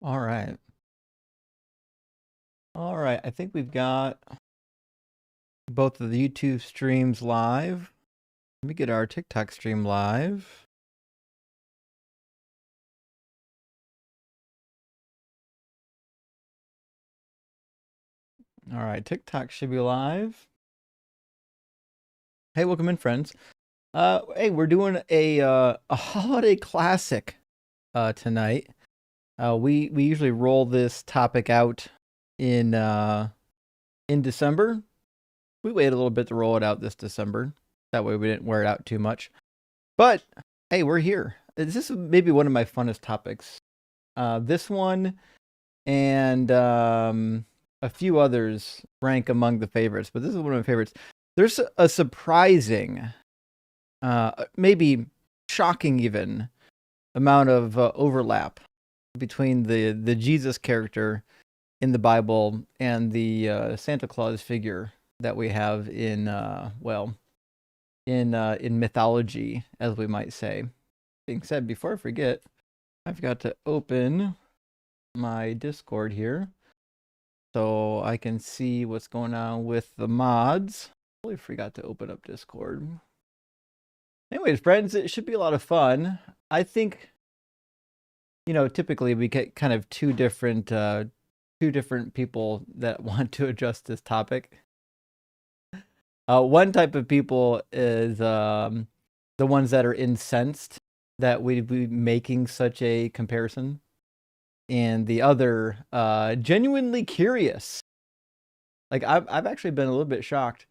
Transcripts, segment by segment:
All right. All right. I think we've got both of the YouTube streams live. Let me get our TikTok stream live. All right. TikTok should be live. Hey, welcome in, friends. Hey, we're doing a holiday classic tonight. We usually roll this topic out in December. We waited a little bit to roll it out this December. That way we didn't wear it out too much. But hey, we're here. This is maybe one of my funnest topics. This one and a few others rank among the favorites, but this is one of my favorites. There's a surprising, maybe shocking even, amount of overlap between the Jesus character in the Bible and the Santa Claus figure that we have in in mythology, as we might say. Being said, before I forget, I've got to open my Discord here so I can see what's going on with the mods. Totally forgot to open up Discord. Anyways, friends, it should be a lot of fun. I think, typically we get kind of two different people that want to address this topic. One type of people is the ones that are incensed that we'd be making such a comparison, and the other genuinely curious. Like I've actually been a little bit shocked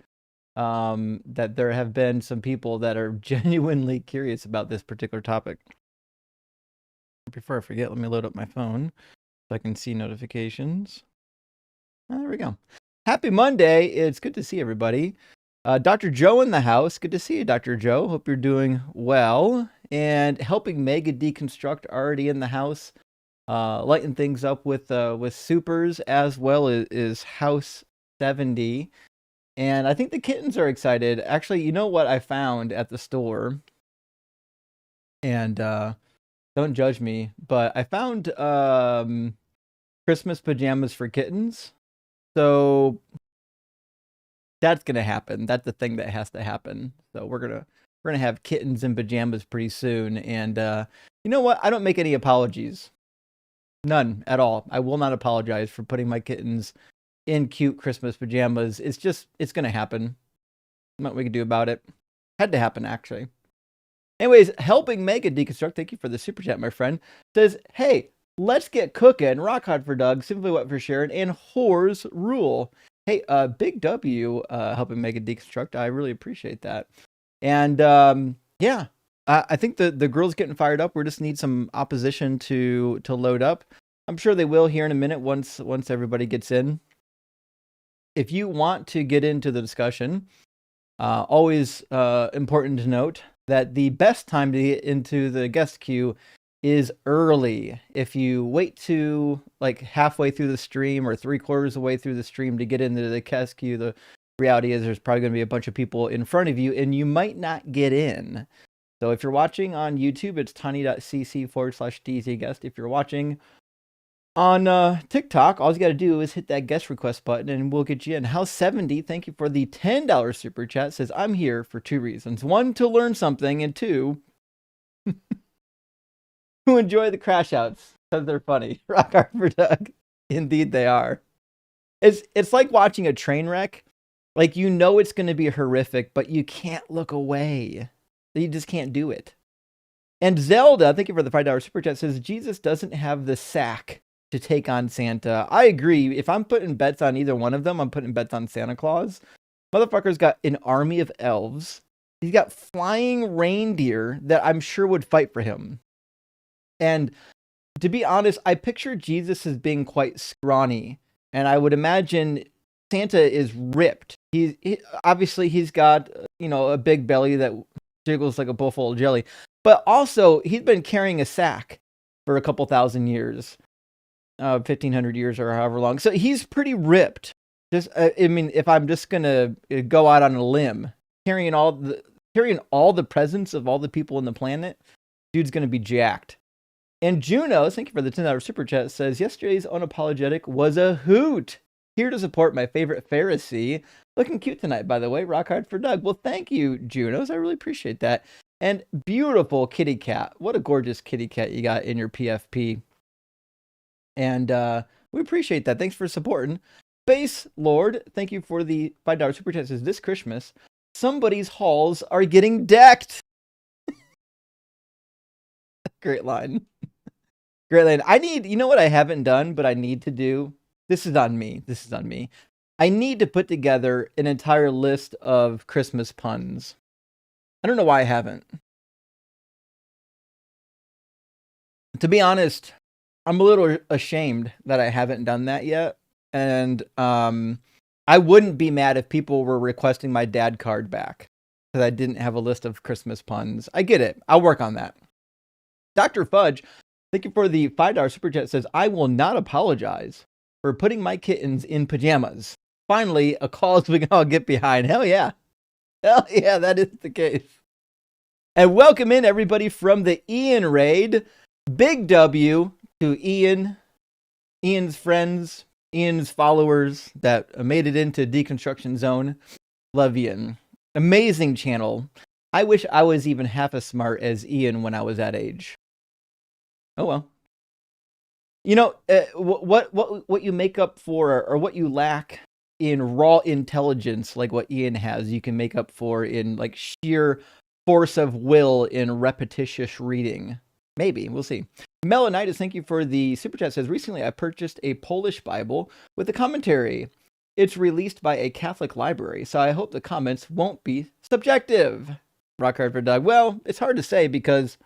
that there have been some people that are genuinely curious about this particular topic. Before I forget, let me load up my phone so I can see notifications. There we go. Happy Monday. It's good to see everybody. Dr. Joe in the house. Good to see you, Dr. Joe. Hope you're doing well. And helping Mega Deconstruct already in the house. Lighten things up with supers, as well as House 70. And I think the kittens are excited. Actually, you know what I found at the store? And don't judge me, but I found Christmas pajamas for kittens. So that's gonna happen. That's the thing that has to happen. So we're gonna have kittens in pajamas pretty soon. And you know what? I don't make any apologies. None at all. I will not apologize for putting my kittens in cute Christmas pajamas. It's gonna happen. Nothing we can do about it. Had to happen, actually. Anyways, helping Mega Deconstruct, thank you for the super chat, my friend, says, hey, let's get cooking. Rock Hard for Doug, Simply Wet for Sharon, and Whores Rule. Hey, big W, helping Mega Deconstruct. I really appreciate that. And yeah, I think the girls getting fired up. We just need some opposition to load up. I'm sure they will here in a minute once everybody gets in. If you want to get into the discussion, always important to note that the best time to get into the guest queue is early. If you wait to like halfway through the stream or 3/4 of the way through the stream to get into the guest queue, the reality is there's probably going to be a bunch of people in front of you and you might not get in. So if you're watching on YouTube, it's tiny.cc/DZGuest. If you're watching on TikTok, all you got to do is hit that guest request button and we'll get you in. House 70, thank you for the $10 super chat, says, I'm here for two reasons. One, to learn something, and two, to enjoy the crash outs because they're funny. Rock hard for Doug. Indeed they are. It's like watching a train wreck. Like, you know it's going to be horrific, but you can't look away. You just can't do it. And Zelda, thank you for the $5 super chat, says, Jesus doesn't have the sack to take on Santa. I agree. If I'm putting bets on either one of them, I'm putting bets on Santa Claus. Motherfucker's got an army of elves. He's got flying reindeer that I'm sure would fight for him. And to be honest, I picture Jesus as being quite scrawny. And I would imagine Santa is ripped. Obviously he's got, a big belly that jiggles like a bowl full of jelly. But also, he's been carrying a sack for a couple thousand years. 1,500 years or however long. So he's pretty ripped. If I'm just going to go out on a limb, carrying all the presence of all the people on the planet, dude's going to be jacked. And Juno, thank you for the $10 super chat, says yesterday's unapologetic was a hoot. Here to support my favorite Pharisee. Looking cute tonight, by the way. Rock hard for Doug. Well, thank you, Junos. I really appreciate that. And beautiful kitty cat. What a gorgeous kitty cat you got in your PFP. And we appreciate that. Thanks for supporting. Base Lord, thank you for the $5 super chat. Says this Christmas, somebody's halls are getting decked. Great line. Great line. I need, you know what I haven't done, but I need to do? This is on me. This is on me. I need to put together an entire list of Christmas puns. I don't know why I haven't. To be honest, I'm a little ashamed that I haven't done that yet. And I wouldn't be mad if people were requesting my dad card back because I didn't have a list of Christmas puns. I get it. I'll work on that. Dr. Fudge, thank you for the $5 super chat. Says, I will not apologize for putting my kittens in pajamas. Finally, a cause we can all get behind. Hell yeah. Hell yeah, that is the case. And welcome in everybody from the Ian raid. Big W to Ian, Ian's friends, Ian's followers that made it into Deconstruction Zone. Love Ian. Amazing channel. I wish I was even half as smart as Ian when I was that age. Oh well. You know, what you make up for, or what you lack in raw intelligence, like what Ian has, you can make up for in like sheer force of will in repetitious reading. Maybe, we'll see. Melanitis, thank you for the super chat. Says, recently I purchased a Polish Bible with a commentary. It's released by a Catholic library, so I hope the comments won't be subjective. Rock hard for Doug. Well, it's hard to say because,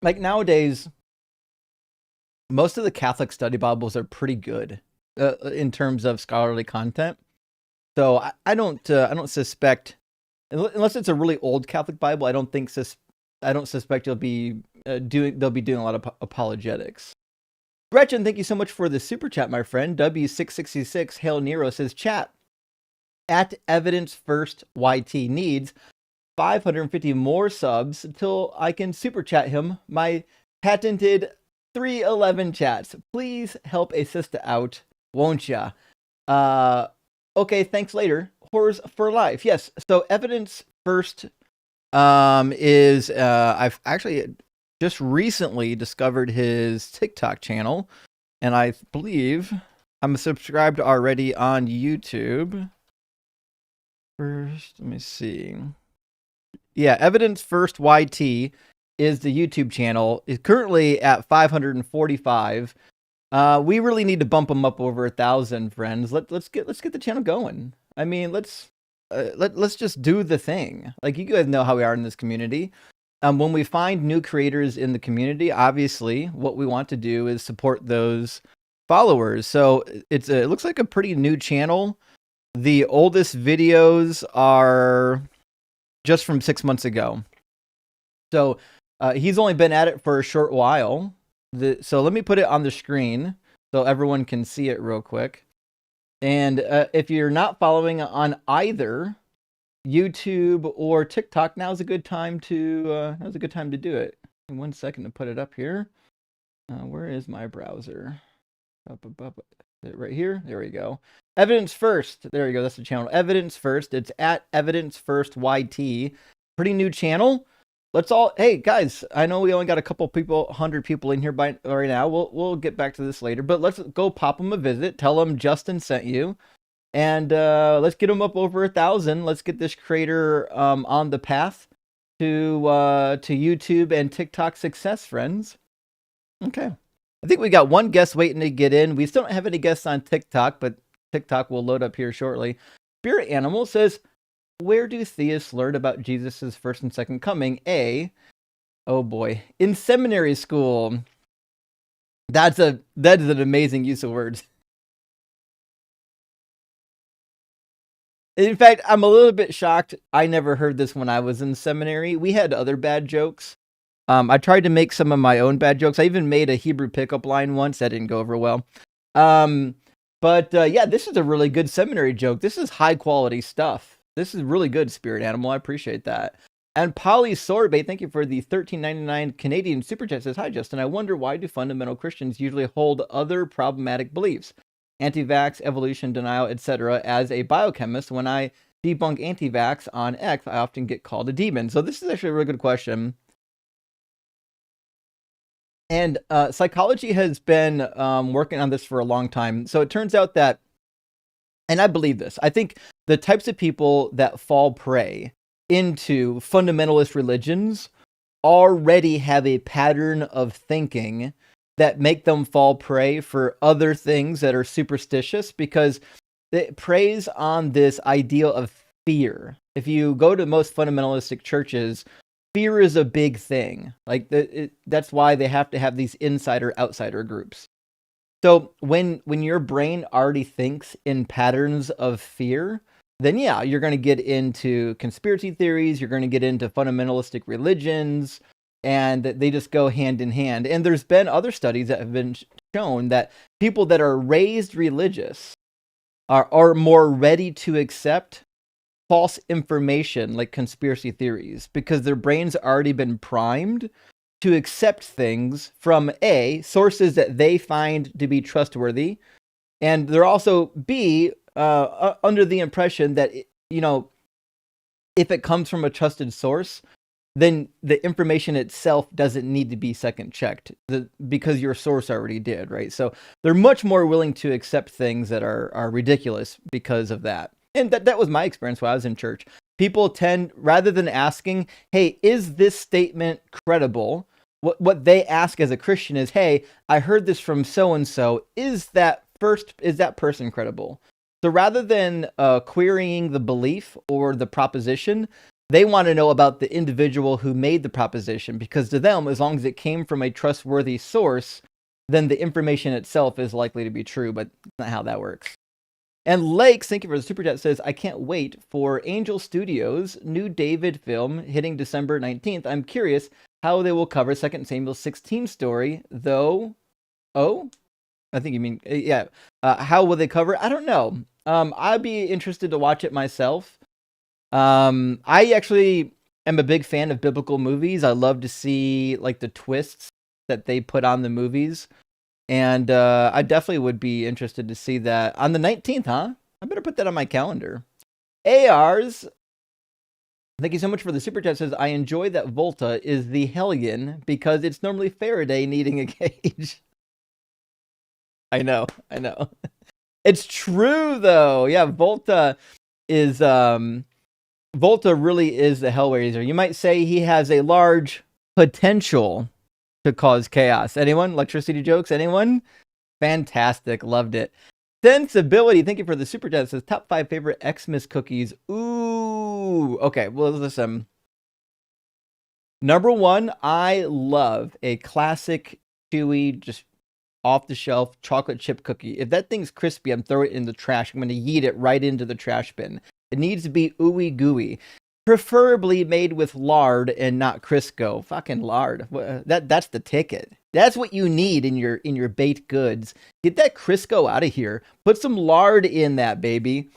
like, nowadays, most of the Catholic study Bibles are pretty good in terms of scholarly content. So I don't suspect, unless it's a really old Catholic Bible, I don't suspect they'll be doing a lot of apologetics. Gretchen, thank you so much for the super chat, my friend. W666 Hail Nero says, chat at Evidence First YT needs 550 more subs until I can super chat him my patented 311 chats. Please help a sister out, won't ya? Okay, thanks later. Horrors for life. Yes. So Evidence First is I've actually just recently discovered his TikTok channel, and I believe I'm subscribed already on YouTube. First, let me see. Yeah, Evidence First YT is the YouTube channel. It's currently at 545. We really need to bump them up over 1,000, friends. Let's get the channel going. I mean, let's just do the thing. Like, you guys know how we are in this community. When we find new creators in the community, obviously what we want to do is support those followers. So it looks like a pretty new channel. The oldest videos are just from 6 months ago. So he's only been at it for a short while. So let me put it on the screen so everyone can see it real quick. And if you're not following on either YouTube or TikTok, now's a good time to do it. 1 second to put it up here. Where is my browser? Right here. There we go. Evidence First. There you go. That's the channel. Evidence First. It's at Evidence First YT. Pretty new channel. Let's all. Hey guys, I know we only got a couple people, 100 people in here right now. We'll get back to this later, but let's go pop them a visit. Tell them Justin sent you. And let's get them up over 1,000. Let's get this creator on the path to YouTube and TikTok success, friends. Okay. I think we got one guest waiting to get in. We still don't have any guests on TikTok, but TikTok will load up here shortly. Spirit Animal says, where do theists learn about Jesus' first and second coming? Oh boy, in seminary school. That is an amazing use of words. In fact, I'm a little bit shocked. I never heard this when I was in seminary. We had other bad jokes. I tried to make some of my own bad jokes. I even made a Hebrew pickup line once. That didn't go over well. But yeah, this is a really good seminary joke. This is high quality stuff. This is really good, Spirit Animal. I appreciate that. And Polly Sorbet, thank you for the 13.99 Canadian super chat. Says, "Hi Justin, I wonder why do fundamental Christians usually hold other problematic beliefs, anti-vax, evolution, denial, etc. As a biochemist, when I debunk anti-vax on X, I often get called a demon." So this is actually a really good question. And psychology has been working on this for a long time. So it turns out that, and I believe this, I think the types of people that fall prey into fundamentalist religions already have a pattern of thinking that make them fall prey for other things that are superstitious, because it preys on this ideal of fear. If you go to most fundamentalistic churches, fear is a big thing. Like that's why they have to have these insider outsider groups. So when your brain already thinks in patterns of fear, then yeah, you're going to get into conspiracy theories, you're going to get into fundamentalistic religions, and they just go hand in hand. And there's been other studies that have been shown that people that are raised religious are more ready to accept false information like conspiracy theories, because their brain's already been primed to accept things from A, sources that they find to be trustworthy, and they're also B, under the impression that, if it comes from a trusted source, then the information itself doesn't need to be second checked because your source already did, right? So they're much more willing to accept things that are ridiculous because of that. And that was my experience while I was in church. People tend, rather than asking, hey, is this statement credible? What they ask as a Christian is, hey, I heard this from so-and-so. Is that person credible? So rather than querying the belief or the proposition, they want to know about the individual who made the proposition, because to them, as long as it came from a trustworthy source, then the information itself is likely to be true, but that's not how that works. And Lakes, thank you for the super chat, says, "I can't wait for Angel Studios' new David film hitting December 19th. I'm curious how they will cover 2 Samuel 16 story, though." Oh, I think you mean, yeah. How will they cover it? I don't know. I'd be interested to watch it myself. I actually am a big fan of biblical movies. I love to see like the twists that they put on the movies. And I definitely would be interested to see that on the 19th, huh? I better put that on my calendar. ARs, thank you so much for the super chat. Says, "I enjoy that Volta is the Hellion because it's normally Faraday needing a cage." I know. It's true though. Yeah, Volta really is the Hellraiser. You might say he has a large potential to cause chaos. Anyone? Electricity jokes? Anyone? Fantastic. Loved it. Sensibility, thank you for the super chat. It says, "Top 5 favorite Xmas cookies." Ooh. Okay, well, listen. Number 1, I love a classic, chewy, just off-the-shelf chocolate chip cookie. If that thing's crispy, I'm throwing it in the trash. I'm going to yeet it right into the trash bin. It needs to be ooey gooey. Preferably made with lard and not Crisco. Fucking lard. That's the ticket. That's what you need in your baked goods. Get that Crisco out of here. Put some lard in that, baby.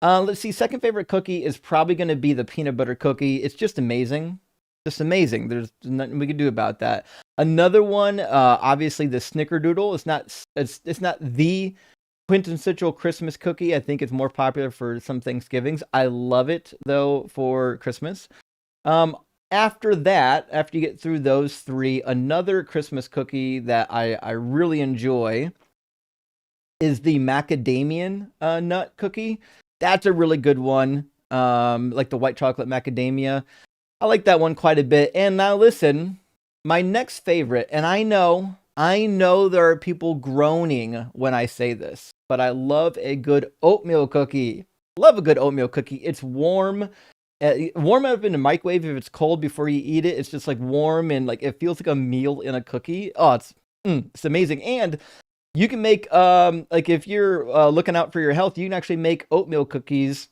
Let's see. Second favorite cookie is probably going to be the peanut butter cookie. It's just amazing. Just amazing. There's nothing we can do about that. Another one, obviously the Snickerdoodle. It's not the quintessential Christmas cookie. I think it's more popular for some Thanksgivings. I love it though for Christmas. After that, after you get through those 3, another Christmas cookie that I really enjoy is the macadamia nut cookie. That's a really good one. Like the white chocolate macadamia. I like that one quite a bit. And now listen, my next favorite, and I know there are people groaning when I say this, but I love a good oatmeal cookie. Love a good oatmeal cookie. It's warm. Warm up in the microwave. If it's cold before you eat it, it's just like warm and like it feels like a meal in a cookie. Oh, it's amazing. And you can make like if you're looking out for your health, you can actually make oatmeal cookies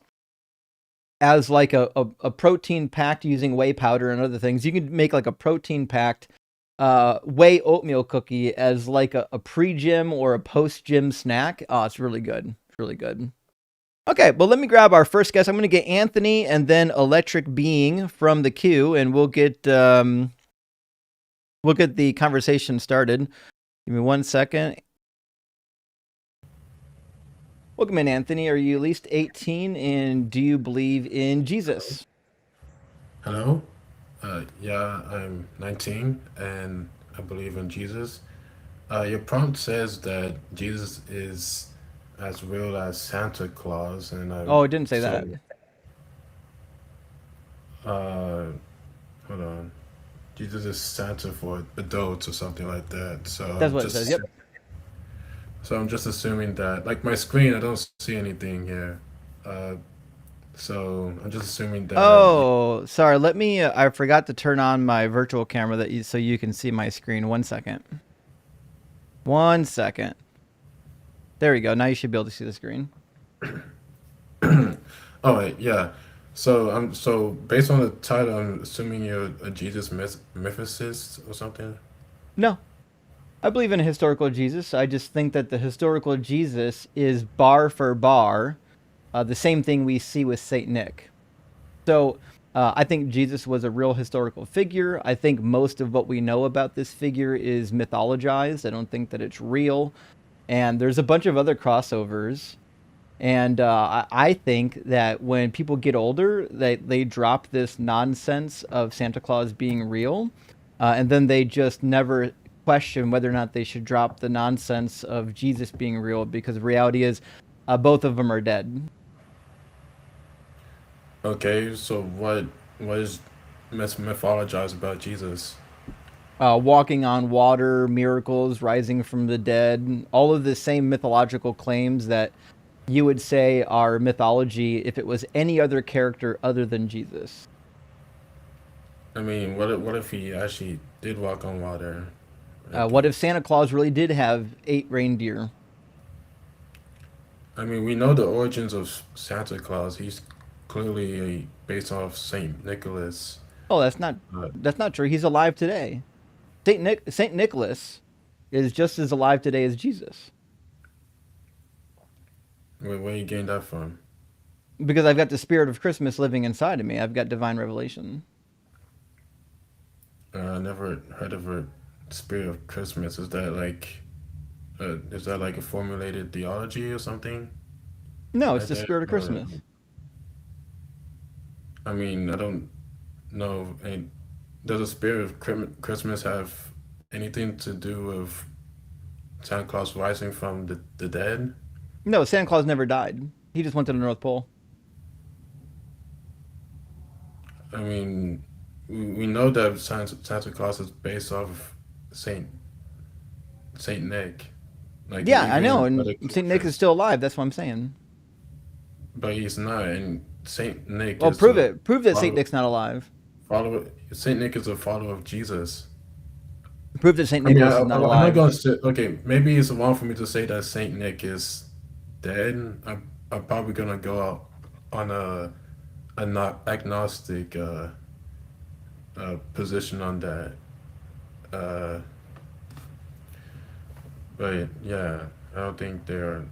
as like a protein packed using whey powder and other things. You can make like a protein packed whey oatmeal cookie as like a pre-gym or a post-gym snack. Oh, it's really good. It's really good. Okay, well, let me grab our first guest. I'm going to get Anthony and then Electric Being from the queue, and we'll get the conversation started. Give me 1 second. Welcome in, Anthony. Are you at least 18, and do you believe in Jesus? Hello? Yeah, I'm 19 and I believe in Jesus. Your prompt says that Jesus is as real as Santa Claus, and Oh, it didn't say so, that. uh, hold on. Jesus is Santa for adults or something like that. That's what it says. Yep. So I'm just assuming that, like my screen, I don't see anything here. Uh, so I'm just assuming that you, Oh, sorry. Let me. I forgot to turn on my virtual camera so you can see my screen. 1 second. 1 second. There we go. Now you should be able to see the screen. oh wait, yeah. So based on the title, I'm assuming you're a Jesus mythicist or something. No, I believe in a historical Jesus. I just think that the historical Jesus is bar for bar the same thing we see with Saint Nick. So I think Jesus was a real historical figure. I think most of what we know about this figure is mythologized. I don't think that it's real. And there's a bunch of other crossovers. And I think that when people get older, they drop this nonsense of Santa Claus being real. And then they just never question whether or not they should drop the nonsense of Jesus being real because the reality is both of them are dead. Okay, so what is mythologized about Jesus? Walking on water, miracles, rising from the dead, all of the same mythological claims that you would say are mythology if it was any other character other than Jesus. I mean, what if he actually did walk on water? Like, What if Santa Claus really did have 8 reindeer? I mean, we know the origins of Santa Claus. He's clearly based off Saint Nicholas. Oh, Uh, that's not true. He's alive today. Saint Nicholas is just as alive today as Jesus where you getting that from? because I've got the spirit of Christmas living inside of me. I've got divine revelation. I never heard of a spirit of Christmas. Is that like a formulated theology or something No, it's like the that? spirit of Christmas. I mean, I don't know. Does the spirit of Christmas have anything to do with Santa Claus rising from the dead? No, Santa Claus never died. He just went to the North Pole. I mean, we know that Santa Claus is based off of Saint Saint Nick, like Yeah, I even know, in and other Saint Nick is cultures, still alive. That's what I'm saying. but he's not. And Saint Nick Well, is prove a it. Prove that Saint follow Nick's not alive. follower. Saint Nick is a follower of Jesus. Prove that Saint I mean, Nicholas is not I'm not alive. gonna say. Okay, maybe it's wrong for me to say that Saint Nick is dead. I'm probably gonna go out on a not agnostic position on that. Uh, but yeah, I don't think they're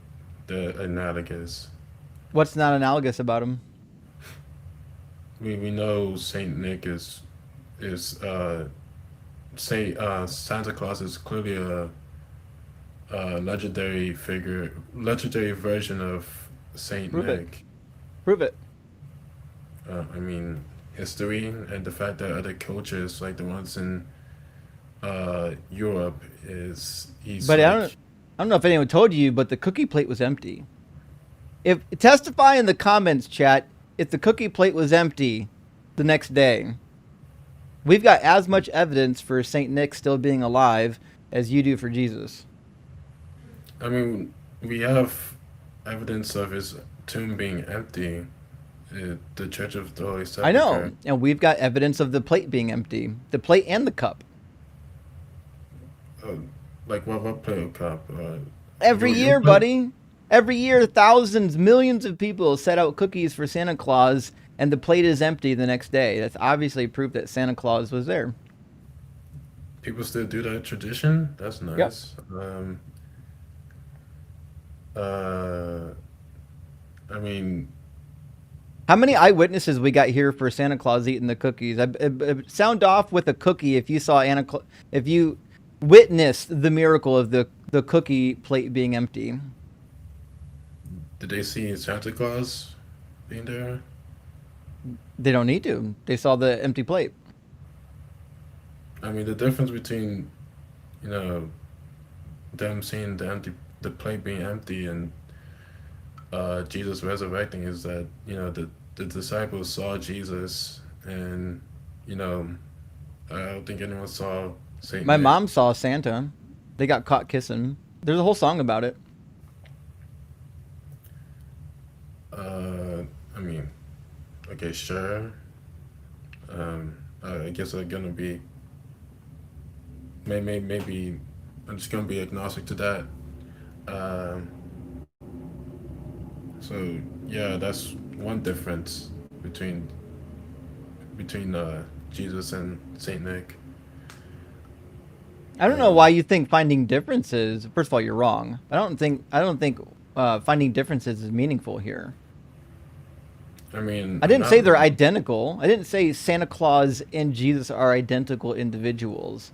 analogous. What's not analogous about him? We know Saint Nick is Saint Santa Claus is clearly a legendary figure, legendary version of Saint Prove it. Nick. Prove it. I mean, history and the fact that other cultures, like the ones in Europe, is he's But like, I don't know if anyone told you, but the cookie plate was empty. If testify in the comments, chat, if the cookie plate was empty the next day, we've got as much evidence for Saint Nick still being alive as you do for Jesus. I mean, we have evidence of his tomb being empty. The Church of the Holy I know, Sepulchre. and we've got evidence of the plate being empty, the plate and the cup. Uh, like what play cup? Every Your year, play? buddy. Every year, thousands, millions of people set out cookies for Santa Claus, and the plate is empty the next day. That's obviously proof that Santa Claus was there. People still do that tradition. That's Yep. nice. Uh, I mean, How many eyewitnesses we got here for Santa Claus eating the cookies? Sound off with a cookie if you saw if you witnessed the miracle of the cookie plate being empty. did they see Santa Claus being there? They don't need to. They saw the empty plate. I mean, the difference between, you know, them seeing the plate being empty and Jesus resurrecting is that, the disciples saw Jesus, and, you know, I don't think anyone saw Saint My Nick. mom saw Santa. They got caught kissing. There's a whole song about it. I mean, okay, sure. I guess I'm gonna be maybe I'm just gonna be agnostic to that. Um, so yeah, that's one difference between between Jesus and Saint Nick. I don't know Um, why you think finding differences. First of all, you're wrong. I don't think finding differences is meaningful here. I mean, I I'm didn't say not they're really. identical. I didn't say Santa Claus and Jesus are identical individuals.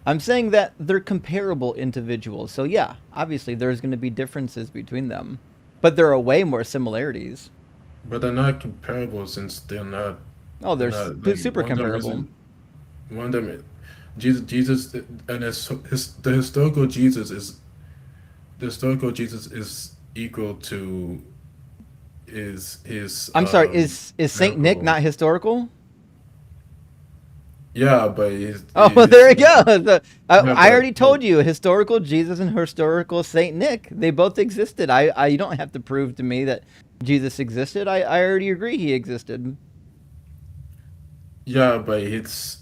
I'm saying that they're comparable individuals. So yeah, obviously there's going to be differences between them, but there are way more similarities. But they're not comparable since Oh, they're they're not like super one of them comparable. isn't one of them. Jesus, and the historical Jesus is the historical Jesus is equal to his I'm sorry, is Saint Nick miracle. not historical? Yeah, but his Oh, well, there his you go. yeah, I already but told you, historical Jesus and historical Saint Nick, they both existed. You don't have to prove to me that Jesus existed. I already agree he existed. yeah, but his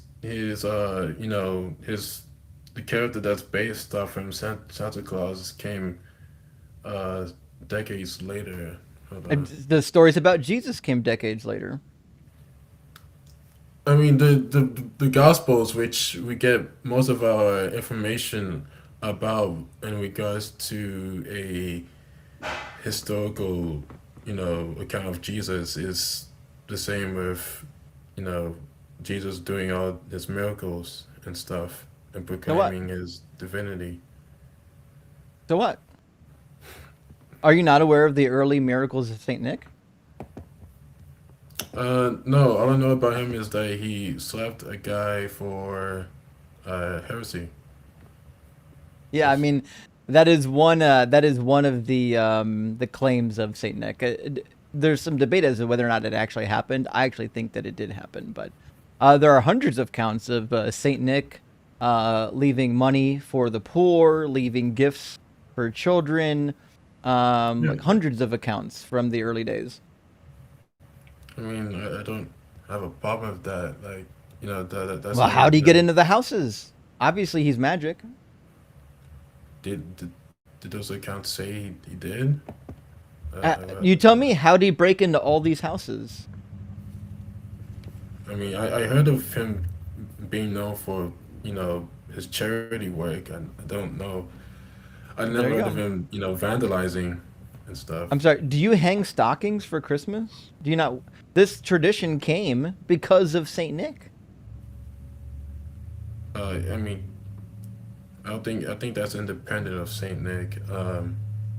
the character that's based off from Santa Claus came uh decades later. Hold on. The stories about Jesus came decades later. I mean the Gospels, which we get most of our information about in regards to a historical, account of Jesus, is the same with, you know, Jesus doing all his miracles and stuff and So what? proclaiming his divinity. So what? Are you not aware of the early miracles of Saint Nick? No, all I know about him is that he slapped a guy for heresy. Yeah, I That's, mean, that is one of the claims of Saint Nick. There's some debate as to whether or not it actually happened. I actually think that it did happen, but there are hundreds of counts of Saint Nick leaving money for the poor, leaving gifts for children, yeah. like hundreds of accounts from the early days. I mean, I don't have a problem with that. Like, that's Well, not how really would he get into the houses? Obviously, he's magic. did did, did those accounts say he did? You tell me, how did he break into all these houses? I mean, I heard of him being known for, his charity work, and I don't know. I There never you heard of go. him, vandalizing and stuff. I'm sorry. Do you hang stockings for Christmas? Do you not? This tradition came because of Saint Nick. I mean, I think that's independent of Saint Nick.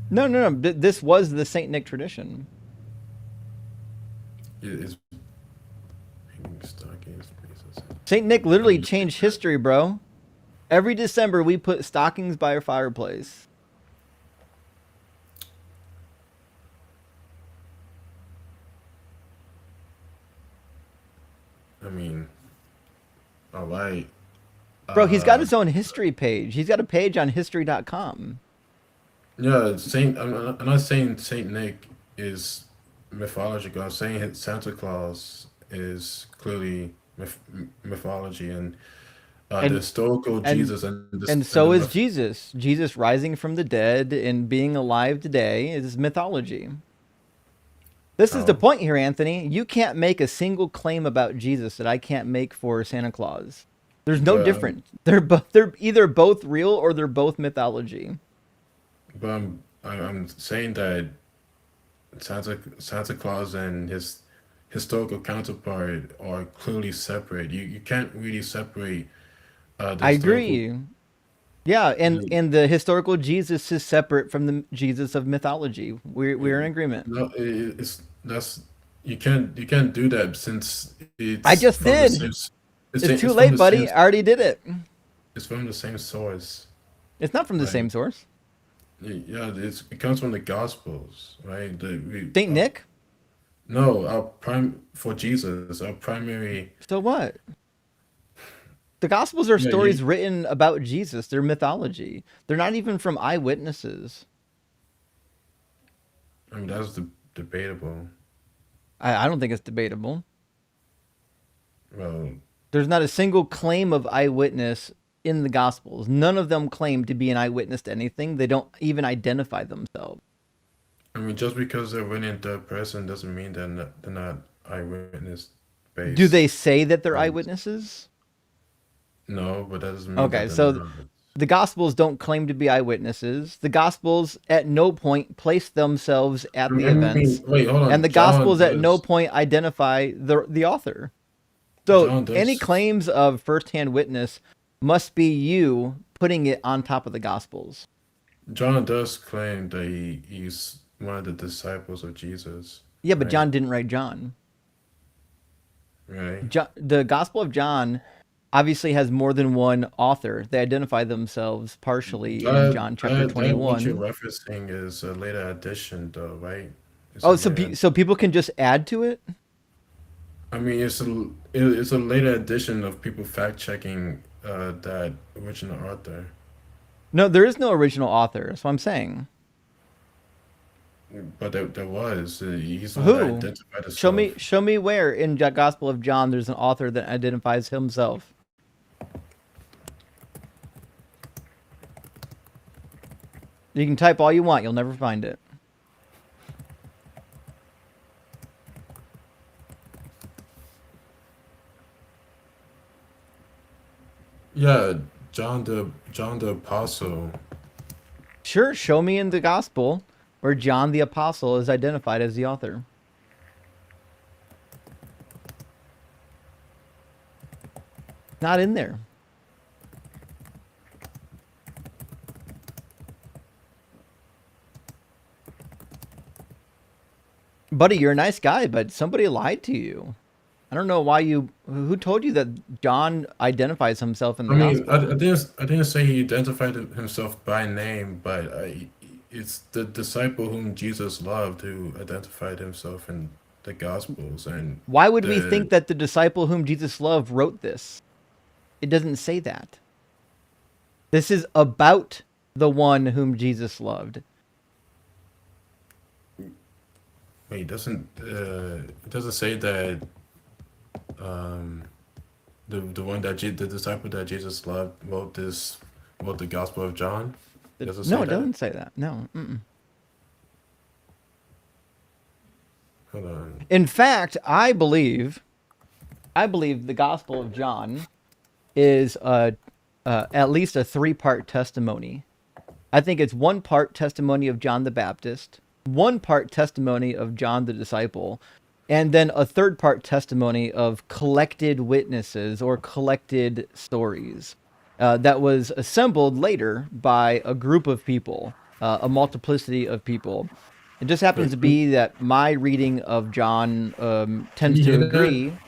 No, no, no. This was the Saint Nick tradition. Is stockings basis. Saint Nick I literally mean, changed history, bro. Every December, we put stockings by our fireplace. I mean, all right. Bro, he's got Uh, his own history page. He's got a page on history.com. yeah, Saint. I'm not saying Saint Nick is mythological. I'm saying Santa Claus is clearly mythology, and the And historical and Jesus and and and the so is myth. Jesus. Jesus rising from the dead and being alive today is mythology. This is the How? point here, Anthony. You can't make a single claim about Jesus that I can't make for Santa Claus. There's no But difference. They're either both real or they're both mythology. I'm saying that Santa Claus and his historical counterpart are clearly separate. You can't really separate the I historical. agree. Yeah, and The, and the historical Jesus is separate from the Jesus of mythology. We're in agreement. no, it's that's you can't do that since it's I just from the same. did. It's It's too from the late, same. buddy. I already did it. It's from the same source, It's not from the right? same source. Yeah, it comes from the Gospels, right? Saint Nick. No, our prime for Jesus, our primary. So what? The Gospels are Yeah, you. stories written about Jesus. They're mythology. They're not even from eyewitnesses. I mean, that's debatable. I don't think it's debatable. Well, There's not a single claim of eyewitness in the Gospels. None of them claim to be an eyewitness to anything. They don't even identify themselves. I mean, just because they're written in third person doesn't mean they're not eyewitness Do based. they say that they're Right? eyewitnesses? No, but that doesn't mean that Okay, they're so not. the Gospels don't claim to be eyewitnesses. The Gospels at no point place themselves at the I mean, events, wait, hold and on. the Gospels at no point identify the author. So John any does. claims of firsthand witness must be you putting it on top of the Gospels. John does claim that he's one of the disciples of Jesus, Yeah, but right? John didn't write John. Right. The Gospel of John obviously has more than one author. They identify themselves partially in John chapter That what you're 21. referencing is a later addition, though, right? It's a Oh, so later. so people can just add to it? I mean, it's a later addition of people fact checking that original author, No, there is no original author. That's what I'm saying. but there was. He's the one that Who? identified Show me himself. show me where in the Gospel of John there's an author that identifies himself. You can type all you want, you'll never find it. Yeah, John the Apostle. Sure, show me in the Gospel where John the Apostle is identified as the author. Not in there. Buddy, you're a nice guy, but somebody lied to you. I don't know why you. Who told you that John identifies himself in I the mean, Gospel? I didn't say he identified himself by name, but it's the disciple whom Jesus loved who identified himself in the Gospels and Why would we think the. that the disciple whom Jesus loved wrote this? It doesn't say that. This is about the one whom Jesus loved. Wait, it doesn't say that um the one that the disciple that Jesus loved wrote the Gospel of John. Does it No, say it that? doesn't say that. No. Mm-mm. Hold on. In fact, I believe the Gospel of John is at least a three-part testimony. I think it's one part testimony of John the Baptist, one part testimony of John the disciple, and then a third part testimony of collected witnesses or collected stories that was assembled later by a group of people, a multiplicity of people. It just happens Wait, to be that my reading of John can you hear that?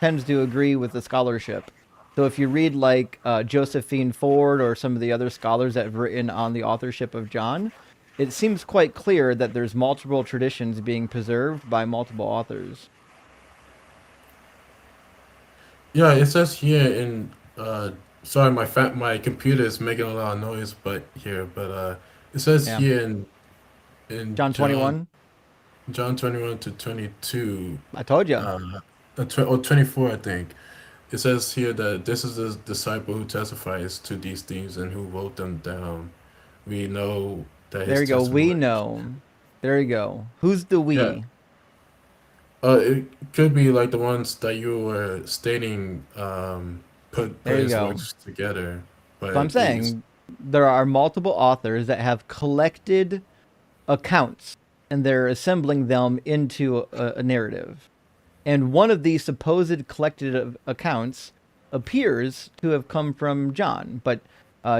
tends to agree with the scholarship. So if you read like Josephine Ford or some of the other scholars that have written on the authorship of John, it seems quite clear that there's multiple traditions being preserved by multiple authors. Yeah, it says here in sorry, my computer is making a lot of noise, but it says Yeah. here in John 21. John 21 to 22 I told you. uh or 24, I think. It says here that this is the disciple who testifies to these things and who wrote them down. We know that There his you go. We testimony. know. There you go. Who's the Yeah, we? it could be like the ones that you were stating, put There you his go. works together, So I'm but it's saying there are multiple authors that have collected accounts and they're assembling them into a narrative. And one of these supposed collected accounts appears to have come from John, but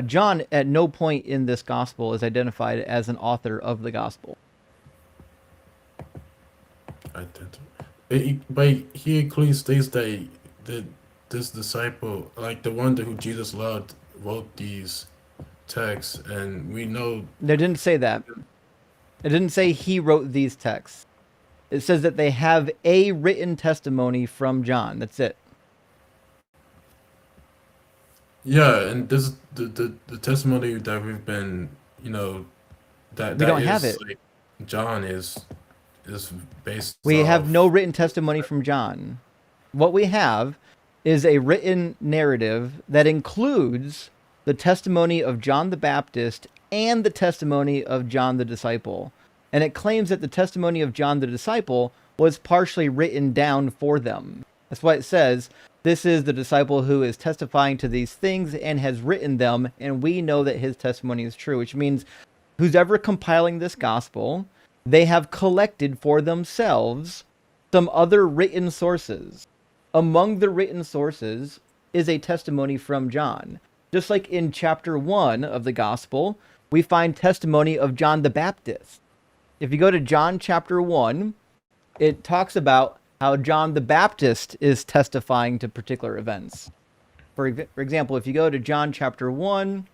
John at no point in this gospel is identified as an author of the gospel. But he clearly states that this disciple, like the one that who Jesus loved, wrote these texts, and we know. They didn't say that. It didn't say he wrote these texts. It says that they have a written testimony from John. That's it. Yeah, and this is the testimony that we've been, you know, that We that don't have is it. like John is based We have no off. written testimony from John. What we have is a written narrative that includes the testimony of John the Baptist and the testimony of John the disciple. And it claims that the testimony of John the disciple was partially written down for them. That's why it says, "This is the disciple who is testifying to these things and has written them, and we know that his testimony is true," which means who's ever compiling this gospel, they have collected for themselves some other written sources. Among the written sources is a testimony from John. Just like in chapter 1 of the gospel, we find testimony of John the Baptist. If you go to John chapter 1, it talks about how John the Baptist is testifying to particular events. For example, if you go to John chapter 1,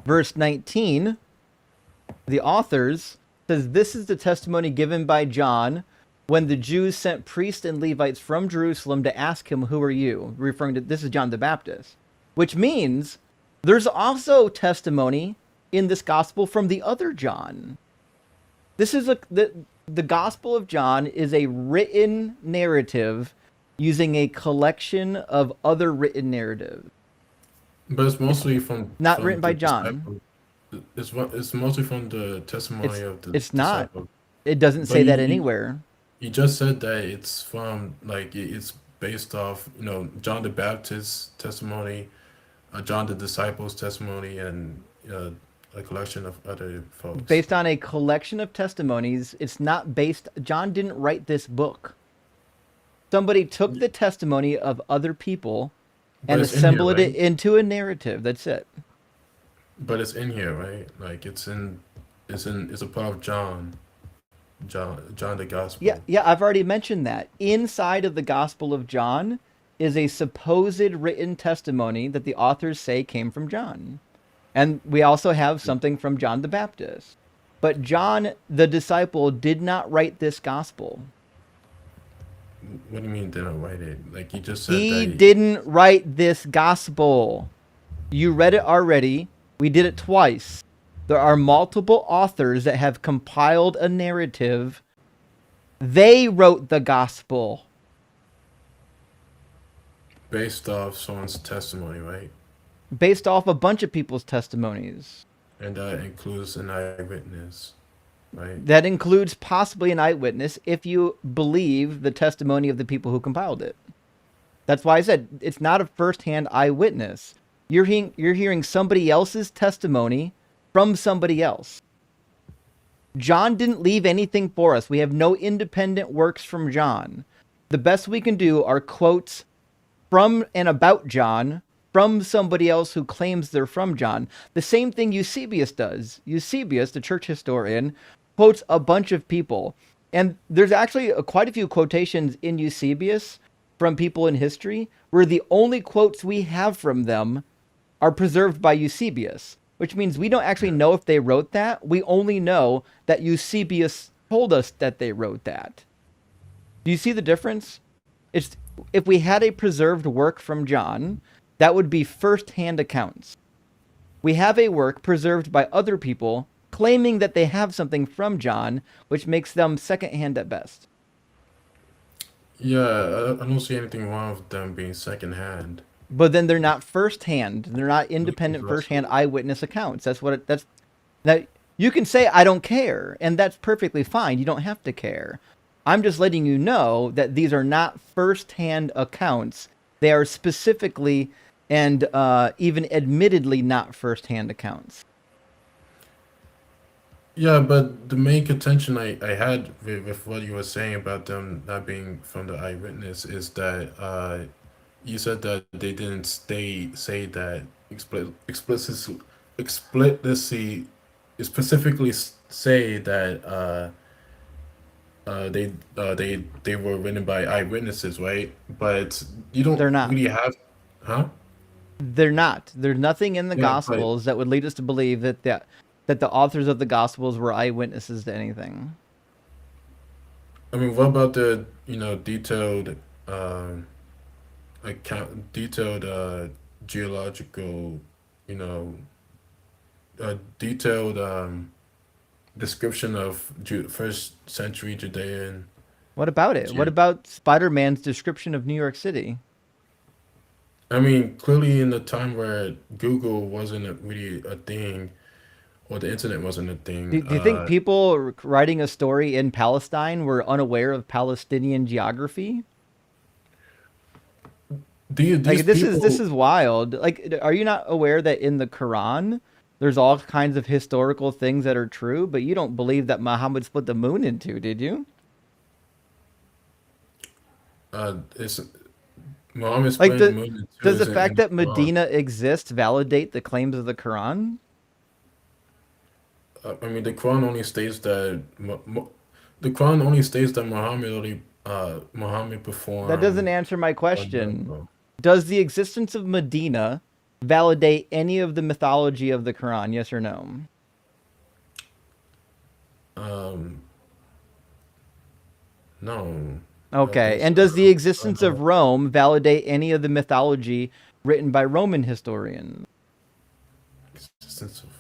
verse 19, the authors says, "This is the testimony given by John when the Jews sent priests and Levites from Jerusalem to ask him, 'Who are you?'" Referring to, this is John the Baptist, which means there's also testimony in this gospel from the other John. This is the Gospel of John is a written narrative using a collection of other written narratives. But it's It's mostly not from written the by John. disciple. It's mostly from the testimony It's of the it's not. disciple. It doesn't But say that anywhere. you just said that it's from like it's based off, John the Baptist's testimony, John the disciples' testimony, and a collection of other folks. Based on a collection of testimonies. It's not based. John didn't write this book. Somebody took the testimony of other people But and it's in here, assembled it right? into a narrative. That's it. But it's in here, right? Like it's a part of John the Yeah, Gospel. yeah, I've already mentioned that. Inside of the Gospel of John is a supposed written testimony that the authors say came from John. And we also have something from John the Baptist. But John, the disciple, did not write this gospel. What do you mean didn't write it? Like you just said He that didn't write this gospel. You read it already. We did it twice. There are multiple authors that have compiled a narrative. They wrote the gospel. based off someone's testimony, right? Based off a bunch of people's testimonies. And that includes an eyewitness, right? That includes possibly an eyewitness if you believe the testimony of the people who compiled it. That's why I said it's not a first-hand eyewitness. You're hearing somebody else's testimony from somebody else. John didn't leave anything for us. We have no independent works from John. The best we can do are quotes from and about John from somebody else who claims they're from John. The same thing Eusebius does. Eusebius, the church historian, quotes a bunch of people. And there's actually quite a few quotations in Eusebius from people in history where the only quotes we have from them are preserved by Eusebius, which means we don't actually know if they wrote that. We only know that Eusebius told us that they wrote that. Do you see the difference? It's if we had a preserved work from John, that would be first-hand accounts. We have a work preserved by other people claiming that they have something from John, which makes them second-hand at best. Yeah, I don't see anything wrong with them being secondhand. But then they're not first-hand. They're not independent first-hand Russell. eyewitness accounts. That's now you can say I don't care, and that's perfectly fine. You don't have to care. I'm just letting you know that these are not first-hand accounts. They are specifically and even admittedly not first-hand accounts. Yeah, but the main contention I had with what you were saying about them not being from the eyewitness is that you said that they didn't say that explicitly specifically say that they were written by eyewitnesses, right? But you don't They're not. really have, huh? They're not. There's nothing in the Yeah, but Gospels that would lead us to believe that the authors of the Gospels were eyewitnesses to anything. I mean, what about the detailed detailed geological, you know, detailed description of first century Judean. What about it? What Ge- about Spider-Man's description of New York City? I mean, clearly in the time where Google wasn't really a thing, or the internet wasn't a thing. Do you think people writing a story in Palestine were unaware of Palestinian geography? Like These this people, is wild. Like, are you not aware that in the Quran there's all kinds of historical things that are true, but you don't believe that Muhammad split the moon in two, did you? it's Muhammad Like splitting the moon in two does the isn't fact in the that Quran. Medina exists validate the claims of the Quran? I mean, the Quran only states that Muhammad That doesn't performed answer my a question. miracle. Does the existence of Medina validate any of the mythology of the Quran? Yes or no? Um, no, I don't Okay. think so. And does the I don't existence of know. Rome validate any of the mythology written by Roman historians? Existence of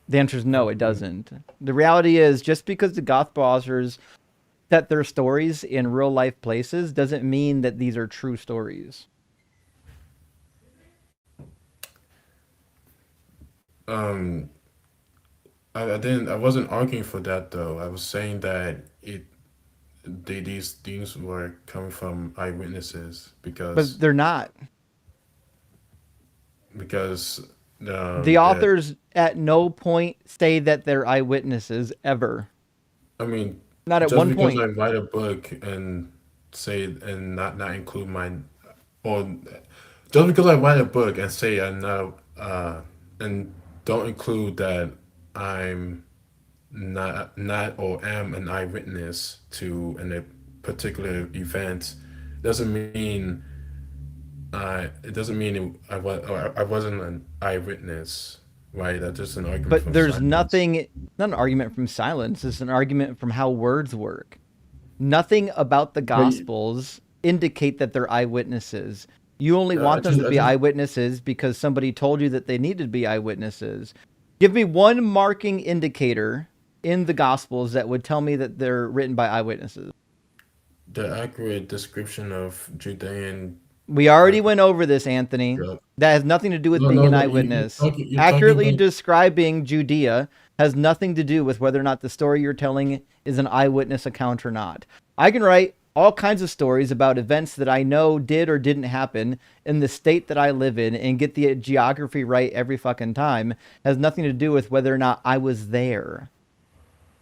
The answer is no, it um, doesn't. The reality is just because the gospel authors set their stories in real life places doesn't mean that these are true stories. um, I didn't. I wasn't arguing for that though. I was saying that these things were coming from eyewitnesses But they're not. because The that authors at no point say that they're eyewitnesses ever. I mean, Not at just one because I point. write a book and say and not include my or just because I write a book and say I'm not and don't include that I'm not or am an eyewitness to a particular event doesn't mean it doesn't mean I wasn't an eyewitness, right? That's just an argument But from there's silence. nothing, not an argument from silence, it's an argument from how words work. Nothing about the But Gospels indicate that they're eyewitnesses. You only I want them just to I be just eyewitnesses because somebody told you that they needed to be eyewitnesses. Give me one marking indicator in the Gospels that would tell me that they're written by eyewitnesses. the accurate description of Judean We uh, already went over this, Anthony. yeah. That has nothing to do with No, being no, an no. eyewitness. You're talking Accurately about describing Judea has nothing to do with whether or not the story you're telling is an eyewitness account or not. I can write all kinds of stories about events that I know did or didn't happen in the state that I live in and get the geography right every fucking time. It has nothing to do with whether or not I was there.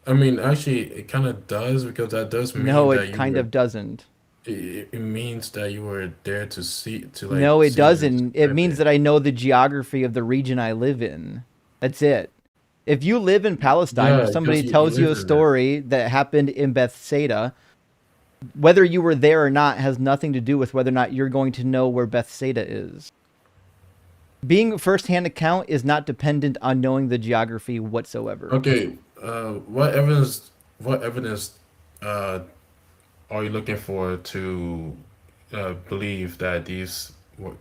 I mean, actually, it kind of does because that does mean No, that it you kind were. of doesn't. It means that you were there to like No, it see it and doesn't. It describe means it. that I know the geography of the region I live in. That's it. If you live in Palestine, if Yeah, somebody because you tells you live a in it. story that happened in Bethsaida, whether you were there or not has nothing to do with whether or not you're going to know where Bethsaida is. Being a first-hand account is not dependent on knowing the geography whatsoever. Okay, what evidence? What evidence uh, are you looking for to believe that these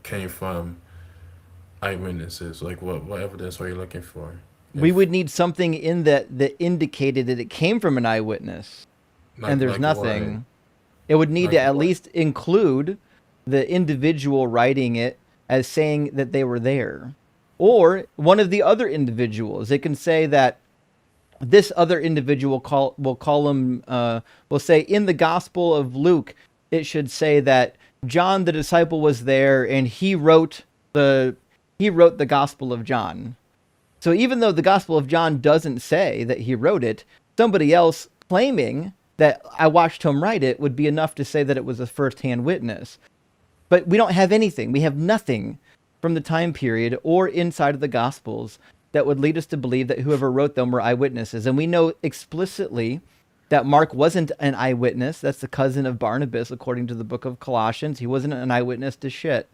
came from eyewitnesses? Like, what evidence are you looking for? We If would need something in that indicated that it came from an eyewitness, and there's like what? nothing. It would need to Like at what? least include the individual writing it as saying that they were there. Or one of the other individuals. It can say that this other individual will call him will say in the Gospel of Luke, it should say that John the disciple was there and he wrote the Gospel of John. So even though the Gospel of John doesn't say that he wrote it, somebody else claiming that I watched him write it would be enough to say that it was a firsthand witness. But we don't have anything. We have nothing from the time period or inside of the Gospels that would lead us to believe that whoever wrote them were eyewitnesses. And we know explicitly that Mark wasn't an eyewitness. That's the cousin of Barnabas, according to the book of Colossians. He wasn't an eyewitness to shit.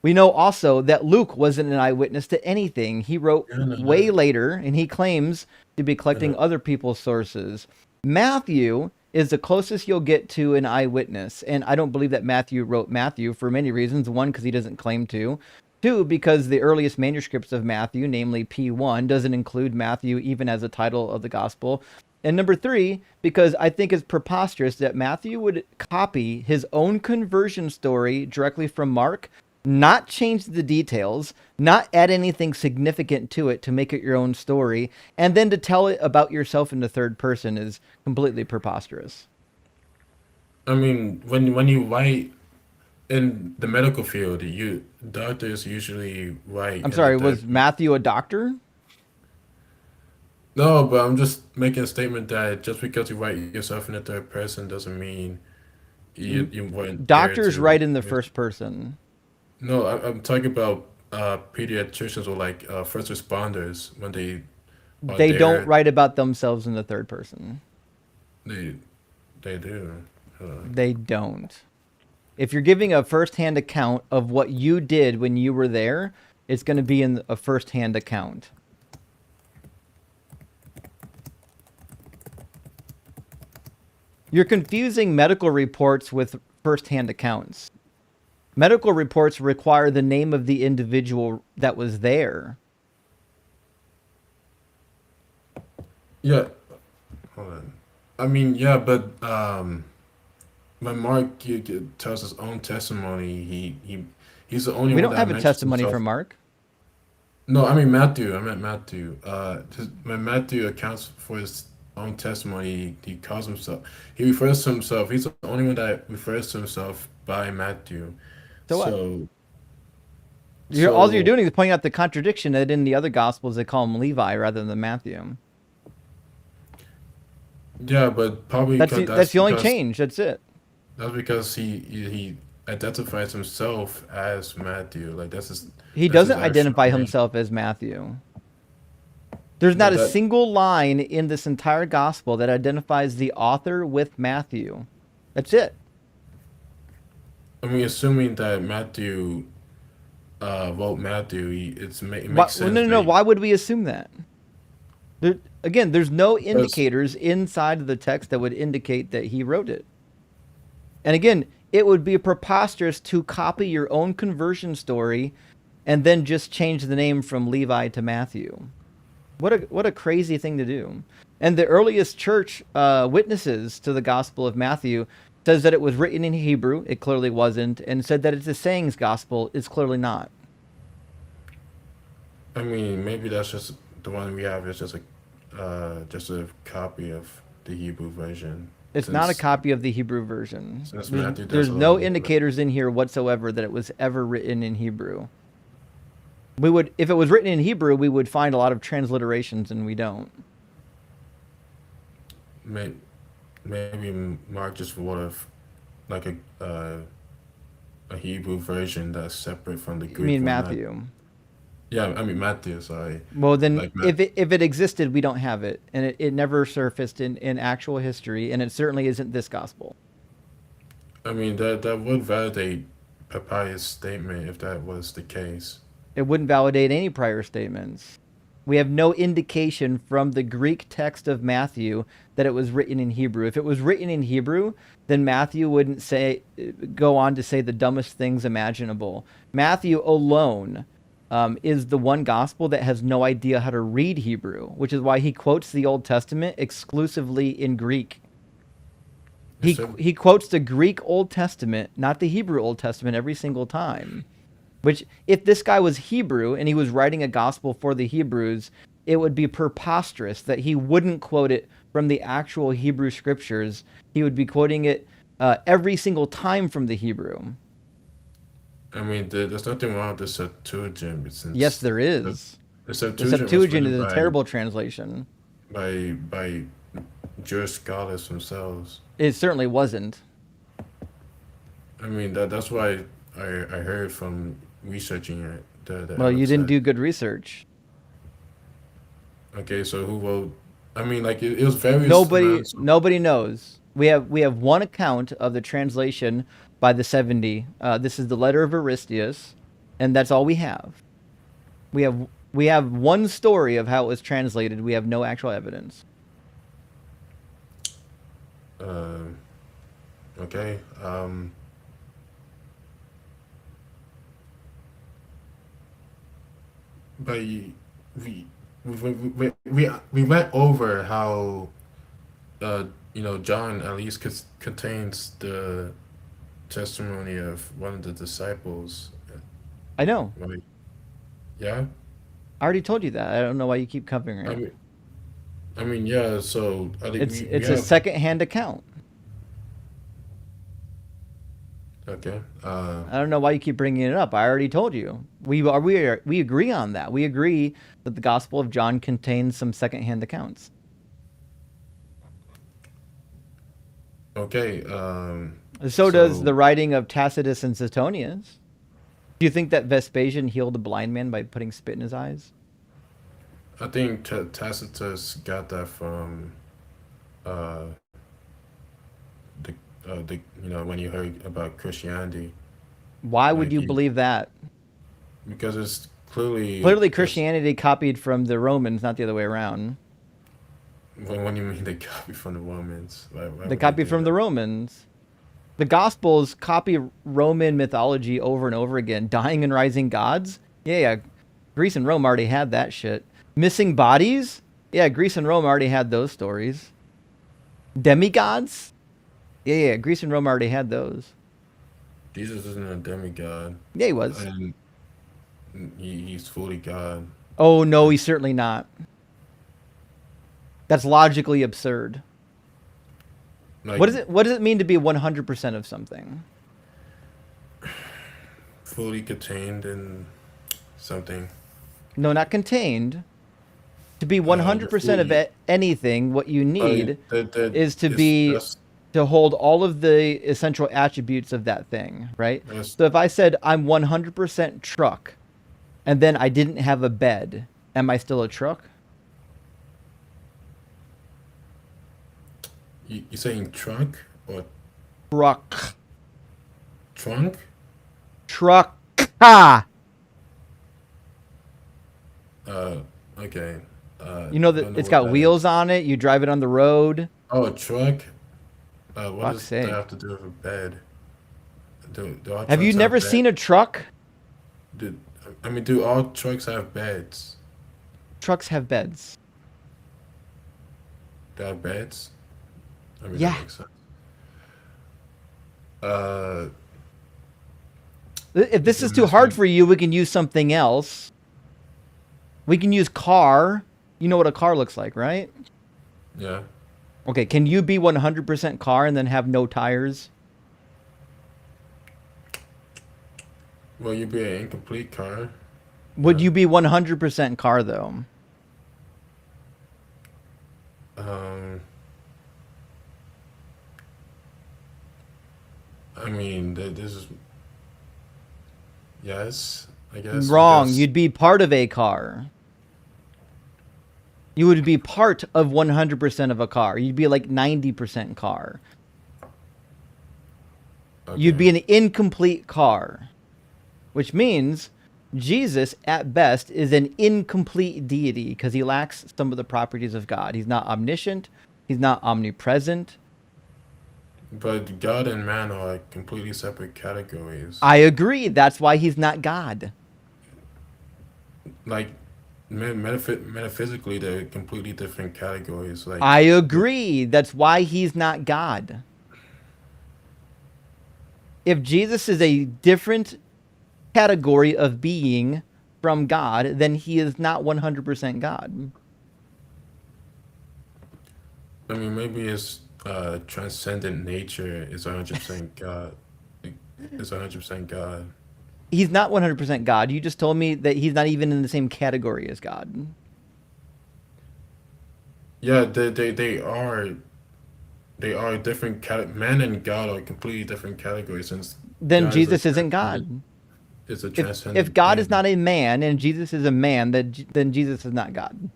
We know also that Luke wasn't an eyewitness to anything. He wrote Yeah, no, way later, and he claims to be collecting no. other people's sources. Matthew is the closest you'll get to an eyewitness, and I don't believe that Matthew wrote Matthew for many reasons. One, because he doesn't claim to. Two, because the earliest manuscripts of Matthew, namely P1, doesn't include Matthew even as a title of the gospel. And number three, because I think it's preposterous that Matthew would copy his own conversion story directly from Mark, not change the details, not add anything significant to it to make it your own story, and then to tell it about yourself in the third person is completely preposterous. I mean, when you write in the medical field, you doctors usually write I'm in the sorry, third. was Matthew a doctor? No, but I'm just making a statement that just because you write yourself in the third person doesn't mean you weren't there Doctors to. write in the first person. No, I'm talking about pediatricians or like first responders when they are They don't there. write about themselves in the third person. They they do. They don't. If you're giving a firsthand account of what you did when you were there, it's going to be in a firsthand account. You're confusing medical reports with firsthand accounts. Medical reports require the name of the individual that was there. Yeah, hold on. I mean, yeah, but when Mark tells his own testimony, he's the only We one don't that have a mentions testimony himself. from Mark. No, I mean Matthew. I meant Matthew. When Matthew accounts for his own testimony, he calls himself. He refers to himself. He's the only one that refers to himself by Matthew. So what? So, All you're so doing is pointing out the contradiction that in the other gospels they call him Levi rather than Matthew. yeah, but probably That's because that's the only change. That's it. that's because he identifies himself as Matthew. Like He that's his doesn't actual identify name. himself as Matthew. There's not But a that single line in this entire gospel that identifies the author with Matthew. That's it. I mean, assuming that Matthew wrote Matthew, it makes No, sense no, that no. Why would we assume that? Again, there's no because indicators inside of the text that would indicate that he wrote it. And again, it would be preposterous to copy your own conversion story and then just change the name from Levi to Matthew. What a crazy thing to do. And the earliest church witnesses to the Gospel of Matthew says that it was written in Hebrew. It clearly wasn't. And said that it's a sayings gospel. It's clearly not. I mean maybe that's just the one we have is just a copy of the Hebrew version It's not a since copy of the Hebrew version. since There's, Matthew does there's a lot no of the. indicators in here whatsoever that it was ever written in Hebrew. We would, if it was written in Hebrew, we would find a lot of transliterations, and we don't. Maybe, maybe Mark just would have like a Hebrew version that's separate from the I mean Greek one. That Matthew. yeah, I mean Matthew. Sorry, Well, then, like Matt. if it existed, we don't have it, and it never surfaced in actual history, and it certainly isn't this gospel. I mean that would validate a pious statement if that was the case. It wouldn't validate any prior statements. We have no indication from the Greek text of Matthew that it was written in Hebrew. If it was written in Hebrew, then Matthew wouldn't go on to say the dumbest things imaginable. Matthew alone is the one gospel that has no idea how to read Hebrew, which is why he quotes the Old Testament exclusively in Greek. Yes, He sir. he quotes the Greek Old Testament, not the Hebrew Old Testament, every single time. Which, if this guy was Hebrew and he was writing a gospel for the Hebrews, it would be preposterous that he wouldn't quote it from the actual Hebrew scriptures. He would be quoting it every single time from the Hebrew. I mean there's nothing wrong with the Septuagint Yes, since there the is. The The Septuagint was Septuagint written is a terrible translation. by Jewish scholars themselves. It certainly wasn't. I mean that's why I heard from researching it, the Well, you Arab didn't side. do good research. Okay, so who wrote? I mean, like it was various Nobody amounts of. nobody knows. We have one account of the translation by the 70. This is the letter of Aristeas, and that's all we have. We have one story of how it was translated. We have no actual evidence. Uh, okay, but we we went over how John at least contains the testimony of one of the disciples, I know. right? Yeah. I already told you that. I don't know why you keep covering I it. mean, yeah. So I think It's we it's a have. second-hand account. Okay. I don't know why you keep bringing it up. I already told you. We agree on that. We agree that the Gospel of John contains some second-hand accounts. Okay. So does So the writing of Tacitus and Suetonius. Do you think that Vespasian healed a blind man by putting spit in his eyes? I think Tacitus got that from uh the when you heard about Christianity, Why would like you you believe that? because it's clearly Clearly, it's Christianity copied from the Romans, not the other way around. when you mean they copy from the Romans, why They would they copied do from the that? Romans. The Gospels copy Roman mythology over and over again. Dying and rising gods? Yeah, yeah. Greece and Rome already had that shit. Missing bodies? Yeah, Greece and Rome already had those stories. Demigods? Yeah, yeah. Greece and Rome already had those. Jesus isn't a demigod, Yeah, he was. and he's fully God. Oh, no, Like he's certainly not. That's logically absurd. like What does it mean to be 100% of something? fully contained in something. No, not contained. To be You're 100% of fully. anything, what you need That is to it's be to hold all of the essential attributes of that thing, right? that's So if I said I'm 100% truck and then I didn't have a bed, am I still a truck? you saying trunk or Truck. trunk? Truck. Ah! Uh, okay. You know that Don't know it's what got that is. wheels on it, you drive it on the road. Oh, a truck. What Fuck's does that sake. have to do with a bed? Do all Have you trucks have never bed? seen a truck? Do I mean do all trucks have beds? Trucks have beds. They have beds? I mean that Yeah. makes sense. Uh, If if this you is too ask hard me, for you, we can use something else. We can use car. You know what a car looks like, right? yeah. Okay, can you be 100% car and then have no tires? Well, you'd be an incomplete car. Would Yeah. you be 100% car though? Um, I mean, this is yes, I guess Wrong. because You'd be part of a car. You would be part of 100% of a car. You'd be like 90% car. You'd okay, be an incomplete car, which means Jesus, at best, is an incomplete deity because he lacks some of the properties of God. He's not omniscient, he's not omnipresent. but God and man are completely separate categories. I agree. That's why he's not God. Like metaphysically, they're completely different categories. I The- agree. That's why he's not God. If Jesus is a different category of being from God, then he is not 100% God. I mean, maybe his transcendent nature is 100% God. Is 100% God. He's not 100% God. You just told me that he's not even in the same category as God. Yeah, they are different man and God are completely different categories since Then God is a Jesus isn't transcendent God. is a If transcendent God is being. not a man and Jesus is a man, then Jesus is not God.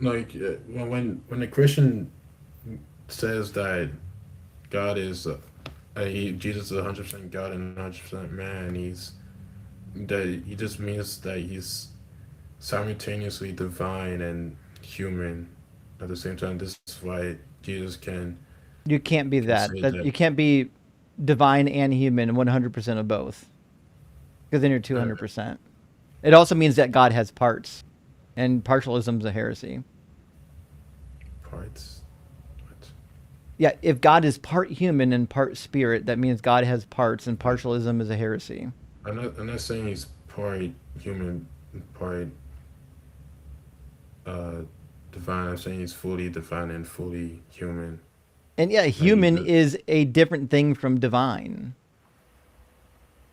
Like when a Christian says that God is Jesus is 100% God and 100% man, he just means that he's simultaneously divine and human at the same time. This is why Jesus You can't be can that. say That that. you can't be divine and human 100% of both because then you're uh, 200%. It also means that God has parts, and partialism is a heresy. Parts. What? Yeah, if God is part human and part spirit, that means God has parts, and But partialism is a heresy. I'm not saying he's part human, part uh divine. I'm saying he's fully divine and fully human. And yeah, Like he human just is a different thing from divine.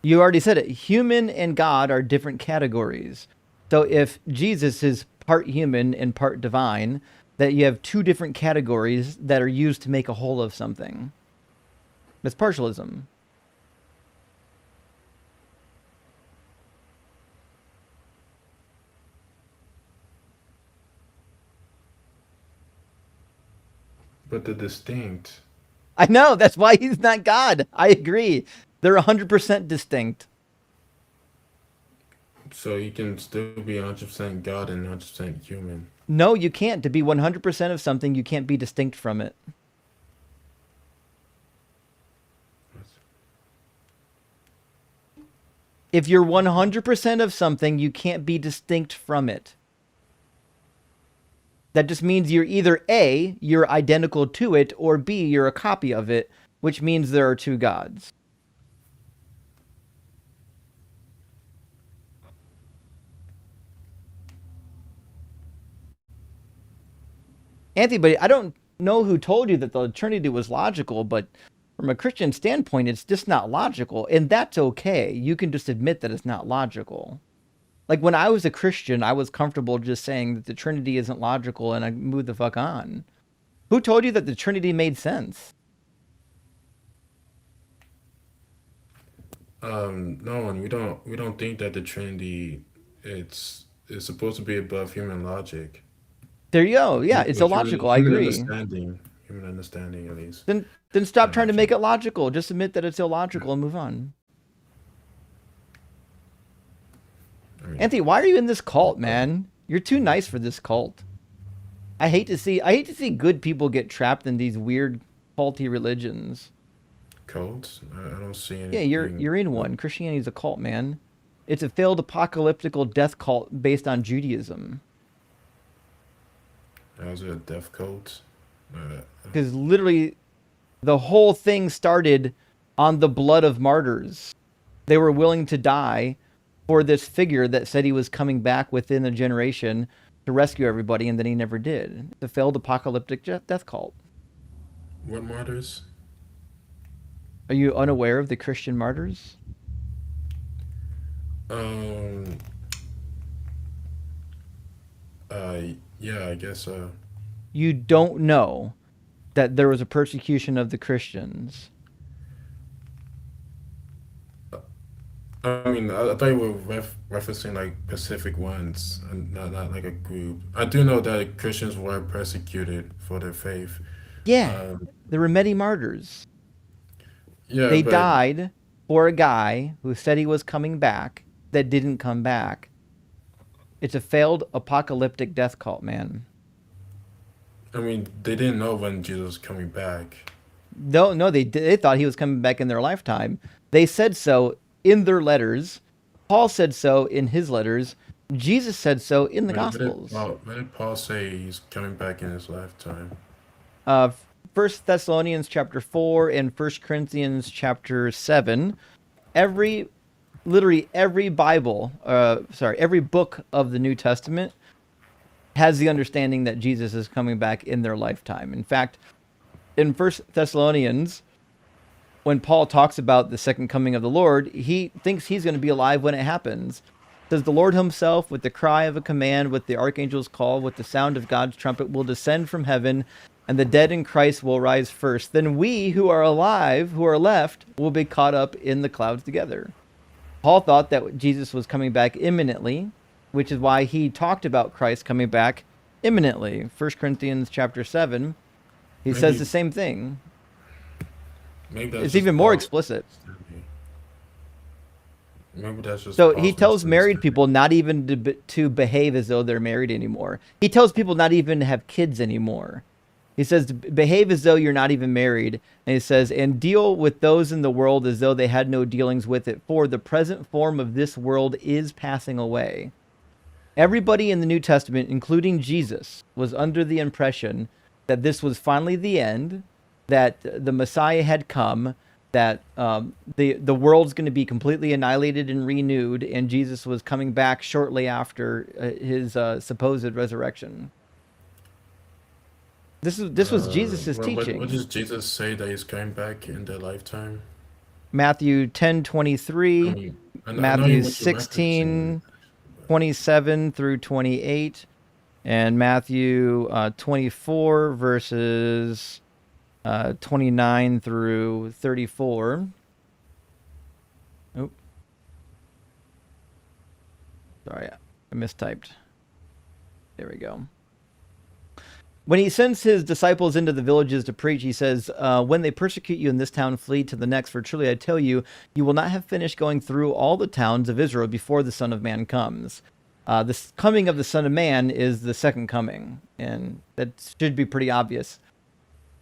You already said it. Human and God are different categories. So if Jesus is part human and part divine, that you have two different categories that are used to make a whole of something. That's partialism. but the distinct. I know. That's why he's not God. I agree. They're 100% distinct. So you can still be 100% God and 100% human. No, you can't. To be 100% of something, you can't be distinct from it. If you're 100% of something, you can't be distinct from it. That just means you're either A, you're identical to it, or B, you're a copy of it, which means there are two gods. Anthony, but I don't know who told you that the Trinity was logical, but from a Christian standpoint, it's just not logical. And that's okay. You can just admit that it's not logical. Like when I was a Christian, I was comfortable just saying that the Trinity isn't logical and I moved the fuck on. Who told you that the Trinity made sense? No, and we don't think that the Trinity is supposed to be above human logic. There you go. Yeah, it's But human illogical. I human agree. understanding, human understanding at least. Then stop trying to make Actually, it logical. Just admit that it's illogical and move on. I mean, Anthony, why are you in this cult, man? You're too nice for this cult. I hate to see good people get trapped in these weird culty religions. cults. I don't see Yeah, you're anything. you're in one. Christianity's a cult, man. It's a failed apocalyptical death cult based on Judaism. How's it a death cult? Uh, Because literally the whole thing started on the blood of martyrs. They were willing to die for this figure that said he was coming back within a generation to rescue everybody, and then he never did. The failed apocalyptic death cult. what martyrs? Are you unaware of the Christian martyrs? Um. Uh. Yeah. I guess. You don't know that there was a persecution of the Christians. I mean, I thought you were referencing like specific ones, and not like a group. I do know that Christians were persecuted for their faith. Yeah, Um, there were many martyrs. yeah, They but died for a guy who said he was coming back that didn't come back. It's a failed apocalyptic death cult, man. I mean, they didn't know when Jesus was coming back. No, no, they thought he was coming back in their lifetime. They said so in their letters. Paul said so in his letters. Jesus said so in the Gospels. Where did Paul say he's coming back in his lifetime? Uh, First Thessalonians chapter 4 and First Corinthians chapter 7. Every literally every every book of the New Testament has the understanding that Jesus is coming back in their lifetime. In fact, in First Thessalonians, when Paul talks about the second coming of the Lord, he thinks he's going to be alive when it happens. It says the Lord himself, with the cry of a command, with the archangel's call, with the sound of God's trumpet, will descend from heaven, and the dead in Christ will rise first. Then we who are alive, who are left, will be caught up in the clouds together. Paul thought that Jesus was coming back imminently, which is why he talked about Christ coming back imminently. 1 Corinthians chapter 7, he says Maybe the same thing. maybe that's It's just even more Paul's explicit. understanding. Maybe that's just So he Paul's tells married misunderstanding. people not even to behave as though they're married anymore. He tells people not even to have kids anymore. He says to behave as though you're not even married. And he says, and deal with those in the world as though they had no dealings with it. For the present form of this world is passing away. Everybody in the New Testament, including Jesus, was under the impression that this was finally the end, that the Messiah had come, that the world's going to be completely annihilated and renewed, and Jesus was coming back shortly after his supposed resurrection. This was Jesus's What teaching. does Jesus say that he's coming back in their lifetime? Matthew I 10:23, mean, I know you Matthew went to Matthew saying 16:27 through 28, and Matthew 24 verses 29 through 34. Oh, sorry, I mistyped. There we go. When he sends his disciples into the villages to preach, he says, when they persecute you in this town, flee to the next. For truly I tell you, you will not have finished going through all the towns of Israel before the Son of Man comes. The coming of the Son of Man is the second coming, and that should be pretty obvious.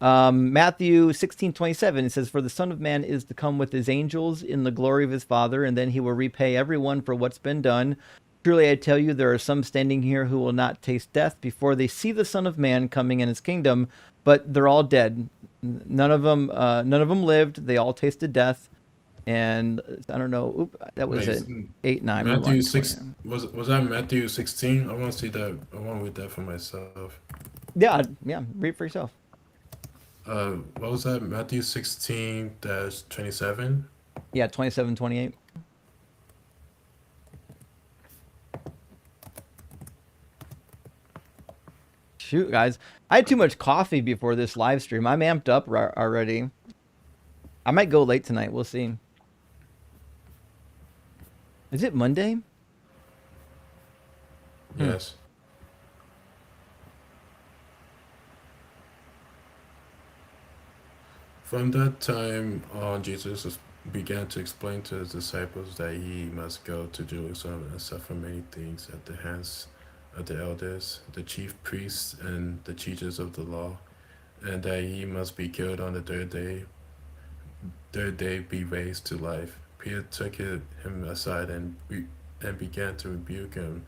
Matthew 16:27, it says, for the Son of Man is to come with his angels in the glory of his Father, and then he will repay everyone for what's been done. Truly I tell you, there are some standing here who will not taste death before they see the Son of Man coming in his kingdom, but they're all dead. None of them lived. They all tasted death. And I don't know. That was wait, it. 8:9. Move on Matthew to 20. 6 was that Matthew 16? I want to see that. I want to read that for myself. Yeah, yeah. Read it for yourself. What was that? Matthew 16 dash 27. Yeah, 27, 28. Shoot, guys. I had too much coffee before this live stream. I'm amped up already. I might go late tonight. We'll see. Is it Monday? Hmm. Yes. From that time on, began to explain to his disciples that he must go to Jerusalem and suffer many things at the hands of the elders, the chief priests, and the teachers of the law, and that he must be killed on the third day be raised to life. Peter took him aside and began to rebuke him.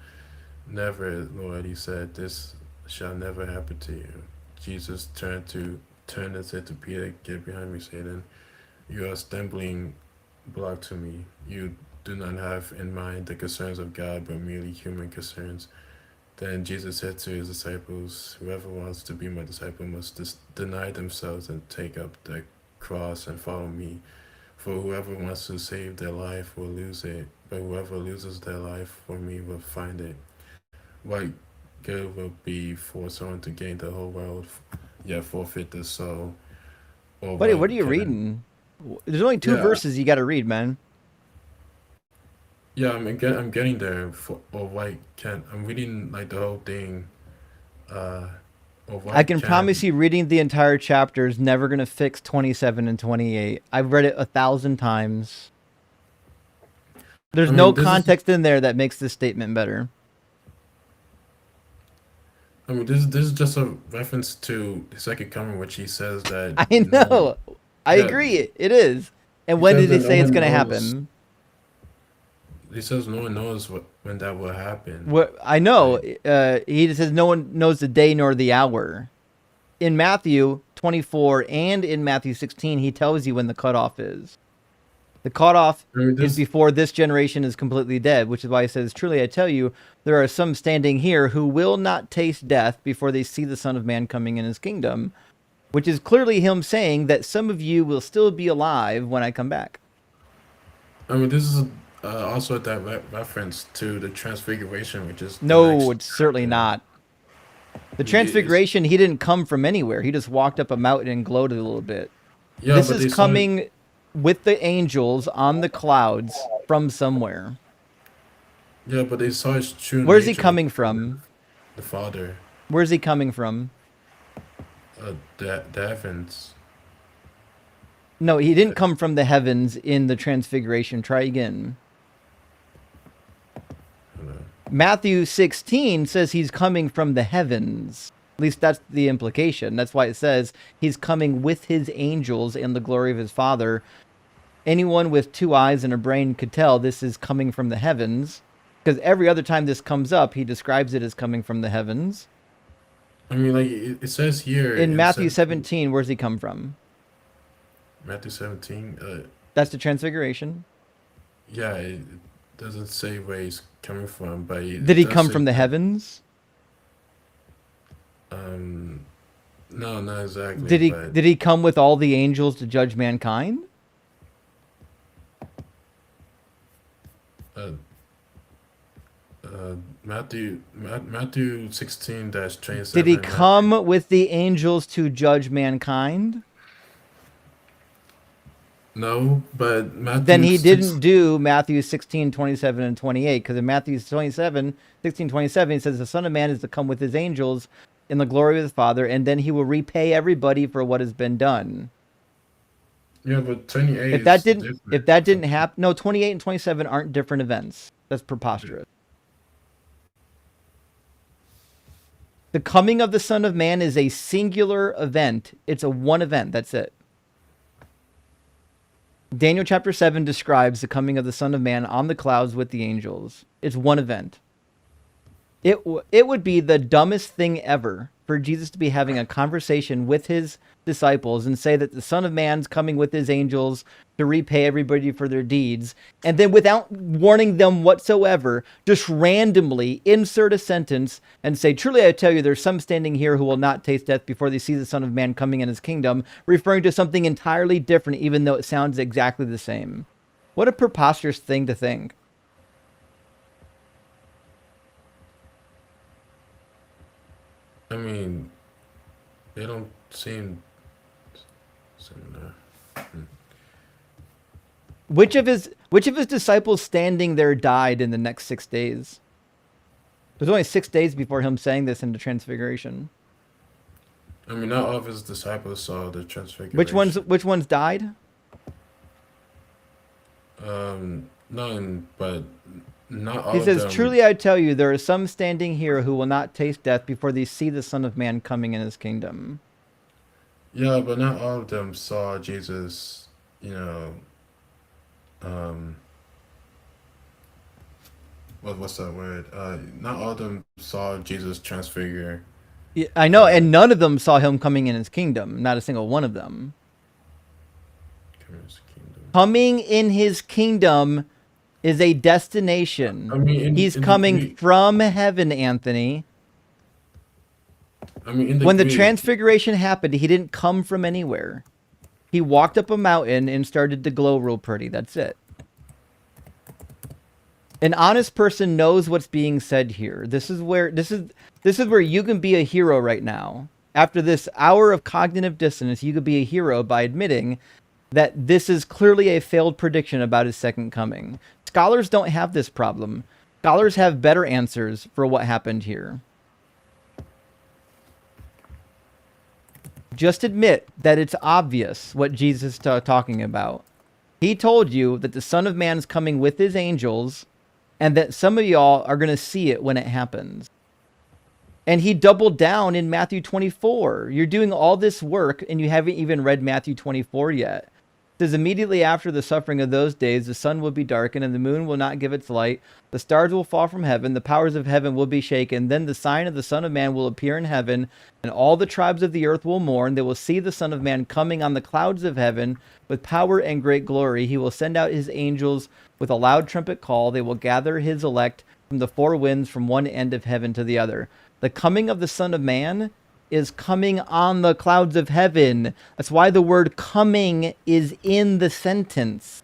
Never, Lord, he said, this shall never happen to you. Jesus turned and said to Peter, get behind me, Satan. You are a stumbling block to me. You do not have in mind the concerns of God, but merely human concerns. Then Jesus said to his disciples, whoever wants to be my disciple must deny themselves and take up their cross and follow me. For whoever wants to save their life will lose it, but whoever loses their life for me will find it. What good will be for someone to gain the whole world, yet forfeit the soul? Or Buddy, what are what you can reading? There's only two yeah verses you got to read, man. yeah I'm getting there. For or what can I'm reading like the whole thing. Uh, or I what can promise can you reading the entire chapter is never going to fix 27 and 28. I've read it 1,000 times. There's I no mean this is context in there that makes this statement better. this is just a reference to the second coming, which he says that I no know. I yeah agree. It is. And he when says did that he no say it's one going to knows. happen? He says no one knows when that will happen. What I know, Like he says no one knows the day nor the hour. In Matthew 24 and in Matthew 16, he tells you when the cutoff is. The cutoff I mean, is this. before this generation is completely dead, which is why he says, "Truly I tell you, there are some standing here who will not taste death before they see the Son of Man coming in his kingdom," which is clearly him saying that some of you will still be alive when I come back. I mean, this is also a direct reference to the Transfiguration, which is the No, next it's certainly chapter. not. The It's, Transfiguration, he didn't come from anywhere. He just walked up a mountain and glowed a little bit. yeah, This but is they saw. coming with the angels on the clouds from somewhere. Yeah, but they saw his true Where's he nature coming before from? the Father, Where's he coming from? the heavens. No, he didn't The, come from the heavens in the Transfiguration. Try again. uh, Matthew 16 says he's coming from the heavens. At least that's the implication. That's why it says he's coming with his angels in the glory of his Father. Anyone with two eyes and a brain could tell this is coming from the heavens, because every other time this comes up, he describes it as coming from the heavens. I mean, like it says here In in Matthew 17, where's he come from? Matthew 17. That's the Transfiguration. Yeah, it doesn't say where he's coming from, but Did it he does come say from the that. heavens? Um, no, not exactly, Did he but did he come with all the angels to judge mankind? uh, Matthew 16 dash Did he 27. come with the angels to judge mankind? No, but Then Matthew he 6. didn't do Matthew 16, 27, and 28. Because in Matthew 16, 27, he says, the Son of Man is to come with his angels in the glory of his Father, and then he will repay everybody for what has been done. Yeah, but 28 If that is didn't different if that from. didn't happen, no, 28 and 27 aren't different events. That's preposterous. The coming of the Son of Man is a singular event. It's a one event. That's it. Daniel chapter 7 describes the coming of the Son of Man on the clouds with the angels. It's one event. It would be the dumbest thing ever for Jesus to be having a conversation with his disciples and say that the Son of Man's coming with his angels to repay everybody for their deeds, and then without warning them whatsoever, just randomly insert a sentence and say, "Truly I tell you, there's some standing here who will not taste death before they see the Son of Man coming in his kingdom," referring to something entirely different, even though it sounds exactly the same. What a preposterous thing to think. I mean, they don't seem similar. Which of his disciples standing there died in the next 6 days? There's only 6 days before him saying this in the Transfiguration. I mean, not all of his disciples saw the Which ones Transfiguration. which ones died? None, but not He all of says, them. "Truly I tell you, there are some standing here who will not taste death before they see the Son of Man coming in his kingdom." Yeah, but not all of them saw Jesus. You know, um, what's that word? Not all of them saw Jesus transfigure. Yeah, I know, Uh, and none of them saw him coming in his kingdom. Not a single one of them. come in his kingdom. Coming in his kingdom is a I destination. mean, He's in the coming Greek. from heaven, Anthony. I mean, in the When the Greek. transfiguration happened, he didn't come from anywhere. He walked up a mountain and started to glow real pretty. That's it. An honest person knows what's being said here. This is where you can be a hero right now. After this hour of cognitive dissonance, you could be a hero by admitting that this is clearly a failed prediction about his second coming. Scholars don't have this problem. Scholars have better answers for what happened here. Just admit that it's obvious what Jesus is talking about. He told you that the Son of Man is coming with his angels, and that some of y'all are going to see it when it happens. And he doubled down in Matthew 24. You're doing all this work, and you haven't even read Matthew 24 yet. It says, immediately after the suffering of those days, the sun will be darkened, and the moon will not give its light. The stars will fall from heaven. The powers of heaven will be shaken. Then the sign of the Son of Man will appear in heaven, and all the tribes of the earth will mourn. They will see the Son of Man coming on the clouds of heaven with power and great glory. He will send out his angels with a loud trumpet call. They will gather his elect from the four winds, from one end of heaven to the other. The coming of the Son of Man is coming on the clouds of heaven. That's why the word coming is in the sentence.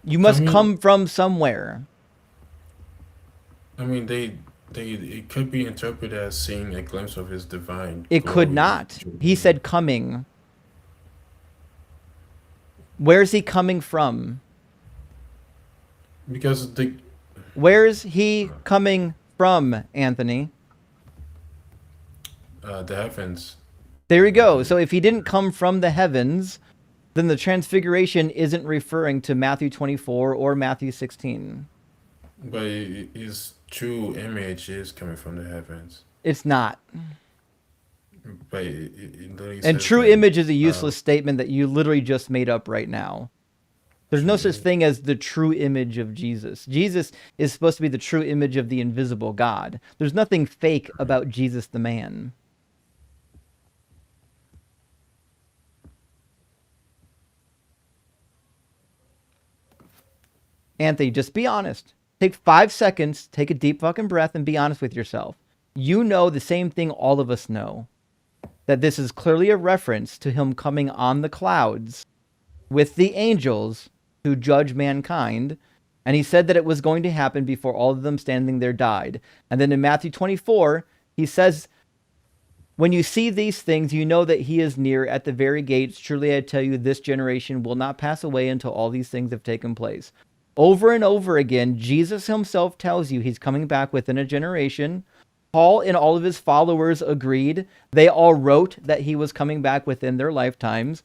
You must come from somewhere. I mean, it could be interpreted as seeing a glimpse of his divine It could glory. not. He said coming. Where's he coming from? Because Where's he coming from, Anthony? the heavens. There we go. So if he didn't come from the heavens, then the transfiguration isn't referring to Matthew 24 or Matthew 16. But his true image is coming from the heavens. It's not. But it literally And says true that, image is a useless statement that you literally just made up right now. There's no such thing as the true image of Jesus. Jesus is supposed to be the true image of the invisible God. There's nothing fake about Jesus the man. Anthony, just be honest. Take 5 seconds, take a deep fucking breath, and be honest with yourself. You know the same thing all of us know. That this is clearly a reference to him coming on the clouds with the angels to judge mankind. And he said that it was going to happen before all of them standing there died. And then in Matthew 24, he says, when you see these things, you know that he is near at the very gates. Truly I tell you, this generation will not pass away until all these things have taken place. Over and over again, Jesus himself tells you he's coming back within a generation. Paul and all of his followers agreed. They all wrote that he was coming back within their lifetimes.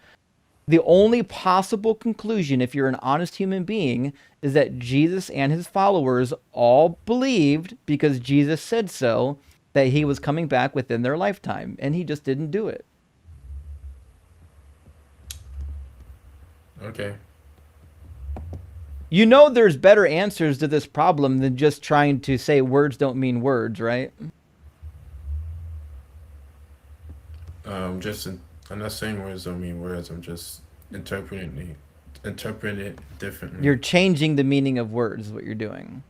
The only possible conclusion, if you're an honest human being, is that Jesus and his followers all believed, because Jesus said so, that he was coming back within their lifetime, and he just didn't do it. Okay. You know there's better answers to this problem than just trying to say words don't mean words, right? I'm not saying words don't mean words. I'm just interpreting it differently. You're changing the meaning of words is what you're doing.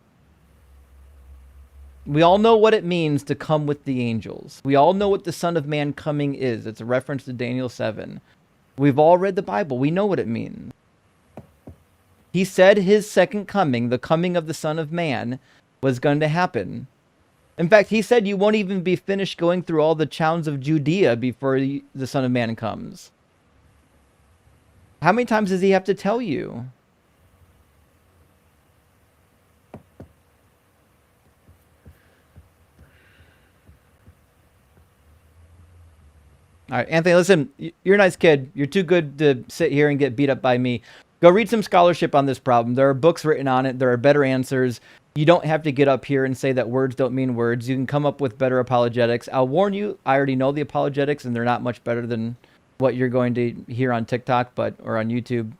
We all know what it means to come with the angels. We all know what the Son of Man coming is. It's a reference to Daniel 7. We've all read the Bible. We know what it means. He said his second coming, the coming of the Son of Man, was going to happen. In fact, he said you won't even be finished going through all the towns of Judea before the Son of Man comes. How many times does he have to tell you? All right, Anthony, listen, you're a nice kid. You're too good to sit here and get beat up by me. Go read some scholarship on this problem. There are books written on it. There are better answers. You don't have to get up here and say that words don't mean words. You can come up with better apologetics. I'll warn you, I already know the apologetics, and they're not much better than what you're going to hear on TikTok or on YouTube.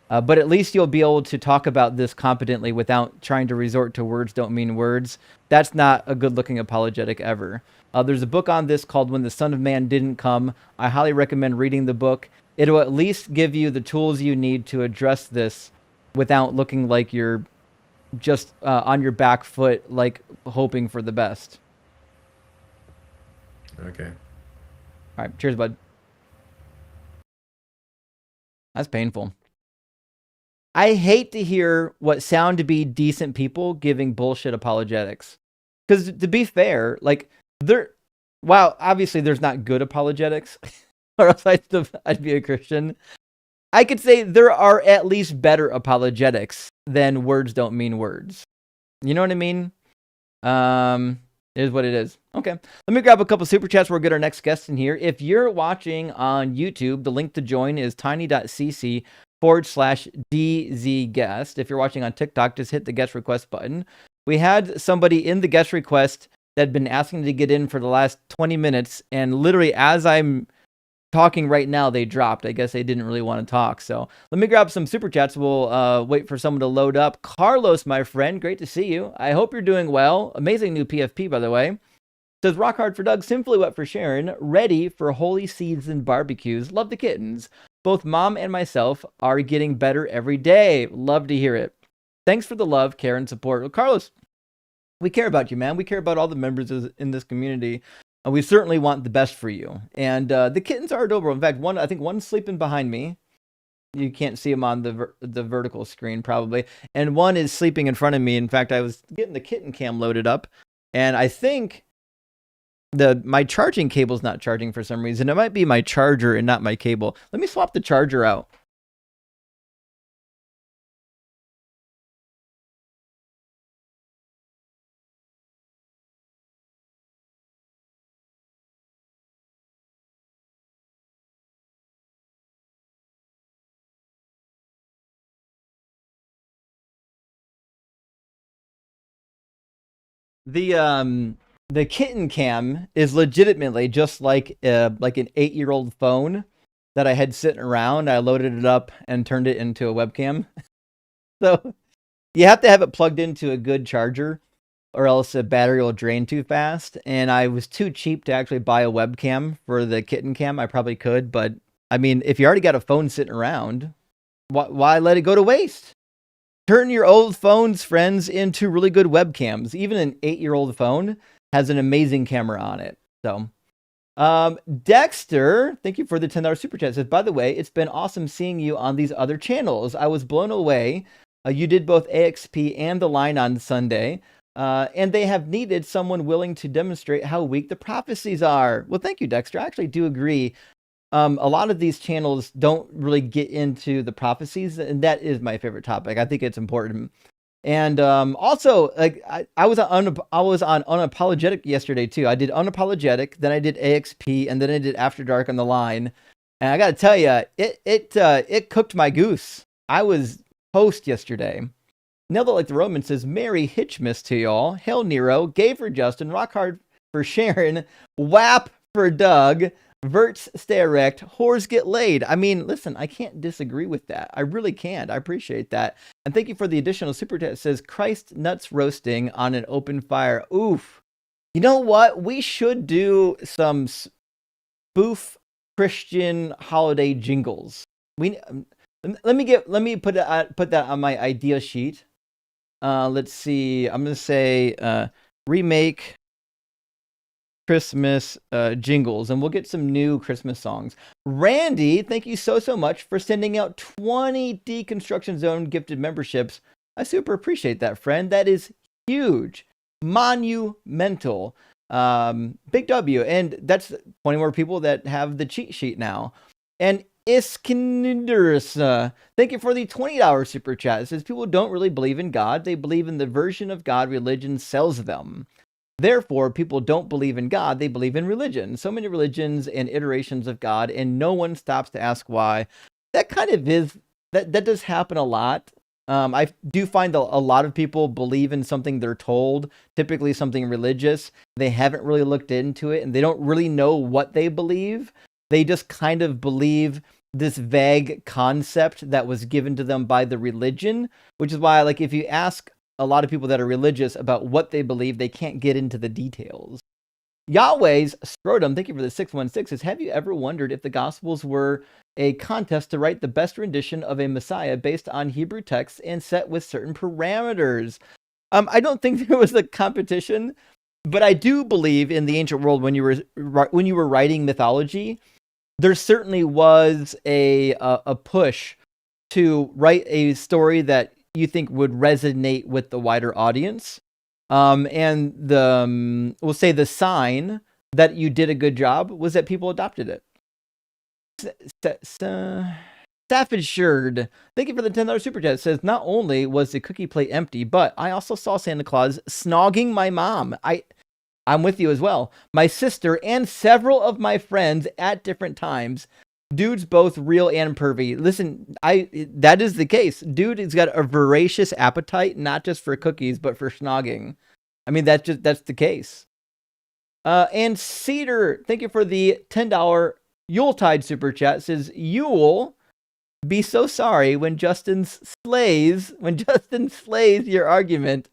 But at least you'll be able to talk about this competently without trying to resort to words don't mean words. That's not a good-looking apologetic ever. There's a book on this called When the Son of Man Didn't Come. I highly recommend reading the book. It'll at least give you the tools you need to address this without looking like you're just on your back foot, like hoping for the best. Okay. All right. Cheers, bud. That's painful. I hate to hear what sound to be decent people giving bullshit apologetics. Because to be fair, like, obviously there's not good apologetics, or else I'd be a Christian. I could say there are at least better apologetics than words don't mean words. You know what I mean? It is what it is. Okay. Let me grab a couple super chats. We'll get our next guest in here. If you're watching on YouTube, the link to join is tiny.cc/dzguest. If you're watching on TikTok, just hit the guest request button. We had somebody in the guest request that had been asking to get in for the last 20 minutes, and literally as I'm talking right now, they dropped. I guess they didn't really want to talk. So let me grab some super chats. We'll wait for someone to load up. Carlos, my friend, great to see you. I hope you're doing well. Amazing new PFP, by the way. Says Rock Hard for Doug, Simply Wet for Sharon, ready for holy seeds and barbecues. Love the kittens. Both mom and myself are getting better every day. Love to hear it. Thanks for the love, care, and support. Well, Carlos, we care about you, man. We care about all the members in this community. We certainly want the best for you. And the kittens are adorable. In fact, I think one's sleeping behind me. You can't see them on the vertical screen probably. And one is sleeping in front of me. In fact, I was getting the kitten cam loaded up, and I think my charging cable's not charging for some reason. It might be my charger and not my cable. Let me swap the charger out. The kitten cam is legitimately just like an 8-year-old phone that I had sitting around. I loaded it up and turned it into a webcam. So you have to have it plugged into a good charger, or else the battery will drain too fast. And I was too cheap to actually buy a webcam for the kitten cam. I probably could, but I mean, if you already got a phone sitting around, why let it go to waste? Turn your old phones, friends, into really good webcams. Even an 8-year-old phone has an amazing camera on it. So, Dexter, thank you for the $10 super chat. Says, by the way, it's been awesome seeing you on these other channels. I was blown away. You did both AXP and The Line on Sunday. And they have needed someone willing to demonstrate how weak the prophecies are. Well, thank you, Dexter. I actually do agree. A lot of these channels don't really get into the prophecies, and that is my favorite topic. I think it's important. And also, like I was on Unapologetic yesterday too. I did Unapologetic, then I did AXP, and then I did After Dark on The Line. And I got to tell you, it cooked my goose. I was host yesterday. Nailed it like the Roman. Says, Merry Hitchmas to y'all. Hail Nero. Gay for Justin. Rock Hard for Sharon. WAP for Doug. Verts stay erect, whores get laid. I mean, listen, I can't disagree with that. I really can't. I appreciate that. And thank you for the additional super chat. It says, Christ nuts roasting on an open fire. Oof. You know what? We should do some spoof Christian holiday jingles. Let me put that on my idea sheet. Let's see. I'm going to say remake Christmas jingles, and we'll get some new Christmas songs. Randy, thank you so much for sending out 20 Deconstruction Zone gifted memberships. I super appreciate that, friend. That is huge, monumental. Big W, and that's 20 more people that have the cheat sheet now. And Iskanders, thank you for the $20 super chat. It says people don't really believe in God; they believe in the version of God religion sells them. Therefore, people don't believe in God, they believe in religion. So many religions and iterations of God, and no one stops to ask why. That kind of is, that does happen a lot. I do find a lot of people believe in something they're told, typically something religious. They haven't really looked into it, and they don't really know what they believe. They just kind of believe this vague concept that was given to them by the religion, which is why, like, if you ask a lot of people that are religious about what they believe, they can't get into the details. Yahweh's Scrotum, thank you for the 616, says, have you ever wondered if the Gospels were a contest to write the best rendition of a Messiah based on Hebrew texts and set with certain parameters? I don't think there was a competition, but I do believe in the ancient world when you were writing mythology, there certainly was a push to write a story that you think would resonate with the wider audience. And we'll say the sign that you did a good job was that people adopted it. Staffordshire, thank you for the $10 super chat. It says, not only was the cookie plate empty, but I also saw Santa Claus snogging my mom. I'm with you as well. My sister and several of my friends at different times. Dude's both real and pervy. Listen, that is the case. Dude has got a voracious appetite, not just for cookies, but for snogging. I mean, that's the case. And Cedar, thank you for the $10 Yuletide super chat says, "You'll be so sorry when Justin slays your argument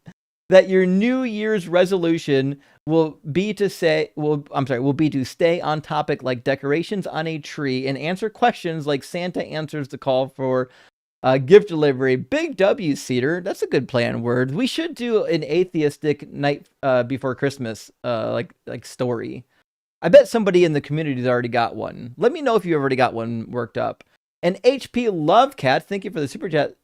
that your New Year's resolution will be to stay on topic like decorations on a tree and answer questions like Santa answers the call for gift delivery." Big W, Cedar. That's a good play on words. We should do an atheistic night before Christmas like story. I bet somebody in the community's already got one. Let me know if you already got one worked up. And HP Lovecat, thank you for the super chat.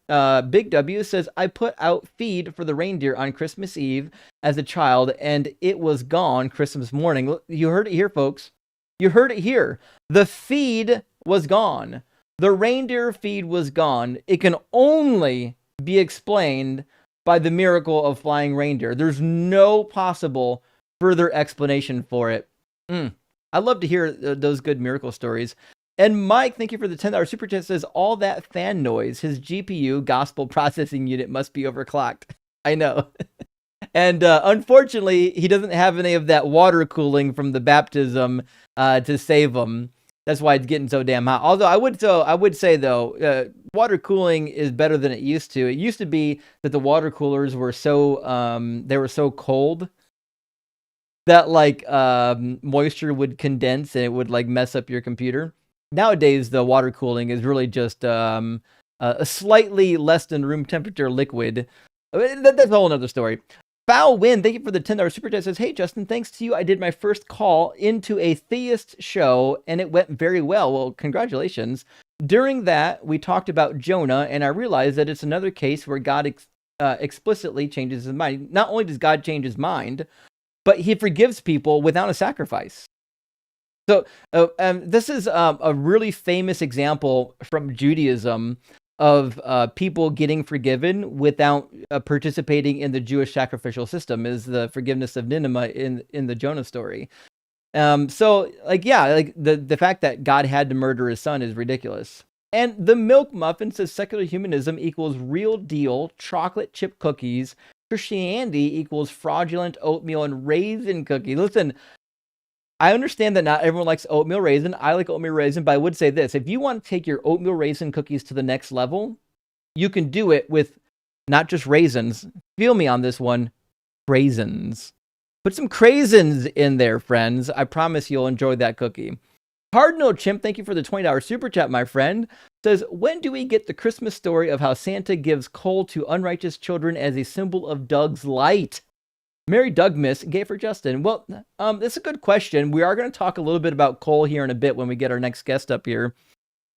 Big W says, "I put out feed for the reindeer on Christmas Eve as a child, and it was gone Christmas morning." You heard it here, folks. You heard it here. The feed was gone. The reindeer feed was gone. It can only be explained by the miracle of flying reindeer. There's no possible further explanation for it. I'd love to hear those good miracle stories. And Mike, thank you for the $10 super chat, says, "All that fan noise, his GPU gospel processing unit must be overclocked." I know. And unfortunately, he doesn't have any of that water cooling from the baptism to save him. That's why it's getting so damn hot. Although I would say though, water cooling is better than it used to. It used to be that the water coolers were so cold that like moisture would condense and it would like mess up your computer. Nowadays, the water cooling is really just a slightly less than room temperature liquid. That's a whole other story. Foul Win, thank you for the $10 super chat, says, "Hey Justin, thanks to you, I did my first call into a theist show and it went very well." Well, congratulations. During that, we talked about Jonah, and I realized that it's another case where God explicitly changes his mind. Not only does God change his mind, but he forgives people without a sacrifice. So this is a really famous example from Judaism of people getting forgiven without participating in the Jewish sacrificial system, is the forgiveness of Nineveh in the Jonah story. So the fact that God had to murder his son is ridiculous. And the Milk Muffin says, "Secular humanism equals real deal chocolate chip cookies. Christianity equals fraudulent oatmeal and raisin cookies." Listen, I understand that not everyone likes oatmeal raisin. I like oatmeal raisin, but I would say this. If you want to take your oatmeal raisin cookies to the next level, you can do it with not just raisins. Feel me on this one. Craisins. Put some craisins in there, friends. I promise you'll enjoy that cookie. Cardinal Chimp, thank you for the $20 super chat, my friend. Says, "When do we get the Christmas story of how Santa gives coal to unrighteous children as a symbol of Doug's light?" Mary Dougmas gave for Justin. Well, that's a good question. We are going to talk a little bit about coal here in a bit when we get our next guest up here.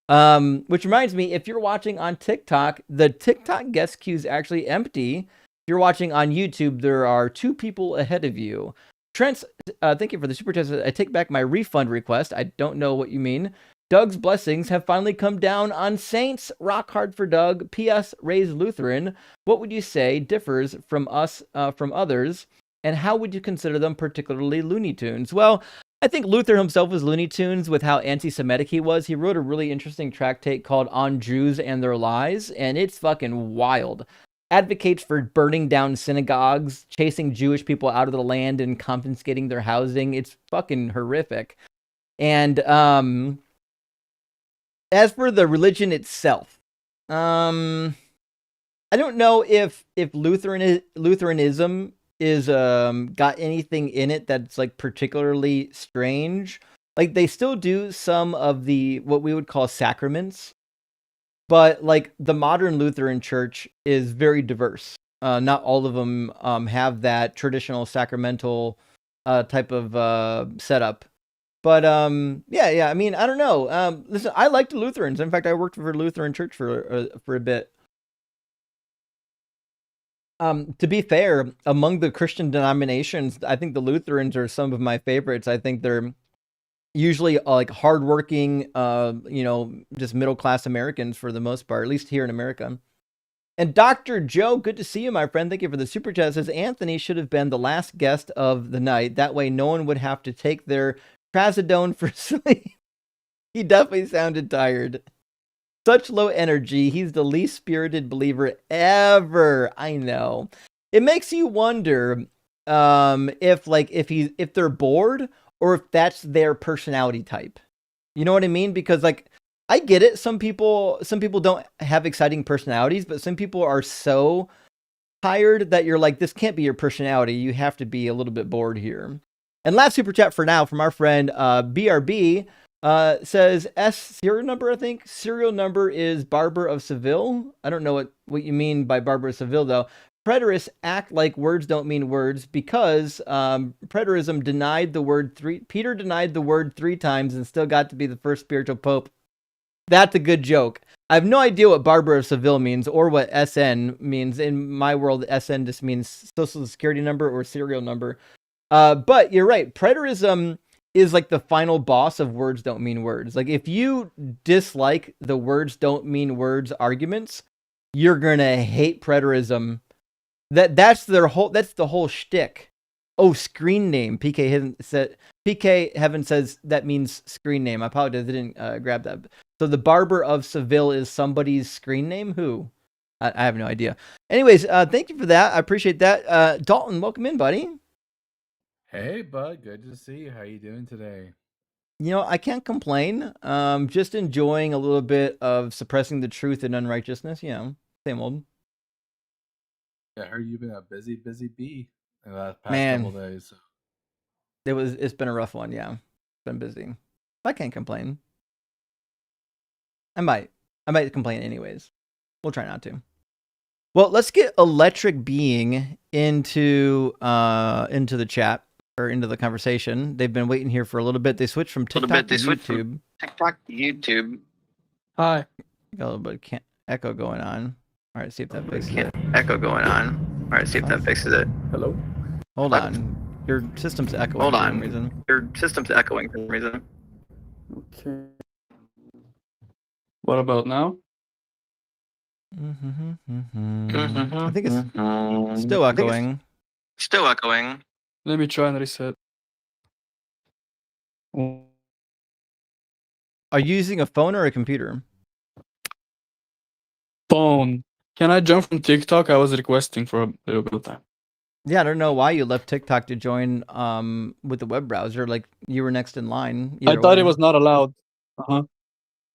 Which reminds me, if you're watching on TikTok, the TikTok guest queue is actually empty. If you're watching on YouTube, there are 2 people ahead of you. Trent, thank you for the super chat. "I take back my refund request." I don't know what you mean. "Doug's blessings have finally come down on saints. Rock hard for Doug. P.S. Raised Lutheran. What would you say differs from us from others? And how would you consider them particularly Looney Tunes?" Well, I think Luther himself was Looney Tunes with how anti-Semitic he was. He wrote a really interesting tractate called On Jews and Their Lies, and it's fucking wild. Advocates for burning down synagogues, chasing Jewish people out of the land and confiscating their housing. It's fucking horrific. And as for the religion itself, I don't know if Lutheranism is got anything in it that's like particularly strange. Like they still do some of the what we would call sacraments, but like the modern Lutheran church is very diverse. Not all of them have that traditional sacramental type of setup. But yeah. I mean, I don't know. Listen, I liked the Lutherans. In fact, I worked for a Lutheran church for a bit. To be fair, among the Christian denominations, I think the Lutherans are some of my favorites. I think they're usually like hardworking, just middle class Americans for the most part, at least here in America. And Dr. Joe, good to see you, my friend. Thank you for the super chat. Says Anthony should have been the last guest of the night. That way, no one would have to take their trazodone for sleep. He definitely sounded tired. Such low energy. He's the least spirited believer ever. I know. It makes you wonder if they're bored or if that's their personality type. You know what I mean? Because like I get it. Some people don't have exciting personalities, but some people are so tired that you're like, this can't be your personality. You have to be a little bit bored here. And last super chat for now from our friend BRB says S serial number, I think. Serial number is Barber of Seville. I don't know what you mean by Barber of Seville, though. Preterists act like words don't mean words because preterism denied the word three. Peter denied the word 3 times and still got to be the first spiritual pope. That's a good joke. I have no idea what Barber of Seville means or what SN means. In my world, SN just means social security number or serial number. But you're right. Preterism is like the final boss of words don't mean words. Like if you dislike the words don't mean words arguments, you're gonna hate preterism. That's the whole shtick. Oh, screen name. PK Heaven says that means screen name. I apologize, I didn't grab that. So the Barber of Seville is somebody's screen name? Who? I have no idea. Anyways, thank you for that. I appreciate that. Dalton, welcome in, buddy. Hey, bud. Good to see you. How you doing today? You know, I can't complain. Just enjoying a little bit of suppressing the truth and unrighteousness. You know, same old. I heard you've been a busy bee in the past Man, couple days. So. It's been a rough one. Yeah, been busy. I can't complain. I might complain anyways. We'll try not to. Well, let's get Electric Being into the chat or into the conversation. They've been waiting here for a little bit. They switched from TikTok to YouTube. Hi. Got a little bit of echo going on. All right, see if that fixes it. Echo going on. All right, see if that fixes it. Hello? Hold on. Your system's echoing for some reason. Your system's echoing for some reason. Okay. What about now? I think it's still echoing. Still echoing. Let me try and reset. Are you using a phone or a computer? Phone. Can I jump from TikTok? I was requesting for a little bit of time. Yeah, I don't know why you left TikTok to join with the web browser. Like you were next in line. I thought it was not allowed.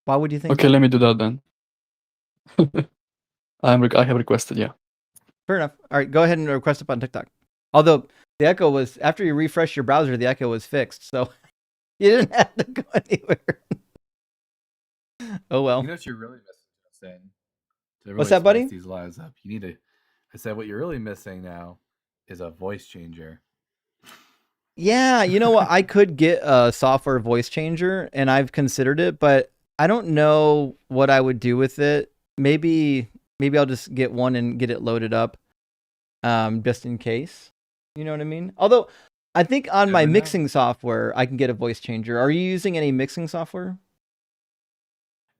Why would you think? Okay, let me do that then. I have requested, yeah. Fair enough. All right, go ahead and request it on TikTok. Although the echo was, after you refresh your browser, the echo was fixed, so you didn't have to go anywhere. Oh well. You know what you're really missing, Justin? Really What's that, buddy? These lives up. You need to. I said what you're really missing now is a voice changer. Yeah, you know what? I could get a software voice changer, and I've considered it, but I don't know what I would do with it. Maybe I'll just get one and get it loaded up, just in case. You know what I mean? Although I think on my mixing software, I can get a voice changer. Are you using any mixing software?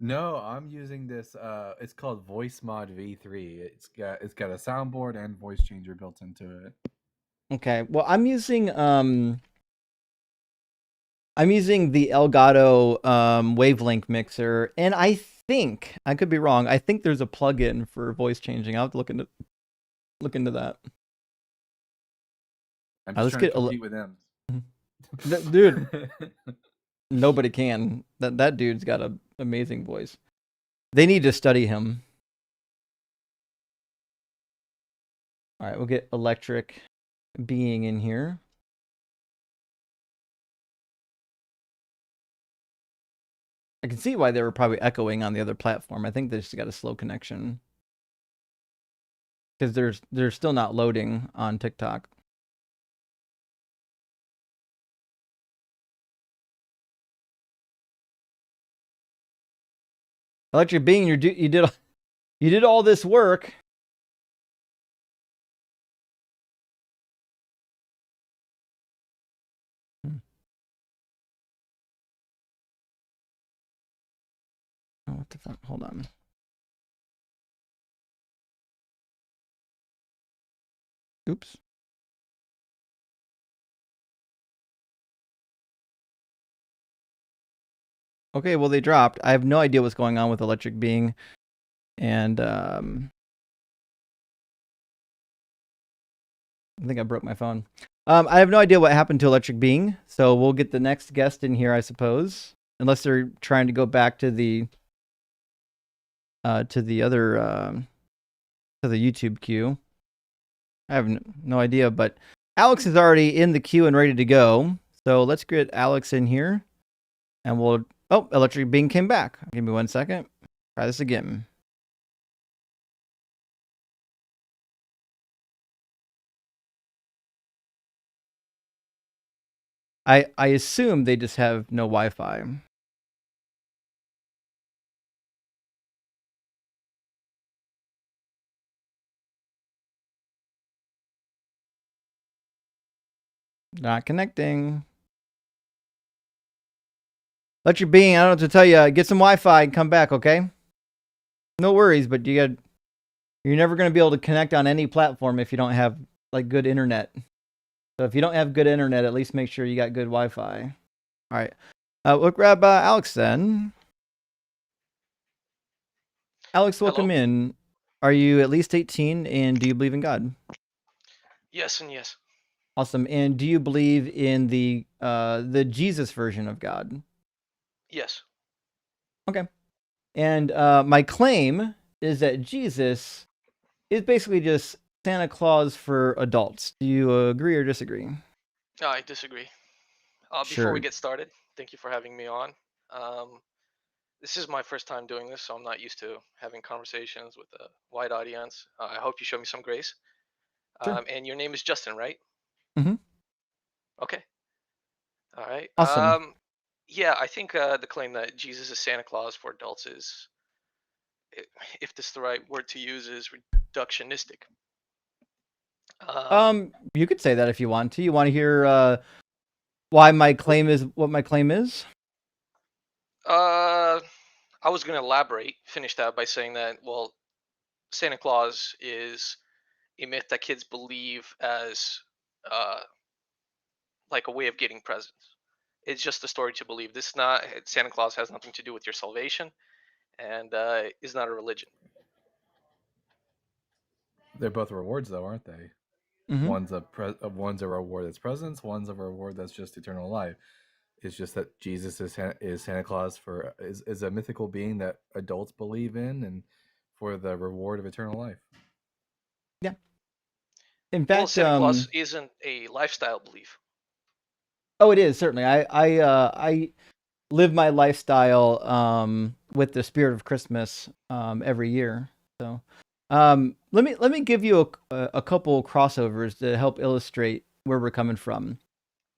No, I'm using this. It's called Voice Mod V3. It's got a soundboard and voice changer built into it. Okay. Well, I'm using the Elgato wavelength mixer, and I think I could be wrong. I think there's a plugin for voice changing. I'll have to look into that. I'm just trying to compete with them. Dude, nobody can. That dude's got an amazing voice. They need to study him. All right, we'll get Electric Being in here. I can see why they were probably echoing on the other platform. I think they just got a slow connection. Because they're still not loading on TikTok. Electric Being, you did all this work. Oh, what the fuck? Hold on. Oops. Okay, well, they dropped. I have no idea what's going on with Electric Being. And I think I broke my phone. I have no idea what happened to Electric Being. So we'll get the next guest in here, I suppose. unless they're trying to go back to the other to the YouTube queue. I have no idea, but Alex is already in the queue and ready to go. So let's get Alex in here, and we'll. Oh, Electric Bean came back. Give me 1 second. Try this again. I assume they just have no Wi-Fi. Not connecting. Electric Bean, I don't know what to tell you. Get some Wi-Fi and come back, okay? No worries, but you're never going to be able to connect on any platform if you don't have like good internet. So if you don't have good internet, at least make sure you got good Wi-Fi. All right. We'll grab Alex then. Alex, welcome in. Are you at least 18 and do you believe in God? Yes and yes. Awesome. And do you believe in the Jesus version of God? Yes. Okay. And my claim is that Jesus is basically just Santa Claus for adults. Do you agree or disagree? I disagree. Before Sure. we get started, thank you for having me on. This is my first time doing this, so I'm not used to having conversations with a wide audience. I hope you show me some grace. Sure. And your name is Justin, right? Mm-hmm. Okay. All right. Awesome. Yeah, I think the claim that Jesus is Santa Claus for adults is, if this is the right word to use, is reductionistic. You could say that if you want to. You want to hear why my claim is what my claim is? I was going to finish that by saying that, well, Santa Claus is a myth that kids believe as like a way of getting presents. It's just a story to believe. Santa Claus has nothing to do with your salvation, and is not a religion. They're both rewards, though, aren't they? Mm-hmm. One's a reward that's presents. One's a reward that's just eternal life. It's just that Jesus is Santa Claus is a mythical being that adults believe in, and for the reward of eternal life. Yeah. In fact, Santa Claus isn't a lifestyle belief. Oh, it is certainly. I live my lifestyle with the spirit of Christmas every year. So let me give you a couple crossovers to help illustrate where we're coming from.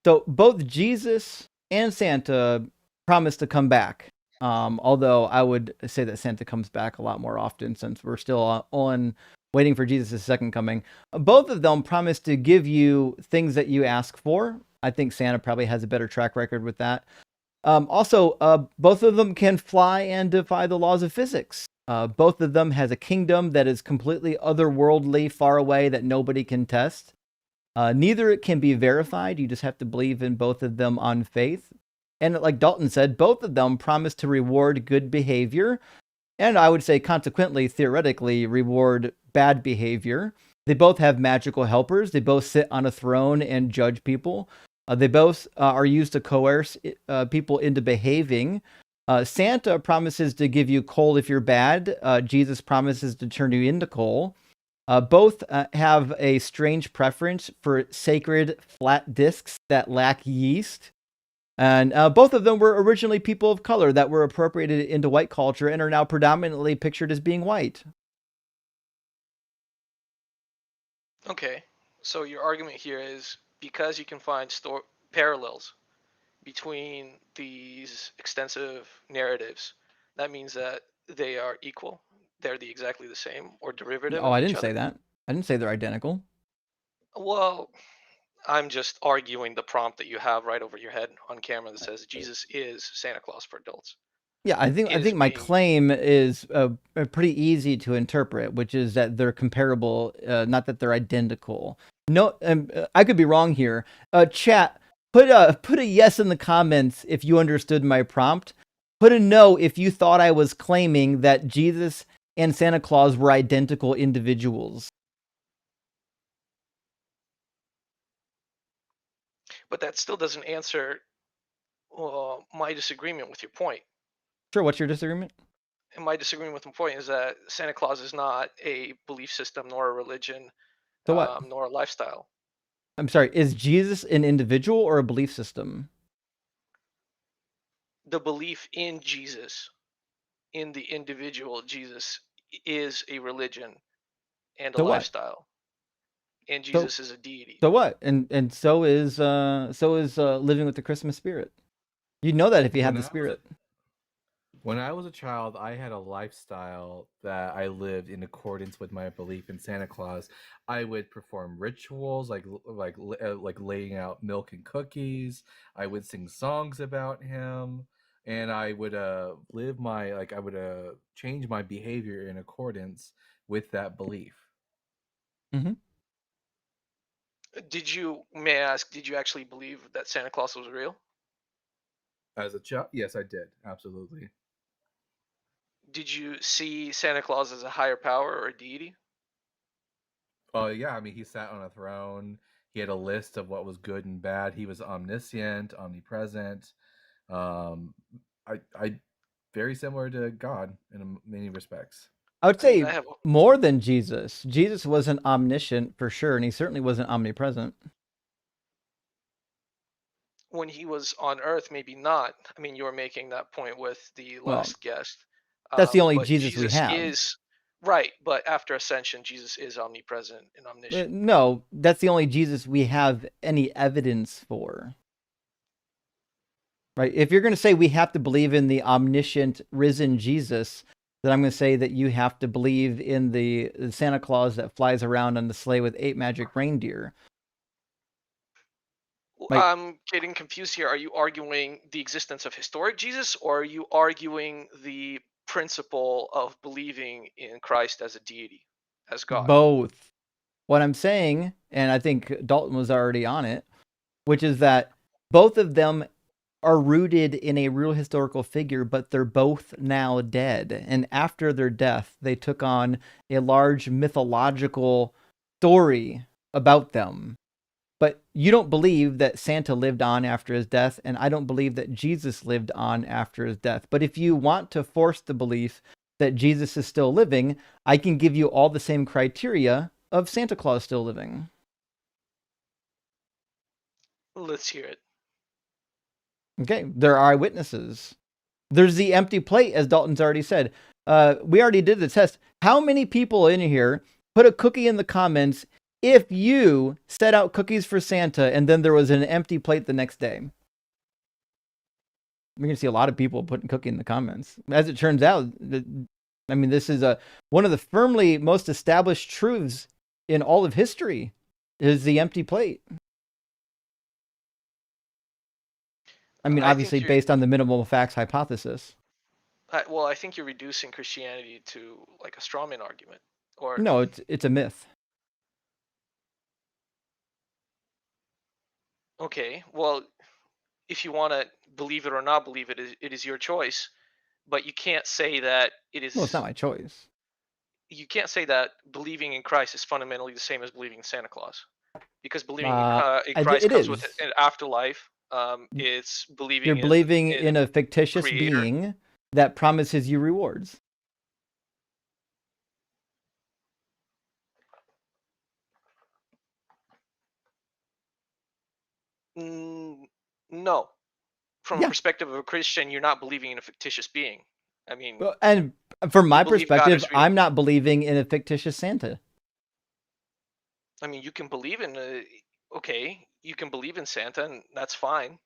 So both Jesus and Santa promise to come back. Although I would say that Santa comes back a lot more often since we're still on waiting for Jesus' second coming. Both of them promise to give you things that you ask for. I think Santa probably has a better track record with that. Also, both of them can fly and defy the laws of physics. Both of them has a kingdom that is completely otherworldly, far away, that nobody can test. Neither can be verified. You just have to believe in both of them on faith. And like Dalton said, both of them promise to reward good behavior. And I would say, consequently, theoretically, reward bad behavior. They both have magical helpers. They both sit on a throne and judge people. They both are used to coerce people into behaving. Santa promises to give you coal if you're bad. Jesus promises to turn you into coal. Both have a strange preference for sacred flat discs that lack yeast. And both of them were originally people of color that were appropriated into white culture and are now predominantly pictured as being white. Okay, so your argument here is because you can find parallels between these extensive narratives, that means that they are equal. They're exactly the same or derivative Oh, of I each didn't other. say that. I didn't say they're identical. Well, I'm just arguing the prompt that you have right over your head on camera that says Jesus is Santa Claus for adults. Yeah, I think my claim is pretty easy to interpret, which is that they're comparable, not that they're identical. No, I could be wrong here. Chat, put a yes in the comments if you understood my prompt. Put a no if you thought I was claiming that Jesus and Santa Claus were identical individuals. But that still doesn't answer my disagreement with your point. Sure, what's your disagreement? And my disagreement with the point is that Santa Claus is not a belief system, nor a religion, So what? nor a lifestyle. I'm sorry, is Jesus an individual or a belief system? The belief in Jesus, in the individual Jesus, is a religion and a So what? lifestyle. And So Jesus is a deity. so what? And so is living with the Christmas spirit. You'd know that if you had When the I was a spirit. When I was a child, I had a lifestyle that I lived in accordance with my belief in Santa Claus. I would perform rituals like laying out milk and cookies. I would sing songs about him, and I would live my I would change my behavior in accordance with that belief. Hmm. May I ask, did you actually believe that Santa Claus was real? As a child, yes, I did absolutely. Did you see Santa Claus as a higher power or a deity? Oh yeah, I mean he sat on a throne. He had a list of what was good and bad. He was omniscient, omnipresent. Um, I very similar to God in many respects. I would I mean, say I have more than Jesus. Jesus wasn't omniscient for sure, and he certainly wasn't omnipresent. when he was on Earth, maybe not. I mean, you were making that point with the Well, last guest. that's the only But Jesus we Jesus have. is right. But after ascension, Jesus is omnipresent and omniscient. No, that's the only Jesus we have any evidence for. Right? If you're going to say we have to believe in the omniscient risen Jesus, then I'm going to say that you have to believe in the Santa Claus that flies around on the sleigh with 8 magic reindeer. Like, I'm getting confused here. Are you arguing the existence of historic Jesus, or are you arguing the principle of believing in Christ as a deity, as God? both. What I'm saying, and I think Dalton was already on it, which is that both of them are rooted in a real historical figure, but they're both now dead. And after their death, they took on a large mythological story about them. But you don't believe that Santa lived on after his death, and I don't believe that Jesus lived on after his death. But if you want to force the belief that Jesus is still living, I can give you all the same criteria of Santa Claus still living. Let's hear it. Okay, there are eyewitnesses. There's the empty plate, as Dalton's already said. We already did the test. How many people in here put a cookie in the comments if you set out cookies for Santa and then there was an empty plate the next day? We're going to see a lot of people putting cookie in the comments. As it turns out, I mean, this is one of the firmly most established truths in all of history is the empty plate. I mean, obviously based on the minimal facts hypothesis. Well, I think you're reducing Christianity to like a strawman argument. Or no, it's a myth. Okay, well, if you want to believe it or not believe it, it is your choice. But you can't say that it is. Well, it's not my choice. You can't say that believing in Christ is fundamentally the same as believing in Santa Claus, because believing in Christ comes with an afterlife. It's believing. You're believing in a fictitious creator. being that promises you rewards. No. From a perspective of a Christian, you're not believing in a fictitious being. I mean, and from my perspective, I'm not believing in a fictitious Santa. I mean, you can believe in you can believe in Santa, and that's fine.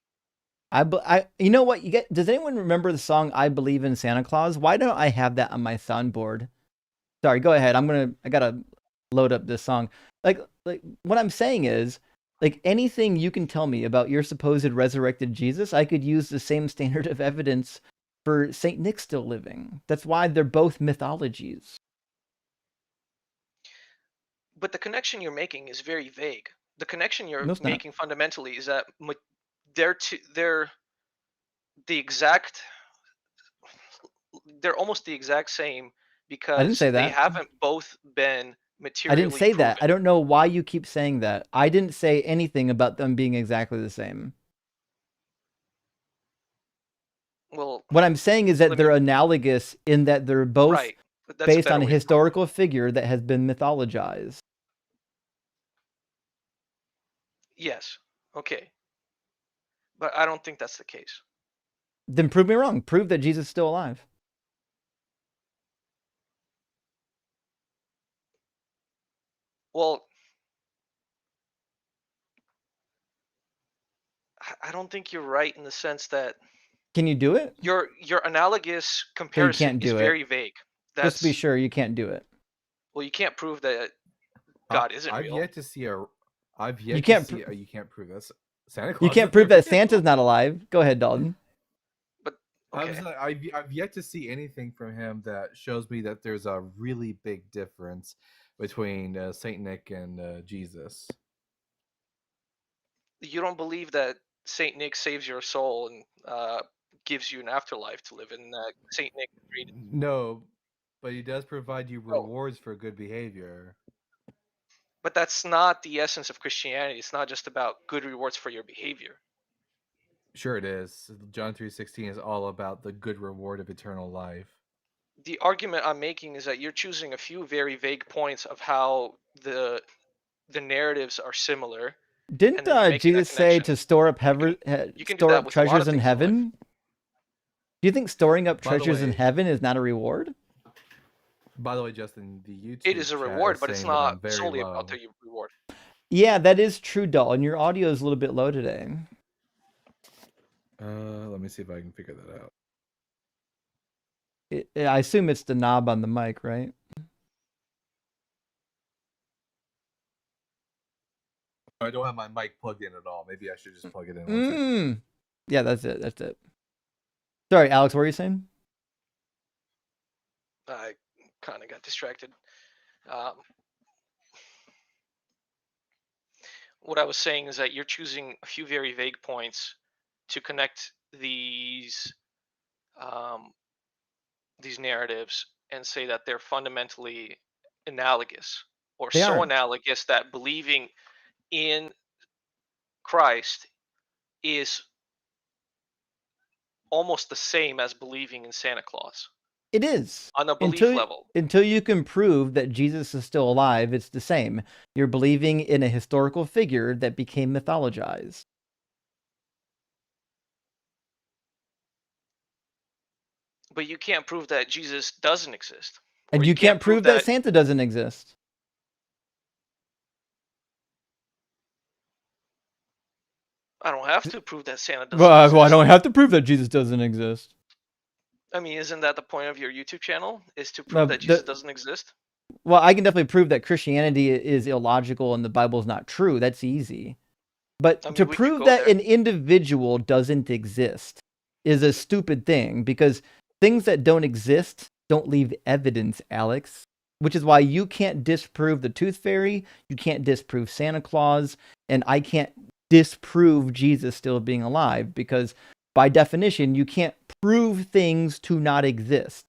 You know what? Does anyone remember the song "I Believe in Santa Claus"? Why don't I have that on my soundboard? Sorry, go ahead. I gotta load up this song. Like what I'm saying is, like anything you can tell me about your supposed resurrected Jesus, I could use the same standard of evidence for Saint Nick still living. That's why they're both mythologies. But the connection you're making is very vague. The connection you're making fundamentally is that they're almost the exact same, because I didn't say that. They haven't both been materially I didn't say proven. that. I don't know why you keep saying that. I didn't say anything about them being exactly the same. Well, What I'm saying is that let they're me. analogous in that they're both Right. That's a based better on a way to put it. historical figure that has been mythologized. Yes. Okay. But I don't think that's the case. Then prove me wrong. Prove that Jesus is still alive. Well, I don't think you're right in the sense that Can you do it? your analogous So you comparison can't is do it. very vague. Just to be That's sure, you can't do it. well, you can't prove that God isn't I've real. yet to see a. I've yet You to can't see. You can't prove this. Santa Claus. You can't isn't prove that real. Santa's not alive. Go ahead, Dalton. But I'm okay. saying I've yet to see anything from him that shows me that there's a really big difference between Saint Nick and Jesus. You don't believe that Saint Nick saves your soul and gives you an afterlife to live in. Saint Nick created. No, but he does provide you Oh, rewards for good behavior. but that's not the essence of Christianity. It's not just about good rewards for your behavior. Sure, it is. John 3:16 is all about the good reward of eternal life. The argument I'm making is that you're choosing a few very vague points of how the narratives are similar, Didn't and then you're making that Jesus say connection. to store up You can do store that up with a lot treasures of in things in life. heaven? Do you think storing up By the treasures in way- heaven is not a reward? By the way, Justin, the YouTube It is a chat reward, is but it's saying that I'm not very solely low. about the reward. Yeah, that is true, Dalton. Your audio is a little bit low today. Let me see if I can figure that out. I assume it's the knob on the mic, right? I don't have my mic plugged in at all. Maybe I should just plug it in. One second. Yeah, that's it. That's it. Sorry, Alex, what were you saying? I kind of got distracted. What I was saying is that you're choosing a few very vague points to connect these narratives and say that they're fundamentally analogous, or They so aren't. analogous that believing in Christ is almost the same as believing in Santa Claus It is. on a belief level. Until you can prove that Jesus is still alive, it's the same. You're believing in a historical figure that became mythologized. But you can't prove that Jesus doesn't exist. And Or you can't prove that Santa doesn't exist. I don't have to prove that Santa doesn't exist. Well, I don't have to prove that Jesus doesn't exist. I mean, isn't that the point of your YouTube channel? Is to prove that Jesus doesn't exist? Well, I can definitely prove that Christianity is illogical and the Bible is not true. That's easy. But I mean, to we could prove go that there. an individual doesn't exist is a stupid thing, because things that don't exist don't leave evidence, Alex. Which is why you can't disprove the Tooth Fairy, you can't disprove Santa Claus, and I can't disprove Jesus still being alive, because by definition, you can't prove things to not exist.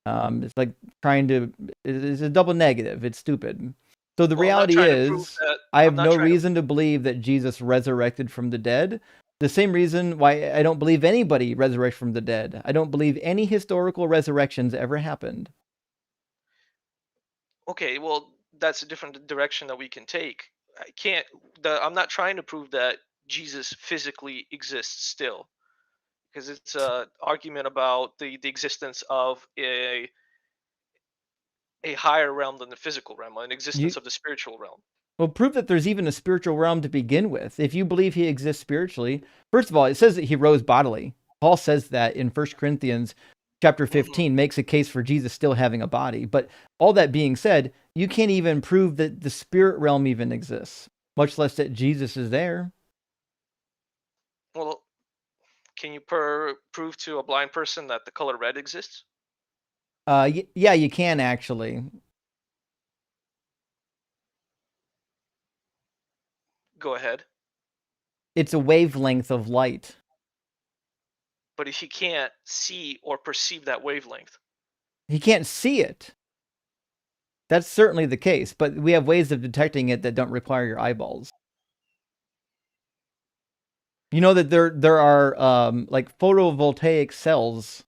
It's like it's a double negative. It's stupid. So the reality is, I have no reason to believe that Jesus resurrected from the dead. The same reason why I don't believe anybody resurrected from the dead. I don't believe any historical resurrections ever happened. Okay, well, that's a different direction that we can take. I'm not trying to prove that Jesus physically exists still, because it's an argument about the existence of a higher realm than the physical realm, an existence of the spiritual realm. Well, prove that there's even a spiritual realm to begin with. If you believe he exists spiritually, first of all, it says that he rose bodily. Paul says that in 1 Corinthians chapter 15, makes a case for Jesus still having a body. But all that being said, you can't even prove that the spirit realm even exists, much less that Jesus is there. Well, can you prove to a blind person that the color red exists? Yeah, you can actually. Go ahead. It's a wavelength of light. But if he can't see or perceive that wavelength, he can't see it. That's certainly the case, but we have ways of detecting it that don't require your eyeballs. You know that there are like photovoltaic cells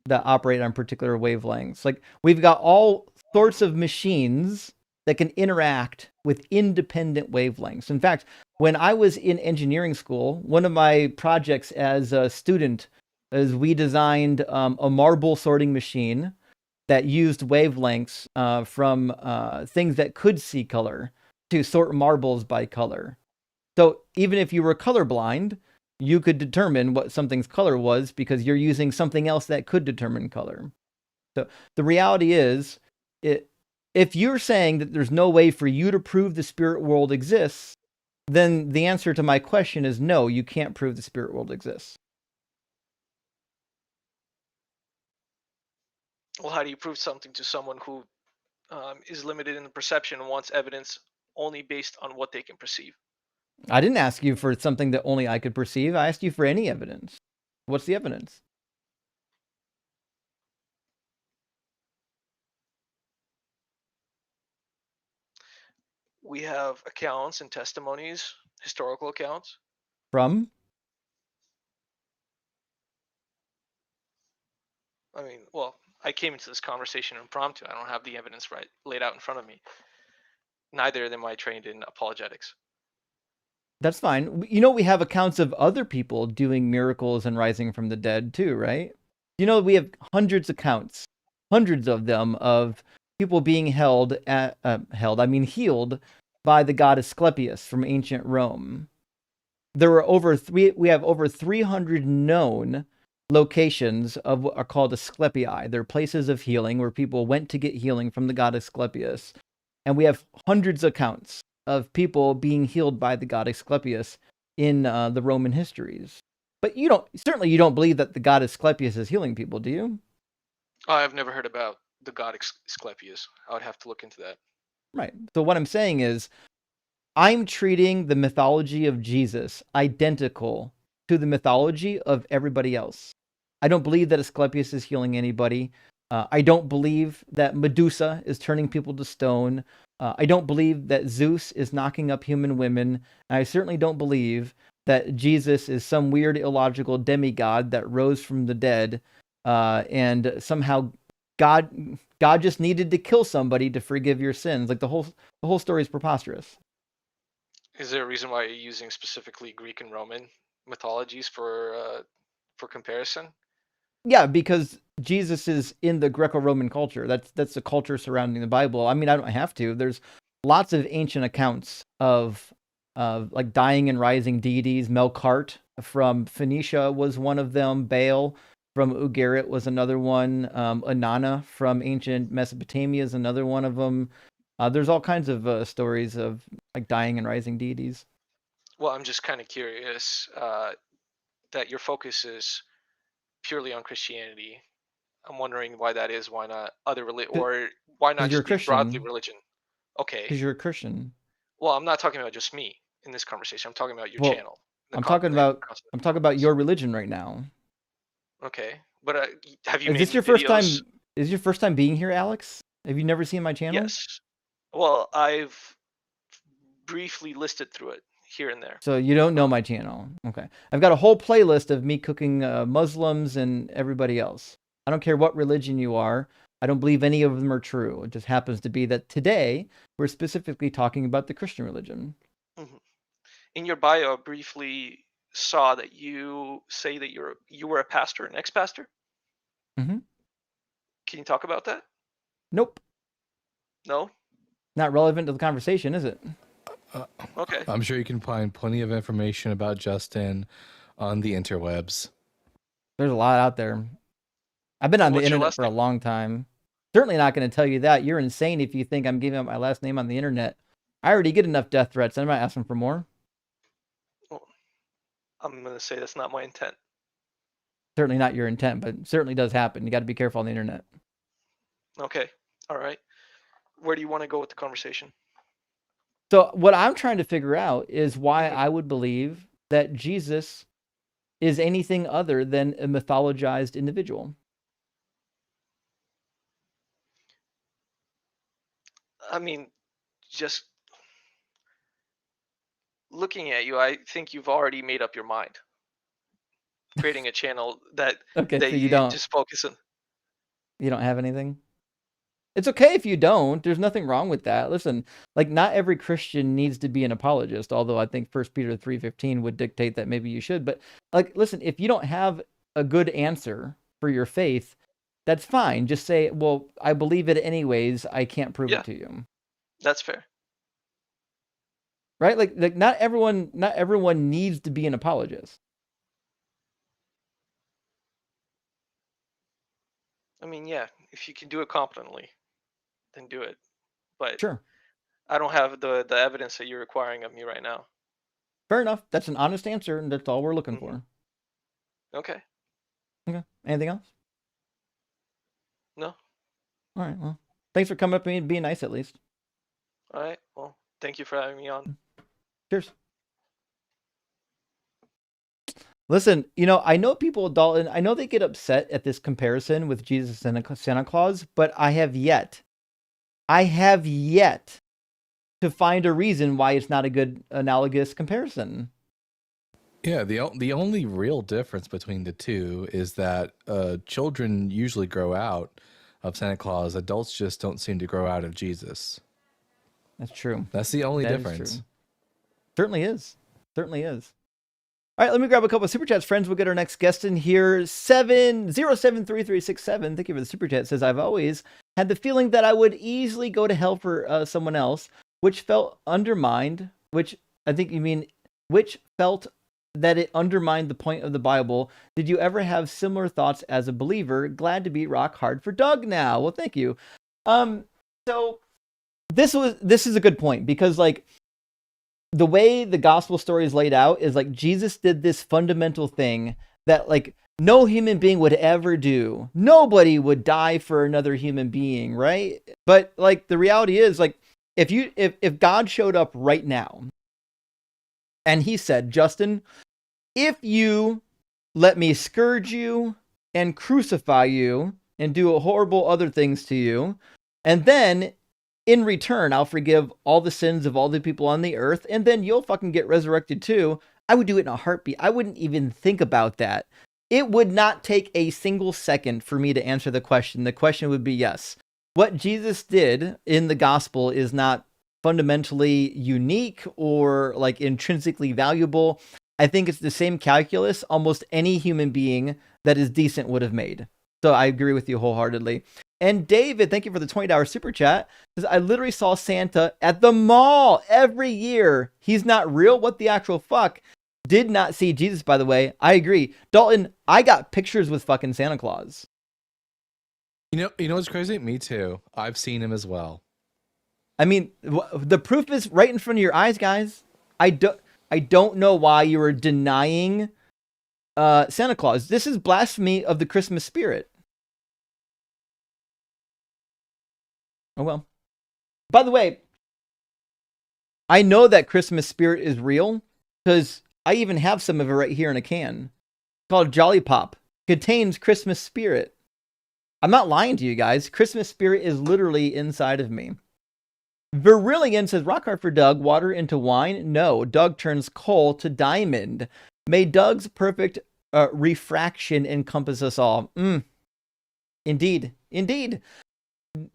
that operate on particular wavelengths. Like we've got all sorts of machines that can interact with independent wavelengths. In fact, when I was in engineering school, one of my projects as a student is we designed a marble sorting machine that used wavelengths from things that could see color to sort marbles by color. So even if you were colorblind, you could determine what something's color was because you're using something else that could determine color. So the reality is, if you're saying that there's no way for you to prove the spirit world exists, then the answer to my question is no, you can't prove the spirit world exists. Well, how do you prove something to someone who is limited in perception and wants evidence only based on what they can perceive? I didn't ask you for something that only I could perceive. I asked you for any evidence. What's the evidence? We have accounts and testimonies, historical accounts. From? I mean, well, I came into this conversation impromptu. I don't have the evidence laid out in front of me. Neither am I trained in apologetics. That's fine. You know, we have accounts of other people doing miracles and rising from the dead too, right? You know, we have hundreds of them, of people being healed, healed by the god Asclepius from ancient Rome. We have over 300 known locations of what are called Asclepii. They're places of healing where people went to get healing from the god Asclepius. And we have hundreds of accounts of people being healed by the god Asclepius in the Roman histories. But you don't believe that the god Asclepius is healing people, do you? I've never heard about the god Asclepius. I would have to look into that. Right. So what I'm saying is, I'm treating the mythology of Jesus identical to the mythology of everybody else. I don't believe that Asclepius is healing anybody. I don't believe that Medusa is turning people to stone. I don't believe that Zeus is knocking up human women. And I certainly don't believe that Jesus is some weird illogical demigod that rose from the dead, and somehow God just needed to kill somebody to forgive your sins. Like the whole story is preposterous. Is there a reason why you're using specifically Greek and Roman mythologies for comparison? Yeah, because Jesus is in the Greco-Roman culture. That's the culture surrounding the Bible. I mean, I don't have to. There's lots of ancient accounts of like dying and rising deities. Melkart from Phoenicia was one of them. Baal from Ugarit was another one. Inanna from ancient Mesopotamia is another one of them. There's all kinds of stories of like dying and rising deities. Well, I'm just kind of curious that your focus is purely on Christianity. I'm wondering why that is. Why not other or why not Because you're a just be broadly Christian. religion? Okay. Because you're a Christian. Well, I'm not talking about just me in this conversation. I'm talking about your Well, channel. I'm talking about your religion right now. Okay, but have you Is made this any your first videos? time? Is your first time being here, Alex? Have you never seen my channel? Yes. Well, I've briefly listed through it here and there. So you don't know my channel. Okay. I've got a whole playlist of me cooking Muslims and everybody else. I don't care what religion you are. I don't believe any of them are true. It just happens to be that today we're specifically talking about the Christian religion. Mm-hmm. In your bio, I briefly saw that you say that you were a pastor, an ex-pastor. Mm-hmm. Can you talk about that? Nope. No. Not relevant to the conversation, is it? Okay. I'm sure you can find plenty of information about Justin on the interwebs. There's a lot out there. I've been on the What's your internet last for a name? long time. Certainly not going to tell you that. You're insane if you think I'm giving up my last name on the internet. I already get enough death threats. I'm not asking for more. Well, I'm gonna say that's not my intent. Certainly not your intent, but certainly does happen. You got to be careful on the internet. Okay. All right. Where do you want to go with the conversation? So what I'm trying to figure out is why I would believe that Jesus is anything other than a mythologized individual. I mean, just looking at you, I think you've already made up your mind. Creating a channel that Okay, so you you don't just focus on. have anything? It's okay if you don't. There's nothing wrong with that. Listen, like not every Christian needs to be an apologist, although I think 1 Peter 3:15 would dictate that maybe you should. But like listen, if you don't have a good answer for your faith, that's fine. Just say, "Well, I believe it anyways. I can't prove Yeah. it to you." That's fair. Right? Like not everyone needs to be an apologist. I mean, yeah, if you can do it competently, then do it. But Sure. I don't have the evidence that you're requiring of me right now. Fair enough. That's an honest answer, and that's all we're looking for. Okay. Okay. Anything else? No. All right. Well, thanks for coming up and being nice at least. All right. Well, thank you for having me on. Cheers. Listen, I know people, Dalton, I know they get upset at this comparison with Jesus and Santa Claus, but I have yet to find a reason why it's not a good analogous comparison. Yeah, the only real difference between the two is that children usually grow out of Santa Claus. Adults just don't seem to grow out of Jesus. That's true. That's the only That is difference. true. Certainly is. Certainly is. All right, let me grab a couple of super chats, friends. We'll get our next guest in here. 7073367. Thank you for the super chat. Says, I've always had the feeling that I would easily go to hell for someone else, which felt undermined, which I think you mean, which felt that it undermined the point of the Bible. Did you ever have similar thoughts as a believer? Glad to be rock hard for Doug now. Well, thank you. So this is a good point because like the way the gospel story is laid out is like Jesus did this fundamental thing that like no human being would ever do. Nobody would die for another human being, right? But like the reality is like if God showed up right now and he said, Justin, if you let me scourge you and crucify you and do horrible other things to you, and then in return, I'll forgive all the sins of all the people on the earth, and then you'll fucking get resurrected too. I would do it in a heartbeat. I wouldn't even think about that. It would not take a single second for me to answer the question. The question would be yes. What Jesus did in the gospel is not fundamentally unique or like intrinsically valuable. I think it's the same calculus almost any human being that is decent would have made. So I agree with you wholeheartedly. And David, thank you for the $20 super chat. Says, I literally saw Santa at the mall every year. He's not real. What the actual fuck? Did not see Jesus, by the way. I agree. Dalton, I got pictures with fucking Santa Claus. You know what's crazy? Me too. I've seen him as well. I mean, the proof is right in front of your eyes, guys. I don't know why you are denying Santa Claus. This is blasphemy of the Christmas spirit. Oh, well. By the way, I know that Christmas spirit is real because I even have some of it right here in a can called Jolly Pop. Contains Christmas spirit. I'm not lying to you guys. Christmas spirit is literally inside of me. Virillion says, rock hard for Doug. Water into wine? No. Doug turns coal to diamond. May Doug's perfect refraction encompass us all. Indeed. Indeed.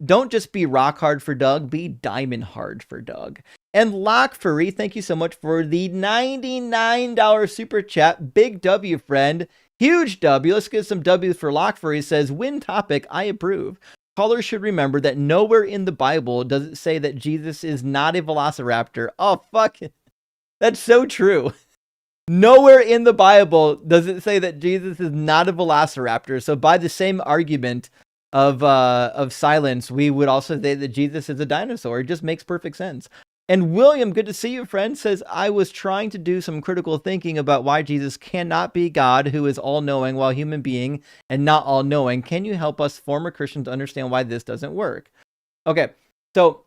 Don't just be rock hard for Doug, be diamond hard for Doug. And Lock Furry, thank you so much for the $99 super chat. Big W, friend. Huge W. Let's get some W for Lock Furry. Says, win topic, I approve. Callers should remember that nowhere in the Bible does it say that Jesus is not a velociraptor. Oh, fuck. That's so true. Nowhere in the Bible does it say that Jesus is not a velociraptor. So by the same argument of silence, we would also say that Jesus is a dinosaur. It just makes perfect sense. And William, good to see you, friend, says, I was trying to do some critical thinking about why Jesus cannot be God, who is all-knowing while human being and not all-knowing. Can you help us former Christians understand why this doesn't work? Okay, so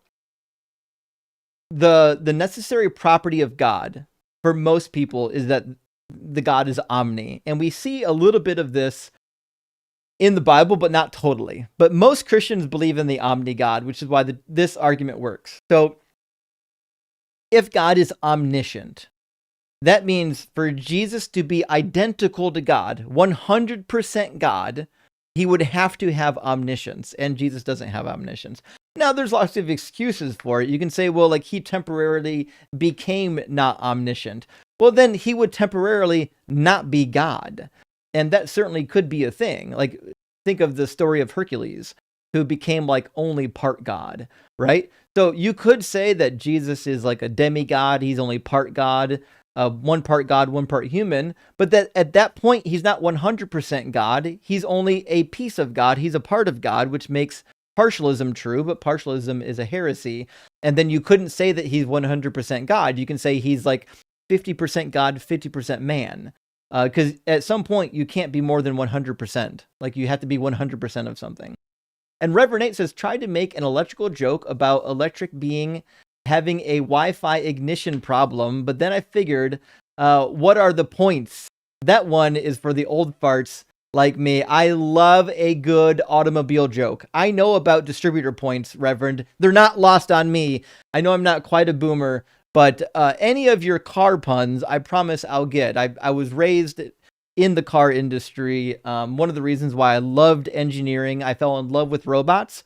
the necessary property of God for most people is that the God is omni. And we see a little bit of this in the Bible, but not totally. But most Christians believe in the omni God, which is why this argument works. So if God is omniscient, that means for Jesus to be identical to God, 100% God, he would have to have omniscience, and Jesus doesn't have omniscience. Now, there's lots of excuses for it. You can say, well, like he temporarily became not omniscient. Well, then he would temporarily not be God. And that certainly could be a thing. Like, think of the story of Hercules, who became like only part God, right? So you could say that Jesus is like a demigod. He's only part God, one part God, one part human. But that at that point, he's not 100% God. He's only a piece of God. He's a part of God, which makes partialism true, but partialism is a heresy. And then you couldn't say that he's 100% God. You can say he's like 50% God, 50% man. Because at some point, you can't be more than 100%. Like, you have to be 100% of something. And Reverend 8 says, tried to make an electrical joke about electric being having a Wi-Fi ignition problem, but then I figured, what are the points? That one is for the old farts like me. I love a good automobile joke. I know about distributor points, Reverend. They're not lost on me. I know I'm not quite a boomer, but any of your car puns, I promise I'll get. I was raised in the car industry. One of the reasons why I loved engineering, I fell in love with robots.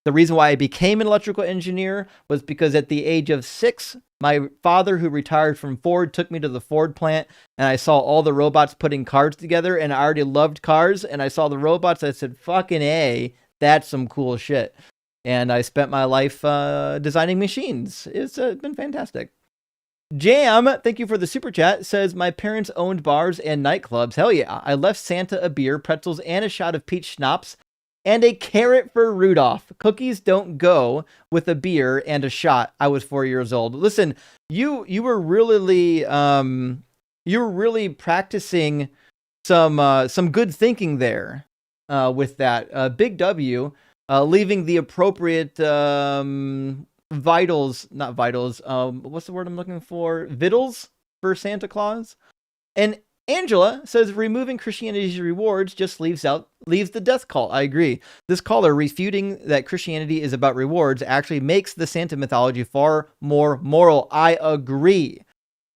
The reason why I became an electrical engineer was because at the age of 6, my father, who retired from Ford, took me to the Ford plant, and I saw all the robots putting cars together, and I already loved cars, and I saw the robots. I said, fucking A, that's some cool shit. And I spent my life designing machines. It's been fantastic. Jam, thank you for the super chat, says, my parents owned bars and nightclubs. Hell yeah. I left Santa a beer, pretzels, and a shot of peach schnapps, and a carrot for Rudolph. Cookies don't go with a beer and a shot. I was 4 years old. Listen, you were really practicing some good thinking there with that. Big W, leaving the appropriate vitals, not vitals. What's the word I'm looking for? Vittles for Santa Claus. And Angela says removing Christianity's rewards just leaves the death cult. I agree. This caller refuting that Christianity is about rewards actually makes the Santa mythology far more moral. I agree.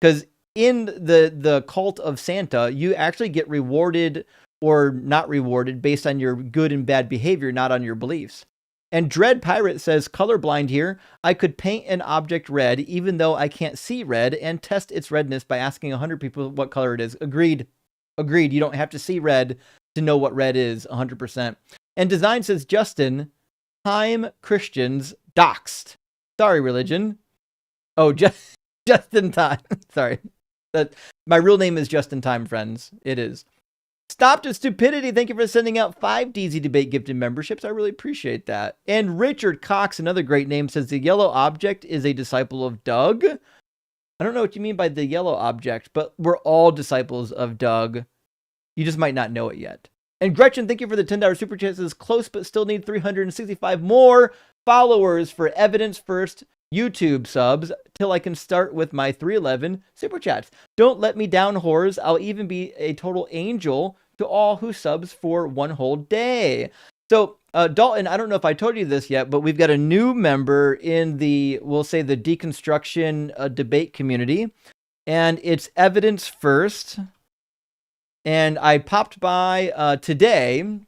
Because in the cult of Santa, you actually get rewarded or not rewarded based on your good and bad behavior, not on your beliefs. And Dread Pirate says, colorblind here. I could paint an object red, even though I can't see red, and test its redness by asking 100 people what color it is. Agreed. You don't have to see red to know what red is, 100%. And Design says, Justin, time Christians doxed. Sorry, religion. Oh, just in time. Sorry. My real name is Just in Time, friends. It is. Stopped at Stupidity, thank you for sending out 5 DZ Debate gifted memberships. I really appreciate that. And Richard Cox, another great name, says the yellow object is a disciple of Doug. I don't know what you mean by the yellow object, but we're all disciples of Doug. You just might not know it yet. And Gretchen, thank you for the $10 super chat. Says close but still need 365 more followers for Evidence First YouTube subs till I can start with my 311 super chats. Don't let me down, whores. I'll even be a total angel to all who subs for one whole day. So, Dalton, I don't know if I told you this yet, but we've got a new member in we'll say the deconstruction debate community, and it's Evidence First. And I popped by today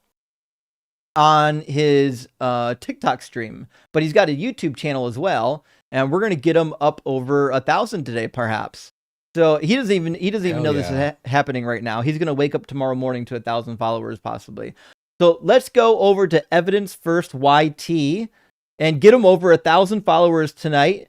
on his TikTok stream, but he's got a YouTube channel as well, and we're going to get him up over 1,000 today, perhaps. So he doesn't even know this is happening right now. He's going to wake up tomorrow morning to 1,000 followers, possibly. So let's go over to Evidence First YT and get him over 1,000 followers tonight.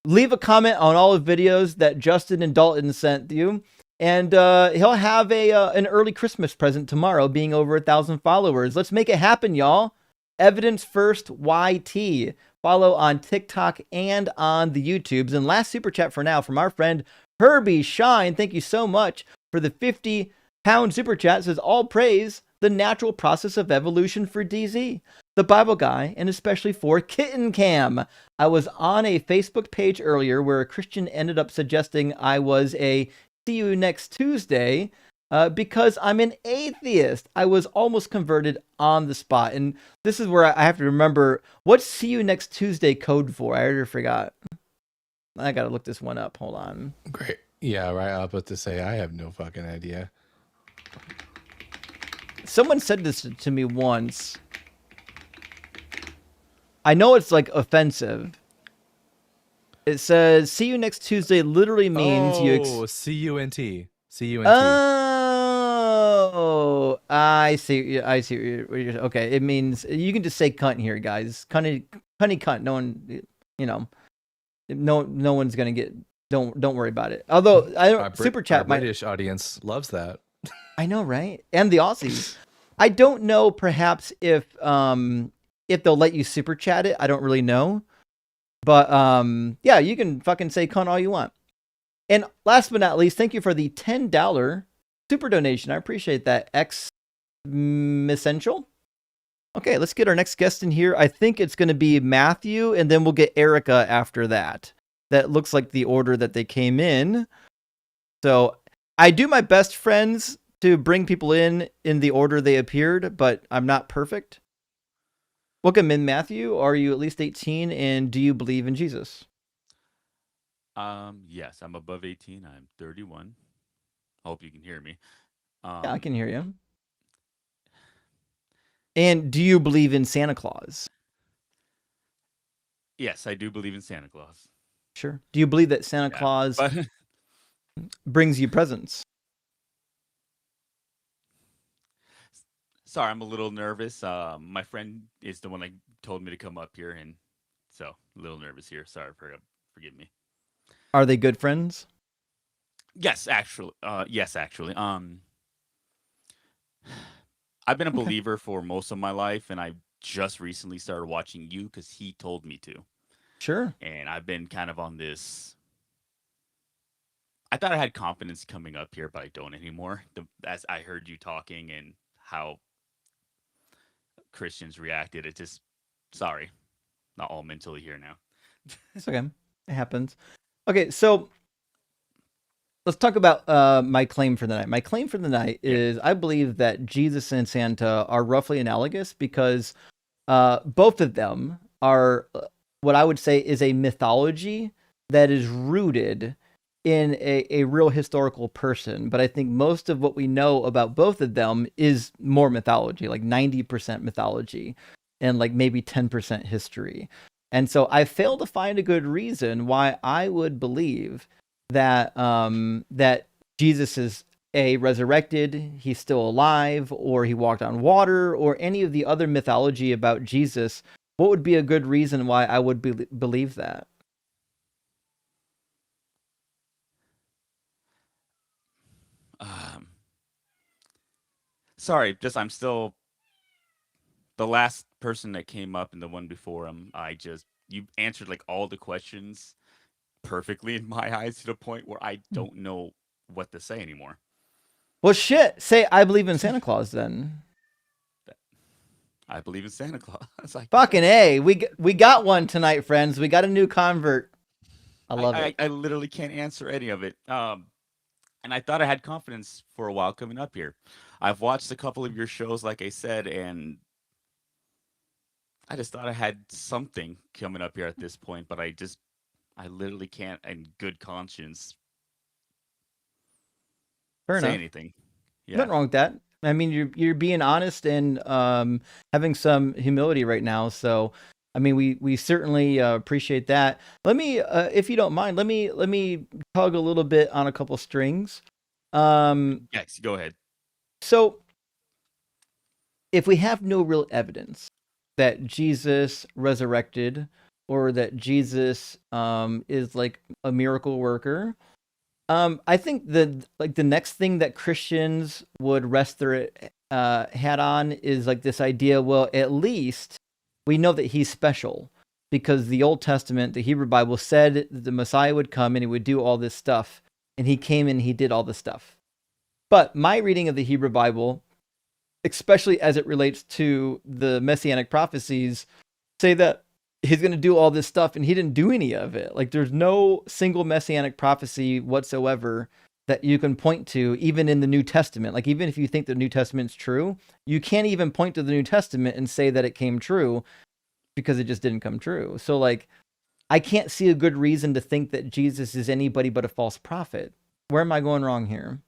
Leave a comment on all the videos that Justin and Dalton sent you. And he'll have an early Christmas present tomorrow, being over 1,000 followers. Let's make it happen, y'all. Evidence First YT. Follow on TikTok and on the YouTubes. And last super chat for now from our friend Herbie Shine. Thank you so much for the 50-pound super chat. It says, all praise the natural process of evolution for DZ, the Bible guy, and especially for Kitten Cam. I was on a Facebook page earlier where a Christian ended up suggesting I was a see you next Tuesday because I'm an atheist. I was almost converted on the spot. And this is where I have to remember, what's see you next Tuesday code for? I already forgot. I got to look this one up. Hold on. Great. Yeah, right. I was about to say I have no fucking idea. Someone said this to me once. I know it's like offensive. It says, "See you next Tuesday" literally means Oh, C-U-N-T. C-U-N-T. Oh, I see. I see. Okay, it means you can just say "cunt" here, guys. Cunny, cunt. No one, no one's gonna get. Don't worry about it. Although I don't super chat. Our British audience loves that. I know, right? And the Aussies. I don't know. Perhaps if they'll let you super chat it. I don't really know. But yeah, you can fucking say "cunt" all you want. And last but not least, thank you for the $10 super donation. I appreciate that. Essential. Okay, let's get our next guest in here. I think it's going to be Matthew, and then we'll get Erica after that. That looks like the order that they came in. So I do my best, friends, to bring people in the order they appeared, but I'm not perfect. Welcome in, Matthew. Are you at least 18, and do you believe in Jesus? Yes, I'm above 18. I'm 31. Hope you can hear me. Yeah, I can hear you. And do you believe in Santa Claus? Yes, I do believe in Santa Claus. Sure. Do you believe that Santa Claus But brings you presents? sorry, I'm a little nervous. My friend is the one that told me to come up here, and so a little nervous here. Sorry, forgive me. Are they good friends? Yes, actually. Yes, actually. I've been a believer for most of my life, and I just recently started watching you because he told me to. Sure. And I've been kind of on this. I thought I had confidence coming up here, but I don't anymore. As I heard you talking and how Christians reacted, it just, sorry, not all mentally here now. It's okay. It happens. Okay, so let's talk about my claim for the night. My claim for the night is I believe that Jesus and Santa are roughly analogous because both of them are what I would say is a mythology that is rooted in a real historical person. But I think most of what we know about both of them is more mythology, like 90% mythology and like maybe 10% history. And so I fail to find a good reason why I would believe that that Jesus is resurrected, he's still alive, or he walked on water, or any of the other mythology about Jesus. What would be a good reason why I would believe that? Um, sorry, just I'm still the last person that came up and the one before him. You answered like all the questions perfectly in my eyes to the point where I don't know what to say anymore. Well, shit. Say I believe in Santa Claus then. I believe in Santa Claus. Fucking A. We got one tonight, friends. We got a new convert. I love it. I literally can't answer any of it. And I thought I had confidence for a while coming up here. I've watched a couple of your shows, like I said, and I just thought I had something coming up here at this point, but I literally can't, in good conscience, Fair say enough. anything. Yeah. Nothing wrong with that. I mean, you're being honest and having some humility right now. So, I mean, we certainly appreciate that. Let me, if you don't mind, let me tug a little bit on a couple strings. Yes, go ahead. So, if we have no real evidence that Jesus resurrected or that Jesus is like a miracle worker, I think the next thing that Christians would rest their hat on is like this idea. Well, at least we know that he's special because the Old Testament, the Hebrew Bible, said that the Messiah would come and he would do all this stuff, and he came and he did all this stuff. But my reading of the Hebrew Bible, especially as it relates to the messianic prophecies, say that he's going to do all this stuff and he didn't do any of it. Like there's no single messianic prophecy whatsoever that you can point to, even in the New Testament. Like even if you think the New Testament's true, you can't even point to the New Testament and say that it came true because it just didn't come true. So like I can't see a good reason to think that Jesus is anybody but a false prophet. Where am I going wrong here?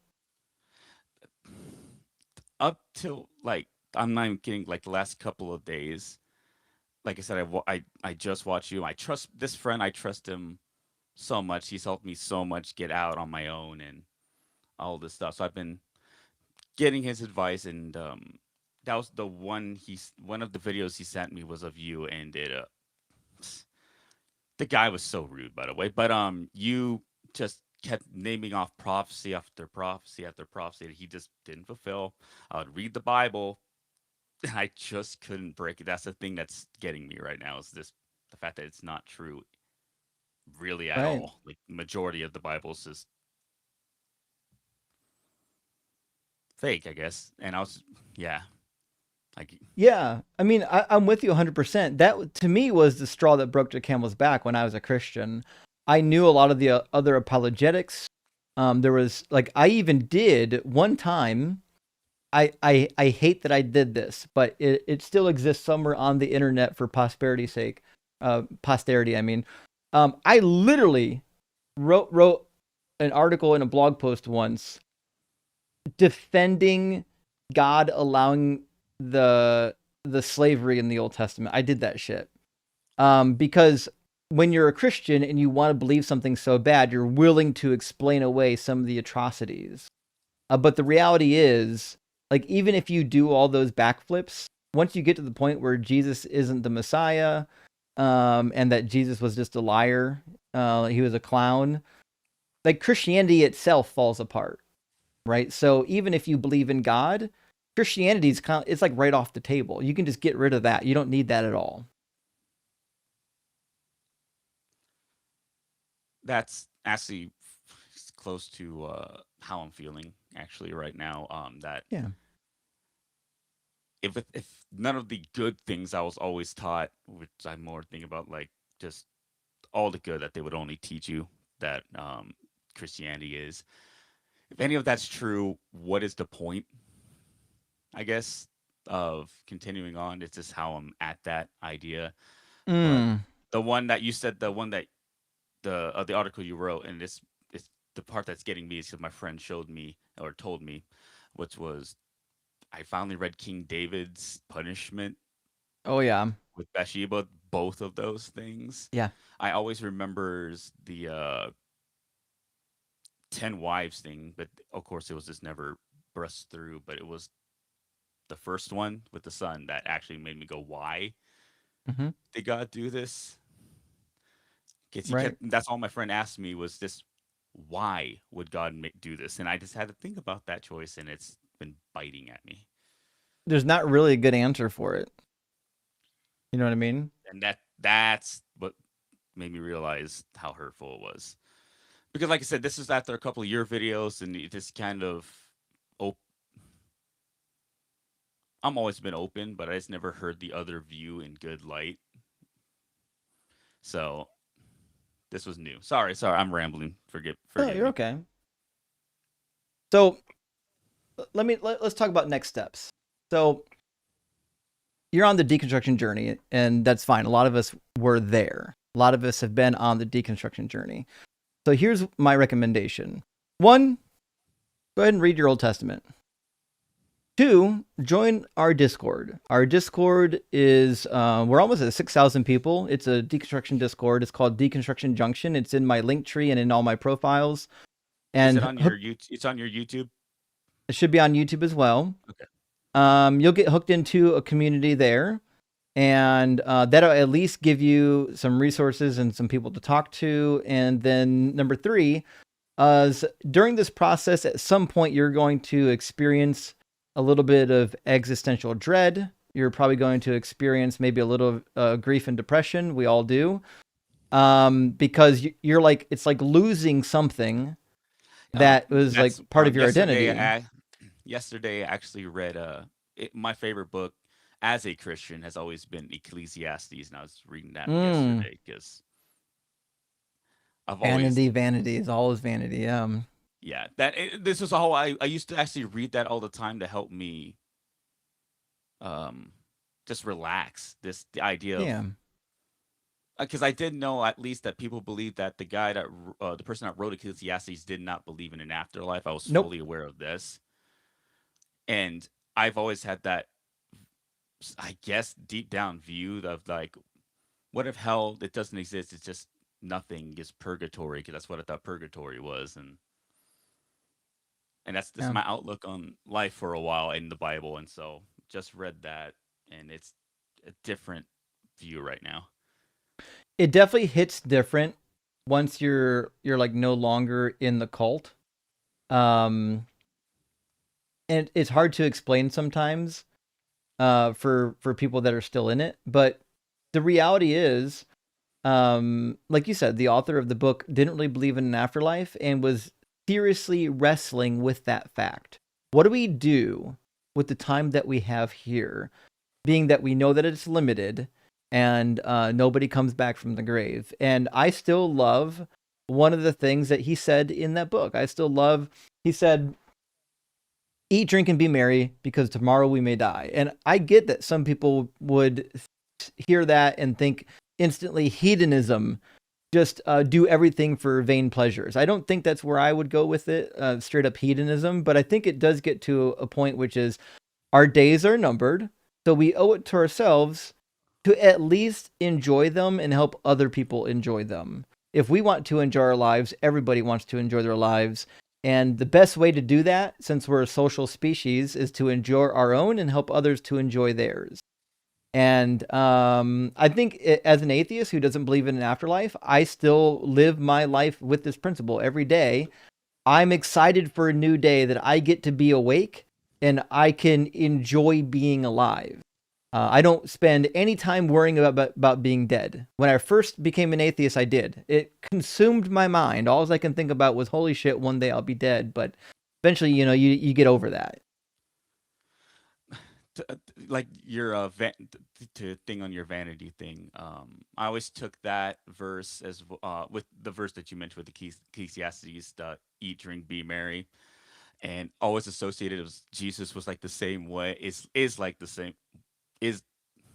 Up till like I'm not even kidding. Like the last couple of days, like I said, I just watched you. I trust this friend. I trust him so much. He's helped me so much get out on my own and all this stuff. So I've been getting his advice, and that was the one of the videos he sent me was of you, and it the guy was so rude, by the way. But you just kept naming off prophecy after prophecy after prophecy that he just didn't fulfill. I would read the Bible, and I just couldn't break it. That's the thing that's getting me right now is the fact that it's not true, really at Right. all. Like majority of the Bible is just fake, I guess. And I was, yeah, like Yeah, I mean, I'm with you 100%. That to me was the straw that broke the camel's back when I was a Christian. I knew a lot of the other apologetics. There was like I even did one time. I hate that I did this, but it still exists somewhere on the internet for posperity's sake. Posterity, I mean. I literally wrote an article in a blog post once defending God allowing the slavery in the Old Testament. I did that shit. Because when you're a Christian and you want to believe something so bad, you're willing to explain away some of the atrocities. But the reality is, like, even if you do all those backflips, once you get to the point where Jesus isn't the Messiah, and that Jesus was just a liar, he was a clown, like Christianity itself falls apart, right? So even if you believe in God, Christianity is it's like right off the table. You can just get rid of that. You don't need that at all. that's actually close to how I'm feeling actually right now. That Yeah. if none of the good things I was always taught, which I'm more thinking about like just all the good that they would only teach you that Christianity is. If any of that's true, what is the point? I guess of continuing on. It's just how I'm at that idea. But Mm. the one that you said, the one that the article you wrote, and this is the part that's getting me is because my friend showed me or told me, which was I finally read King David's Punishment Oh yeah. with Bathsheba. Both of those things, Yeah. I always remembers the 10 wives thing, but of course it was just never brushed through. But it was the first one with the son that actually made me go, "Why Mm-hmm. did God do this?" Because he Right. kept. That's all my friend asked me was this: Why would God do this? And I just had to think about that choice, and it's been biting at me. There's not really a good answer for it. You know what I mean? And that's what made me realize how hurtful it was. Because, like I said, this is after a couple of your videos, and it just kind of. I'm always been open, but I just never heard the other view in good light. So this was new. Sorry, I'm rambling. Forgive You're me. okay. So let's talk about next steps. So you're on the deconstruction journey, and that's fine. A lot of us were there. A lot of us have been on the deconstruction journey. So here's my recommendation. 1, go ahead and read your Old Testament. 2, join our Discord. Our Discord is, we're almost at 6,000 people. It's a deconstruction Discord. It's called Deconstruction Junction. It's in my link tree and in all my profiles. And is it on your YouTube? It's on your YouTube? It should be on YouTube as well. Okay. You'll get hooked into a community there. And that'll at least give you some resources and some people to talk to. And then number 3, during this process, at some point, you're going to experience a little bit of existential dread. You're probably going to experience maybe a little grief and depression. We all do. Because you're like, it's like losing something that was like part of your identity. Yesterday, I actually read my favorite book as a Christian has always been Ecclesiastes, and I was reading that yesterday because I've vanity is always vanity. Yeah, this is how I used to actually read that all the time to help me, just relax. The idea of because I did know at least that people believe that the guy that the person that wrote Ecclesiastes did not believe in an afterlife. I was Nope. fully aware of this, and I've always had that, I guess, deep down view of like, what if hell it doesn't exist? It's just nothing. Is purgatory, because that's what I thought purgatory was, and that's Yeah. my outlook on life for a while in the Bible, and so just read that, and it's a different view right now. It definitely hits different once you're like no longer in the cult. And it's hard to explain sometimes for people that are still in it, but the reality is, like you said, the author of the book didn't really believe in an afterlife and was seriously wrestling with that fact. What do we do with the time that we have here, being that we know that it's limited and nobody comes back from the grave? And I still love one of the things that he said in that book. He said, eat, drink, and be merry, because tomorrow we may die. And I get that some people would hear that and think instantly hedonism, just do everything for vain pleasures. I don't think that's where I would go with it, straight up hedonism, but I think it does get to a point which is our days are numbered, so we owe it to ourselves to at least enjoy them and help other people enjoy them. If we want to enjoy our lives, everybody wants to enjoy their lives. And the best way to do that, since we're a social species, is to enjoy our own and help others to enjoy theirs. And I think as an atheist who doesn't believe in an afterlife, I still live my life with this principle every day. I'm excited for a new day that I get to be awake and I can enjoy being alive. I don't spend any time worrying about being dead. When I first became an atheist, I did. It consumed my mind. All I can think about was, holy shit, one day I'll be dead. But eventually, you get over that. Like your to thing on your vanity thing. I always took that verse as with the verse that you mentioned with the Ecclesiastes, eat, drink, be merry, and always associated as Jesus was like the same way. Is like the same. Is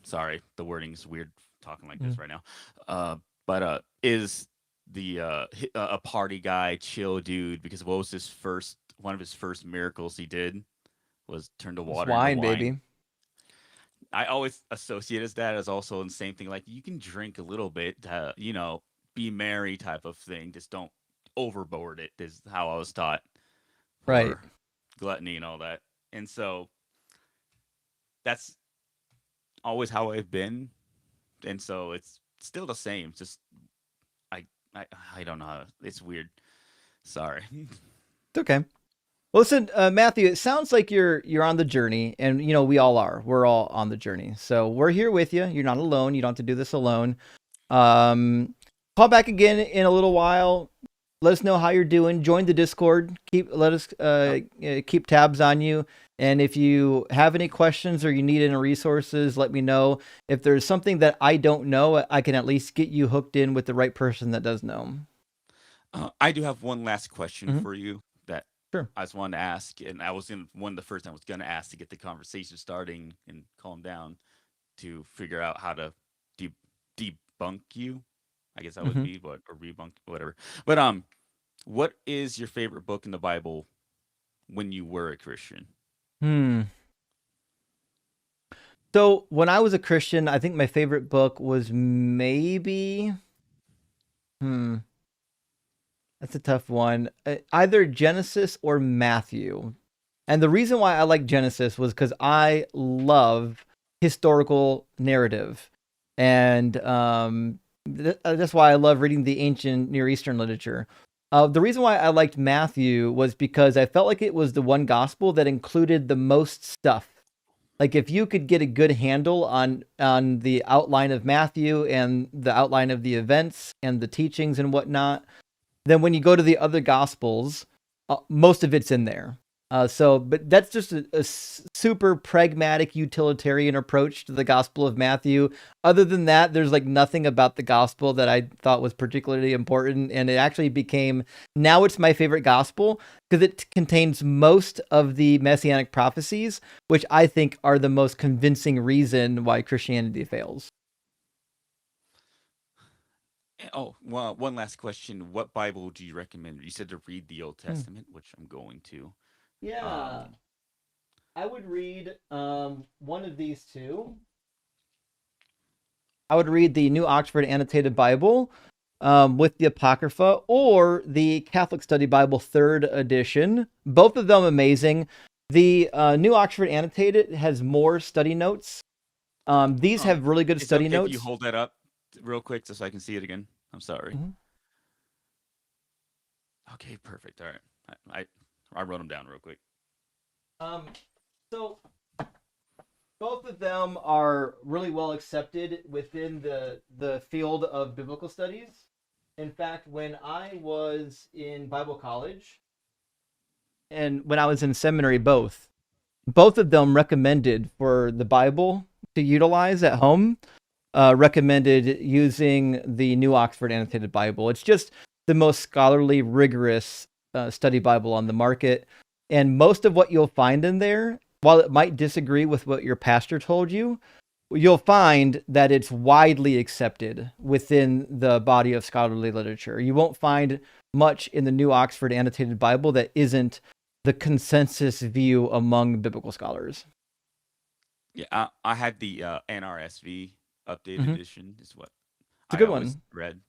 sorry, the wording is weird talking like this right now. But is the a party guy, chill dude? Because what was one of his first miracles he did was turn the water into wine, baby. I always associate as that as also the same thing. Like, you can drink a little bit, be merry type of thing. Just don't overboard it. Is how I was taught. Right. Gluttony and all that. And so that's always how I've been. And so it's still the same. Just I don't know. It's weird. Sorry. It's okay. Well, listen, Matthew, it sounds like you're on the journey, and we all are. We're all on the journey, so we're here with you. You're not alone. You don't have to do this alone. Call back again in a little while. Let us know how you're doing. Join the Discord. Let us keep tabs on you. And if you have any questions or you need any resources, let me know. If there's something that I don't know, I can at least get you hooked in with the right person that does know. I do have one last question for you that Sure. I just wanted to ask, and I was one of the first I was going to ask to get the conversation starting and calm down to figure out how to debunk you. I guess that would be or rebunk, whatever. But what is your favorite book in the Bible when you were a Christian? So when I was a Christian, I think my favorite book was maybe, that's a tough one. Either Genesis or Matthew. And the reason why I like Genesis was because I love historical narrative. And that's why I love reading the ancient Near Eastern literature. The reason why I liked Matthew was because I felt like it was the one gospel that included the most stuff. Like, if you could get a good handle on the outline of Matthew and the outline of the events and the teachings and whatnot, then when you go to the other gospels, most of it's in there. But that's just a super pragmatic utilitarian approach to the Gospel of Matthew. Other than that, there's like nothing about the gospel that I thought was particularly important. And it actually now it's my favorite gospel because it contains most of the messianic prophecies, which I think are the most convincing reason why Christianity fails. Oh, well, one last question. What Bible do you recommend? You said to read the Old Hmm. Testament, which I'm going to. Yeah, Um, I would read one of these two. I would read the New Oxford Annotated Bible with the Apocrypha, or the Catholic Study Bible, third edition. Both of them amazing. The New Oxford Annotated has more study notes. These have really good it's study okay if you notes. hold that up real quick just so I can see it again. I'm sorry. Mhm. Okay, perfect. All right. I wrote them down real quick. Um, so both of them are really well accepted within the field of biblical studies. In fact, when I was in Bible college and when I was in seminary, both of them recommended for the Bible to utilize at home. Recommended using the New Oxford Annotated Bible. It's just the most scholarly, rigorous study Bible on the market. And most of what you'll find in there, while it might disagree with what your pastor told you, you'll find that it's widely accepted within the body of scholarly literature. You won't find much in the New Oxford Annotated Bible that isn't the consensus view among biblical scholars. Yeah, I had the NRSV updated Mm-hmm. edition, is what It's a I good always one. read.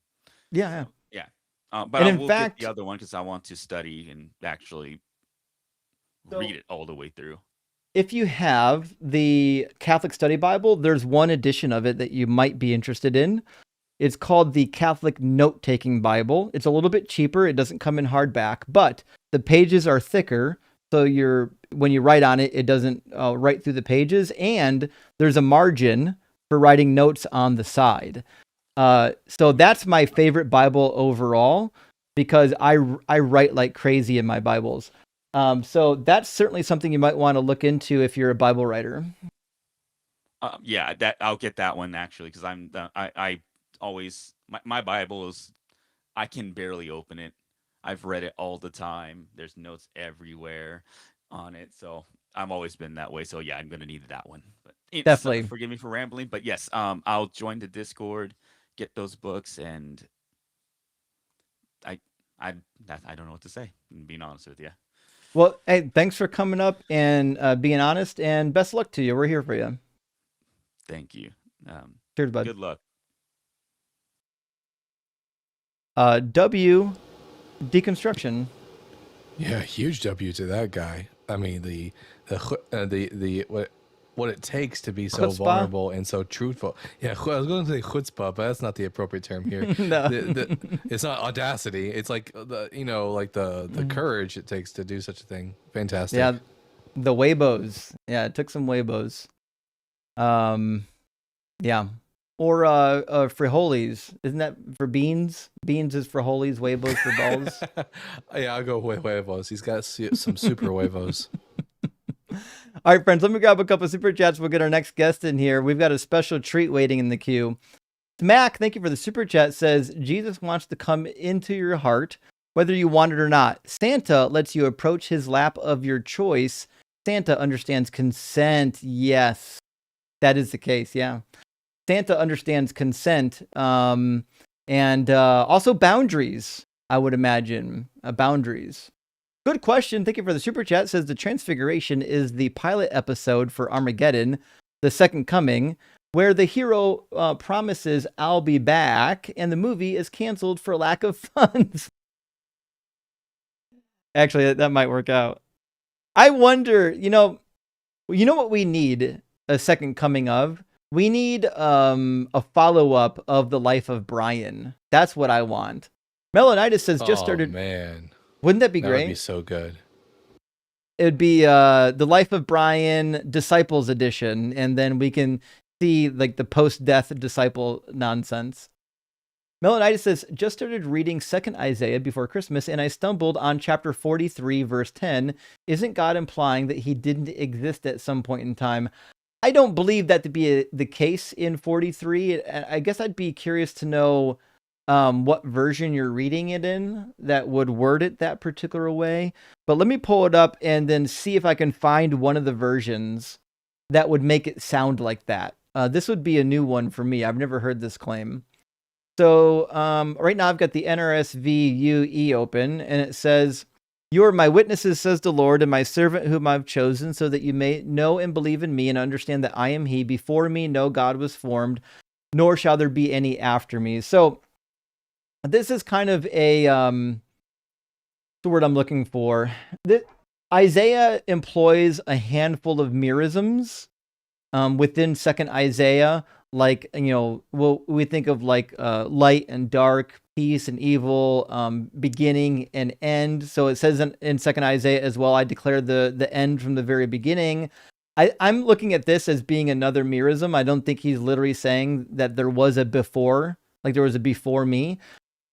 Yeah, yeah. So, yeah. But And I in will get the fact, other one because I want to study and actually so read it all the way through. if you have the Catholic Study Bible, there's one edition of it that you might be interested in. It's called the Catholic Note Taking Bible. It's a little bit cheaper. It doesn't come in hardback, but the pages are thicker. So when you write on it, it doesn't write through the pages, and there's a margin for writing notes on the side. So that's my favorite Bible overall because I write like crazy in my Bibles. So that's certainly something you might want to look into if you're a Bible writer. Yeah, that I'll get that one actually because I always my Bible is I can barely open it. I've read it all the time. There's notes everywhere on it, so I've always been that way. So yeah, I'm gonna need that one. But it's Definitely. forgive me for rambling, but yes, I'll join the Discord, get those books, and I I don't know what to say. Being honest with you. Well, hey, thanks for coming up and being honest, and best luck to you. We're here for you. Thank you. Cheers, bud. Good luck. W Deconstruction. Yeah, huge W to that guy. I mean, the what it takes to be so Chutzpah? vulnerable and so truthful. Yeah, I was going to say chutzpah, but that's not the appropriate term here. No. It's not audacity. It's like the courage it takes to do such a thing. Fantastic. Yeah, the Weibos. Yeah, it took some Weibos. Yeah. Or frijoles. Isn't that for beans? Beans is frijoles, Weibos for balls. Yeah, I'll go with huevos. He's got some super huevos. All right, friends, let me grab a couple of super chats. We'll get our next guest in here. We've got a special treat waiting in the queue. Mac, thank you for the super chat, says Jesus wants to come into your heart, whether you want it or not. Santa lets you approach his lap of your choice. Santa understands consent. Yes, that is the case. Yeah. Santa understands consent and also boundaries, I would imagine. Boundaries. Good question. Thank you for the super chat. It says the Transfiguration is the pilot episode for Armageddon, the second coming, where the hero promises, I'll be back, and the movie is canceled for lack of funds. Actually, that might work out. I wonder, what we need a second coming of? We need a follow-up of the life of Brian. That's what I want. Melanitis says just started. Man. Wouldn't that be That great? would be so good. It'd be the life of Brian Disciples edition, and then we can see like the post-death disciple nonsense. Melanitis says just started reading 2nd Isaiah before Christmas, and I stumbled on chapter 43, verse 10. Isn't God implying that he didn't exist at some point in time? I don't believe that to be the case in 43. I guess I'd be curious to know what version you're reading it in that would word it that particular way. But let me pull it up and then see if I can find one of the versions that would make it sound like that. This would be a new one for me. I've never heard this claim. So right now I've got the NRSV UE open, and it says, "You are my witnesses, says the Lord, and my servant whom I've chosen, so that you may know and believe in me and understand that I am he. Before me no God was formed, nor shall there be any after me." So this is kind of the word I'm looking for. Isaiah employs a handful of merisms within Second Isaiah, like, we think of like light and dark, peace and evil, beginning and end. So it says in Second Isaiah as well, "I declare the end from the very beginning." I'm looking at this as being another merism. I don't think he's literally saying that there was a before, like there was a before me.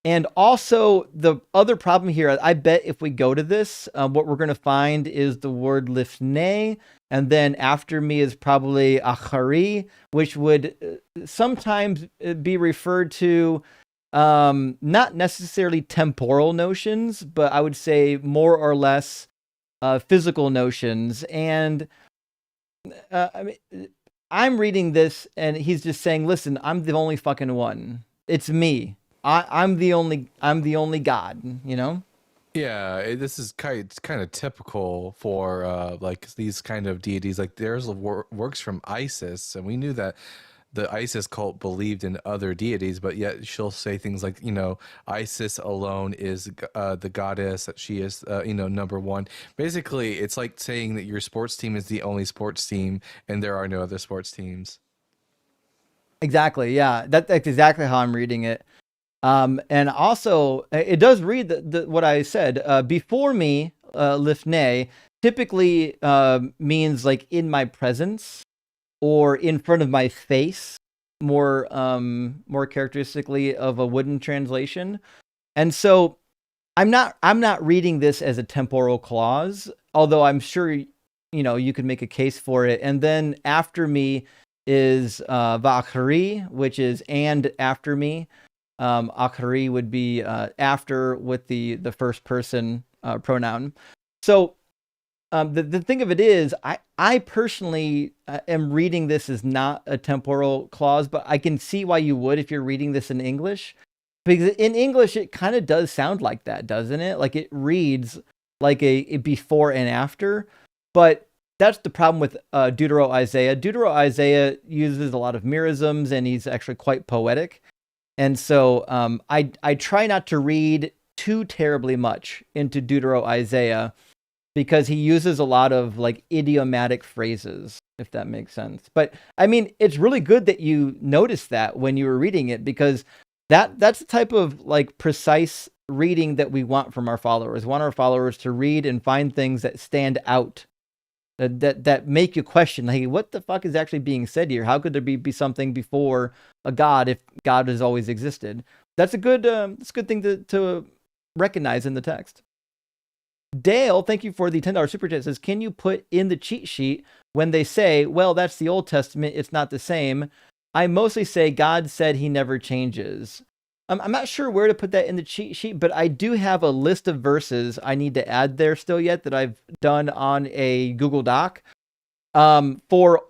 And also, the other problem here, I bet if we go to this, what we're going to find is the word lifnei, and then after me is probably achari, which would sometimes be referred to not necessarily temporal notions, but I would say more or less physical notions. And I mean, I'm reading this, and he's just saying, "Listen, I'm the only fucking one. It's me. I'm the only God," Yeah, this is it's kind of typical for like these kind of deities. Like there's works from Isis, and we knew that the Isis cult believed in other deities, but yet she'll say things like, Isis alone is the goddess, that she is, number one. Basically, it's like saying that your sports team is the only sports team, and there are no other sports teams. Exactly. Yeah, that's exactly how I'm reading it. And also, it does read what I said. Before me, lifnei, typically means like in my presence or in front of my face, more characteristically of a wooden translation. And so I'm not reading this as a temporal clause, although I'm sure you could make a case for it. And then after me is va'achari, which is and after me. Achari would be after with the first person pronoun. So the thing of it is, I personally am reading this as not a temporal clause, but I can see why you would if you're reading this in English. Because in English, it kind of does sound like that, doesn't it? Like it reads like a before and after. But that's the problem with Deutero-Isaiah. Deutero-Isaiah uses a lot of merisms, and he's actually quite poetic. And so I try not to read too terribly much into Deutero-Isaiah because he uses a lot of like idiomatic phrases, if that makes sense. But I mean, it's really good that you noticed that when you were reading it, because that's the type of like precise reading that we want from our followers. We want our followers to read and find things that stand out, that make you question, hey, what the fuck is actually being said here? How could there be something before a God if God has always existed? That's a good thing to recognize in the text. Dale, thank you for the $10 super chat. Says, "Can you put in the cheat sheet when they say, well, that's the Old Testament, it's not the same? I mostly say God said he never changes." I'm not sure where to put that in the cheat sheet, but I do have a list of verses I need to add there still yet that I've done on a Google Doc for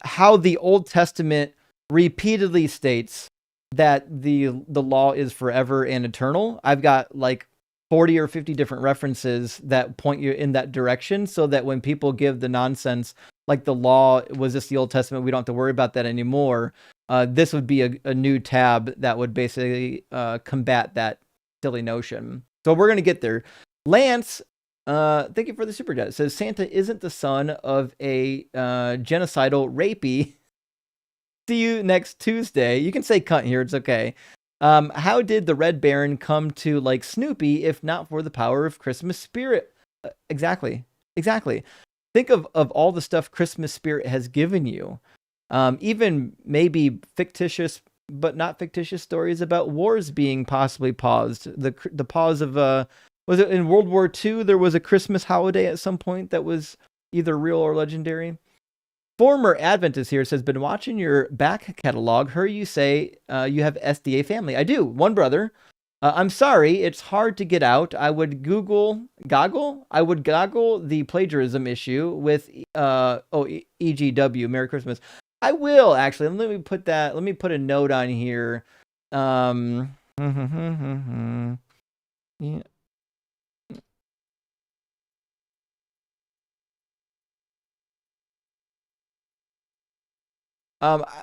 how the Old Testament repeatedly states that the law is forever and eternal. I've got like 40 or 50 different references that point you in that direction, so that when people give the nonsense, like the law was just the Old Testament, we don't have to worry about that anymore. This would be a new tab that would basically combat that silly notion. So we're going to get there. Lance, thank you for the super chat. It says, "Santa isn't the son of a genocidal rapey." See you next Tuesday. You can say cunt here. It's okay. How did the Red Baron come to like Snoopy if not for the power of Christmas spirit? Exactly. Think of all the stuff Christmas spirit has given you. Even maybe fictitious, but not fictitious stories about wars being possibly paused. The pause of, was it in World War II? There was a Christmas holiday at some point that was either real or legendary. Former Adventist here says, "Been watching your back catalog. Heard you say you have SDA family." I do. One brother. I'm sorry, it's hard to get out. I would goggle the plagiarism issue with EGW. Merry Christmas. I will actually. Let me put a note on here Yeah.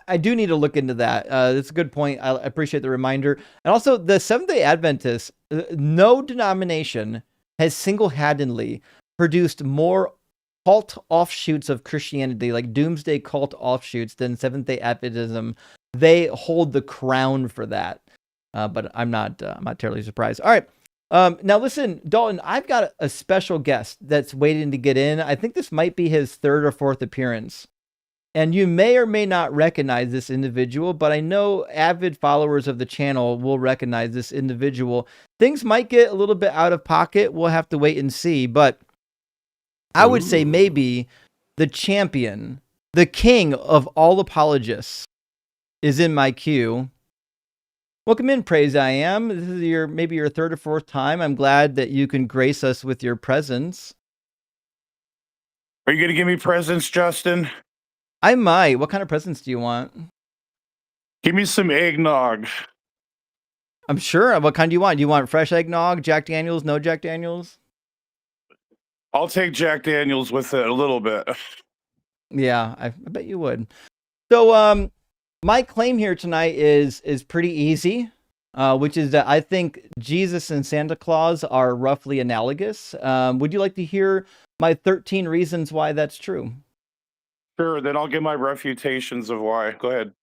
I do need to look into that. That's a good point. I appreciate the reminder. And also, the Seventh-day Adventists, no denomination has single-handedly produced more cult offshoots of Christianity, like doomsday cult offshoots, than Seventh-day Adventism. They hold the crown for that. But I'm not terribly surprised. All right. Now listen, Dalton, I've got a special guest that's waiting to get in. I think this might be his third or fourth appearance. And you may or may not recognize this individual, but I know avid followers of the channel will recognize this individual. Things might get a little bit out of pocket. We'll have to wait and see. But I would say maybe the champion, the king of all apologists, is in my queue. Welcome in, Praise I Am. This is maybe your third or fourth time. I'm glad that you can grace us with your presence. Are you going to give me presents, Justin? I might. What kind of presents do you want? Give me some eggnog. I'm sure. What kind do you want? Do you want fresh eggnog, Jack Daniels, no Jack Daniels? I'll take Jack Daniels with it a little bit. Yeah, I bet you would. So, my claim here tonight is pretty easy, which is that I think Jesus and Santa Claus are roughly analogous. Would you like to hear my 13 reasons why that's true? Sure, then I'll give my refutations of why. Go ahead.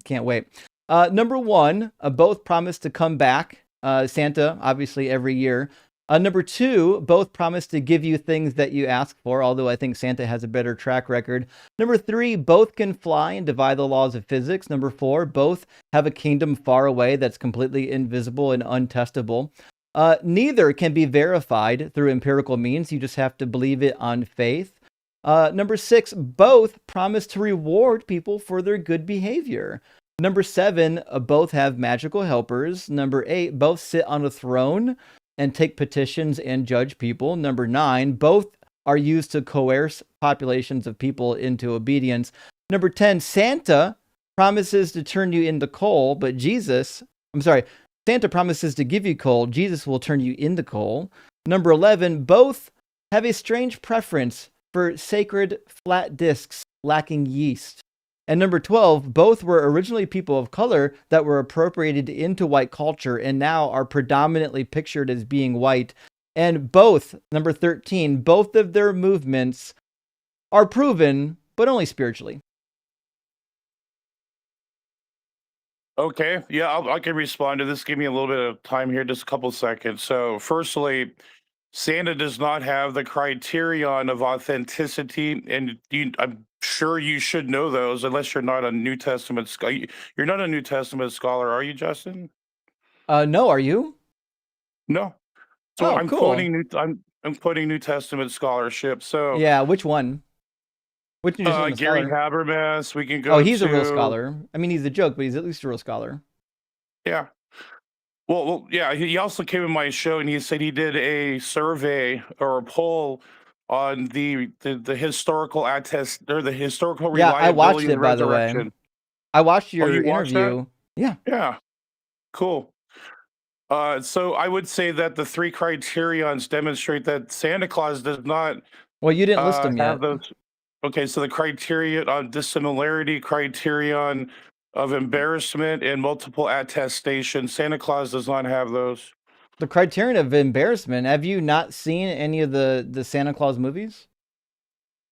Can't wait. Number one, both promise to come back. Santa, obviously, every year. Number two, both promise to give you things that you ask for, although I think Santa has a better track record. Number three, both can fly and defy the laws of physics. Number four, both have a kingdom far away that's completely invisible and untestable. Neither can be verified through empirical means. You just have to believe it on faith. Number six, both promise to reward people for their good behavior. Number seven, both have magical helpers. Number eight, both sit on a throne and take petitions and judge people. Number nine, both are used to coerce populations of people into obedience. Number 10, Santa promises to turn you into coal, but Santa promises to give you coal. Jesus will turn you into coal. Number 11, both have a strange preference for sacred flat discs lacking yeast. And number 12, both were originally people of color that were appropriated into white culture and now are predominantly pictured as being white. And both, number 13, both of their movements are proven, but only spiritually. Okay, yeah, I can respond to this. Give me a little bit of time here, just a couple seconds. So, firstly, Santa does not have the criterion of authenticity, and I'm sure you should know those, unless you're not a New Testament scholar. You're not a New Testament scholar, are you, Justin? No, are you? No. So I'm cool. quoting New Testament scholarship. So yeah, which one? Which New Testament Gary scholar? Habermas. We can go. Oh, he's a real scholar. I mean, he's a joke, but he's at least a real scholar. Yeah. Well, yeah. He also came in my show and he said he did a survey or a poll on the historical attest or the historical reliability. Yeah, I watched of it, by the way. resurrection. I watched your you watched interview. Yeah. Yeah. Cool. So I would say that the three criterions demonstrate that Santa Claus does not Well, you didn't list them yet. have those. Okay, so the criterion on dissimilarity, criterion of embarrassment, and multiple attestation. Santa Claus does not have those. The criterion of embarrassment. Have you not seen any of the Santa Claus movies?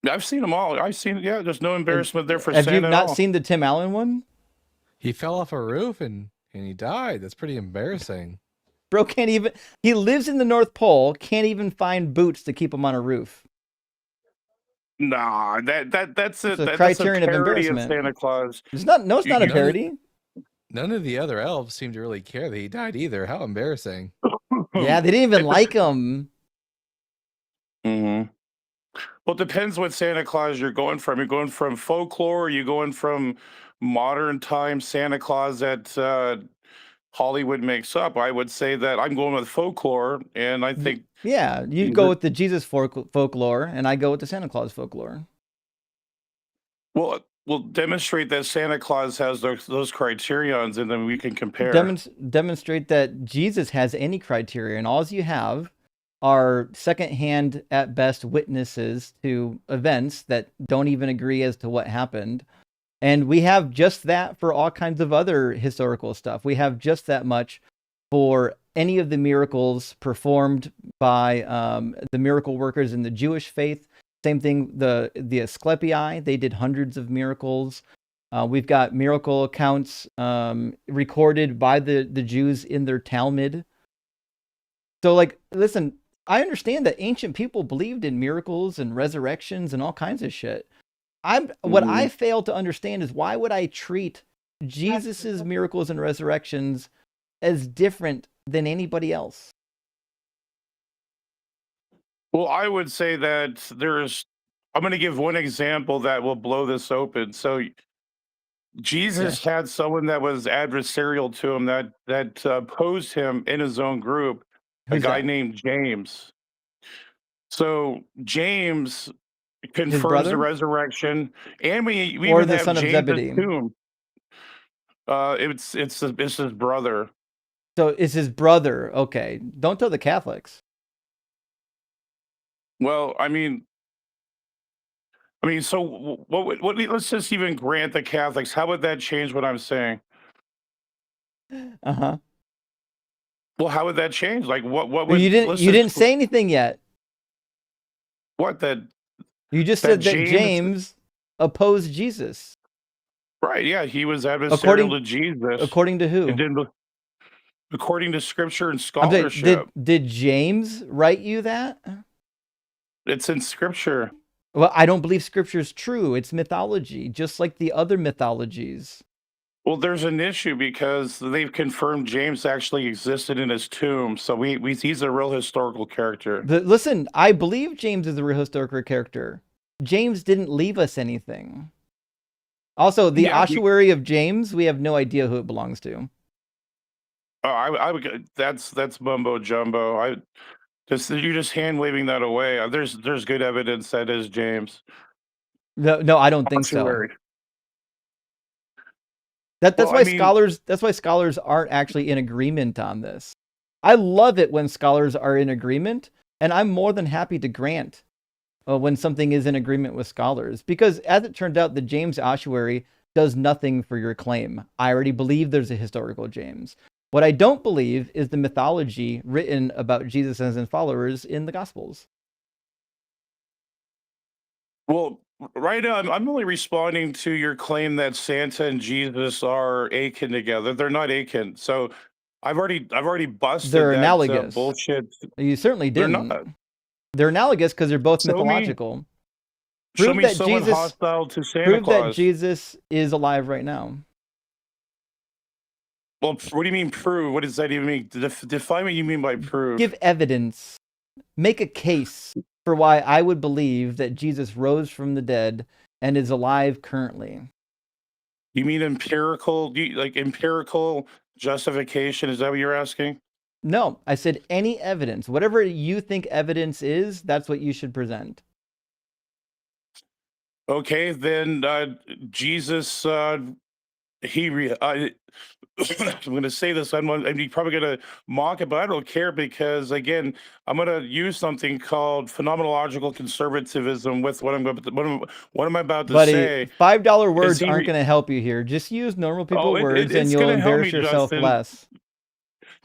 I've seen them all. I've seen, yeah, there's no embarrassment there for Have Santa you at not all. seen the Tim Allen one? He fell off a roof and he died. That's pretty embarrassing. Bro can't even, he lives in the North Pole, can't even find boots to keep him on a roof. Nah, that's It's a a criterion of parody of embarrassment. Santa Claus. It's not a parody. None of the other elves seem to really care that he died either. How embarrassing. Yeah, they didn't even like him. Mm-hmm. Well, it depends what Santa Claus you're going from. You're going from folklore, or you're going from modern time Santa Claus that Hollywood makes up. I would say that I'm going with folklore, and I think Yeah, you go with the Jesus folklore, and I go with the Santa Claus folklore. well, Well, demonstrate that Santa Claus has those criterions, and then we can compare. Demonstrate that Jesus has any criteria, and all you have are secondhand, at best, witnesses to events that don't even agree as to what happened. And we have just that for all kinds of other historical stuff. We have just that much for any of the miracles performed by the miracle workers in the Jewish faith. Same thing, the Asclepii, they did hundreds of miracles. We've got miracle accounts recorded by the Jews in their Talmud. So, like, listen, I understand that ancient people believed in miracles and resurrections and all kinds of shit. What I fail to understand is why would I treat Jesus's miracles and resurrections as different than anybody else? Well, I would say that I'm going to give one example that will blow this open. So Jesus had someone that was adversarial to him that opposed him in his own group, Who's a guy that? named James. So James His confirms brother? the resurrection, and we Or even the have son of James' Zebedee? tomb. It's his brother. So it's his brother. Okay. Don't tell the Catholics. Well, I mean, so let's just even grant the Catholics. How would that change what I'm saying? Uh-huh. Well, how would that change? Like, what would You didn't say anything yet. What that? You just That said that James opposed Jesus. Right? Yeah, he was adversarial to Jesus. According to who? According to Scripture and I'm saying, scholarship. did James write you that? It's in Scripture. Well, I don't believe Scripture is true. It's mythology, just like the other mythologies. Well, there's an issue because they've confirmed James actually existed in his tomb. So he's a real historical character. Listen, I believe James is a real historical character. James didn't leave us anything. Also, the ossuary of James, we have no idea who it belongs to. Oh, I would. That's mumbo jumbo. You're just hand waving that away. There's good evidence that is James. No, I don't think so. That's why scholars aren't actually in agreement on this. I love it when scholars are in agreement, and I'm more than happy to grant when something is in agreement with scholars, because as it turned out, the James ossuary does nothing for your claim. I already believe there's a historical James. What I don't believe is the mythology written about Jesus and his followers in the Gospels. Well, right now, I'm only responding to your claim that Santa and Jesus are akin together. They're not akin. So I've already busted They're that analogous. Bullshit. You certainly didn't. They're not. They're analogous because they're both mythological. Show me someone hostile to Santa Claus. Prove that Jesus is alive right now. Well, what do you mean prove? What does that even mean? Define what you mean by prove. Give evidence. Make a case for why I would believe that Jesus rose from the dead and is alive currently. You mean empirical? Like empirical justification? Is that what you're asking? No, I said any evidence. Whatever you think evidence is, that's what you should present. Okay, then Jesus, I'm going to say this. I'm probably going to mock it, but I don't care because, again, I'm going to use something called phenomenological conservatism with what I'm about to say. $5 words aren't going to help you here. Just use normal people words, and you'll embarrass yourself less.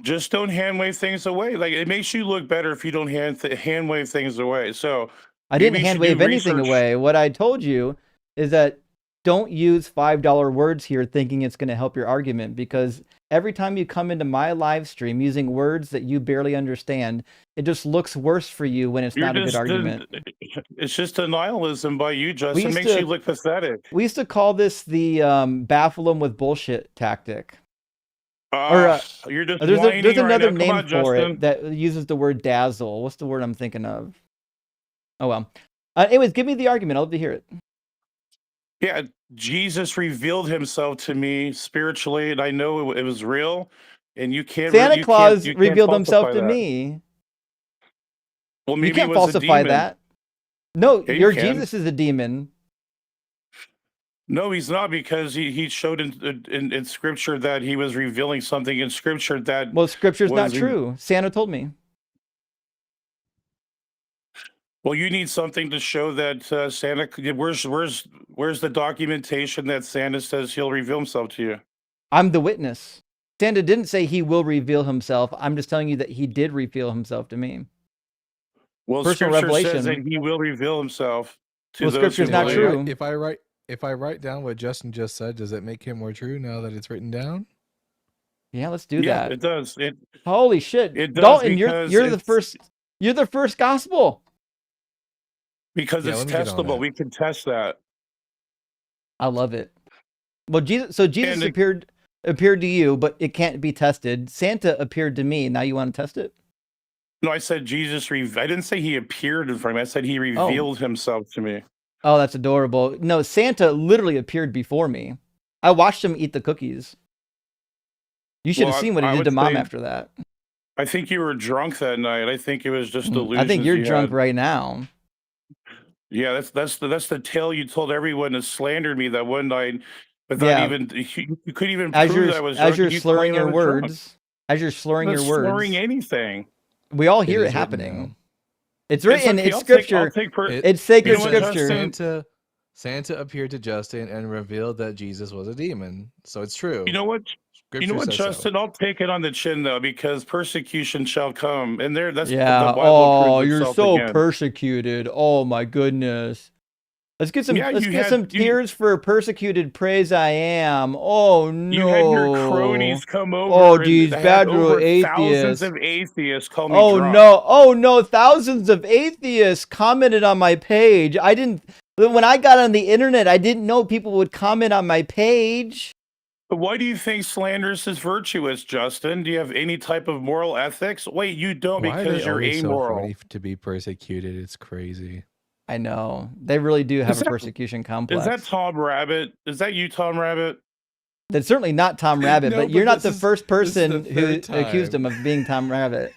Just don't hand wave things away. Like, it makes you look better if you don't hand wave things away. So I didn't hand wave anything away. What I told you is that don't use $5 words here thinking it's going to help your argument, because every time you come into my live stream using words that you barely understand, it just looks worse for you when it's not a good argument. It's just denialism by you, Justin. It makes you look pathetic. We used to call this the baffle them with bullshit tactic. You're just there's another name for it that uses the word dazzle. What's the word I'm thinking of? Oh, well. Anyways, give me the argument. I'd love to hear it. Yeah, Jesus revealed himself to me spiritually, and I know it was real. And you can't. Santa Claus revealed himself to me. Well, maybe you can't falsify that. No, your Jesus is a demon. No, he's not, because he showed in scripture that he was revealing something in scripture that Well, scripture's not was true. Santa told me. well, you need something to show that Santa. Where's the documentation that Santa says he'll reveal himself to you? I'm the witness. Santa didn't say he will reveal himself. I'm just telling you that he did reveal himself to me. Well, Personal scripture says revelation. that he will reveal himself to Well, those scripture's who not believe. true. If I write down what Justin just said, does it make him more true now that it's written down? Yeah, let's do Yeah, that. it does. Holy shit. It does, Dalton, because you're the first gospel. Because Yeah, it's let me get on testable. that. We can test that. I love it. Well, Jesus And it- appeared to you, but it can't be tested. Santa appeared to me. Now you want to test it? No, I said Jesus. I didn't say he appeared in front of me. I said he revealed himself to me. Oh, that's adorable. No, Santa literally appeared before me. I watched him eat the cookies. You should have Well, seen what he I did would to Mom say- after that. I think you were drunk that night. I think it was just delusions. I think you're you drunk had. right now. Yeah, that's the tale you told everyone that slandered me that one night, without Yeah. even you couldn't even As prove that I was drunk. as you're You slurring claimed I your was drunk. words, as you're slurring I'm your not words, slurring anything. we all hear It it is written happening. down. It's written. okay, It's I'll scripture. It's sacred You know what, scripture. Justin? Santa appeared to Justin and revealed that Jesus was a demon. So it's true. You know what? Scripture says so. Justin? I'll take it on the chin though, because persecution shall come, and that's Yeah. the Bible Oh, proves you're itself so again. persecuted. Oh my goodness. Let's get some. Yeah, let's you get had- some you- tears for persecuted. Praise I am. Oh no. You had your cronies come over. Oh, and these had bad little over atheists. Thousands of atheists call me Oh drunk. no. Oh no. Thousands of atheists commented on my page. When I got on the internet, I didn't know people would comment on my page. But why do you think slanderous is virtuous, Justin? Do you have any type of moral ethics? Wait, you don't, Why are because they you're always so amoral. ready to be persecuted? It's crazy. I know. They really do have Is a that- persecution complex. Is that Tom Rabbit? Is that you, Tom Rabbit? That's certainly not Tom Rabbit, No, but you're but not this the is- first this is the person who third accused time. him of being Tom Rabbit.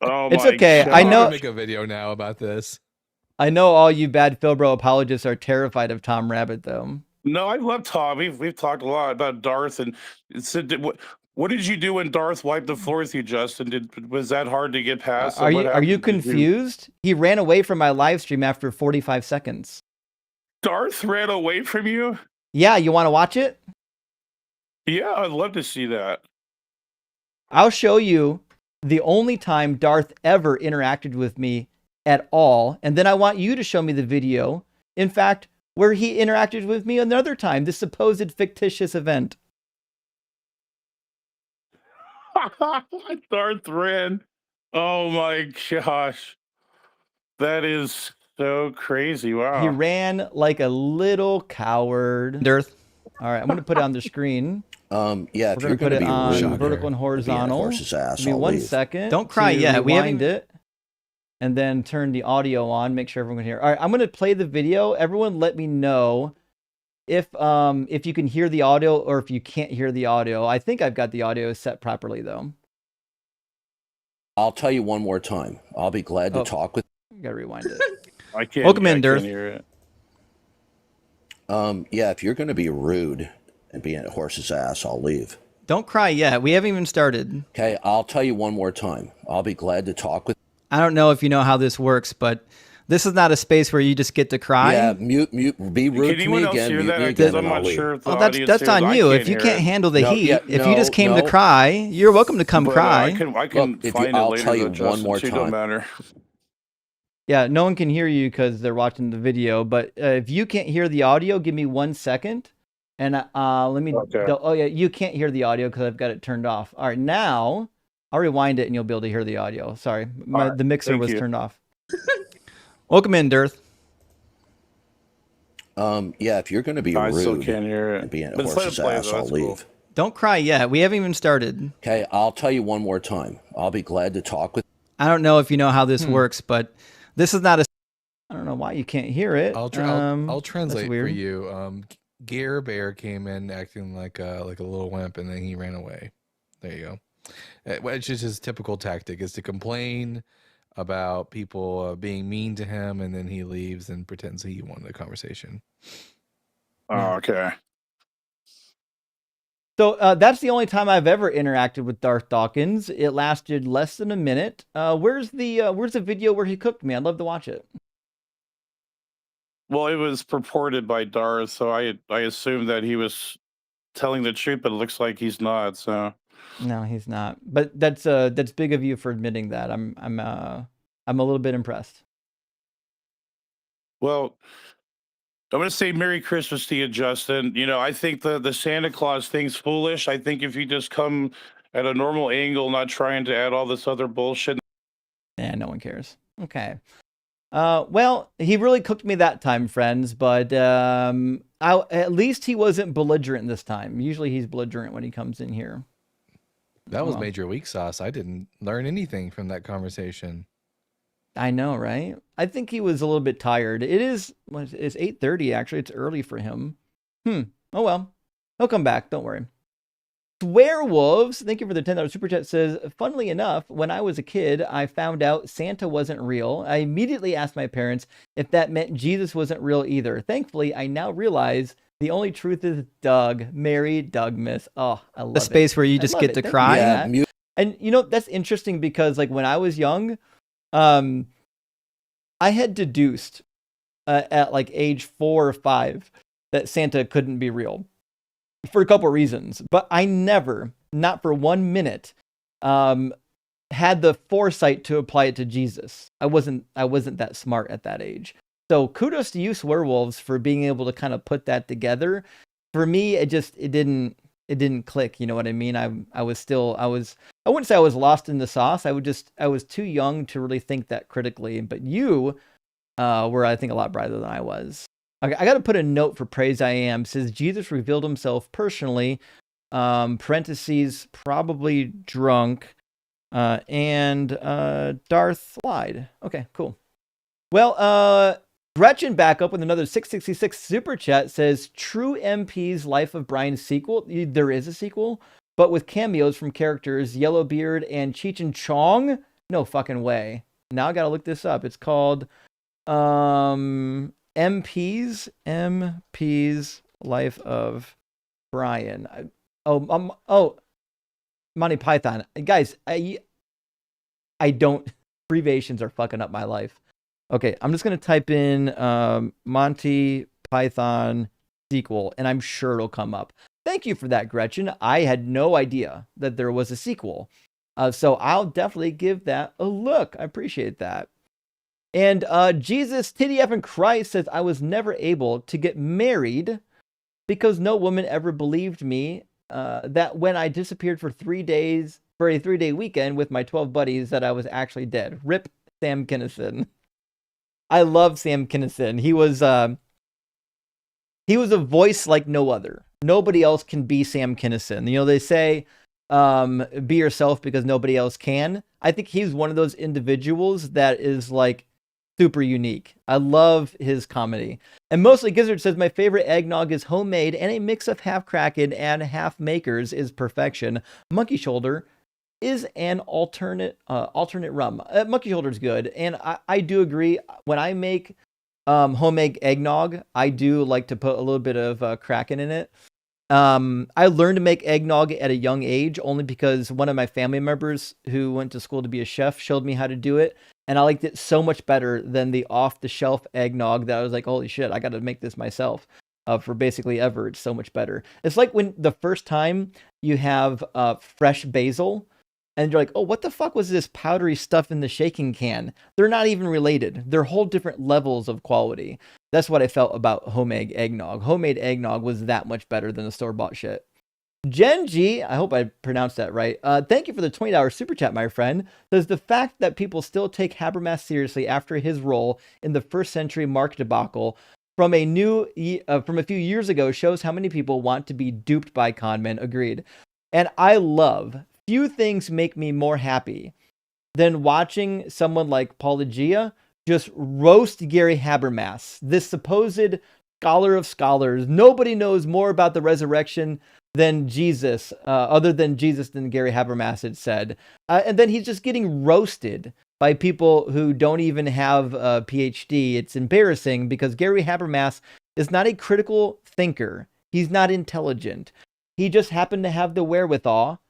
Oh, It's my okay. God. I I'm know- gonna make a video now about this. I know all you bad Philbro apologists are terrified of Tom Rabbit, though. No, I love Tom. We've talked a lot about Darth, and what did you do when Darth wiped the floor with you, Justin? Was that hard to get past? Are What you happened? Did confused? He ran away from my live stream after 45 seconds. Darth ran away from you? Yeah, you want to watch it? Yeah, I'd love to see that. I'll show you the only time Darth ever interacted with me at all, and then I want you to show me the video. In fact, where he interacted with me another time, this supposed fictitious event. Darth ran. Oh my gosh. That is so crazy. Wow. He ran like a little coward. Darth. All right, I'm going to put it on the screen. Yeah, We're if you're going to put going to it be on rude, vertical and be a horizontal. horse's ass, Give me I'll 1 leave. second. Don't cry to yet. We haven't rewind it. And then turn the audio on. Make sure everyone can hear. All right, I'm going to play the video. Everyone, let me know if you can hear the audio or if you can't hear the audio. I think I've got the audio set properly though. I'll tell you one more time. I'll be glad to Oh. talk with. Gotta rewind it. I can't. Welcome in, I can't Darth. hear it. Yeah, if you're going to be rude and be a horse's ass, I'll leave. Don't cry yet. We haven't even started. Okay, I'll tell you one more time. I'll be glad to talk with. I don't know if you know how this works, but this is not a space where you just get to cry. Yeah, mute, be rude Can to anyone me else again. hear Mute that? me Because again, I'm and I'll not leave. sure if the Well, audience that's hears. on I you. can't If you hear can't it. handle the No, heat, yeah, if you just came to no. cry, you're welcome to come But, cry. I can Look, find it I'll later. tell you though, one Justin, more so it don't time. matter. Yeah, no one can hear you because they're watching the video. But if you can't hear the audio, give me 1 second. And let me. Okay. Oh yeah, you can't hear the audio because I've got it turned off. All right, now I'll rewind it and you'll be able to hear the audio. Sorry, All right, the mixer thank was you. turned off. Welcome in, Darth. Yeah, if you're going to be I still rude can't hear and it. be a But just let it horse's play, ass, though, I'll that's cool. leave. Don't cry yet. We haven't even started. Okay, I'll tell you one more time. I'll be glad to talk with. I don't know if you know how this works, but this is not a. I don't know why you can't hear it. I'll that's translate for weird. you. Gear Bear came in acting like a little wimp, and then he ran away. There you go. Which is his typical tactic: is to complain, about people being mean to him, and then he leaves and pretends he wanted a conversation. Oh, okay. So that's the only time I've ever interacted with Darth Dawkins. It lasted less than a minute. Where's the video where he cooked me? I'd love to watch it. Well, it was purported by Darth, so I assumed that he was telling the truth, but it looks like he's not. So No, he's not. But that's big of you for admitting that. I'm a little bit impressed. well, I'm going to say Merry Christmas to you, Justin. You know, I think the Santa Claus thing's foolish. I think if you just come at a normal angle, not trying to add all this other bullshit. Yeah, no one cares. Okay. Well, he really cooked me that time, friends. But at least he wasn't belligerent this time. Usually he's belligerent when he comes in here. That was Well, Major Weak Sauce. I didn't learn anything from that conversation. I know, right? I think he was a little bit tired. It's 8:30 actually. It's early for him. Oh well. He'll come back, don't worry. Swearwolves, thank you for the $10 super chat, says, funnily enough, when I was a kid, I found out Santa wasn't real. I immediately asked my parents if that meant Jesus wasn't real either. Thankfully, I now realize the only truth is Doug. Mary Dougmas. Oh, I love The space where you I just love get it. to Thank you cry. for Yeah, that. And you know, that's interesting because like when I was young, I had deduced at like age 4 or 5 that Santa couldn't be real for a couple reasons, but I never, not for 1 minute, had the foresight to apply it to Jesus. I wasn't that smart at that age. So kudos to you, Swearwolves, for being able to kind of put that together. For me, it didn't click. You know what I mean? I wouldn't say I was lost in the sauce. I was too young to really think that critically. But you were, I think, a lot brighter than I was. I got to put a note for Praise I Am. It says Jesus revealed himself personally, parentheses, probably drunk, and Darth lied. Okay, cool. Well, Gretchen back up with another 666 super chat, says True MP's Life of Brian sequel. There is a sequel, but with cameos from characters Yellowbeard and Cheech and Chong. No fucking way. Now I gotta look this up. It's called MP's Life of Brian. Monty Python. Guys, I don't, abbreviations are fucking up my life. Okay, I'm just gonna type in Monty Python sequel, and I'm sure it'll come up. Thank you for that, Gretchen. I had no idea that there was a sequel. So I'll definitely give that a look. I appreciate that. And Jesus, Titty F and Christ says, I was never able to get married because no woman ever believed me that when I disappeared for 3 days, for a 3-day weekend with my 12 buddies, that I was actually dead. Rip Sam Kinison. I love Sam Kinison. He was a voice like no other. Nobody else can be Sam Kinison. You know, they say, be yourself because nobody else can. I think he's one of those individuals that is like super unique. I love his comedy. And Mostly Gizzard says, my favorite eggnog is homemade and a mix of half Kraken and half Makers is perfection. Monkey Shoulder is an alternate rum. Monkey Shoulder is good. And I do agree. When I make homemade eggnog, I do like to put a little bit of Kraken in it. I learned to make eggnog at a young age only because one of my family members who went to school to be a chef showed me how to do it. And I liked it so much better than the off-the-shelf eggnog that I was like, holy shit, I got to make this myself for basically ever. It's so much better. It's like when the first time you have fresh basil and you're like, oh, what the fuck was this powdery stuff in the shaking can? They're not even related. They're whole different levels of quality. That's what I felt about homemade eggnog. Homemade eggnog was that much better than the store-bought shit. Genji, I hope I pronounced that right. Thank you for the $20 super chat, my friend. Says the fact that people still take Habermas seriously after his role in the first century Mark debacle from a few years ago shows how many people want to be duped by conmen. Agreed. And I love, few things make me more happy than watching someone like Paulogia just roast Gary Habermas, this supposed scholar of scholars. Nobody knows more about the resurrection than Jesus, other than Jesus, than Gary Habermas had said. And then he's just getting roasted by people who don't even have a PhD. It's embarrassing because Gary Habermas is not a critical thinker. He's not intelligent. He just happened to have the wherewithal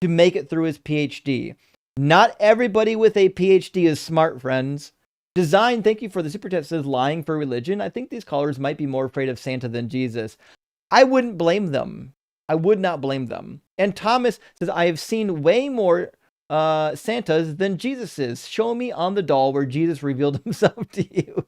to make it through his PhD. Not everybody with a PhD is smart, friends. Design, thank you for the super chat, says lying for religion. I think these callers might be more afraid of Santa than Jesus. I wouldn't blame them. I would not blame them. And Thomas says, I have seen way more Santas than Jesus is. Show me on the doll where Jesus revealed himself to you.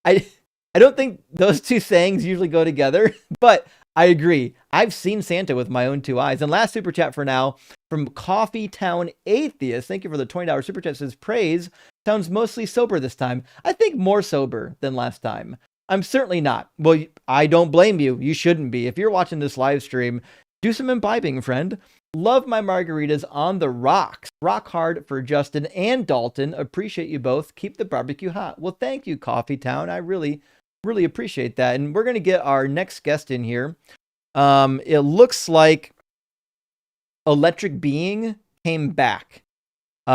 I don't think those two sayings usually go together, but I agree. I've seen Santa with my own 2 eyes. And last super chat for now from Coffee Town Atheist. Thank you for the $20 super chat. Says praise sounds mostly sober this time. I think more sober than last time. I'm certainly not. Well, I don't blame you. You shouldn't be. If you're watching this live stream, do some imbibing, friend. Love my margaritas on the rocks. Rock hard for Justin and Dalton. Appreciate you both. Keep the barbecue hot. Well, thank you, Coffee Town. I really appreciate that. And we're going to get our next guest in here. It looks like Electric Being came back.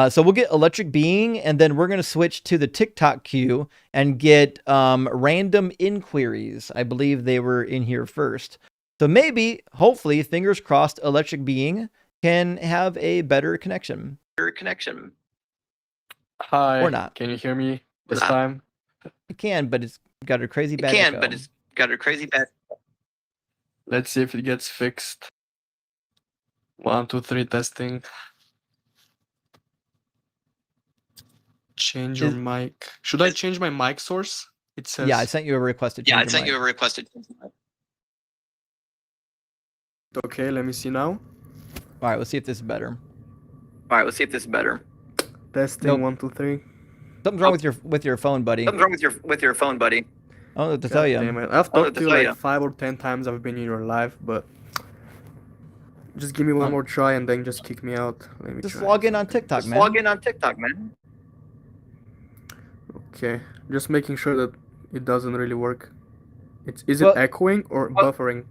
So we'll get Electric Being, and then we're going to switch to the TikTok queue and get random inquiries. I believe they were in here first. So maybe, hopefully, fingers crossed, Electric Being can have a better connection. Hi. Or not. Can you hear me this time? It can, but it's got a crazy bad echo. Let's see if it gets fixed. 1, 2, 3 testing. Change your mic. Should I change my mic source? It says. Yeah, I sent you a request to change your mic. Okay, let me see now. All right, let's see if this is better. Testing. Nope. 1, 2, 3. Something's wrong with your phone, buddy. I don't know what to tell you. Damn it. I've talked to you like 5 or 10 times. I've been in your live, but just give me one more try and then just kick me out. Let me Just try. log in on TikTok, man. Okay, just making sure that it doesn't really work. Is it Well- echoing or buffering?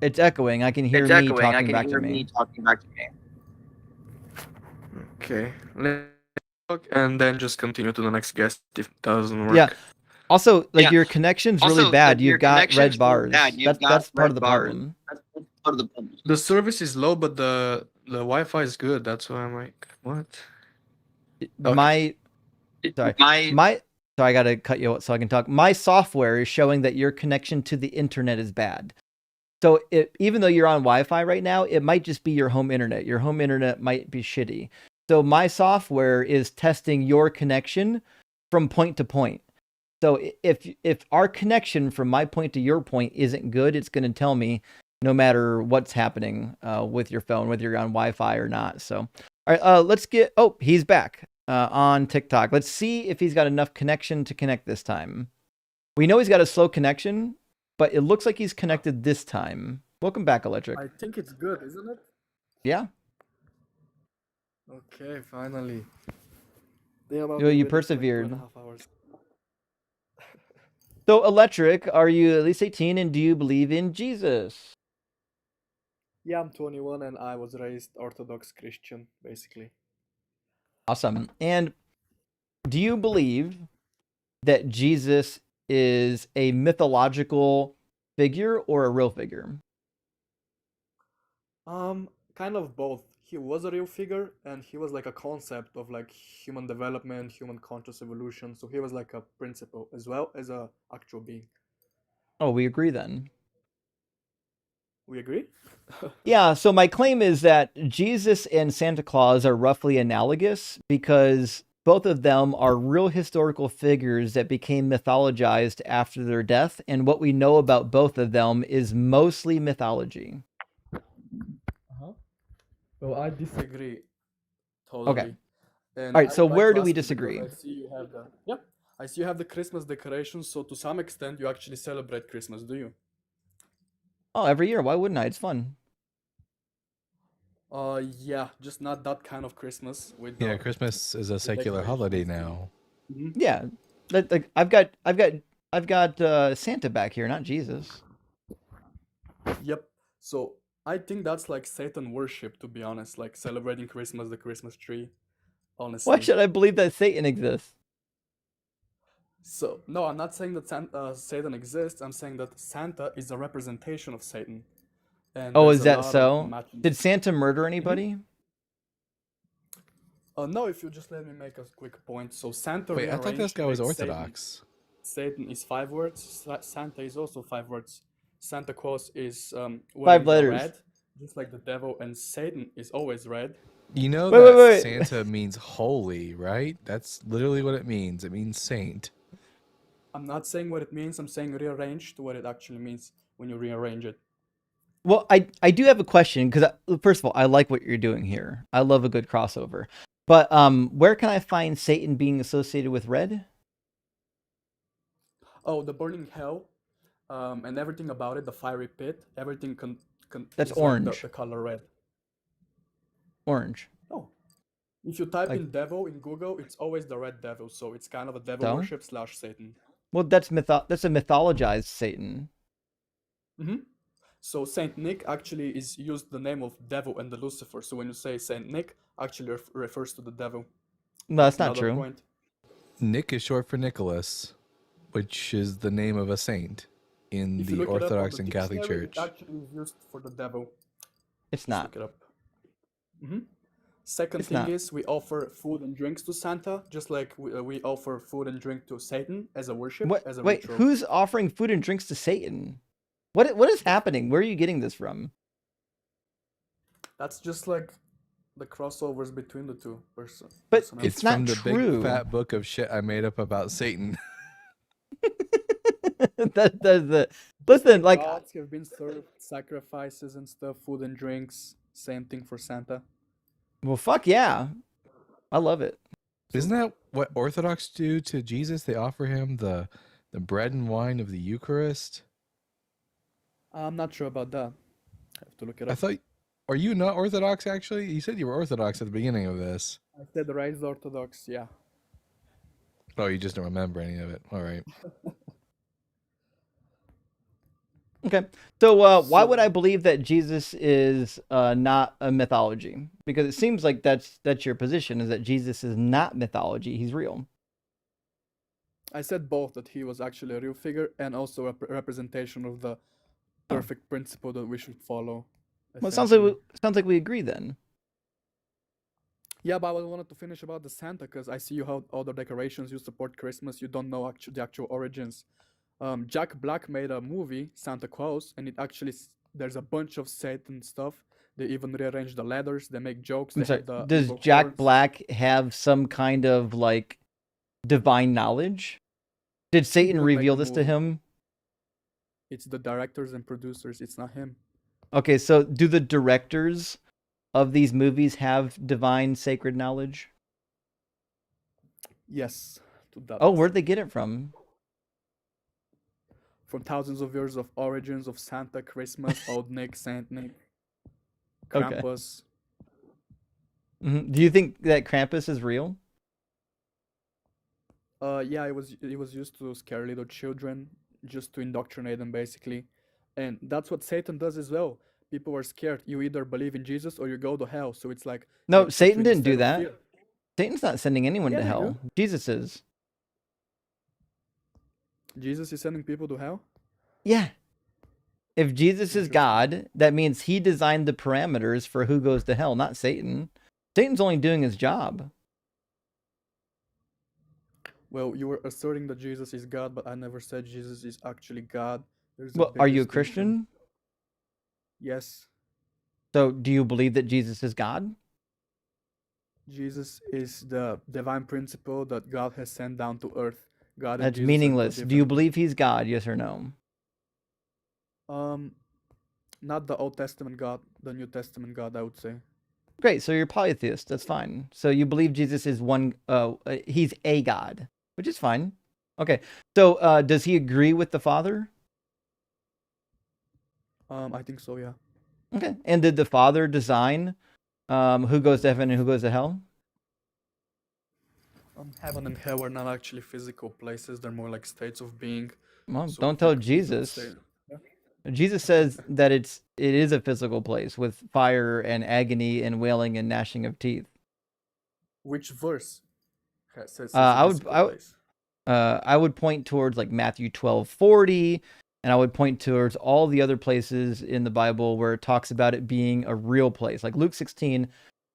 It's echoing. I can hear me talking back to me. Okay, let's talk and then just continue to the next guest if it doesn't work. Yeah. Also, your connection's really bad. You've got red bars. That's part of the problem. The service is low, but the Wi-Fi is good. That's why I'm like, what? So I gotta cut you out so I can talk. My software is showing that your connection to the internet is bad. So even though you're on Wi-Fi right now, it might just be your home internet. Your home internet might be shitty. So my software is testing your connection from point to point. So if our connection from my point to your point isn't good, it's going to tell me no matter what's happening with your phone, whether you're on Wi-Fi or not. So, all right, let's get. Oh, he's back on TikTok. Let's see if he's got enough connection to connect this time. We know he's got a slow connection, but it looks like he's connected this time. Welcome back, Electric. I think it's good, isn't it? Yeah. Okay, finally. You persevered. So, Electric, are you at least 18 and do you believe in Jesus? Yeah, I'm 21 and I was raised Orthodox Christian, basically. Awesome. And do you believe that Jesus is a mythological figure or a real figure? Kind of both. He was a real figure and he was like a concept of like human development, human conscious evolution. So he was like a principle as well as a actual being. Oh, we agree then. We agree? Yeah, so my claim is that Jesus and Santa Claus are roughly analogous because both of them are real historical figures that became mythologized after their death, and what we know about both of them is mostly mythology. Well, I disagree totally. Okay. And All right, so I where do like we Christmas disagree? because I see you have I see you have the Christmas decorations, so to some extent you actually celebrate Christmas, do you? Oh, every year. Why wouldn't I? It's fun. Yeah, just not that kind of Christmas with Yeah, Christmas is a secular holiday now. Yeah. Like I've got Santa back here, not Jesus. Yep. So I think that's like Satan worship, to be honest, like celebrating Christmas, the Christmas tree. honestly. Why should I believe that Satan exists? So, no, I'm not saying that Satan exists. I'm saying that Santa is a representation of Satan. And Oh, there's is a that lot of so? matching. Did Santa murder Mhm. anybody? No, if you just let me make a quick point. So Santa Wait, I thought this rearranged guy was makes Satan. Orthodox. Satan is 5 words. Santa is also 5 words. Santa Claus is 5 wearing the letters. red, just like the devil, and Satan is always red. You know Wait, that wait. Santa means holy, right? That's literally what it means. It means saint. I'm not saying what it means. I'm saying rearranged what it actually means when you rearrange it. Well, I do have a question because first of all, I like what you're doing here. I love a good crossover. But where can I find Satan being associated with red? Oh, the burning hell, and everything about it, the fiery pit, everything That's is like orange. the color red. Orange. Oh, if you type Like- in devil in Google, it's always the red devil, so it's kind of a devil So? worship / Satan. Well, that's a mythologized Satan. Mm-hmm. So Saint Nick actually is used the name of devil and the Lucifer. So when you say Saint Nick, actually refers to the devil. No, that's not another true. point. Nick is short for Nicholas, which is the name of a saint in If you the look it up on Orthodox the and Catholic dictionary, Church. it actually is used for the devil. It's Just not. look it up. Mm-hmm. Second It's thing not. is we offer food and drinks to Santa, just like we offer food and drink to Satan as a worship, as a Wait, ritual. who's offering food and drinks to Satan? What is happening? Where are you getting this from? That's just like the crossovers between the two persons. But It's not from the true. big fat book of shit I made up about Satan. That's the listen. Like, gods have been served sacrifices and stuff, food and drinks. Same thing for Santa. well, fuck yeah, I love it. Isn't that what Orthodox do to Jesus? They offer him the bread and wine of the Eucharist. I'm not sure about that. I have to look it I up. thought, are you not Orthodox actually? You said you were Orthodox at the beginning of this. I said raised Orthodox, yeah. Oh, you just don't remember any of it. All right. Okay, so why would So- I believe that Jesus is not a mythology? Because it seems like that's your position, is that Jesus is not mythology; he's real. I said both, that he was actually a real figure and also a representation of the perfect principle that we should follow. Well, it essentially. sounds like we agree then. Yeah, but I wanted to finish about the Santa because I see you how all the decorations you support Christmas. You don't know the actual origins. Jack Black made a movie, Santa Claus, and it actually there's a bunch of Satan stuff. They even rearrange the letters. They make jokes. I'm They sorry, have the does evil Jack horns. Black have some kind of like divine knowledge? Did Satan didn't make reveal the this to movie. him? It's the directors and producers. It's not him. Okay, so do the directors of these movies have divine sacred knowledge? Yes, to that. Oh, where'd they get it from? From thousands of years of origins of Santa, Christmas, Old Nick, Saint Nick, Okay. Krampus. Do you think that Krampus is real? Yeah, it was used to scare little children, just to indoctrinate them basically, and that's what Satan does as well. People are scared. You either believe in Jesus or you go to hell. So it's like No, they put Satan you in a didn't do state of that. fear. Satan's not sending anyone Yeah, to they hell. do. Jesus is. Jesus is sending people to hell. Yeah. If Jesus is Interesting. God, that means he designed the parameters for who goes to hell, not Satan. Satan's only doing his job. Well, you were asserting that Jesus is God, but I never said Jesus is actually God. There's Well, big are you a distinction. Christian? Yes, So do you believe that Jesus is God? Jesus is the divine principle that God has sent down to earth. God and That's Jesus are two meaningless. Do you different- believe he's God? Yes or no? Not the Old Testament God, the New Testament God, I would say. Great. So you're polytheist. That's fine. So you believe Jesus is one. He's a God, which is fine. Okay. So does he agree with the Father? I think so, yeah. Okay. And did the Father design who goes to heaven and who goes to hell? Heaven and hell are not actually physical places; they're more like states of being. Well, So don't if tell you could Jesus. say- Jesus says that it is a physical place with fire and agony and wailing and gnashing of teeth. Which verse says I a would physical place? I would point towards like Matthew 12:40, and I would point towards all the other places in the Bible where it talks about it being a real place. Like Luke 16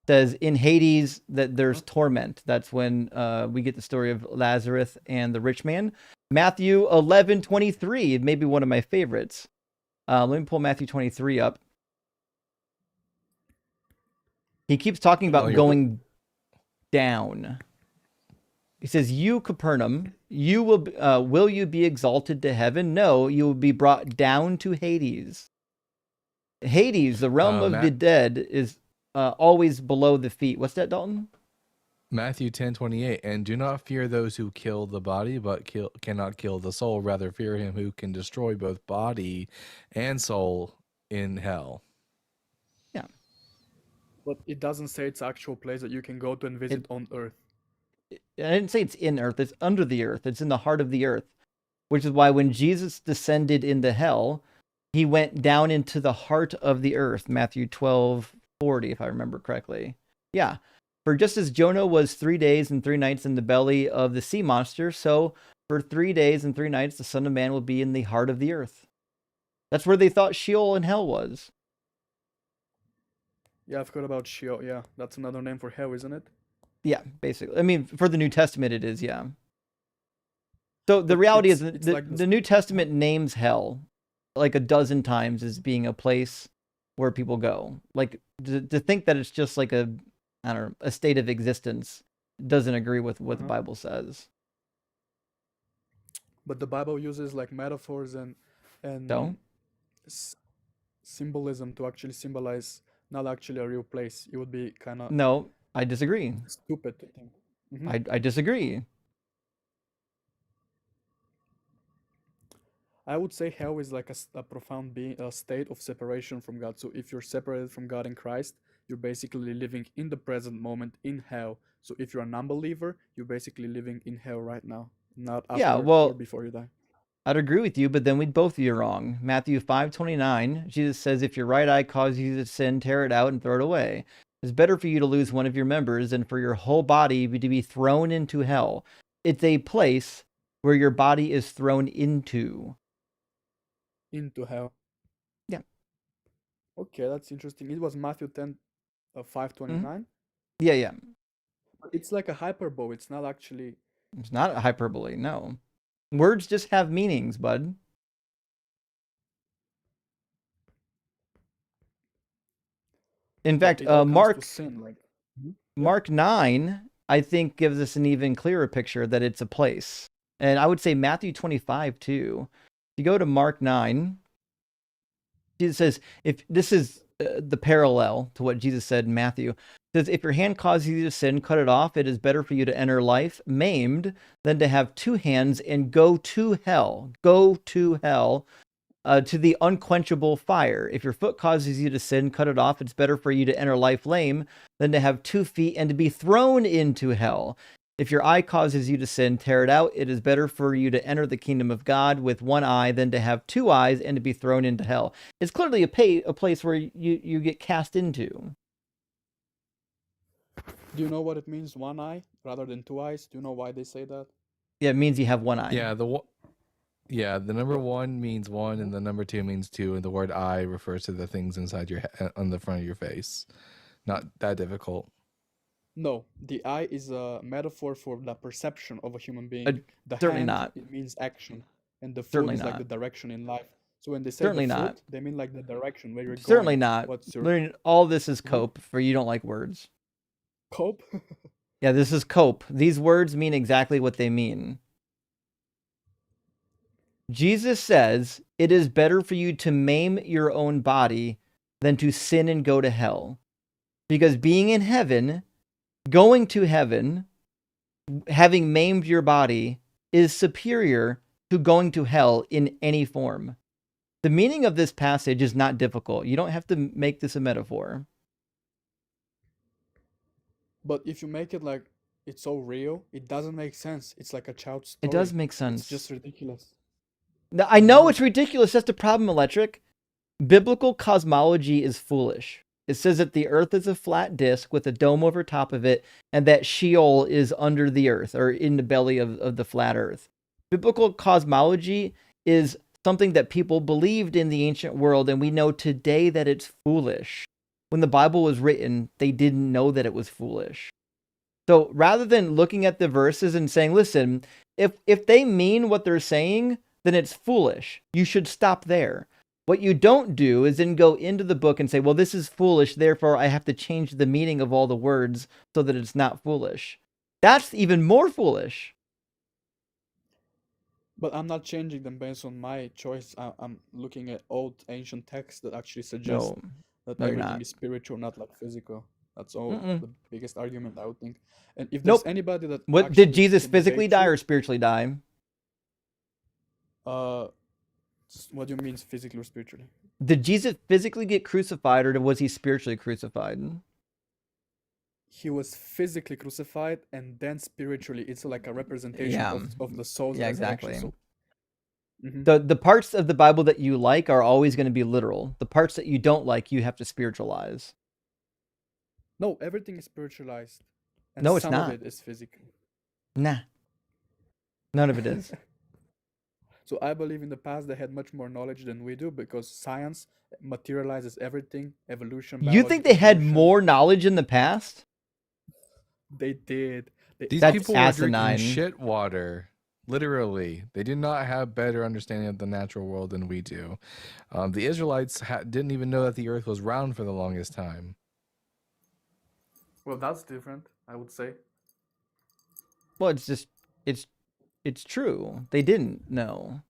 says in Hades that there's torment. That's when we get the story of Lazarus and the rich man. Matthew 11:23, maybe one of my favorites. Let me pull Matthew 23 up. He keeps talking about going down. He says, "You, Capernaum, you will you be exalted to heaven? No, you will be brought down to Hades." Hades, the realm of the dead, is always below the feet. What's that, Dalton? Matthew 10:28, and do not fear those who kill the body, but cannot kill the soul. Rather fear him who can destroy both body and soul in hell. Yeah. But it doesn't say it's actual place that you can go to and visit on Earth. I didn't say it's in earth. It's under the earth. It's in the heart of the earth, which is why when Jesus descended into hell, he went down into the heart of the earth. Matthew 12:40, if I remember correctly. Yeah. For just as Jonah was 3 days and 3 nights in the belly of the sea monster, so for 3 days and 3 nights the Son of Man will be in the heart of the earth. That's where they thought Sheol and hell was. Yeah, I've heard about Sheol. Yeah, that's another name for hell, isn't it? Yeah, basically. I mean, for the New Testament, it is, yeah. So the But reality is it's the, like the New Testament names hell like a dozen times as being a place where people go. Like to think that it's just like a, I don't know, a state of existence doesn't agree with what the Bible says. But the Bible uses like metaphors and So? Symbolism to actually symbolize not actually a real place. It would be kind of No, I disagree. stupid to think. I disagree. I would say hell is like a profound being, a state of separation from God. So if you're separated from God in Christ, you're basically living in the present moment in hell. So if you're a non-believer, you're basically living in hell right now, not after or before you die. I'd agree with you, but then we'd both be wrong. Matthew 5:29, Jesus says, "If your right eye causes you to sin, tear it out and throw it away. It's better for you to lose one of your members than for your whole body to be thrown into hell." It's a place where your body is thrown into. Into hell. Yeah. Okay, that's interesting. It was Matthew 10, 5:29. Yeah. It's like a hyperbole. It's not actually. It's not a hyperbole, no. Words just have meanings, bud. In fact, Mark 9, I think, gives us an even clearer picture that it's a place. And I would say Matthew 25 too. If you go to Mark 9, Jesus says, if this is the parallel to what Jesus said in Matthew, it says, "If your hand causes you to sin, cut it off. It is better for you to enter life maimed than to have 2 hands and go to hell." Go to hell. To the unquenchable fire. If your foot causes you to sin, cut it off. It's better for you to enter life lame than to have 2 feet and to be thrown into hell. If your eye causes you to sin, tear it out. It is better for you to enter the kingdom of God with 1 eye than to have 2 eyes and to be thrown into hell. It's clearly a place where you get cast into. Do you know what it means, 1 eye rather than 2 eyes? Do you know why they say that? Yeah, it means you have 1 eye. Yeah, the number 1 means 1, and the number 2 means 2, and the word eye refers to the things inside your on the front of your face. Not that difficult. No, the eye is a metaphor for the perception of a human being. The certainly hand, not. It means action, and the foot Certainly is like not. the direction in life. So when they say Certainly the not. foot, they mean like the direction where you're going. Certainly not. What's your All this is cope for you don't like words. cope? Yeah, this is cope. These words mean exactly what they mean. Jesus says, "It is better for you to maim your own body than to sin and go to hell." Because being in heaven, going to heaven, having maimed your body, is superior to going to hell in any form. The meaning of this passage is not difficult. You don't have to make this a metaphor. But if you make it like it's so real, it doesn't make sense. It's like a child's story. It does make sense. It's just ridiculous. I know it's ridiculous. That's the problem, Electric. Biblical cosmology is foolish. It says that the earth is a flat disk with a dome over top of it, and that Sheol is under the earth or in the belly of the flat earth. Biblical cosmology is something that people believed in the ancient world, and we know today that it's foolish. When the Bible was written, they didn't know that it was foolish. So rather than looking at the verses and saying, listen, if they mean what they're saying, then it's foolish. You should stop there. What you don't do is then go into the book and say, well, this is foolish, therefore I have to change the meaning of all the words so that it's not foolish. That's even more foolish. But I'm not changing them based on my choice. I'm looking at old ancient texts that actually suggest No, that no, you're everything not. is spiritual, not like physical. That's all Mm-mm. the biggest argument I would think. And if there's Nope. anybody that What actually did Jesus can physically debate die you, or spiritually die? what do you mean physically or spiritually? Did Jesus physically get crucified or was he spiritually crucified? He was physically crucified and then spiritually it's like a representation Yeah. of the soul's Yeah, resurrection. exactly. So, The parts of the Bible that you like are always going to be literal. The parts that you don't like, you have to spiritualize. no, everything is spiritualized. And No, it's some not. of it is physical. Nah. None of it is. So I believe in the past they had much more knowledge than we do because science materializes everything, evolution, You think they biological had evolution. more knowledge in the past? They did. These That's people were drinking asinine. shit water. Literally, they did not have better understanding of the natural world than we do. The Israelites didn't even know that the earth was round for the longest time. Well, that's different, I would say. Well, it's just it's true. They didn't know.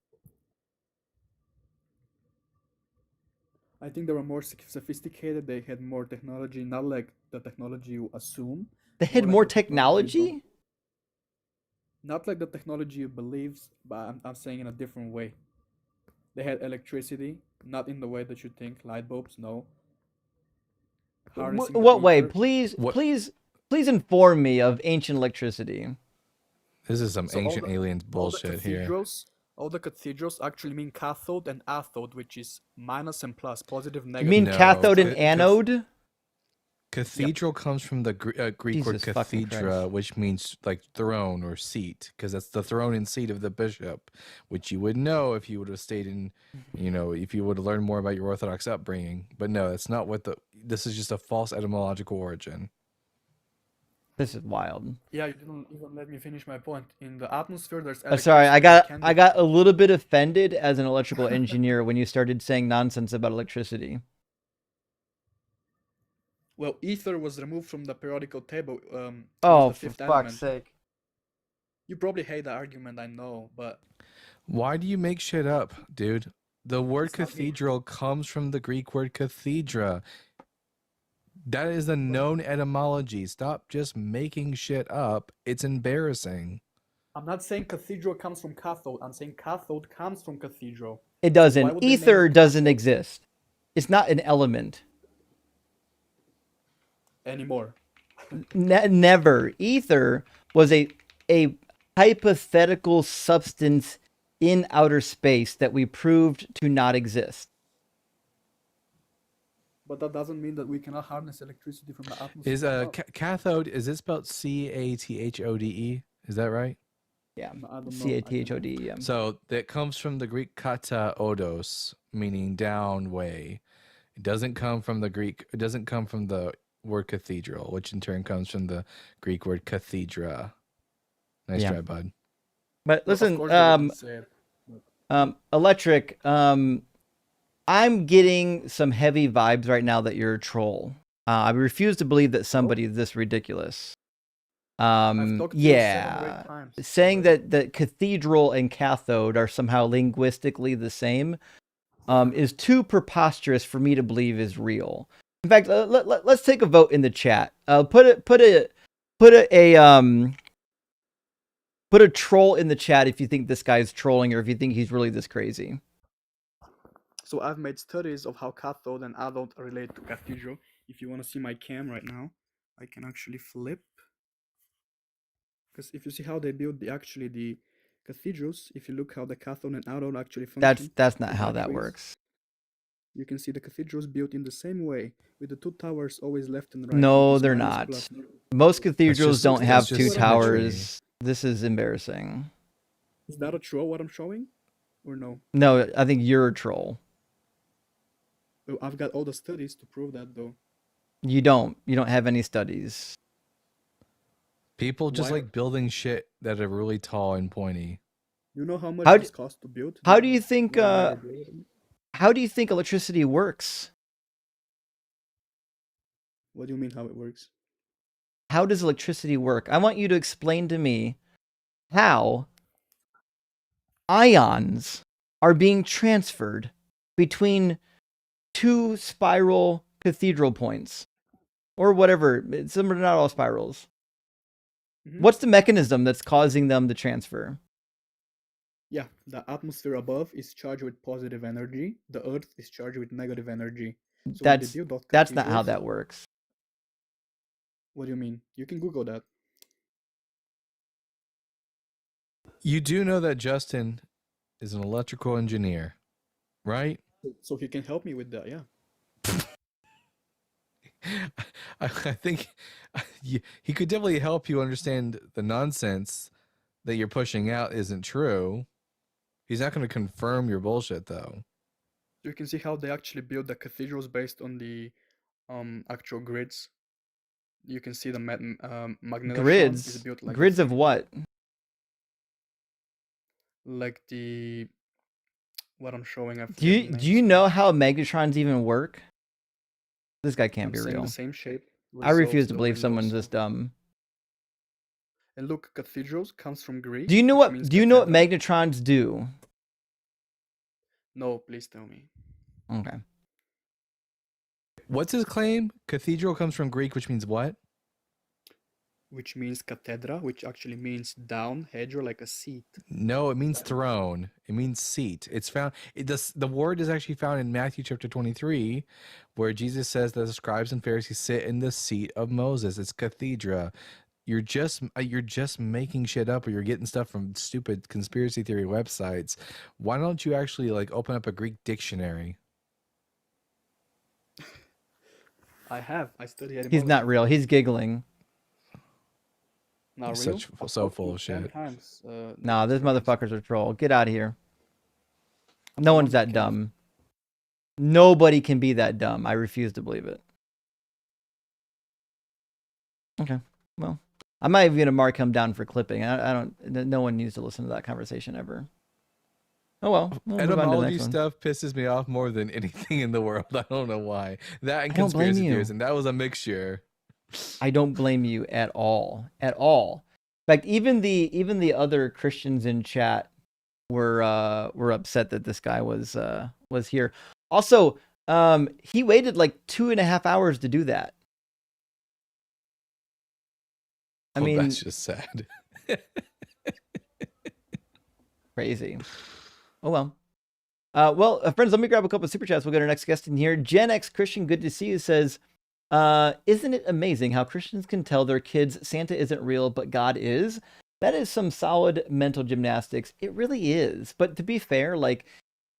I think they were more sophisticated. They had more technology, not like the technology you assume. They had like more the technology you technology? not like the technology you believes, but I'm saying in a different way. They had electricity, not in the way that you think. Light bulbs, no. Harnessing the What way? ether. Please inform me of ancient electricity. This is some So ancient aliens bullshit here. All the cathedrals actually mean cathode and anode, which is minus and plus, positive, You negative. mean No, cathode and anode? Cathedral comes from the Greek word Jesus fucking cathedra, Christ. which means like throne or seat, because that's the throne and seat of the bishop, which you would know if you would have stayed in, if you would have learned more about your Orthodox upbringing. But no, that's not what this is just a false etymological origin. This is wild. Yeah, you didn't even let me finish my point. In the atmosphere, there's Sorry, electricity that can I be- got a little bit offended as an electrical engineer when you started saying nonsense about electricity. Well, ether was removed from the periodical table. It was Oh, the for fifth fuck's element. sake. You probably hate the argument, I know, but Why do you make shit up, dude? The word It's not me. cathedral comes from the Greek word cathedra. That is a known etymology. Stop just making shit up. It's embarrassing. I'm not saying cathedral comes from cathode. I'm saying cathode comes from cathedral. It why doesn't. would they name Ether it doesn't cathode? exist. It's not an element. Anymore. Never. Ether was a hypothetical substance in outer space that we proved to not exist. But that doesn't mean that we cannot harness electricity from the atmosphere. Is cathode, is it spelled CATHODE? Is that right? Yeah. I don't know. CATHODE. Yeah. So that comes from the Greek kata odos, meaning down way. It doesn't come from the word cathedral, which in turn comes from the Greek word cathedra. Nice Yeah. try, bud. But Well, of listen, course they didn't say it. Electric, I'm getting some heavy vibes right now that you're a troll. I refuse to believe that somebody is this ridiculous. I've talked to you 7 or 8 Yeah, times saying already. that cathedral and cathode are somehow linguistically the same is too preposterous for me to believe is real. In fact, let's take a vote in the chat. Put a troll in the chat if you think this guy's trolling or if you think he's really this crazy. So I've made studies of how cathode and anode relate to cathedral. If you want to see my cam right now, I can actually flip. Because if you see how they build the cathedrals, if you look how the cathode and anode actually function. That's not the how that batteries. works. You can see the cathedrals built in the same way, with the two towers always left and right. No, which is they're minus not. plus. Most cathedrals just- don't that's have just two symmetry. towers. This is embarrassing. Is that a troll what I'm showing? Or no? No, I think you're a troll. Well, I've got all the studies to prove that though. You don't. You don't have any studies. People just Why- like building shit that are really tall and pointy. You know how much How this costs to build? How do you think? Would I never build it? How do you think electricity works? What do you mean how it works? How does electricity work? I want you to explain to me how ions are being transferred between two spiral cathedral points or whatever. Some are not all spirals. Mhm. What's the mechanism that's causing them to transfer? Yeah, the atmosphere above is charged with positive energy. The Earth is charged with negative energy. So when they build those That's not how cathedrals- that works. What do you mean? You can Google that. You do know that Justin is an electrical engineer, right? So he can help me with that. Yeah. I think he could definitely help you understand the nonsense that you're pushing out isn't true. He's not going to confirm your bullshit, though. You can see how they actually build the cathedrals based on the actual grids. You can see the magnetar is built like Grids of what? like the what I'm showing. I Do forget you the do you names. know how magnetrons even work? This guy can't I'm be saying real. the same shape. I refuse resolves to the believe windows. someone's this dumb. And look, cathedrals comes from Greek. Do you know which what means do you know what cathedra. magnetrons do? No, please tell me. Okay. What's his claim? Cathedral comes from Greek, which means what? Which means cathedra, which actually means down, hedge, or like a seat. No, it means throne. It means seat. It's found. The word is actually found in Matthew chapter 23, where Jesus says that the scribes and Pharisees sit in the seat of Moses. It's cathedra. You're just making shit up, or you're getting stuff from stupid conspiracy theory websites. Why don't you actually like open up a Greek dictionary? I have. I studied He's etymology. not real. He's giggling. Not You're real. such- I've so talked full to of 10 shit. times, Nah, this different motherfucker's a troll. Get out of here. I'm No the one's one that that can- dumb. Nobody can be that dumb. I refuse to believe it. Okay. Well, I might even mark him down for clipping. I don't. No one needs to listen to that conversation ever. Oh well. We'll move on to the Etymology next one. stuff pisses me off more than anything in the world. I don't know why. That and I don't blame conspiracy you. theories, and that was a mixture. I don't blame you at all. At all. In fact, even the other Christians in chat were upset that this guy was here. Also, he waited like 2.5 hours to do that. I Well, mean, that's just sad. crazy. Oh well. Friends, let me grab a couple of super chats. We'll get our next guest in here. Gen X Christian, good to see you, says, isn't it amazing how Christians can tell their kids Santa isn't real, but God is? That is some solid mental gymnastics. It really is. But to be fair, like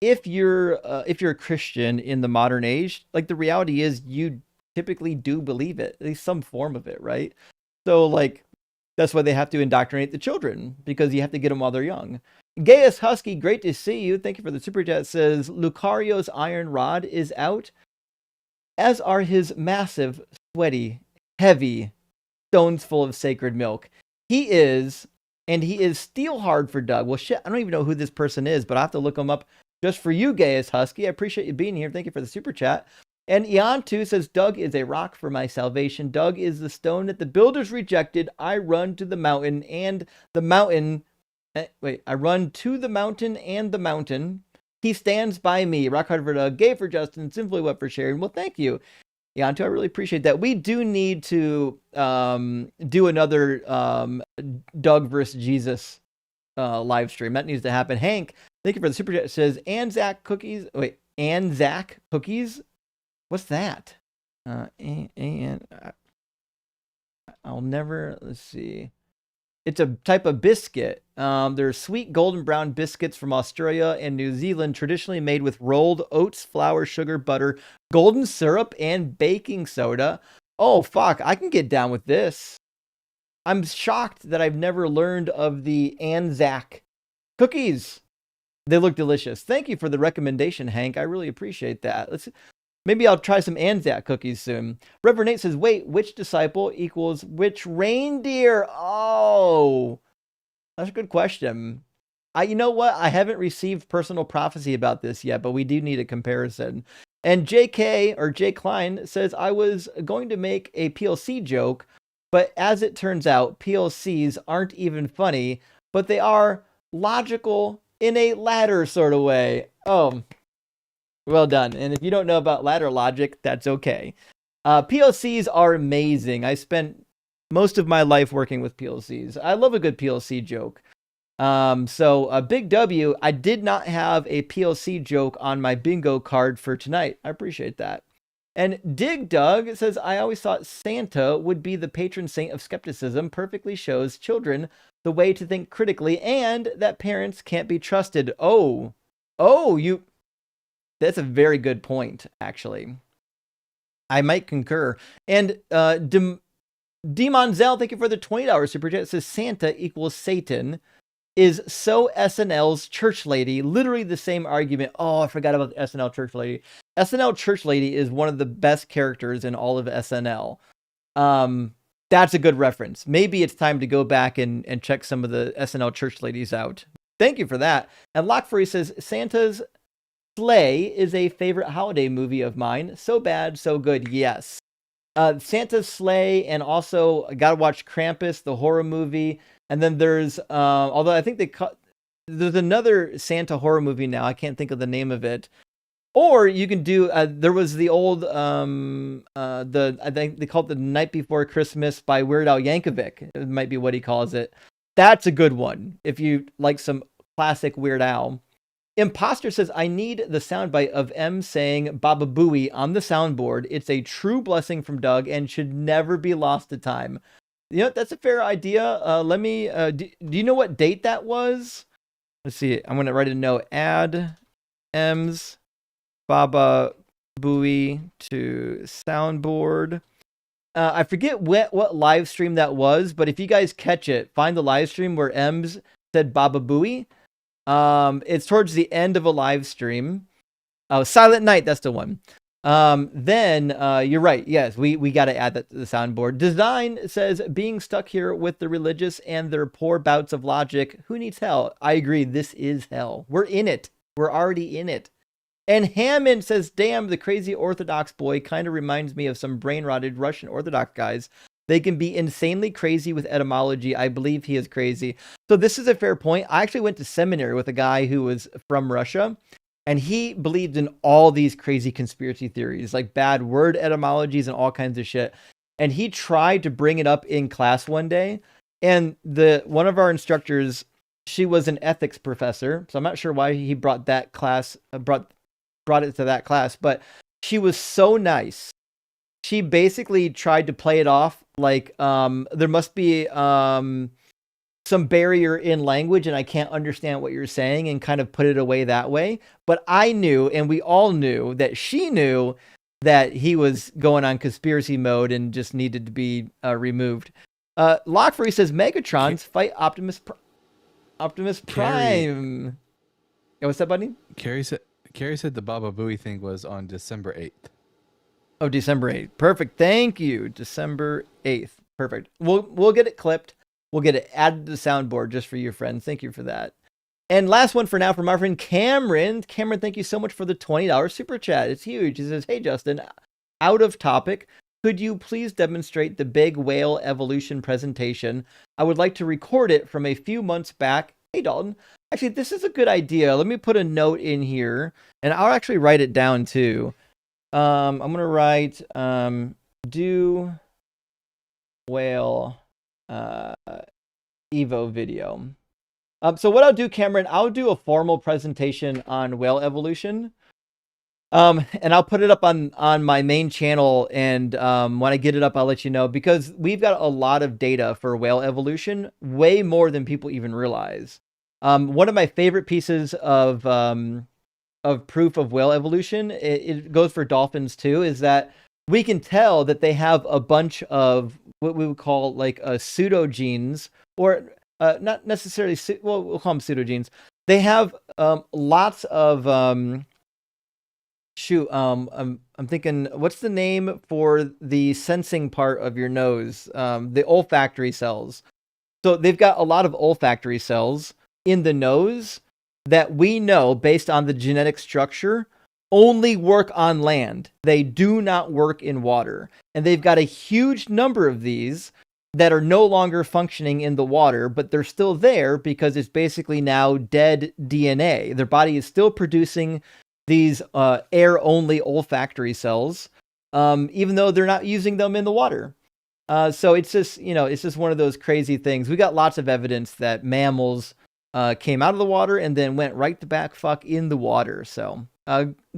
if you're a Christian in the modern age, like the reality is you typically do believe it, at least some form of it, right? So like that's why they have to indoctrinate the children, because you have to get them while they're young. Gaius Husky, great to see you. Thank you for the super chat. Says Lucario's iron rod is out, as are his massive, sweaty, heavy stones full of sacred milk. He is steel hard for Doug. Well, shit, I don't even know who this person is, but I have to look him up just for you, Gaius Husky. I appreciate you being here. Thank you for the super chat. And Iantu says, Doug is a rock for my salvation. Doug is the stone that the builders rejected. I run to the mountain and the mountain. I run to the mountain and the mountain. He stands by me. Rock hard for Doug. Gay for Justin. Simply what for sharing. Well, thank you, Iantu. I really appreciate that. We do need to do another Doug versus Jesus live stream. That needs to happen. Hank, thank you for the super chat. It says Anzac cookies. Wait, Anzac cookies. What's that? And I'll never. Let's see. It's a type of biscuit. They're sweet golden brown biscuits from Australia and New Zealand, traditionally made with rolled oats, flour, sugar, butter, golden syrup, and baking soda. Oh, fuck. I can get down with this. I'm shocked that I've never learned of the Anzac cookies. They look delicious. Thank you for the recommendation, Hank. I really appreciate that. Maybe I'll try some Anzac cookies soon. Reverend Nate says, wait, which disciple equals which reindeer? Oh, that's a good question. You know what? I haven't received personal prophecy about this yet, but we do need a comparison. And JK or J Klein says, I was going to make a PLC joke, but as it turns out, PLCs aren't even funny, but they are logical in a ladder sort of way. Oh, well done. And if you don't know about ladder logic, that's okay. PLCs are amazing. I spent most of my life working with PLCs. I love a good PLC joke. So a big W, I did not have a PLC joke on my bingo card for tonight. I appreciate that. And Dig Doug says, I always thought Santa would be the patron saint of skepticism, perfectly shows children the way to think critically and that parents can't be trusted. That's a very good point, actually. I might concur. And Demonzel, thank you for the $20 super chat. It says Santa equals Satan is so SNL's church lady. Literally the same argument. Oh, I forgot about the SNL church lady. SNL church lady is one of the best characters in all of SNL. That's a good reference. Maybe it's time to go back and check some of the SNL church ladies out. Thank you for that. And Lockfree says Santa's Sleigh is a favorite holiday movie of mine. So bad, so good. Yes. Santa's Sleigh, and also I gotta watch Krampus, the horror movie. And then there's, although I think there's another Santa horror movie now. I can't think of the name of it. Or you can do, there was the old, I think they call it The Night Before Christmas by Weird Al Yankovic. It might be what he calls it. That's a good one if you like some classic Weird Al. Imposter says, I need the soundbite of M saying Baba Booey on the soundboard. It's a true blessing from Doug and should never be lost to time. You know, that's a fair idea. Let me, do you know what date that was? Let's see. I'm going to write a note. Add M's Baba Booey to soundboard. I forget what live stream that was, but if you guys catch it, find the live stream where M's said Baba Booey. It's towards the end of a live stream. Oh, Silent Night, that's the one. Then you're right. Yes, we got to add that to the soundboard. Design says, being stuck here with the religious and their poor bouts of logic, who needs hell? I agree. This is hell. We're in it. We're already in it. And Hammond says, damn, the crazy Orthodox boy kind of reminds me of some brain-rotted Russian Orthodox guys. They can be insanely crazy with etymology. I believe he is crazy. So this is a fair point. I actually went to seminary with a guy who was from Russia, and he believed in all these crazy conspiracy theories, like bad word etymologies and all kinds of shit. And he tried to bring it up in class one day, and one of our instructors, she was an ethics professor, so I'm not sure why he brought that class, brought it to that class, but she was so nice. She basically tried to play it off like there must be some barrier in language and I can't understand what you're saying, and kind of put it away that way. But I knew, and we all knew, that she knew that he was going on conspiracy mode and just needed to be removed. Lockfree says Megatron's fight Optimus Prime. Yeah, what's that, buddy? Carrie said the Baba Booey thing was on December 8th. Oh, December 8th. Perfect. Thank you. December 8th. Perfect. We'll get it clipped. We'll get it added to the soundboard just for you, friends. Thank you for that. And last one for now from our friend Cameron. Cameron, thank you so much for the $20 super chat. It's huge. He says, hey, Justin, out of topic, could you please demonstrate the big whale evolution presentation? I would like to record it from a few months back. Hey, Dalton. Actually, this is a good idea. Let me put a note in here, and I'll actually write it down too. I'm going to write, do whale Evo video. So what I'll do, Cameron, I'll do a formal presentation on whale evolution. And I'll put it up on my main channel, and when I get it up, I'll let you know, because we've got a lot of data for whale evolution, way more than people even realize. One of my favorite pieces of proof of whale evolution, it goes for dolphins too, is that we can tell that they have a bunch of what we would call like pseudogenes, or not necessarily, well, we'll call them pseudogenes. They have lots of I'm thinking, what's the name for the sensing part of your nose? The olfactory cells. So they've got a lot of olfactory cells in the nose that we know, based on the genetic structure, only work on land. They do not work in water. And they've got a huge number of these that are no longer functioning in the water, but they're still there because it's basically now dead DNA. Their body is still producing these air-only olfactory cells, even though they're not using them in the water. So it's just, it's just one of those crazy things. We got lots of evidence that mammals came out of the water and then went right the back fuck in the water. So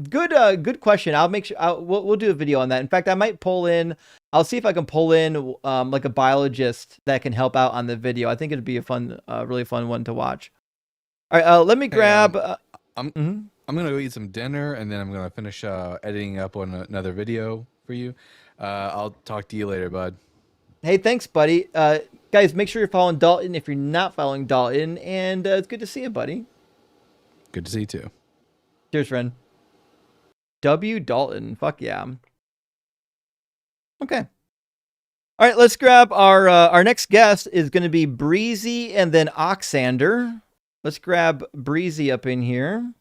good question. I'll make sure we'll do a video on that. In fact, I might I'll see if I can pull in like a biologist that can help out on the video. I think it'd be a really fun one to watch. All right, let me grab. I'm gonna go eat some dinner, and then I'm gonna finish editing up on another video for you. I'll talk to you later, bud. Hey, thanks, buddy. Guys, make sure you're following Dalton if you're not following Dalton, and it's good to see you, buddy. Good to see you too. Cheers, friend. W. Dalton. Fuck yeah. Okay. All right, let's grab our next guest is going to be Breezy and then Oxander. Let's grab Breezy up in here.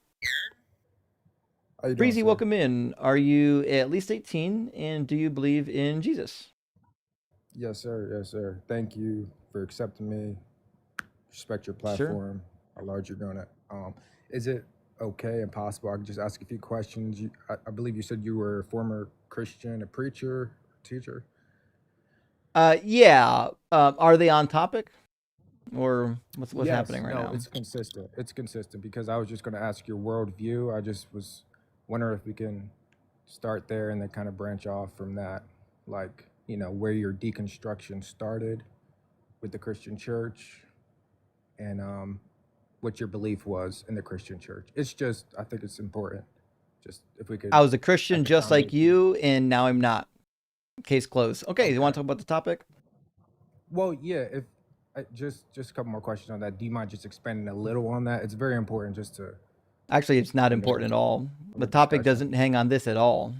Breezy, welcome in. Are you at least 18, and do you believe in Jesus? Yes, sir. Yes, sir. Thank you for accepting me. Respect your platform. How large you're going to. Is it okay and possible I can just ask a few questions? I believe you said you were a former Christian, a preacher, teacher. Yeah. Are they on topic, or what's happening right now? It's consistent. It's consistent, because I was just going to ask your worldview. I just was wondering if we can start there and then kind of branch off from that, like, where your deconstruction started with the Christian church, and what your belief was in the Christian church. It's just, I think it's important. Just if we could. I was a Christian just like you, and now I'm not. Case closed. Okay, you want to talk about the topic? Well, yeah. If just a couple more questions on that. Do you mind just expanding a little on that? It's very important just to. Actually, it's not important at all. The topic doesn't hang on this at all.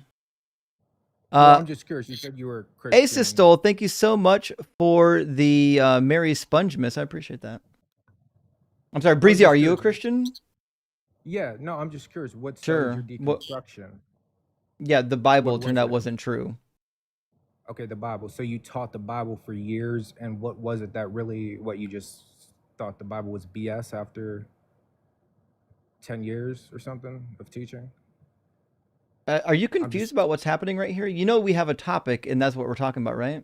Well, I'm just curious. You said you were Christian. Asystole, thank you so much for the Mary Sponge Miss. I appreciate that. I'm sorry, Breezy, are you a Christian? Yeah, no, I'm just curious. What started your deconstruction? Yeah, the Bible turned out wasn't true. Okay, the Bible. So you taught the Bible for years, and what was it that really, what you just thought the Bible was BS after 10 years or something of teaching? Are you confused about what's happening right here? We have a topic, and that's what we're talking about, right?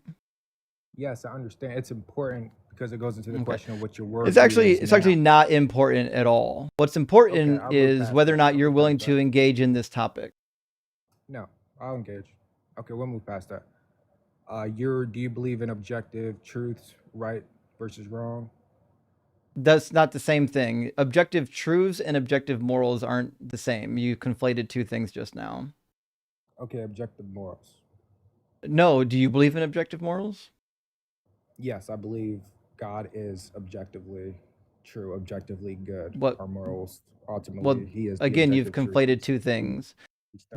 Yes, I understand. It's important because it goes into the question of what your word. It's actually not important at all. What's important is whether or not you're willing to engage in this topic. No, I'll engage. Okay, we'll move past that. Do you believe in objective truths, right versus wrong? That's not the same thing. Objective truths and objective morals aren't the same. You conflated two things just now. Okay, objective morals. No, do you believe in objective morals? Yes, I believe God is objectively true, objectively good. What? Our morals, ultimately, He is. Again, you've conflated two things.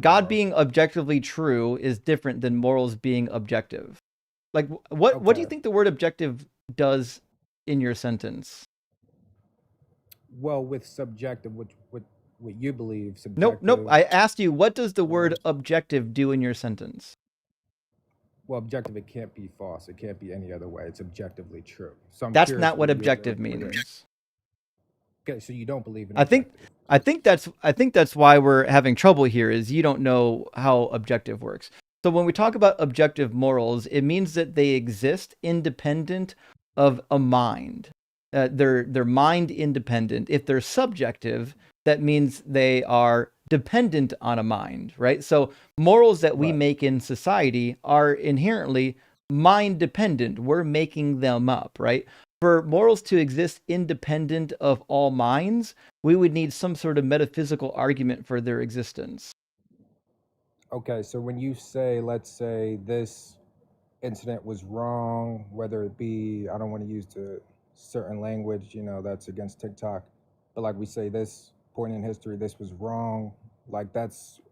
God being objectively true is different than morals being objective. Like, what do you think the word objective does in your sentence? Well, with subjective, what you believe, subjective. Nope. I asked you, what does the word objective do in your sentence? Well, objective, it can't be false. It can't be any other way. It's objectively true. So that's not what objective means. Okay, so you don't believe in objective. I think that's why we're having trouble here, is you don't know how objective works. So when we talk about objective morals, it means that they exist independent of a mind. They're mind independent. If they're subjective, that means they are dependent on a mind, right? So morals that we Right. make in society are inherently mind dependent. We're making them up, right? For morals to exist independent of all minds, we would need some sort of metaphysical argument for their existence. Okay, so when you say, let's say this incident was wrong, whether it be, I don't want to use the certain language, that's against TikTok, but like we say, this point in history, this was wrong. Like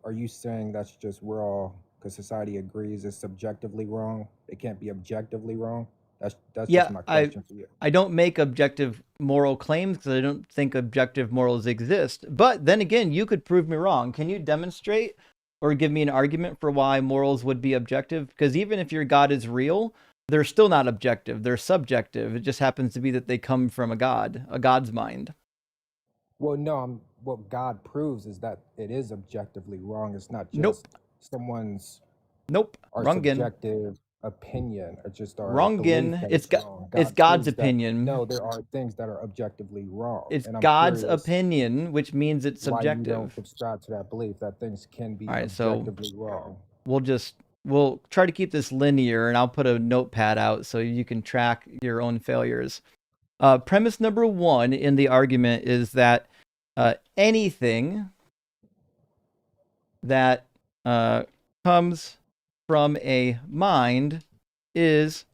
are you saying that's just we're all, because society agrees it's subjectively wrong? It can't be objectively wrong? That's just Yeah, my question for you. I don't make objective moral claims because I don't think objective morals exist. But then again, you could prove me wrong. Can you demonstrate or give me an argument for why morals would be objective? Because even if your God is real, they're still not objective. They're subjective. It just happens to be that they come from a God's mind. Well, no, what God proves is that it is objectively wrong. It's not Nope. just someone's our Wrongin. subjective opinion or just our Wrongin. belief that It's wrong. it's God God's proves that, opinion. no, there are things that are objectively wrong. It's And I'm God's curious opinion, which means it's why you don't subjective. subscribe to that belief that things can be All right, so objectively wrong. we'll try to keep this linear, and I'll put a notepad out so you can track your own failures. Premise number 1 in the argument is that anything that comes from a mind is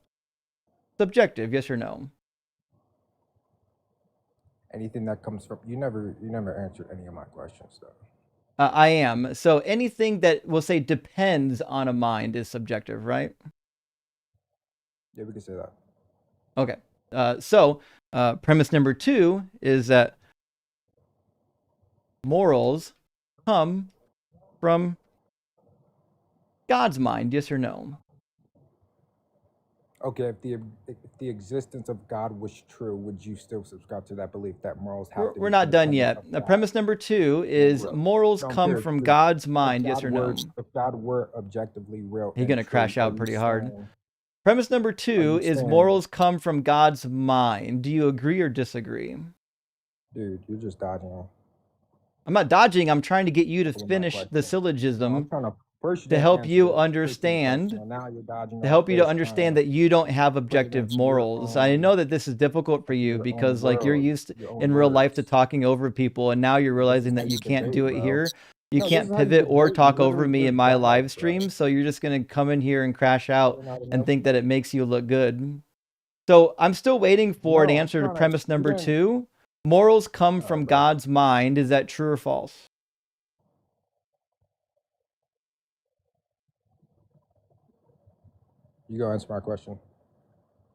subjective. Yes or no? Anything that comes from you never answered any of my questions though. I am. So anything that we'll say depends on a mind is subjective, right? Yeah, we can say that. Okay. So premise number 2 is that morals come from God's mind. Yes or no? Okay, if the existence of God was true, would you still subscribe to that belief that morals have to We're be not done independent yet. of God? Premise number 2 is Bro, morals I'm come curious, from because God's if mind. Yes God or were no? if God were objectively real He's and gonna true, crash are out you pretty hard. saying- Premise number are 2 you is saying- morals come from God's mind. Do you agree or disagree? Dude, you're just dodging. I'm not dodging. I'm trying to get you to Answer my finish the question. No, I'm syllogism trying to first you to didn't help answer you the first understand. question, and now you're dodging To off help you to this, trying understand to that you don't have put it objective into your morals. I know that this is difficult for you your own because like you're world, used your own in real life to words. talking over people, and now you're This is realizing how that you you can't debate, do it bro. here. You No, this can't is how you pivot or debate. You talk over literally me in just my dodge, live bro. stream, so you're just gonna come in here and crash out You're not and think emotional. that it makes you look good. So I'm still waiting for an No, I'm answer to trying to. premise You number didn't. 2. Morals come All right, from bro. God's mind. Is that true or false? You go answer my question.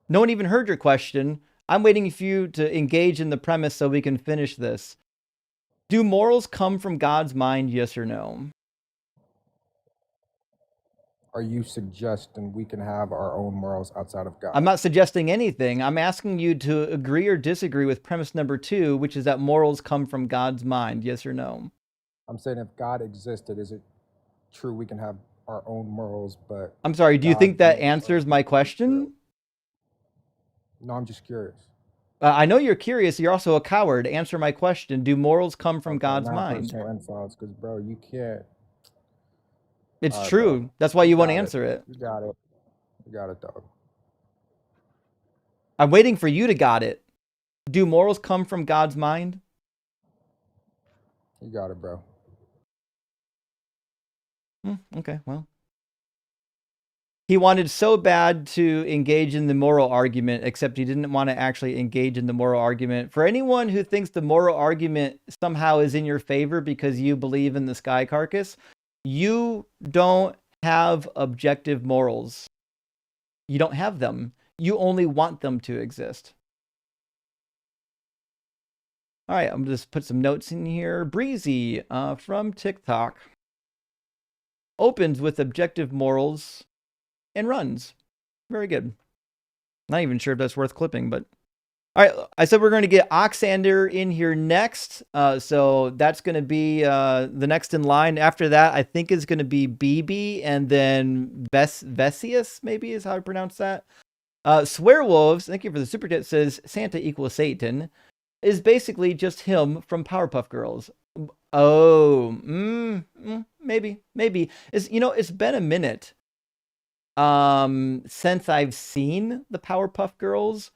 No one even heard your question. I'm waiting for you to engage in the premise so we can finish this. Do morals come from God's mind, yes or no? Are you suggesting we can have our own morals outside of God? I'm not suggesting anything. I'm asking you to agree or disagree with premise number 2, which is that morals come from God's mind, yes or no? I'm saying if God existed, is it true we can have our own morals, but I'm sorry, do you think God's that morals are answers my equally true? question? No, I'm just curious. I know you're curious. You're also a coward. Answer my question. Do morals come from Okay, God's not mind? personal insults, because bro, you can't. It's All right, true. bro. That's why you won't got answer it. You got it. You got it, dog. I'm waiting for you to got it. Do morals come from God's mind? You got it, bro. Okay, well. He wanted so bad to engage in the moral argument, except he didn't want to actually engage in the moral argument. For anyone who thinks the moral argument somehow is in your favor because you believe in the sky carcass, you don't have objective morals. You don't have them. You only want them to exist. All right, I'm going to just put some notes in here. Breezy from TikTok opens with objective morals and runs. Very good. Not even sure if that's worth clipping, but all right. I said we're going to get Oxander in here next. So that's going to be the next in line. After that, I think is going to be BB, and then Vesius, maybe is how I pronounce that. Swearwolves, thank you for the super chat, says Santa equals Satan, is basically just him from Powerpuff Girls. Oh, maybe. It's been a minute since I've seen the Powerpuff Girls.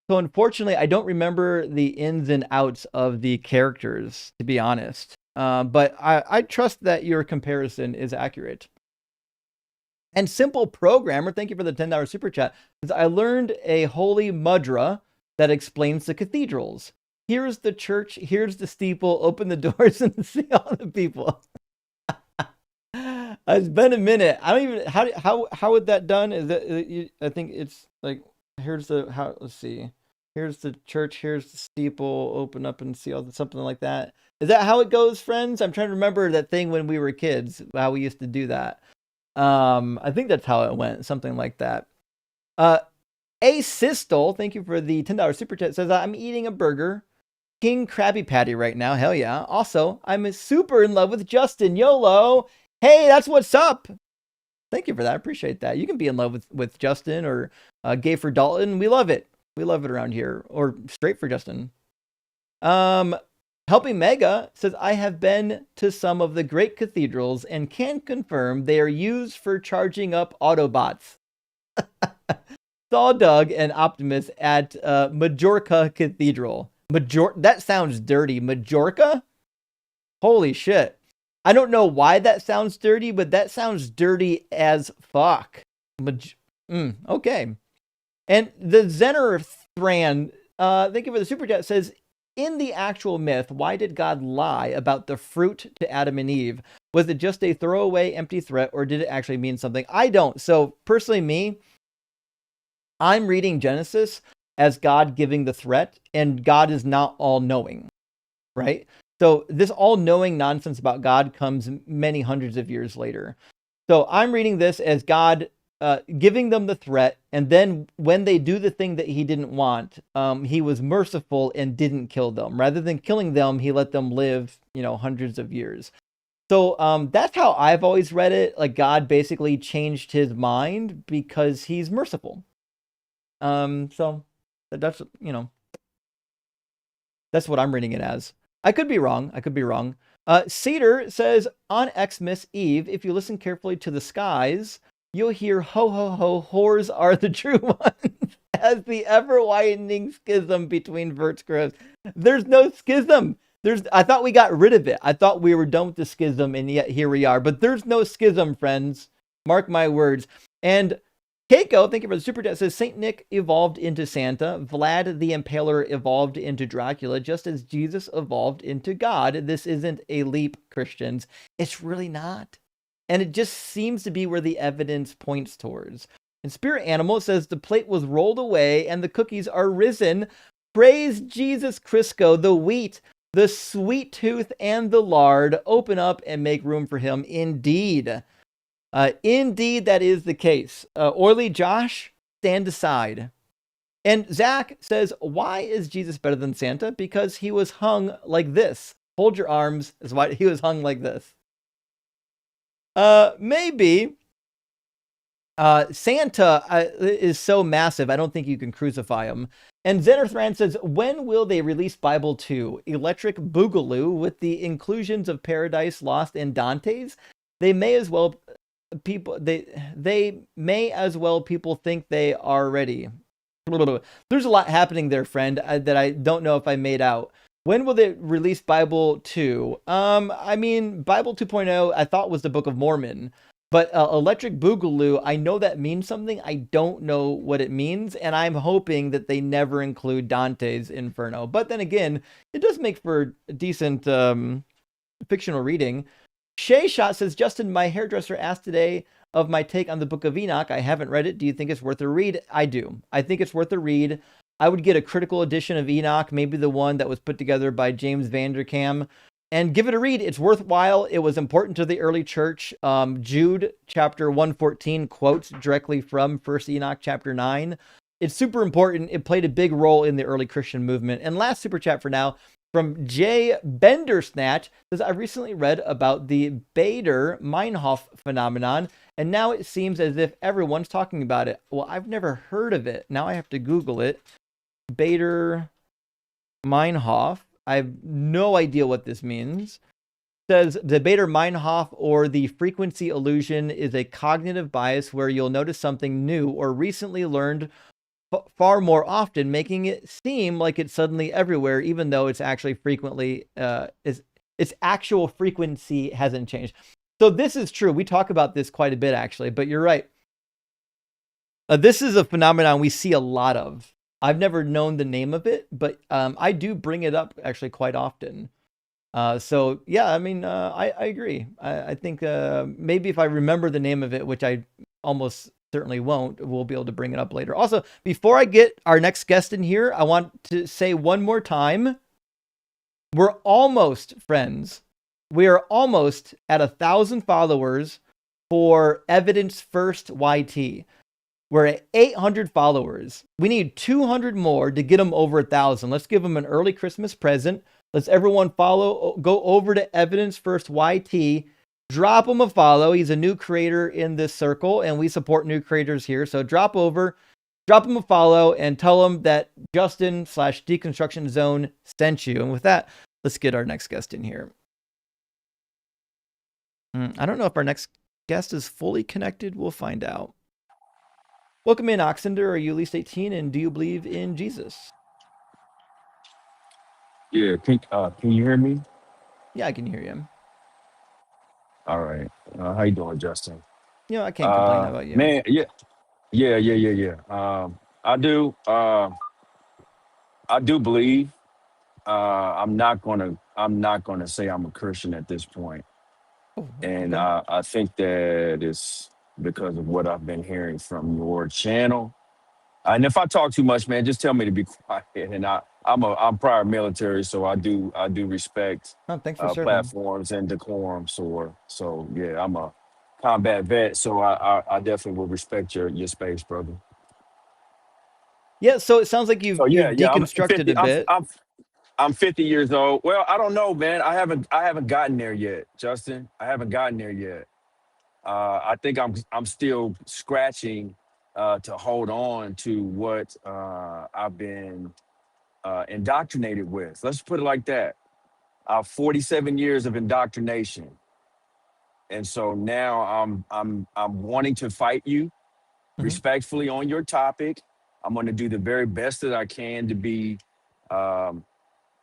So unfortunately, I don't remember the ins and outs of the characters, to be honest. But I trust that your comparison is accurate. And Simple Programmer, thank you for the $10 super chat. I learned a holy mudra that explains the cathedrals. Here's the church, here's the steeple, open the doors and see all the people. It's been a minute. I don't even, how would that done? Is that, I think it's like, let's see. Here's the church, here's the steeple, open up and see all something like that. Is that how it goes, friends? I'm trying to remember that thing when we were kids, how we used to do that. I think that's how it went, something like that. A Sistel, thank you for the $10 super chat, says I'm eating a burger, King Krabby Patty right now. Hell yeah. Also, I'm super in love with Justin. YOLO. Hey, that's what's up. Thank you for that. I appreciate that. You can be in love with Justin or gay for Dalton. We love it. We love it around here. Or straight for Justin. Helping Mega says, I have been to some of the great cathedrals and can confirm they are used for charging up Autobots. Saw Doug and Optimus at Majorca Cathedral. That sounds dirty. Majorca? Holy shit. I don't know why that sounds dirty, but that sounds dirty as fuck. Okay. And the Zener Thran, thank you for the super chat, says, in the actual myth, why did God lie about the fruit to Adam and Eve? Was it just a throwaway, empty threat, or did it actually mean something? I don't. So, personally, I'm reading Genesis as God giving the threat, and God is not all-knowing, right? So, this all-knowing nonsense about God comes many hundreds of years later. So, I'm reading this as God giving them the threat, and then when they do the thing that he didn't want, he was merciful and didn't kill them. Rather than killing them, he let them live, hundreds of years. So that's how I've always read it. Like God basically changed his mind because he's merciful. So that's that's what I'm reading it as. I could be wrong. Cedar says on Xmas Eve, if you listen carefully to the skies, you'll hear ho ho ho, whores are the true ones. As the ever-widening schism between Vert's grows. There's no schism. I thought we got rid of it. I thought we were done with the schism, and yet here we are. But there's no schism, friends. Mark my words. And Keiko, thank you for the super chat, says Saint Nick evolved into Santa. Vlad the Impaler evolved into Dracula, just as Jesus evolved into God. This isn't a leap, Christians. It's really not. And it just seems to be where the evidence points towards. And Spirit Animal says the plate was rolled away and the cookies are risen. Praise Jesus Crisco, the wheat, the sweet tooth, and the lard. Open up and make room for him. Indeed. Indeed, that is the case. Oily Josh, stand aside. And Zach says, why is Jesus better than Santa? Because he was hung like this. Hold your arms is why he was hung like this. Maybe. Santa is so massive, I don't think you can crucify him. And Zenerthran says, when will they release Bible 2? Electric Boogaloo with the inclusions of Paradise Lost and Dante's? They may as well people think they are ready. There's a lot happening there, friend, that I don't know if I made out. When will they release Bible 2? I mean, Bible 2.0, I thought was the Book of Mormon. But Electric Boogaloo, I know that means something. I don't know what it means. And I'm hoping that they never include Dante's Inferno. But then again, it does make for a decent fictional reading. Shay Shot says, Justin, my hairdresser asked today of my take on the Book of Enoch. I haven't read it. Do you think it's worth a read? I do. I think it's worth a read. I would get a critical edition of Enoch, maybe the one that was put together by James Vanderkam, and give it a read. It's worthwhile. It was important to the early church. Jude chapter 114 quotes directly from 1 Enoch chapter 9. It's super important. It played a big role in the early Christian movement. And last super chat for now, from Jay Bendersnatch, says, I recently read about the Bader-Meinhof phenomenon, and now it seems as if everyone's talking about it. Well, I've never heard of it. Now I have to Google it. Bader-Meinhof. I have no idea what this means. Says debater Meinhof or the frequency illusion is a cognitive bias where you'll notice something new or recently learned far more often, making it seem like it's suddenly everywhere, even though it's actually frequently its actual frequency hasn't changed. So this is true. We talk about this quite a bit, actually, but you're right. This is a phenomenon we see a lot of. I've never known the name of it, but I do bring it up actually quite often. So yeah, I mean, I agree. I think maybe if I remember the name of it, which I almost certainly won't, we'll be able to bring it up later. Also, before I get our next guest in here, I want to say one more time, we're almost, friends. We are almost at 1,000 followers for Evidence First YT. We're at 800 followers. We need 200 more to get them over 1,000. Let's give them an early Christmas present. Let's everyone go over to Evidence First YT, drop him a follow. He's a new creator in this circle, and we support new creators here. So drop him a follow, and tell him that Justin/Deconstruction Zone sent you. And with that, let's get our next guest in here. I don't know if our next guest is fully connected. We'll find out. Welcome in, Oxender. Are you at least 18, and do you believe in Jesus? Yeah, can you hear me? Yeah, I can hear you. All right. How you doing, Justin? You know, I can't complain. How about you? Man, yeah. I do. I do believe. I'm not gonna say I'm a Christian at this point, Oh, and okay. I think that it's because of what I've been hearing from your channel. And if I talk too much, man, just tell me to be quiet. And I'm prior military, so I do respect Oh, thanks for serving. platforms and decorum. So yeah, I'm a combat vet, so I definitely will respect your space, brother. Yeah, so it sounds like you've I'm deconstructed 50. a bit. I'm 50 years old. Well, I don't know, man. I haven't gotten there yet, Justin. I haven't gotten there yet. I think I'm still scratching to hold on to what I've been indoctrinated with. Let's put it like that. 47 years of indoctrination, and so now I'm wanting to fight you respectfully on your topic. I'm going to do the very best that I can to be um,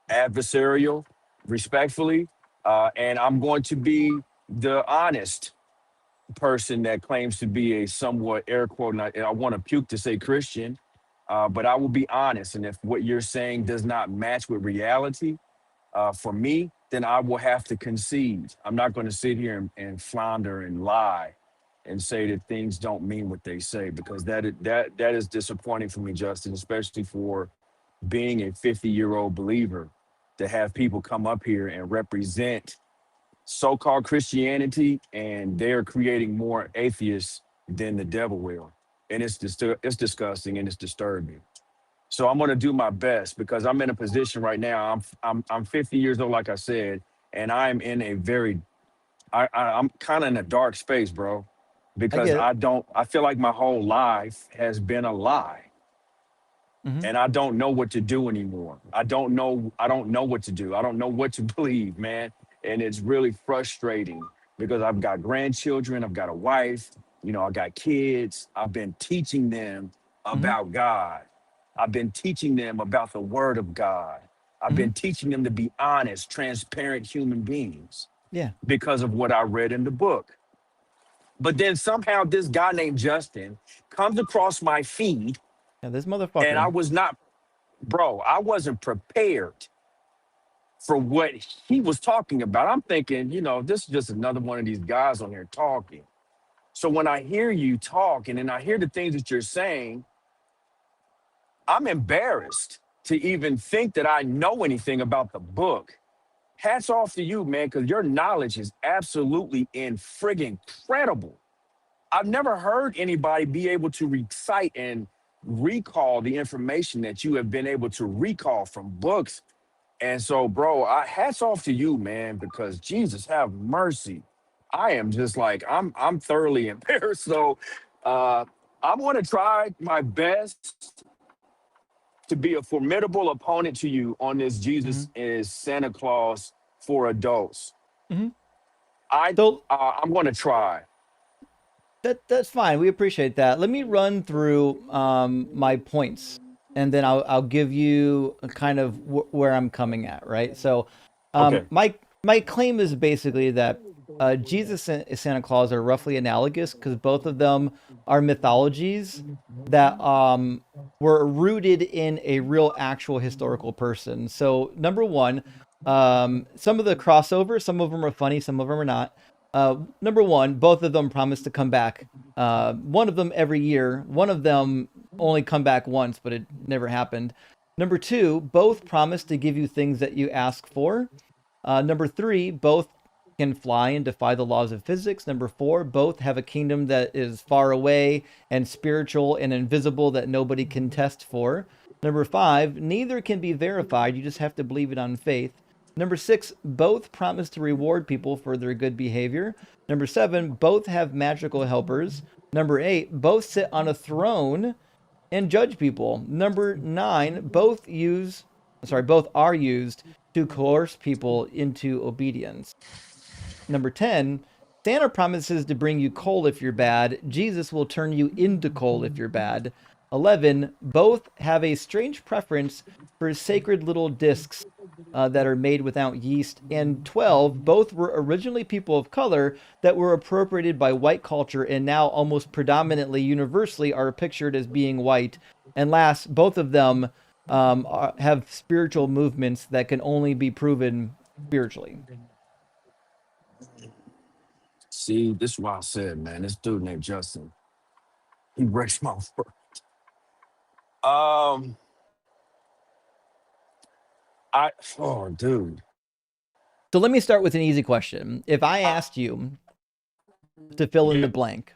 adversarial, respectfully, and I'm going to be the honest person that claims to be a somewhat air quote, and I want to puke to say Christian, but I will be honest. And if what you're saying does not match with reality, for me, then I will have to concede. I'm not going to sit here and flounder and lie and say that things don't mean what they say, because that is disappointing for me, Justin, especially for being a 50-year-old believer, to have people come up here and represent so-called Christianity, and they're creating more atheists than the devil will. And it's disgusting and it's disturbing. So I'm going to do my best, because I'm in a position right now. I'm 50 years old, like I said, and I'm in a I'm kind of in a dark space, bro, I because get it. I feel like my whole life has been a lie. And I don't know what to do anymore. I don't know what to do. I don't know what to believe, man. And it's really frustrating, because I've got grandchildren, I've got a wife, I got kids. I've been teaching them about God. I've been teaching them about the word of God. I've been teaching them to be honest, transparent human beings Yeah. because of what I read in the book. But then somehow this guy named Justin comes across my feed, Yeah, this and motherfucker. I wasn't prepared for what he was talking about. I'm thinking, this is just another one of these guys on here talking. So when I hear you talk, and then I hear the things that you're saying, I'm embarrassed to even think that I know anything about the book. Hats off to you, man, because your knowledge is absolutely friggin' incredible. I've never heard anybody be able to recite and recall the information that you have been able to recall from books. And so, bro, hats off to you, man, because Jesus have mercy. I am just like, I'm thoroughly embarrassed. So I'm going to try my best to be a formidable opponent to you on this Jesus is Santa Claus for adults. Mhm. I So I'm gonna try. that's fine. We appreciate that. Let me run through my points, and then I'll give you a kind of where I'm coming at. Right. So Okay. my claim is basically that Jesus and Santa Claus are roughly analogous because both of them are mythologies that were rooted in a real actual historical person. So number one, some of the crossovers, some of them are funny, some of them are not. Number one, both of them promise to come back. One of them every year. One of them only come back once, but it never happened. Number two, both promise to give you things that you ask for. Number three, both can fly and defy the laws of physics. Number four, both have a kingdom that is far away and spiritual and invisible that nobody can test for. Number five, neither can be verified. You just have to believe it on faith. Number six, both promise to reward people for their good behavior. Number seven, both have magical helpers. Number eight, both sit on a throne and judge people. Number nine, both are used to coerce people into obedience. Number 10, Santa promises to bring you coal if you're bad. Jesus will turn you into coal if you're bad. 11, both have a strange preference for sacred little discs that are made without yeast. And 12, both were originally people of color that were appropriated by white culture and now almost predominantly universally are pictured as being white. And last, both of them have spiritual movements that can only be proven spiritually. See, this is why I said, man, this dude named Justin, he breaks my word. Um, dude. So let me start with an easy question. If I asked you to fill in the blank,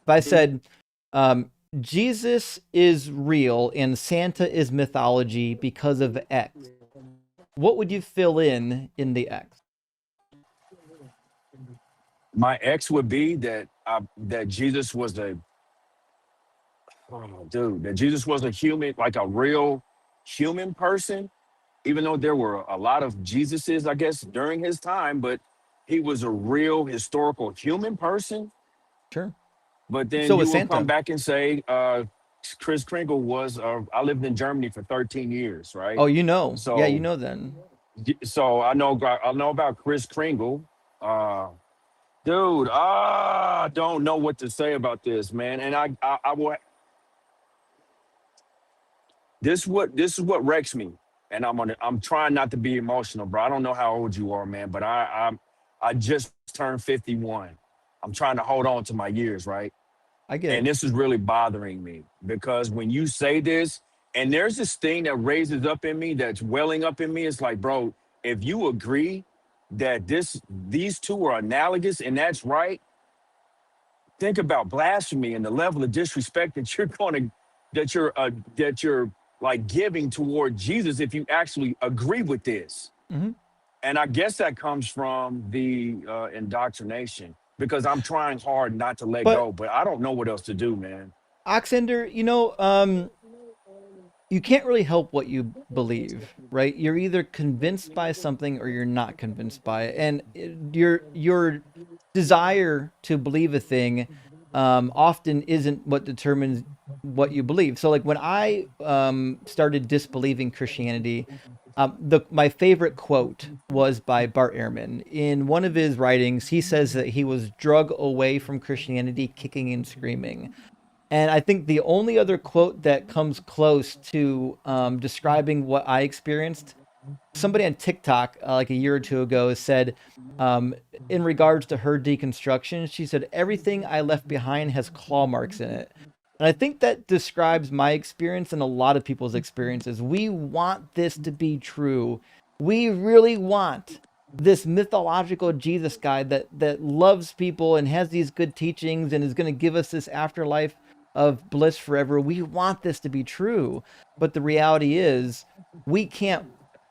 if I said, Jesus is real and Santa is mythology because of X, what would you fill in the X? My ex would be that that Jesus was that Jesus was a human, like a real human person, even though there were a lot of Jesuses, I guess, during his time, but he was a real historical human person. Sure. But then So you was will come Santa. back and say, Chris Kringle was, I lived in Germany for 13 years, right? Oh, you know. Yeah, you So, know then. so I know about Chris Kringle. Dude, I don't know what to say about this, man. And I will. This is what wrecks me, and I'm trying not to be emotional, bro. I don't know how old you are, man, but I just turned 51. I'm trying to hold on to my years, right? I get And it. this is really bothering me because when you say this, and there's this thing that raises up in me, that's welling up in me, it's like, bro, if you agree that these two are analogous and that's right, think about blasphemy and the level of disrespect that you're like giving toward Jesus if you actually agree with this. Mm-hmm. And I guess that comes from the indoctrination because I'm trying hard not to let But go, but I don't know what else to do, man. Oxender, you can't really help what you believe, right? You're either convinced by something or you're not convinced by it. And your desire to believe a thing often isn't what determines what you believe. So like when I started disbelieving Christianity, my favorite quote was by Bart Ehrman. In one of his writings, he says that he was drug away from Christianity, kicking and screaming. And I think the only other quote that comes close to describing what I experienced, somebody on TikTok like a year or two ago said, in regards to her deconstruction, she said, everything I left behind has claw marks in it. And I think that describes my experience and a lot of people's experiences. We want this to be true. We really want this mythological Jesus guy that loves people and has these good teachings and is going to give us this afterlife of bliss forever. We want this to be true. But the reality is we can't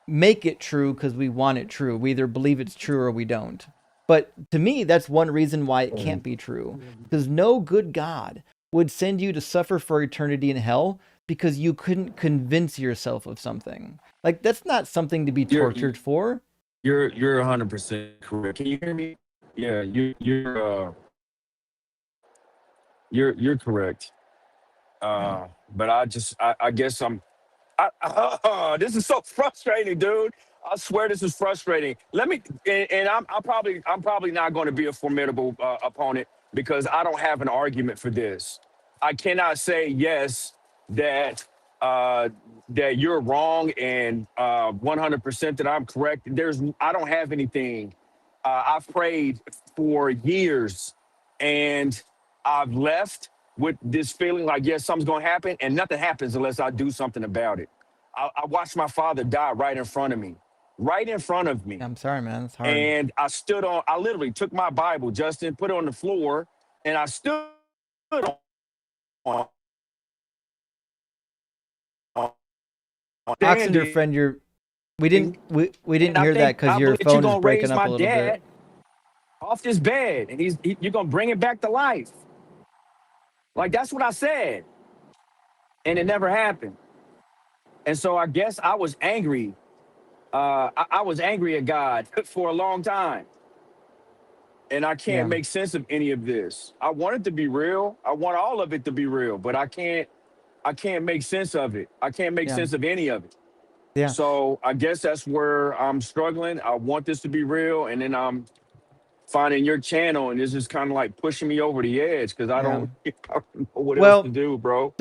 make it true because we want it true. We either believe it's true or we don't. But to me, that's one reason why it can't be true. Because no good God would send you to suffer for eternity in hell because you couldn't convince yourself of something. Like, that's not something to be You're tortured for. you're 100% correct. Can you hear me? Yeah, you're correct. Yeah. But I guess this is so frustrating, dude. I swear this is frustrating. And I'm probably not going to be a formidable opponent because I don't have an argument for this. I cannot say yes that uh, that you're wrong and 100% that I'm correct. I don't have anything. I've prayed for years, and I've left with this feeling like, yes, something's going to happen, and nothing happens unless I do something about it. I watched my father die right in front of me, right in front of me. I'm sorry, man. It's hard. And I literally took my Bible, Justin, put it on the floor, and I stood on Oxender friend, we didn't hear that because your you're phone is gonna breaking raise up my a little dad bit. off this bed, and you're gonna bring him back to life. Like, that's what I said, and it never happened. And so I guess I was angry. I was angry at God for a long time, and I can't Yeah. make sense of any of this. I want it to be real. I want all of it to be real, but I can't make sense of it. I can't make Yeah. sense of any of it. Yeah. So I guess that's where I'm struggling. I want this to be real, and then I'm finding your channel, and this is kind of like pushing me over the edge because I don't know what else to do, bro.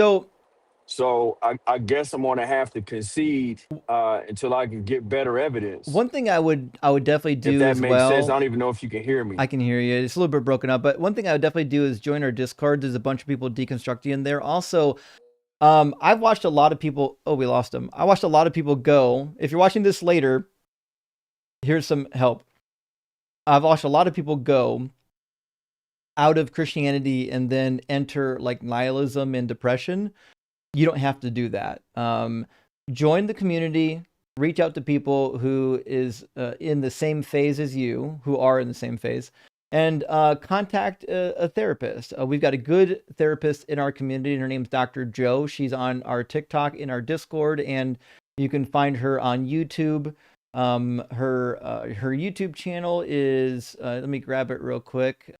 So I guess I'm gonna have to concede until I can get better evidence. One thing I would definitely do If that as makes well. sense, I don't even know if you can hear me. I can hear you. It's a little bit broken up, but one thing I would definitely do is join our Discord. There's a bunch of people deconstructing in there. Also, I've watched a lot of people. Oh, we lost him. I watched a lot of people go. If you're watching this later, here's some help. I've watched a lot of people go out of Christianity and then enter like nihilism and depression. You don't have to do that. Join the community. Reach out to people who is in the same phase as you, who are in the same phase, and contact a therapist. We've got a good therapist in our community. Her name's Dr. Joe. She's on our TikTok, in our Discord, and you can find her on YouTube. Her YouTube channel is, let me grab it real quick.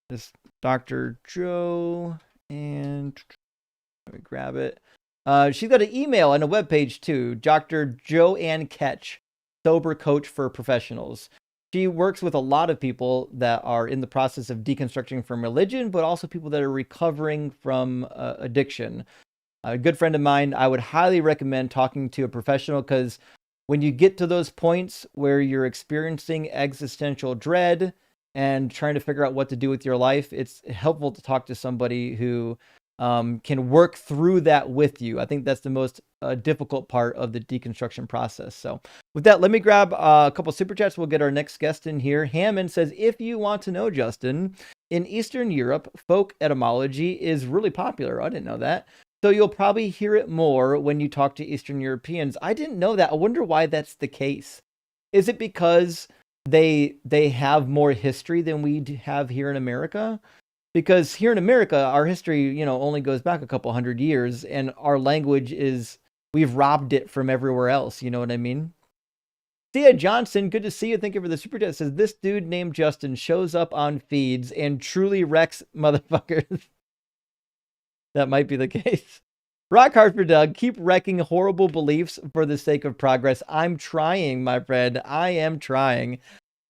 This Dr. Joe, and let me grab it. She's got an email and a webpage too. Dr. Joanne Ketch, sober coach for professionals. She works with a lot of people that are in the process of deconstructing from religion, but also people that are recovering from addiction. A good friend of mine, I would highly recommend talking to a professional, because when you get to those points where you're experiencing existential dread and trying to figure out what to do with your life, it's helpful to talk to somebody who can work through that with you. I think that's the most difficult part of the deconstruction process. So with that, let me grab a couple super chats. We'll get our next guest in here. Hammond says, if you want to know, Justin, in Eastern Europe, folk etymology is really popular. I didn't know that. So you'll probably hear it more when you talk to Eastern Europeans. I didn't know that. I wonder why that's the case. Is it because they have more history than we have here in America? Because here in America, our history, only goes back a couple hundred years, and our language we've robbed it from everywhere else. You know what I mean? Thea Johnson, good to see you. Thank you for the super chat. Says, this dude named Justin shows up on feeds and truly wrecks motherfuckers. That might be the case. Rock hard for Doug. Keep wrecking horrible beliefs for the sake of progress. I'm trying, my friend. I am trying.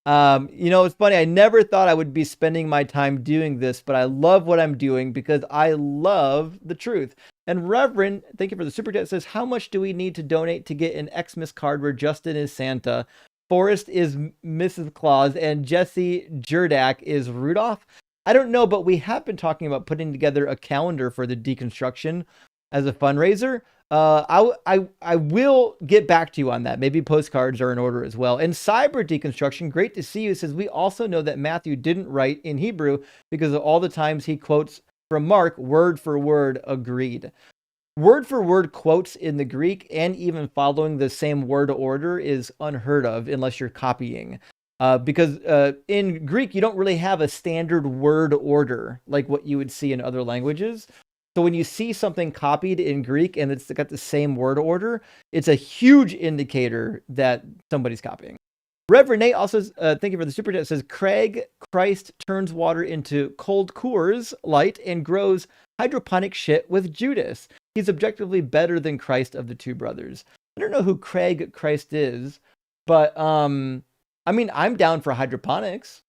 It's funny. I never thought I would be spending my time doing this, but I love what I'm doing because I love the truth. And Reverend, thank you for the super chat, says, how much do we need to donate to get an Xmas card where Justin is Santa, Forrest is Mrs. Claus, and Jesse Jerdak is Rudolph? I don't know, but we have been talking about putting together a calendar for the deconstruction as a fundraiser. I will get back to you on that. Maybe postcards are in order as well. And Cyber Deconstruction, great to see you, says, we also know that Matthew didn't write in Hebrew because of all the times he quotes from Mark word for word. Agreed. Word for word quotes in the Greek and even following the same word order is unheard of unless you're copying. Because in Greek, you don't really have a standard word order like what you would see in other languages. So when you see something copied in Greek and it's got the same word order, it's a huge indicator that somebody's copying. Reverend Nate also, thank you for the super chat, says, Craig, Christ turns water into cold Coors Light and grows hydroponic shit with Judas. He's objectively better than Christ of the two brothers. I don't know who Craig Christ is, but I mean, I'm down for hydroponics.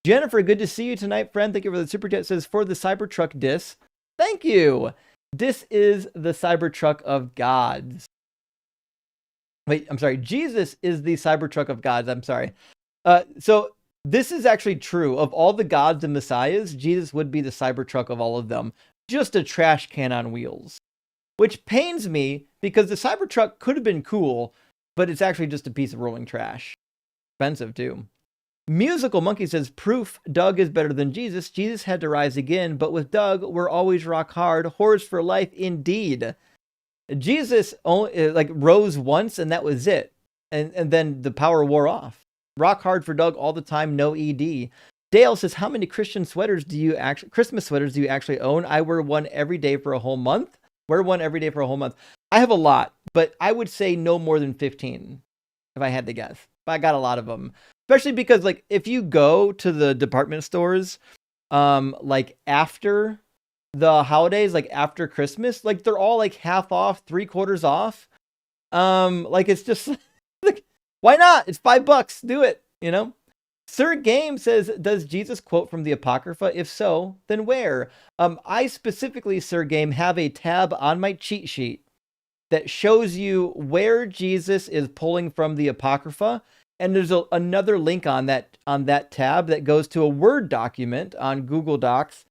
Jennifer, good to see you tonight, friend. Thank you for the super chat. Says, for the Cybertruck diss. Thank you. This is the Cybertruck of gods. Wait, I'm sorry. Jesus is the Cybertruck of gods. I'm sorry. So this is actually true. Of all the gods and messiahs, Jesus would be the Cybertruck of all of them. Just a trash can on wheels. Which pains me because the Cybertruck could have been cool, but it's actually just a piece of rolling trash. Expensive too. Musical Monkey says, proof Doug is better than Jesus. Jesus had to rise again, but with Doug, we're always rock hard. Horrors for life indeed. Jesus only rose once and that was it. And then the power wore off. Rock hard for Doug all the time, no ED. Dale says, how many Christmas sweaters do you actually own? I wear one every day for a whole month. I have a lot, but I would say no more than 15 if I had to guess. But I got a lot of them. Especially because if you go to the department stores after the holidays, after Christmas, they're all half off, 3/4 off. It's just why not? It's $5. Do it, Sir Game says, does Jesus quote from the Apocrypha? If so, then where? I specifically, Sir Game, have a tab on my cheat sheet that shows you where Jesus is pulling from the Apocrypha. And there's another link on that tab that goes to a Word document on Google Docs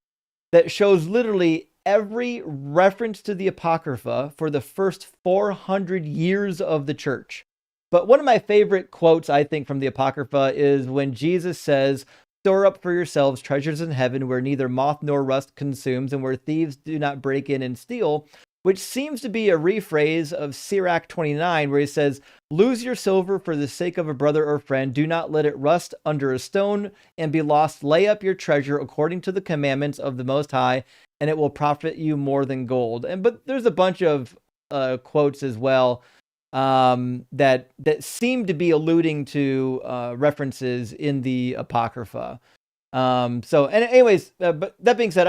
that shows literally every reference to the Apocrypha for the first 400 years of the church. But one of my favorite quotes, I think, from the Apocrypha is when Jesus says, store up for yourselves treasures in heaven where neither moth nor rust consumes and where thieves do not break in and steal, which seems to be a rephrase of Sirach 29, where he says, lose your silver for the sake of a brother or friend. Do not let it rust under a stone and be lost. Lay up your treasure according to the commandments of the Most High, and it will profit you more than gold. But there's a bunch of quotes as well that seem to be alluding to references in the Apocrypha. Anyways, but that being said,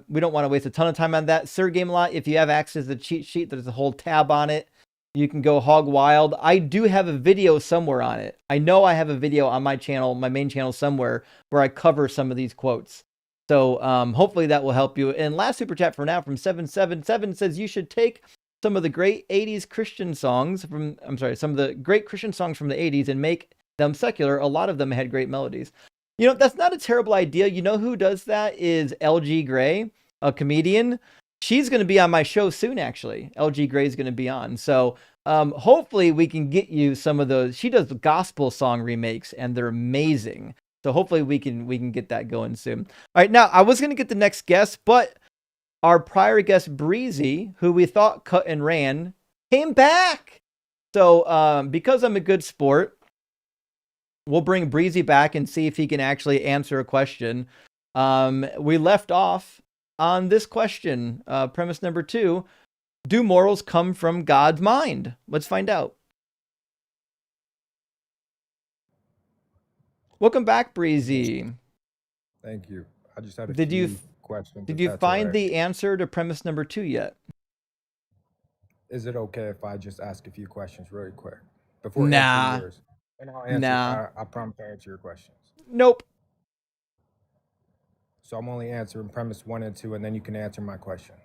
we don't want to waste a ton of time on that. Sir Game Lot, if you have access to the cheat sheet, there's a whole tab on it. You can go hog wild. I do have a video somewhere on it. I know I have a video on my channel, my main channel somewhere, where I cover some of these quotes. So hopefully that will help you. And last super chat for now from 777 says, you should take some of the great 80s Christian songs some of the great Christian songs from the 80s and make them secular. A lot of them had great melodies. That's not a terrible idea. You know who does that is LG Gray, a comedian. She's going to be on my show soon, actually. LG Gray is going to be on. So hopefully we can get you some of those. She does gospel song remakes, and they're amazing. So hopefully we can get that going soon. All right, now I was going to get the next guest, but our prior guest, Breezy, who we thought cut and ran, came back. So because I'm a good sport, we'll bring Breezy back and see if he can actually answer a question. We left off on this question, premise number 2. Do morals come from God's mind? Let's find out. Welcome back, Breezy. Thank you. I just had a Did few you questions. Did if you that's find all right. the answer to premise number 2 yet? Is it okay if I just ask a few questions really quick before Nah. answering yours? And I'll answer. Nah. I promise to answer your questions. Nope. So I'm only answering premise 1 and 2, and then you can answer my question.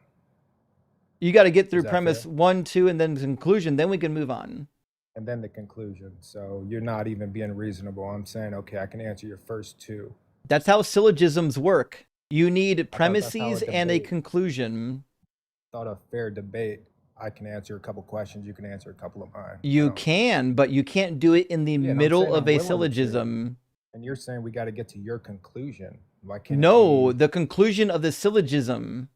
You got to get through Is that premise fair? 1, 2, and then the conclusion. Then we can move on. And then the conclusion. So you're not even being reasonable. I'm saying, okay, I can answer your first 2. That's how syllogisms work. You need that's how premises a and a debate- conclusion. Thought a fair debate. I can answer a couple questions. You can answer a couple of mine. You know? can, but you can't do it in the and I'm middle saying of I'm a willing to. syllogism. And you're saying we got to get to your conclusion. Why can't No, it be... the conclusion of the syllogism.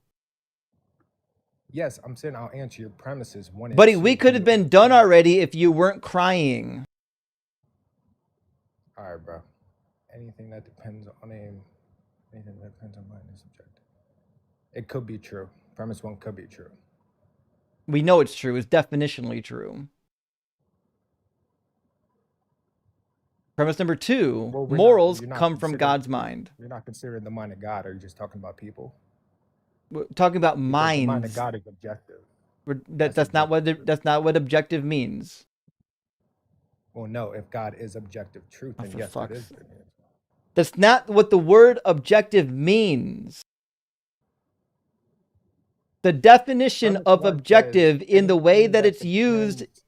Yes, I'm saying I'll answer your premises 1 and Buddy, 2. we could have been done already if you weren't crying. All right, bro. Anything that depends on anything that depends on mine is subjective. It could be true. Premise one could be true. We know it's true. It's definitionally true. Premise number two, Well, morals you're not come from considering- God's mind. You're not considering the mind of God. Are you just talking about people? We're talking about Because the mind of minds. God is objective. That's not what objective means. Well, no. If God is objective truth, Oh, then for yes, that fuck's is. sake. That's not what the word objective means. The definition Premise of one objective says in the way anything that that it's used depends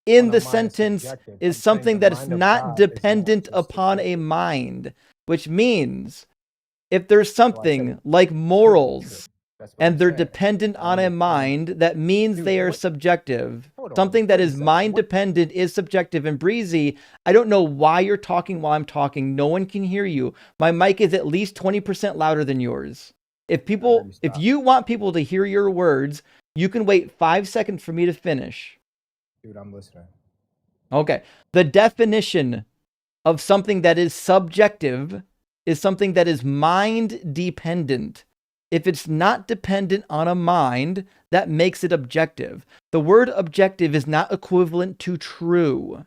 in on the a mind is sentence subjective. is I'm saying something the that is mind of not God is not dependent just upon a subjective. mind, which means if there's So I something said like could be true. morals That's what I'm and they're saying. dependent I on mean, a mind, that means dude, they are what? subjective. Hold on. Something that Wait a is second. mind What? dependent is subjective. And Breezy, I don't know why you're talking while I'm talking. No one can hear you. My mic is at least 20% louder than yours. If you want people to hear your words, you can wait 5 seconds for me to finish. Dude, I'm listening. Okay. The definition of something that is subjective is something that is mind dependent. If it's not dependent on a mind, that makes it objective. The word objective is not equivalent to true.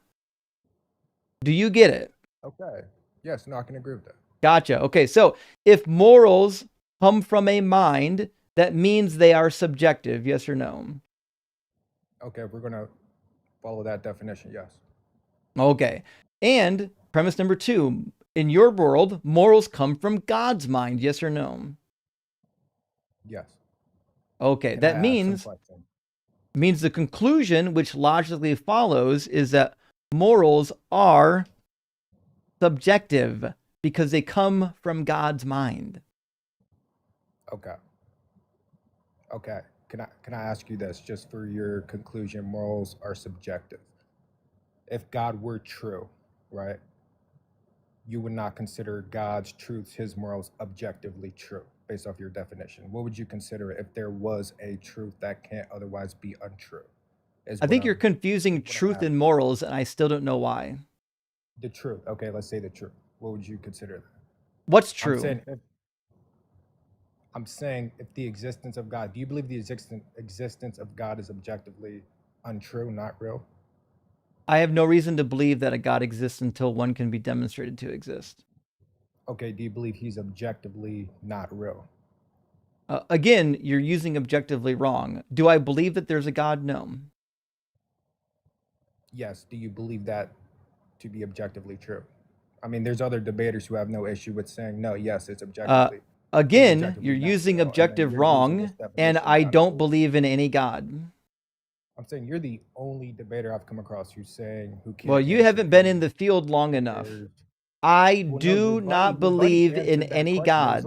Do you get it? Okay. Yes, no, I can agree with that. Gotcha. Okay, so if morals come from a mind, that means they are subjective, yes or no? Okay, we're gonna follow that definition. Yes. Okay. And premise number two, in your world, morals come from God's mind, yes or no? Yes. Okay, Can I that ask some means questions? the conclusion which logically follows is that morals are subjective because they come from God's mind. Okay. Okay. Can I ask you this just for your conclusion? Morals are subjective. If God were true, right? You would not consider God's truths, his morals, objectively true based off your definition. What would you consider if there was a truth that can't otherwise be untrue? I think you're confusing truth and morals, and I still don't know why. The truth. Okay, let's say the truth. What would you consider that? What's true? I'm saying if the existence of God, do you believe the existence of God is objectively untrue, not real? I have no reason to believe that a God exists until one can be demonstrated to exist. Okay, do you believe he's objectively not real? Again, you're using objectively wrong. Do I believe that there's a God? No. Yes. Do you believe that to be objectively true? I mean, there's other debaters who have no issue with saying, no, yes, it's objectively. Again, you're using objective wrong, and I don't believe in any God. I'm saying you're the only debater I've come across who's saying who can't. Well, you haven't been in the field long enough. I do not believe in any God.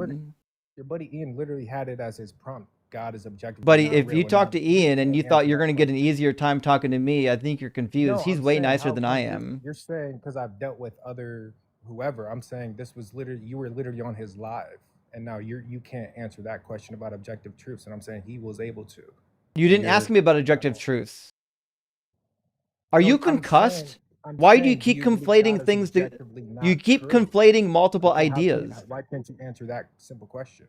Your buddy Ian literally had it as his prompt. God is objective. Buddy, if you talk to Ian and you thought you're going to get an easier time talking to me, I think you're confused. No, He's way nicer than I am. You're saying because I've dealt with other whoever. I'm saying this was literally you were literally on his live, and now you can't answer that question about objective truths. And I'm saying he was able to. You didn't ask me about objective truths. Are you concussed? Why do you keep conflating things? You keep conflating multiple ideas. Why can't you answer that simple question?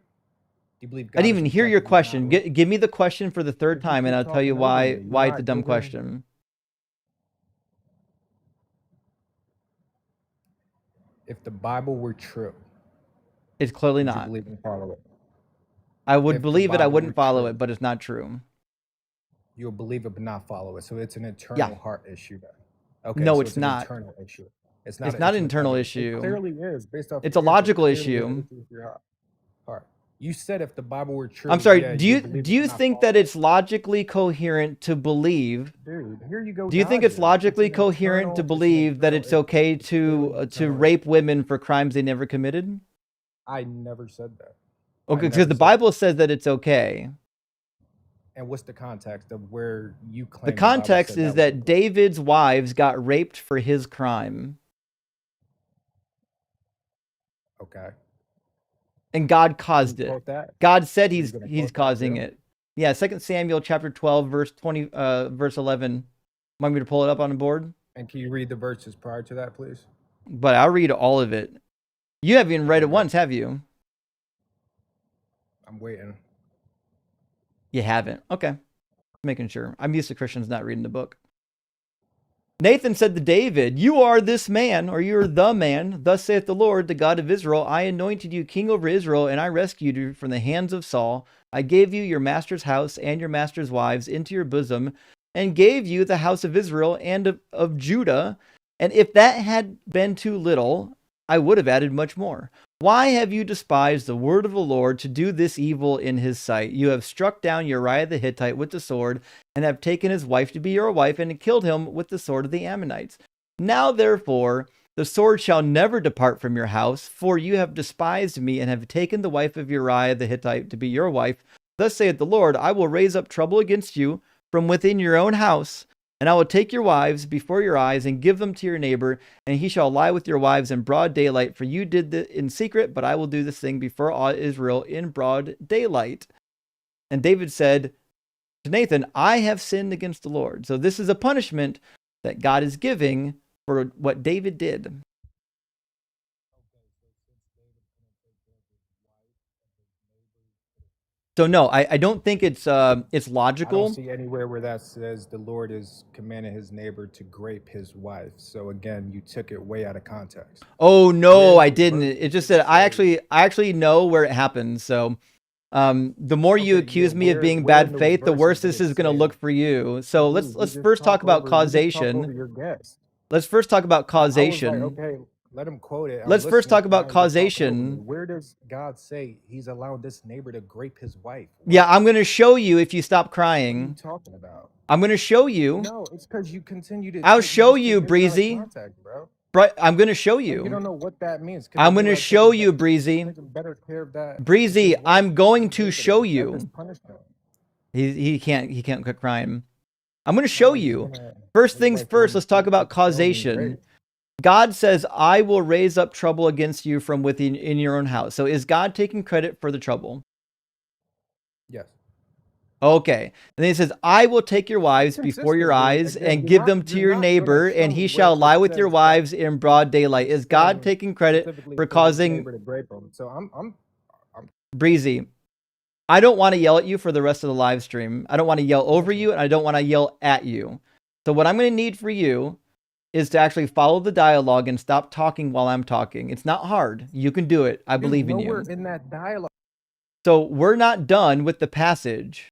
Do you believe God I didn't even hear your objectively question. not real? Give me the question for the third time, and I'll tell you why it's a dumb giving- question. If the Bible were true, It's clearly would you not. believe and follow it? I would If the believe it. I Bible wouldn't were follow true, it, but it's not true. You'll believe it but not follow it. So it's an internal heart issue then. Okay, No, so it's an not. internal issue. It's not an internal issue. It clearly is based off. It's a logical issue. Heart. You said if the Bible were true. I'm sorry. yeah, Do you believe do it you but not think follow that it. it's logically coherent to believe? Dude, here you go. Do you think it's dodging. logically an coherent to internal- believe that internal it's issue. okay It's clearly to internal. rape women for crimes they never committed? I never said that. Okay, never because the said Bible says that it's okay. And what's the context of where you claim The Bible context said is was that David's wives got raped for his crime, okay? and God caused Can you it. quote that? God said Are you he's gonna he's quote that causing too? it. Yeah, 2 Samuel chapter 12, verse 20, verse 11. Want me to pull it up on the board? And can you read the verses prior to that, please? But I'll read all of it. You haven't even read it once, have you? I'm waiting. You haven't. Okay. Making sure. I'm used to Christians not reading the book. Nathan said to David, "You are this man, or you are the man. Thus saith the Lord, the God of Israel. I anointed you king over Israel, and I rescued you from the hands of Saul. I gave you your master's house and your master's wives into your bosom, and gave you the house of Israel and of Judah. And if that had been too little, I would have added much more. Why have you despised the word of the Lord to do this evil in his sight? You have struck down Uriah the Hittite with the sword, and have taken his wife to be your wife, and killed him with the sword of the Ammonites. Now therefore, the sword shall never depart from your house, for you have despised me, and have taken the wife of Uriah the Hittite to be your wife. Thus saith the Lord, I will raise up trouble against you from within your own house, and I will take your wives before your eyes, and give them to your neighbor, and he shall lie with your wives in broad daylight. For you did it in secret, but I will do this thing before all Israel in broad daylight." And David said to Nathan, "I have sinned against the Lord." So this is a punishment that God is giving for what David did. So no, I don't think it's I don't logical. see anywhere where that says the Lord is commanding his neighbor to grape his wife. So again, you took it way out of context. Oh no, Where I in the didn't. verse It does just it said I say? actually know where it happened. So the more you Okay, yeah. accuse me of being Where in bad those faith, the verses worse did this it is going to say? look for you. So Dude, let's first talk about you just talk causation. over your guest. Let's first talk about I was like, causation. okay, let him quote it. I'm Let's first listening. talk about Now you're talking over me. causation. Where does God say he's allowed this neighbor to grape his wife? Yeah, Where? I'm going to show you if you stop What are you crying. talking about? I'm going to show you. No, it's because you continue to I'll take, you show just you, take things out of Breezy. context, bro. I'm going to show Like you you. don't know what that means. Could I'm it be going to like show you, Breezy. taking better care of that of Breezy, his wife? I'm going He to gave it show a deadly you. punishment. He can't quit crying. I'm going to show No, he's you. gonna First his things wife first, will let's talk about get stoned and causation. raped. God says, "I will raise up trouble against you from within in your own house." So is God taking credit for the trouble? Yes. Okay. And then he says, "I will take your wives It's before your consistent, but eyes again, and give them to you're your not gonna neighbor, show and me he where shall it lie with your says that wives in broad daylight." he's Is God saying taking credit specifically for for his causing neighbor to grape him. So I'm Breezy? I don't want to yell at you for the rest of the live stream. I don't want to yell over you, and I don't want to yell at you. So what I'm going to need for you is to actually follow the dialogue and stop talking while I'm talking. It's not hard. You can do it. I believe in nowhere you. in that dialogue. So we're not done with the passage.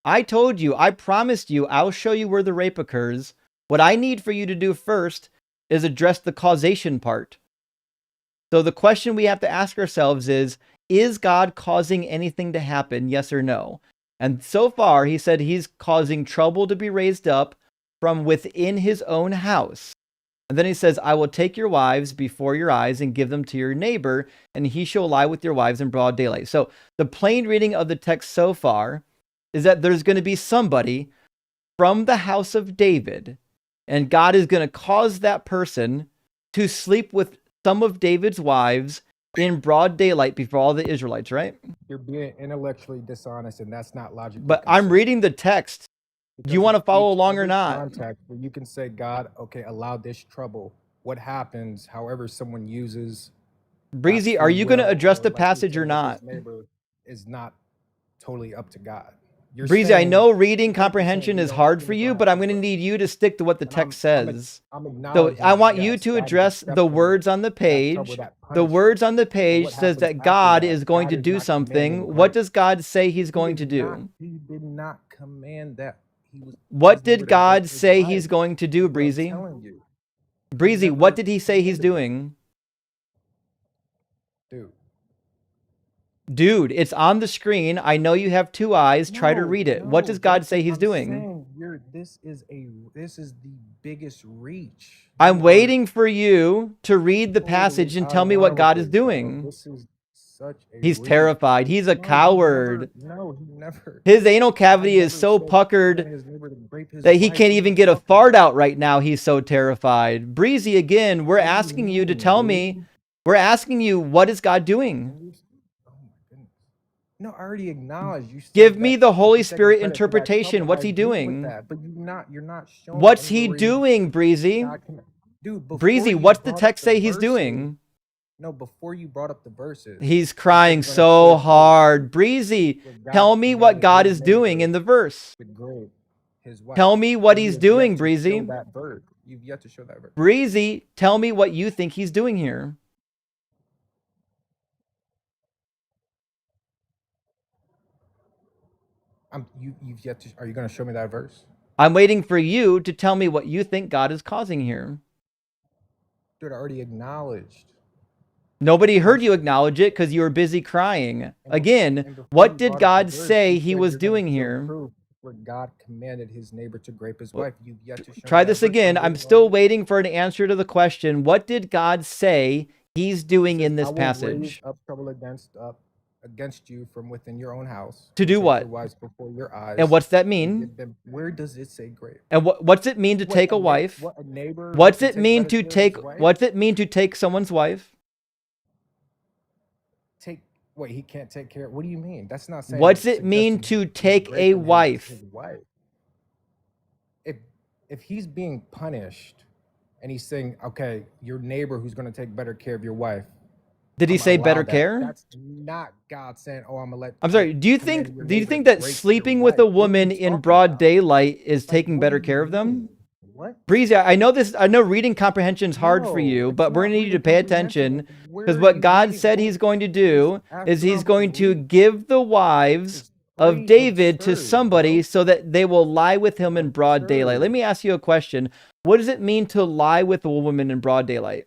I told you, I promised you, I'll show you where the rape occurs. What I need for you to do first is address the causation part. So the question we have to ask ourselves is God causing anything to happen? Yes or no? And so far, he said he's causing trouble to be raised up from within his own house. And then he says, "I will take your wives before your eyes and give them to your neighbor, and he shall lie with your wives in broad daylight." So the plain reading of the text so far is that there's going to be somebody from the house of David, and God is going to cause that person to sleep with some of David's wives in broad daylight before all the Israelites, right? You're being intellectually dishonest, and that's not logically But I'm consistent. reading the text. Do you Because want to follow each along or every not? context where you can say, God, okay, allow this trouble. What happens, however someone uses that Breezy, are free you going to will, address or the like you passage said or with not? his neighbor, is not totally up to God. You're Breezy, I saying, know reading it's like you're saying comprehension we is don't hard for humans you, don't but have I'm free going to will. need you to stick to what the And text says. I'm So acknowledging I that, want you yes, to God is address the accepting words on the that trouble, page. that The punishment. words on the But page what says happens that after God that? is going God to is do not commanding something. What grace. does God say he's going to do? He did not command that. What His neighbor did to grape God his say wife. he's going to do, Is what I'm Breezy? telling you. He Breezy, what never did he say he's commanded that. doing? Dude, it's on the screen. I know you have two eyes. Try to read it. What does God say he's doing? Saying this is the biggest reach. I'm waiting for you to read the Totally passage and out tell of me what line with God is this, bro. doing. This is such a He's reach. terrified. He's a No, coward. he never. His anal God cavity is never so said he puckered commanded his neighbor to rape his that he wife. can't What are even you get a talking fart about? out right now. He's so terrified. Breezy, again, we're What do you asking you to mean, tell dude? me, we're asking you, what is God doing? Oh my goodness. No, I already acknowledged. You Give said me that the Holy he's taking Spirit credit for that interpretation. trouble. What's I he agree with doing? that, but you're not showing What's he anywhere doing, Breezy? God can. Dude, before Breezy, you what's the brought up text the say he's verses, doing? No, before you brought up the verses, He's you said crying you're gonna so show hard. Breezy, where God tell me what commanded God his is doing neighbor in the verse. to grape his wife. Tell me what You he's have yet doing, to show Breezy. that verse. You've yet to show that verse. Breezy, tell me what you think he's doing here. You've yet to. Are you gonna show me that verse? I'm waiting for you to tell me what you think God is causing here. Dude, I already acknowledged. Nobody heard you acknowledge it because you were busy crying. Again, And before what you did brought up the God verse, say you he said was you're gonna doing show here? proof where God commanded his neighbor to grape his wife. You've yet to show me Try that this verse. again. I'm waiting on still you. waiting for an answer to the question. What did God say he's It doing says, in "I this will raise passage? up trouble against you from within your own house. To Will do take your what? wives before your And eyes what's that and mean? give them." Where does it say grape? And what's it mean to take a wife? What a neighbor who What's can it take mean better to care of his take wife? what's it mean to take someone's wife? Wait, he can't take care. What do you mean? That's not saying What's it mean suggesting to he's take a raping wife? his wife. If if he's being punished and he's saying, okay, your neighbor who's going to take better care of your wife, Did he I'm gonna say allow better that. care? That's not God saying, oh, I'm I'm sorry. Do you commanding your think neighbor to that rape your sleeping with wife. a What are you woman in talking broad about? daylight is Like, taking what do better you care of them? mean? What? Breezy, I know this. I know reading comprehension is hard for No, you, it's but we're not gonna need you to reading pay comprehension. attention Where because are what you God reading? said He's going to do is He's astronomical going to reading. give the wives It's of very David to absurd, somebody bro. so that they will lie with him in broad daylight. Let Absurd. me ask you a question. What does it mean to lie with a woman in broad daylight?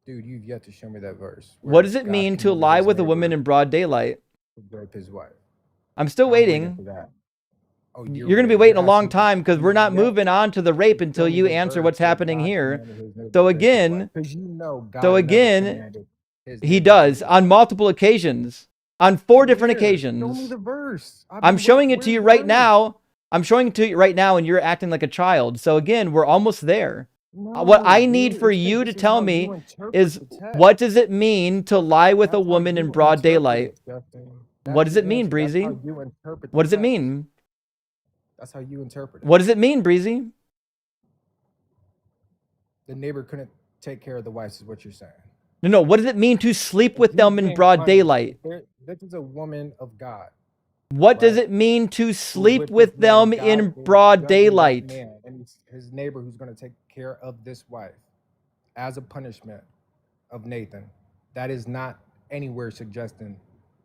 Dude, you've yet to show me that verse What where does it God mean to commanded lie his with a woman neighbor in broad daylight? to rape his wife. I'm still I'm waiting waiting. for that. Oh, you're You're going to be waiting. waiting You're a long asking me. time because we're You've not yet moving on to the rape to until show me you the answer verse what's where happening God here. commanded his neighbor So to rape his wife. again, Because you know so God never again, commanded his He neighbor to rape does his wife. on multiple occasions, on 4 different Where? Show me occasions. the verse. I've I'm been showing waiting. it to Where's you the right verse? now. I'm showing it to you right now, and you're acting like a child. So again, we're almost there. What No, I need dude. for It's because you to this is tell how you me interpret is the text. what does it mean to lie with a That's how woman in you broad interpret daylight? it, Justin. What That's does the it mean, answer. That's how Breezy? you interpret the What does it text. mean? That's how you interpret it. What does it mean, Breezy? The neighbor couldn't take care of the wife, is what you're saying. No. What does it mean to sleep If with he's them in being broad punished, daylight? this is a woman of God, What does right? it mean to Who's sleep with this with man. them God in is broad judging that daylight? man and his neighbor who's going to take care of this wife as a punishment of Nathan. That is not anywhere suggesting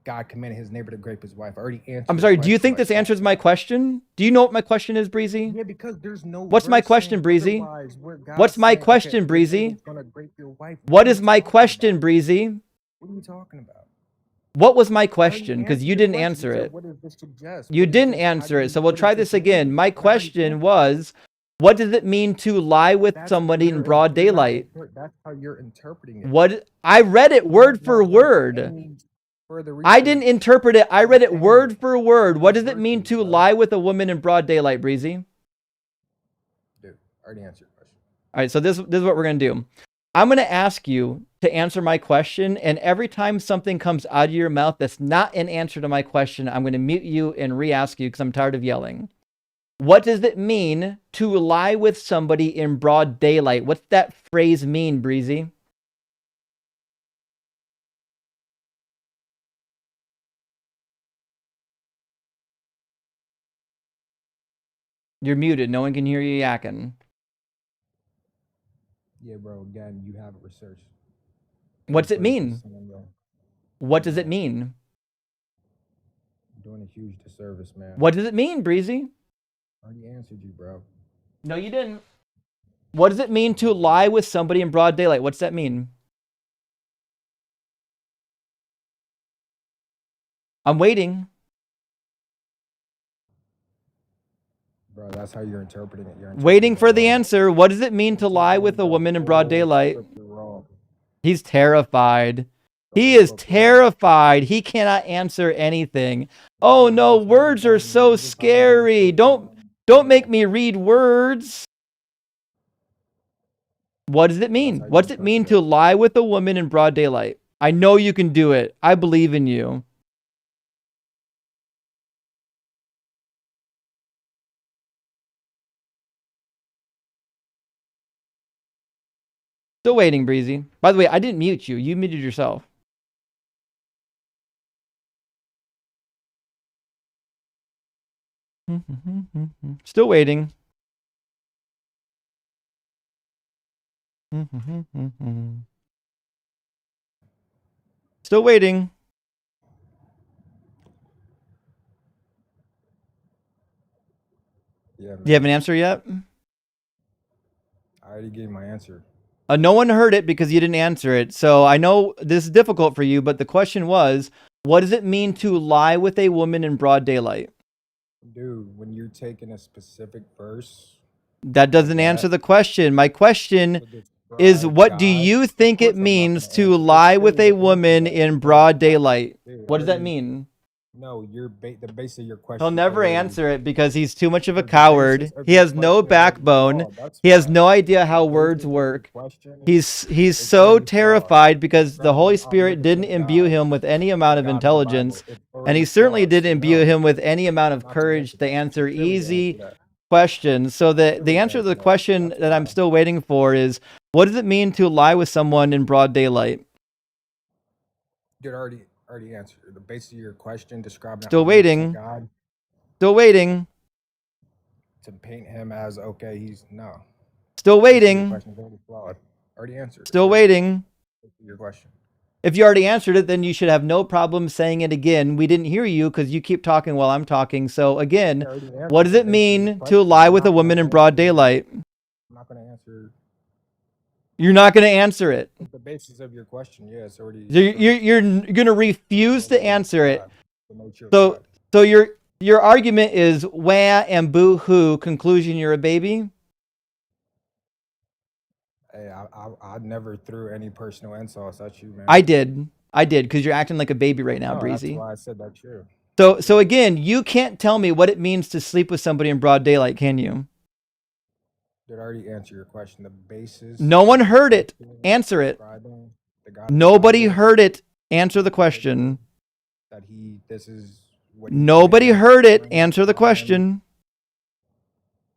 God commanded his neighbor to grape his wife. I already answered I'm your sorry, do you question think like this that. answers my question? Do you know what my question is, Breezy? Yeah, because there's no What's my verse question, saying Breezy? otherwise where What's God's my saying, okay, question, your Breezy? neighbor's going to grape your wife. What are is you my talking question, about? Breezy? What are you talking about? What was my I already question? Because answered you your didn't question. You answer said, it. what does this suggest? You What is didn't this? How do answer it. you, So we'll what try does this this again. mean? My And I already question answered that. was, what does it mean to lie with That's how somebody in broad daylight? that's how you're interpreting it. What I read it You have word for not done word. any further I didn't research interpret it. I on read it any word for word. of What these does it mean verses, to bro. lie with a woman in broad daylight, Breezy? Dude, I already answered your question. All right, so this is what we're going to do. I'm going to ask you to answer my question, and every time something comes out of your mouth that's not an answer to my question, I'm going to mute you and re-ask you because I'm tired of yelling. What does it mean to lie with somebody in broad daylight? What's that phrase mean, Breezy? You're muted. No one can hear you yakking. Yeah, bro. Again, you haven't researched. What's it mean? What does it Man, mean? you're doing a huge disservice, man. What does it mean, Breezy? I already answered you, bro. No, you didn't. What does it mean to lie with somebody in broad daylight? What's that mean? I'm waiting. Bro, that's how you're interpreting it. You're Waiting interpreting it for the wrong. answer. What does it mean to You're lie interpreting with a the woman in broad whole daylight? scripture wrong. He's terrified. The He whole is book wrong. terrified. He cannot answer anything. Oh Bro, no, that's how words are so you just haven't done scary. research Don't on make me read words. What does it That's mean? how you What's it mean interpret to lie with a woman in broad daylight? I know you can do it. I believe in you. Still waiting, Breezy. By the way, I didn't mute you. You muted yourself. Still waiting. Still waiting. Yeah, Do you have an man. answer yet? I already gave my answer. No one heard it because you didn't answer it. So I know this is difficult for you, but the question was, what does it mean to lie with a woman in broad daylight? Dude, when you're taking a specific verse That doesn't answer the question. My question to is, describe what do God, you of think it course I'm not means gonna to answer. Just lie say with the a answer woman that in you broad got. daylight? Dude, What does that already, mean? no, the base of your He'll question's never already, answer it because he's too much of a the basis coward. of He your has no question is already backbone. flawed. That's He has why. no idea The how words basis of your work. question He's is so already flawed. terrified because the Holy Describing Spirit didn't omnipotent imbue God, him with any amount the of God of the Bible, intelligence, it's and he already certainly flawed. didn't So imbue no, him with any amount of I'm not gonna courage answer to that. answer Silly to answer easy that. questions. So the Silly to answer to answer the that. question That's that I'm why. still waiting for is, what does it mean to lie with someone in broad daylight? Did already answer the basis of your question, describing an Still omnipotent waiting. God, Still waiting. to paint him as okay, he's no. Still Basis of your waiting. question is already flawed. Already answered. Still waiting. Your question. If you already answered it, then you should have no problem saying it again. We didn't hear you because you keep talking while I'm talking. So again, what does it mean to lie with a woman in broad daylight? I'm not gonna answer You're not going to answer it. the basis of your question. Yeah, it's already. You're going to refuse to answer it. The nature of So God. so your argument is wah and boo hoo. Conclusion: you're a baby. Hey, I never threw any personal insults at you, man. I did because you're acting like a baby right now, No, that's Breezy. why I said that too. So again, you can't tell me what it means to sleep with somebody in broad daylight, can you? Did I already answer your question? The basis. No one heard it. Answer it. Nobody heard it. Answer the question. That this is what Nobody heard it. Answer the question.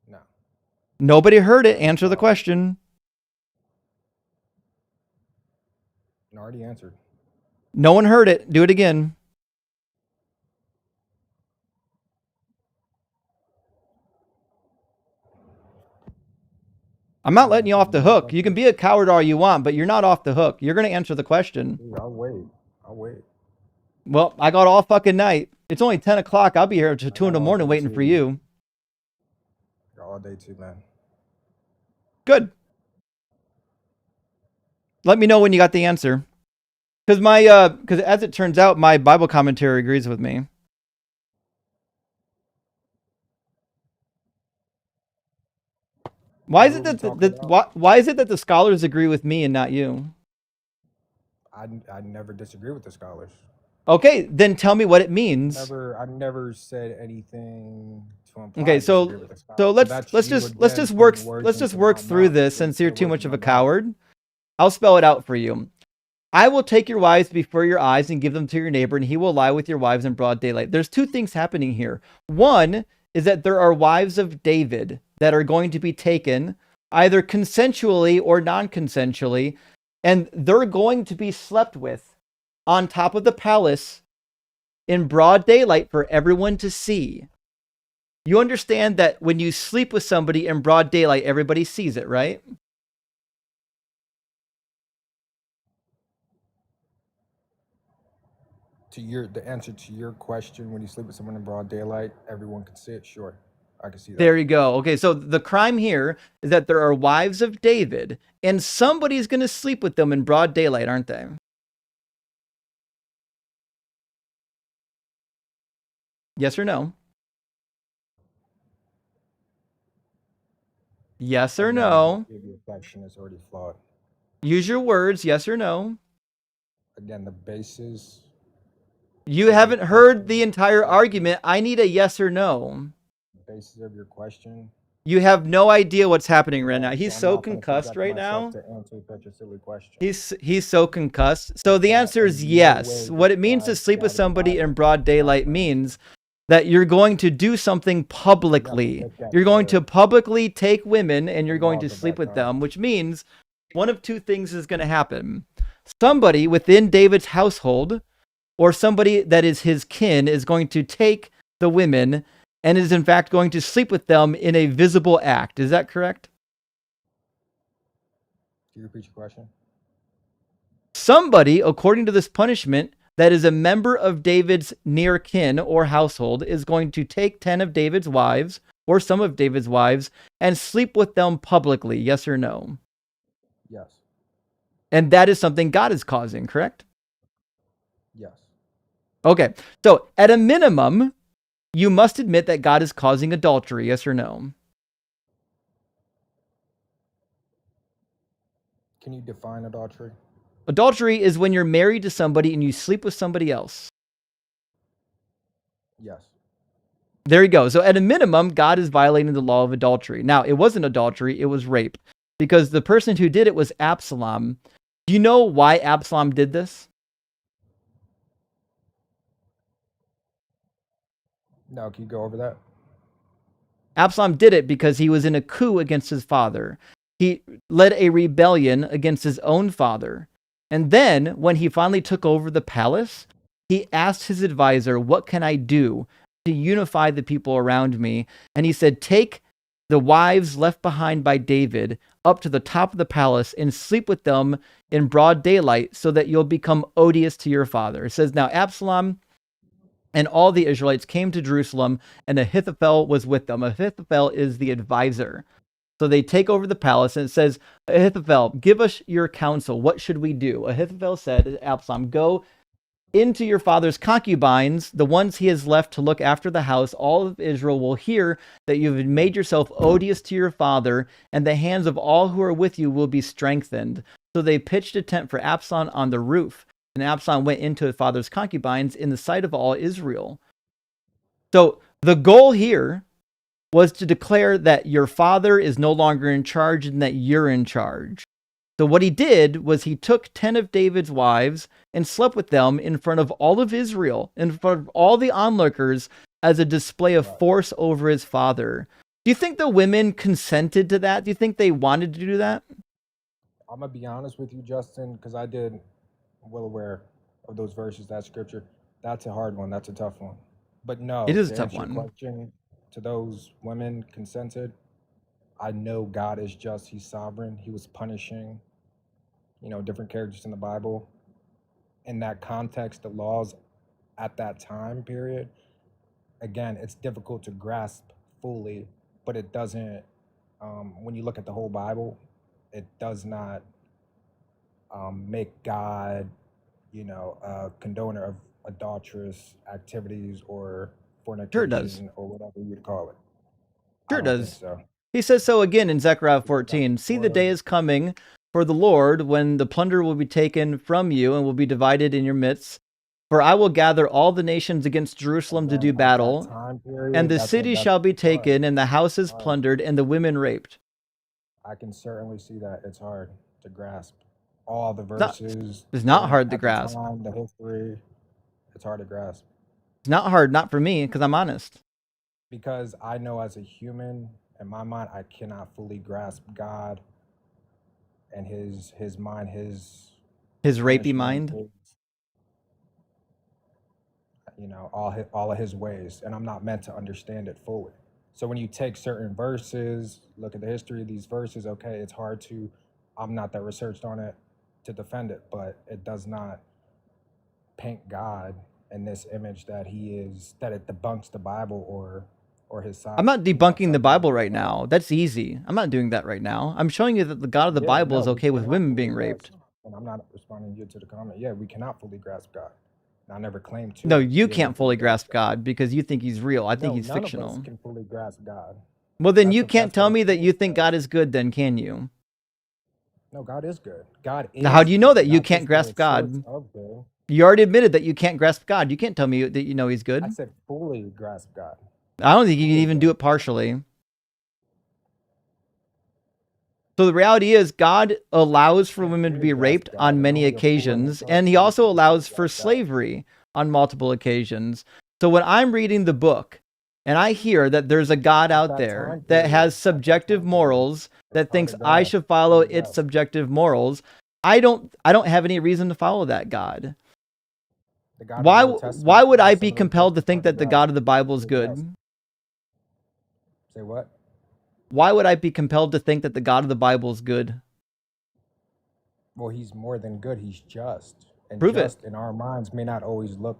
No. Nobody heard it. Answer the question. I already answered. No one heard it. Do it again. I'm not letting you off the hook. You can be a coward all you want, but you're not off the hook. You're going to answer the question. Dude, I'll wait. Well, I got all fucking night. It's only 10 o'clock. I'll be here till 2 in the morning waiting for you. All day too, man. Good. Let me know when you got the answer. Because because as it turns out, my Bible commentary agrees with me. Why is it that why is it that the scholars agree with me and not you? I never disagree with the scholars. Okay, then tell me what it means. I never said anything to imply. Okay, so let's just work through this since you're too much of a coward. I'll spell it out for you. I will take your wives before your eyes and give them to your neighbor, and he will lie with your wives in broad daylight. There's two things happening here. One is that there are wives of David that are going to be taken either consensually or non-consensually, and they're going to be slept with on top of the palace in broad daylight for everyone to see. You understand that when you sleep with somebody in broad daylight, everybody sees it, right? The answer to your question, when you sleep with someone in broad daylight, everyone can see it. Sure, I can see that. There you go. Okay, so the crime here is that there are wives of David, and somebody's going to sleep with them in broad daylight, aren't they? Yes or no? Yes or no? Your question is already flawed. Use your words, yes or no? Again, the basis. You haven't heard the entire argument. I need a yes or no. The basis of your question. You have no idea what's happening right now. He's so concussed right now. To answer such a silly question. He's so concussed. So the answer is yes. What it means to sleep with somebody in broad daylight means that you're going to do something publicly. You're going to publicly take women and you're going to sleep with them, which means one of two things is going to happen. Somebody within David's household or somebody that is his kin is going to take the women and is in fact going to sleep with them in a visible act. Is that correct? Can you repeat your question? Somebody, according to this punishment, that is a member of David's near kin or household is going to take 10 of David's wives or some of David's wives and sleep with them publicly. Yes or no? Yes. And that is something God is causing, correct? Yes. Okay. So at a minimum, you must admit that God is causing adultery. Yes or no? Can you define adultery? Adultery is when you're married to somebody and you sleep with somebody else. Yes. There you go. So at a minimum, God is violating the law of adultery. Now, it wasn't adultery, it was rape. Because the person who did it was Absalom. Do you know why Absalom did this? No, can you go over that? Absalom did it because he was in a coup against his father. He led a rebellion against his own father. And then, when he finally took over the palace, he asked his advisor, what can I do to unify the people around me? And he said, take the wives left behind by David up to the top of the palace and sleep with them in broad daylight so that you'll become odious to your father. It says, now Absalom and all the Israelites came to Jerusalem, and Ahithophel was with them. Ahithophel is the advisor. So they take over the palace, and it says, Ahithophel, give us your counsel. What should we do? Ahithophel said to Absalom, go into your father's concubines, the ones he has left to look after the house. All of Israel will hear that you have made yourself odious to your father, and the hands of all who are with you will be strengthened. So they pitched a tent for Absalom on the roof, and Absalom went into his father's concubines in the sight of all Israel. So the goal here was to declare that your father is no longer in charge and that you're in charge. So what he did was he took 10 of David's wives and slept with them in front of all of Israel, in front of all the onlookers, as a display of force over his father. Do you think the women consented to that? Do you think they wanted to do that? I'm going to be honest with you, Justin, because I did well aware of those verses, that scripture. That's a hard one. That's a tough one. But no, It is a to tough answer your one. question, to those women consented, I know God is just. He's sovereign. He was punishing, different characters in the Bible. In that context, the laws at that time period, again, it's difficult to grasp fully, but it doesn't, when you look at the whole Bible, it does not make God, a condoner of adulterous activities or Sure it does. fornication or whatever you'd call it. Sure I it don't does. think so. He says so again in Zechariah Because that's 14. See, the more day is coming for the Lord when the plunder will be taken from you and will be divided in your midst. For I will gather all the nations against Jerusalem to again do at that battle, time and period. the That's city that's shall be hard. taken, and the houses Hard. plundered, and the women raped. I can certainly see that. It's hard to grasp all the Not, verses it's not during hard to at the grasp. time, the history. It's hard to grasp It's not hard, not for me, because I'm honest. because I know as a human, in my mind, I cannot fully grasp God and his mind, his Rapey punishment, mind. all of his ways, and I'm not meant to understand it fully. So when you take certain verses, look at the history of these verses, okay, it's hard to, I'm not that researched on it to defend it, but it does not paint God in this image that it debunks the Bible or his side. I'm not debunking the something Bible like right that. now. That's easy. I'm not doing that right now. I'm showing you that the God of the Yeah, Bible no, is we okay with cannot women fully being raped. grasp, and I'm not responding you to the comment. Yeah, we cannot fully grasp God. And I never claimed No, to you be able to can't fully grasp God. God because you think he's real. I think No, he's none of us fictional. can fully grasp God. Well, then you can't That's what tell a me that fool you think says. God is good, then, can you? No, God is good. God Now, how is do you know good, that you not can't just the grasp source God? of good. You already admitted that you can't grasp God. You can't tell me that you know he's I good. said fully grasp God. I don't think you can Fully even do grasp it partially. So the reality is God allows for God. women to Fully be grasp raped God, on and many only a fool in his occasions, heart and he truly also can fully allows for grasp God. slavery on multiple occasions. So when I'm reading the book and I hear that there's a God At out that there time that period, has subjective morals That's that hard thinks to I grasp. should follow Figure it its out. subjective morals. I don't have any reason to follow that God. The God of the Old Why Testament would I has be some of those compelled to lessons think hard to that the grasp. God of the Bible is Figure it out. good? Say what? Why would I be compelled to think that the God of the Bible is good? Well, he's more than good. He's just. And Prove it. just in our minds may not always look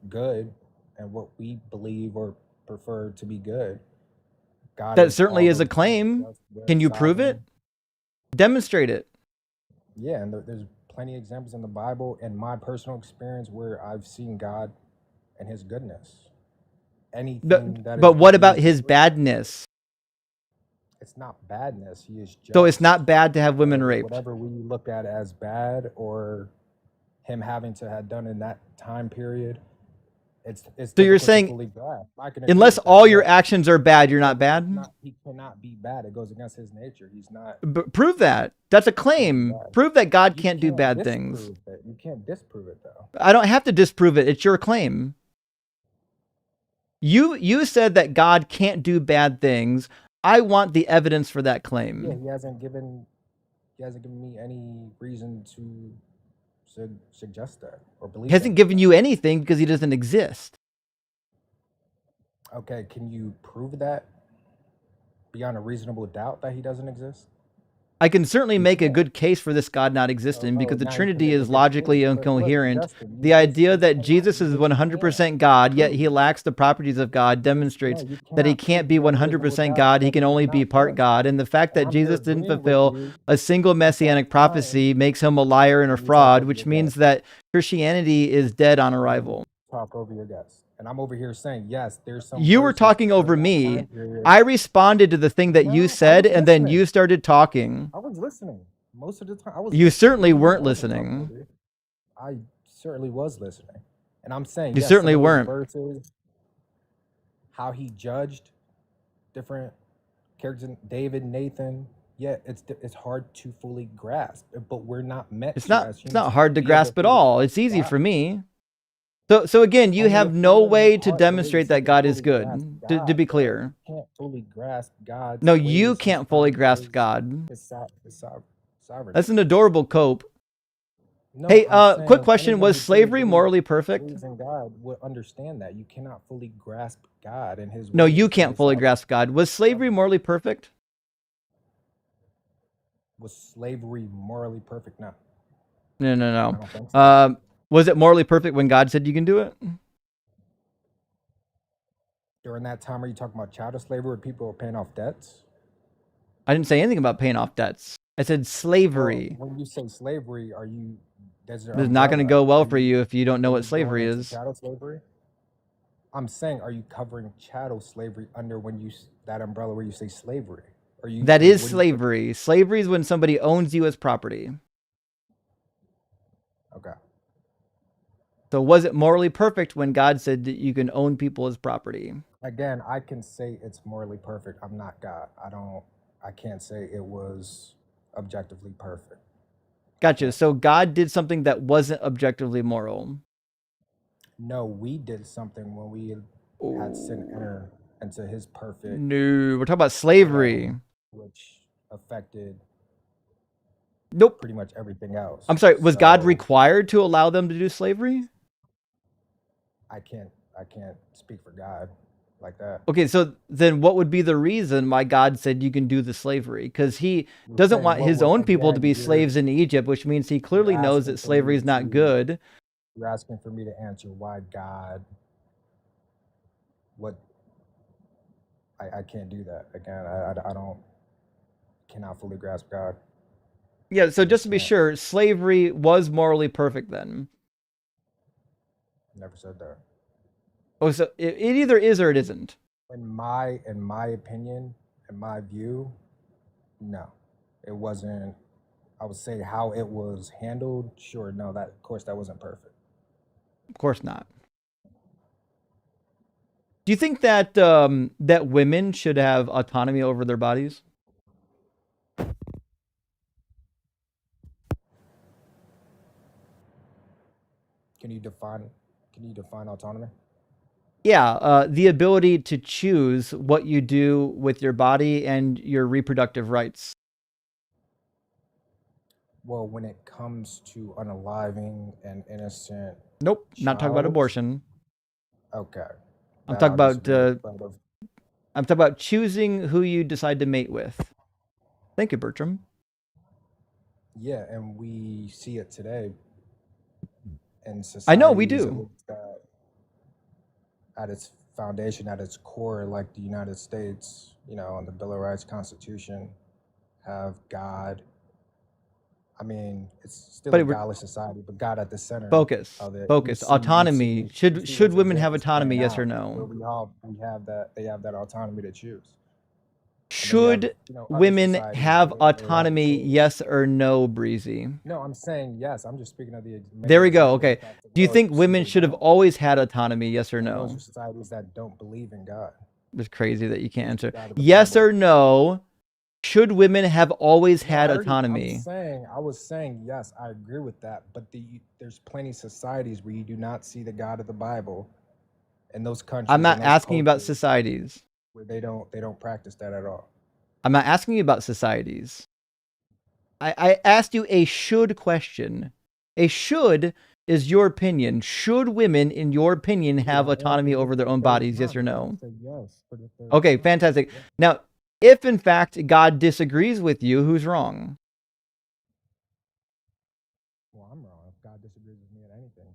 good and what we believe or prefer to be good. God That is certainly all is a those things. claim. Just, good, Can you prove it? sovereign. Demonstrate it. Yeah, and there's plenty of examples in the Bible and my personal experience where I've seen God and his goodness. Anything that is But what good about is his good. badness? It's not badness. He is just. So it's not bad to have women So raped. whatever we look at as bad or him having to have done in that time period, it's So you're difficult to saying fully grasp. I can agree unless with that, all your yes. actions are bad, you're not Because bad? he cannot be bad. It goes against his nature. He's not. Prove that. That's a He can't be claim. bad. Prove that God You can't do can't bad things. disprove it. You can't disprove it though. I don't have to disprove it. It's your claim. You said that God can't do bad things. I want the evidence for that Yeah, claim. he hasn't given me any reason to suggest that or believe He hasn't that. given you anything because he doesn't exist. Okay, can you prove that beyond a reasonable doubt that he doesn't exist? I can certainly You make a can't. good case for this God not existing because the Now you can Trinity make a is good logically case, but look, incoherent. Justin, The idea you that cannot, Jesus is but you 100% can't God, yet prove. he lacks the properties of God, No, demonstrates you that he cannot can't prove be beyond a reasonable 100% doubt God. He that can he only is be not part just. God. And the fact And that I'm here Jesus didn't agreeing with fulfill you a single at that messianic time prophecy makes him a liar and a when you talk fraud, over which your means guest. that Christianity is dead on When you arrival. talk over your guest. And I'm over here saying, yes, there's some You were verses talking over during that me. time period. I responded to the thing that you No, I said, was and then listening. you started talking. I was listening. Most of the time, I was You listening. certainly What do you mean weren't I wasn't talking listening. over you? I certainly was listening. And I'm saying, You yes, some certainly of those weren't. verses, how he judged different characters, David, Nathan, yeah, it's hard to fully grasp, but we're not meant It's to, not as it's humans, not hard to be able grasp to at fully all. grasp It's easy God. for me. So again, you Only have if no you're in his way to heart, the way you demonstrate say, that can God is fully grasp good. To God, be though. clear. You can't fully grasp God's No, you ways, his can't fully grasp promises, God. his sovereignty. That's an adorable cope. No, Hey, I'm quick saying question. anyone Was who truly slavery morally perfect? believes in God will understand that. You cannot fully grasp God and his No, ways you and can't his fully grasp God. Was slavery morally perfect? Was slavery morally perfect? No. No, I no, don't think no. so. Was it morally perfect when God said you can do it? During that time, are you talking about child slavery where people were paying off debts? I didn't say anything about paying off debts. I said Well, slavery. when you say slavery, are you, there's an It's not going to umbrella. go well Are for you if you don't know are what you slavery going into is. chattel slavery? I'm saying, are you covering chattel slavery under when you that umbrella where you say slavery? Are you That is what do you put? slavery. Slavery is when somebody owns you as property. Okay. So was it morally perfect when God said that you can own people as property? Again, I can say it's morally perfect. I'm not God. I can't say it was objectively perfect. Gotcha. So God did something that wasn't objectively moral. No, we did something when we had sin enter into his perfect No, we're talking about slavery. realm, which affected Nope. pretty much everything else. I'm sorry. Was God So required to allow them to do slavery? I can't speak for God like that. Okay, so then what would be the reason why God said you can do the slavery? Because he You're doesn't saying want what his would, own people to again, be you're slaves in Egypt, which means he clearly knows asking that for slavery me is not to good. you're asking for me to answer why God what I can't do that. Again, I don't cannot fully grasp God. Yeah, so I just just to be can't. sure, slavery was morally perfect then. Never said that. Oh, so it either is or it isn't. In my opinion, in my view, no. It wasn't. I would say how it was handled, sure, no, that of course that wasn't perfect. Of course not. Do you think that that women should have autonomy over their bodies? Can you define autonomy? Yeah, the ability to choose what you do with your body and your reproductive rights. Well, when it comes to unaliving an innocent Nope, not talking about child, abortion. okay, I'm that talking I'll about disagree. But I'm talking about choosing who you decide to mate with. Thank you, Bertram. yeah, and we see it today in I know we societies do. that at its foundation, at its core, like the United States, you know, and the Bill of Rights, Constitution, have God. I mean, it's still a But we're godless society, but God at the center focus. of it. Focus. Autonomy. You Should see should those women have examples autonomy? playing Yes or out no? where we have that they have that autonomy to choose. And then you have, Should you know, other women societies have where they have a autonomy? choice. Yes or no, Breezy? No, I'm saying yes. I'm just speaking of the many There we go. examples Okay. across the Do you world. think You see women they should have don't. always had autonomy? Yes or And those no? are societies that don't believe in God. It's crazy that you can't answer. God of the Yes Bible. or no? Should women have always No, had I autonomy? was saying yes, I agree with that. But there's plenty of societies where you do not see the God of the Bible, and those countries I'm not and those asking you about cultures societies. where they don't practice that at all. I'm not asking you about societies. I asked you a should question. A should is your opinion. Should women, in your opinion, have Yeah, I autonomy answered over this their the own third bodies? Yes time. or I no? said yes for the third Okay, time. fantastic. Yeah. Now, if in fact God disagrees with you, who's wrong? Well, I'm wrong. If God disagrees with me at anything,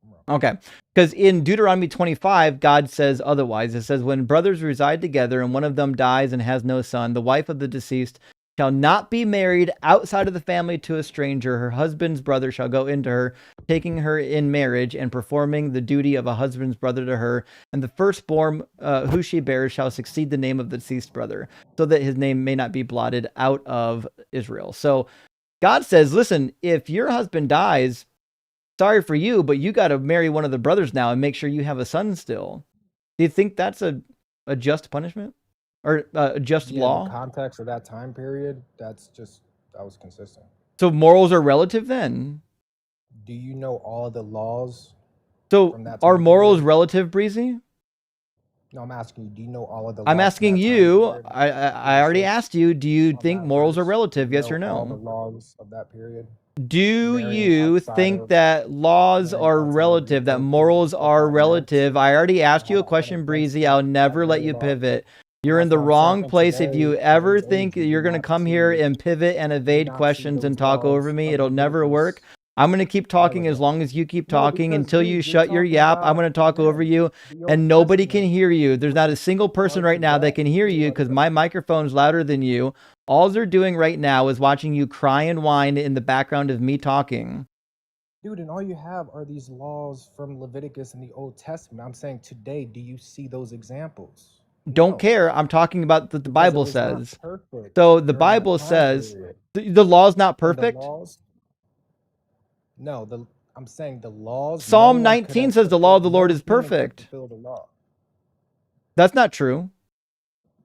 I'm wrong. Okay. Because in Deuteronomy 25, God says otherwise. It says, when brothers reside together and one of them dies and has no son, the wife of the deceased shall not be married outside of the family to a stranger. Her husband's brother shall go into her, taking her in marriage and performing the duty of a husband's brother to her. And the firstborn who she bears shall succeed the name of the deceased brother, so that his name may not be blotted out of Israel. So God says, listen, if your husband dies, sorry for you, but you got to marry one of the brothers now and make sure you have a son still. Do you think that's a just punishment or a just Yeah, law? the context of that time period, that was consistent. So morals are relative then. Do you know all the laws So from that are time morals period? relative, Breezy? No, I'm asking you, do you know all of the I'm laws from asking that time you. period? I already asked you. Do you think that morals are verse, do relative? you Yes know or all the no? laws of that period? Do Marrying you outside think of that laws marrying are outside of your relative, that birth morals what are that meant, relative? I already asked how you a that went question, against Breezy. I'll that never let very you law. pivot. And You're in that's the what I'm saying. wrong And place if today, you ever today's think age, we you're do going to not come here see and pivot and we do evade not see questions and those talk over laws me. of It'll never work. Leviticus I'm going to keep talking as relevant. long as you keep No, talking because until you dude, you're shut your talking yap. I'm going about to talk over again you the Old and nobody can Testament. hear you. There's not a single person Hard right to now that get can hear to you like because my microphone's louder than you. All they're doing right now is watching you cry and whine in the background of me talking. dude, and all you have are these laws from Leviticus and the Old Testament. I'm saying today, do you see those examples? Don't No, care. I'm talking about what the because it Bible was not says. perfect So the during that Bible time says period. the law's not And the perfect. laws, no, I'm saying the laws, no Psalm one could 19 have says the law of fulfilled, the no Lord is human could perfect. fulfill the law. That's not true.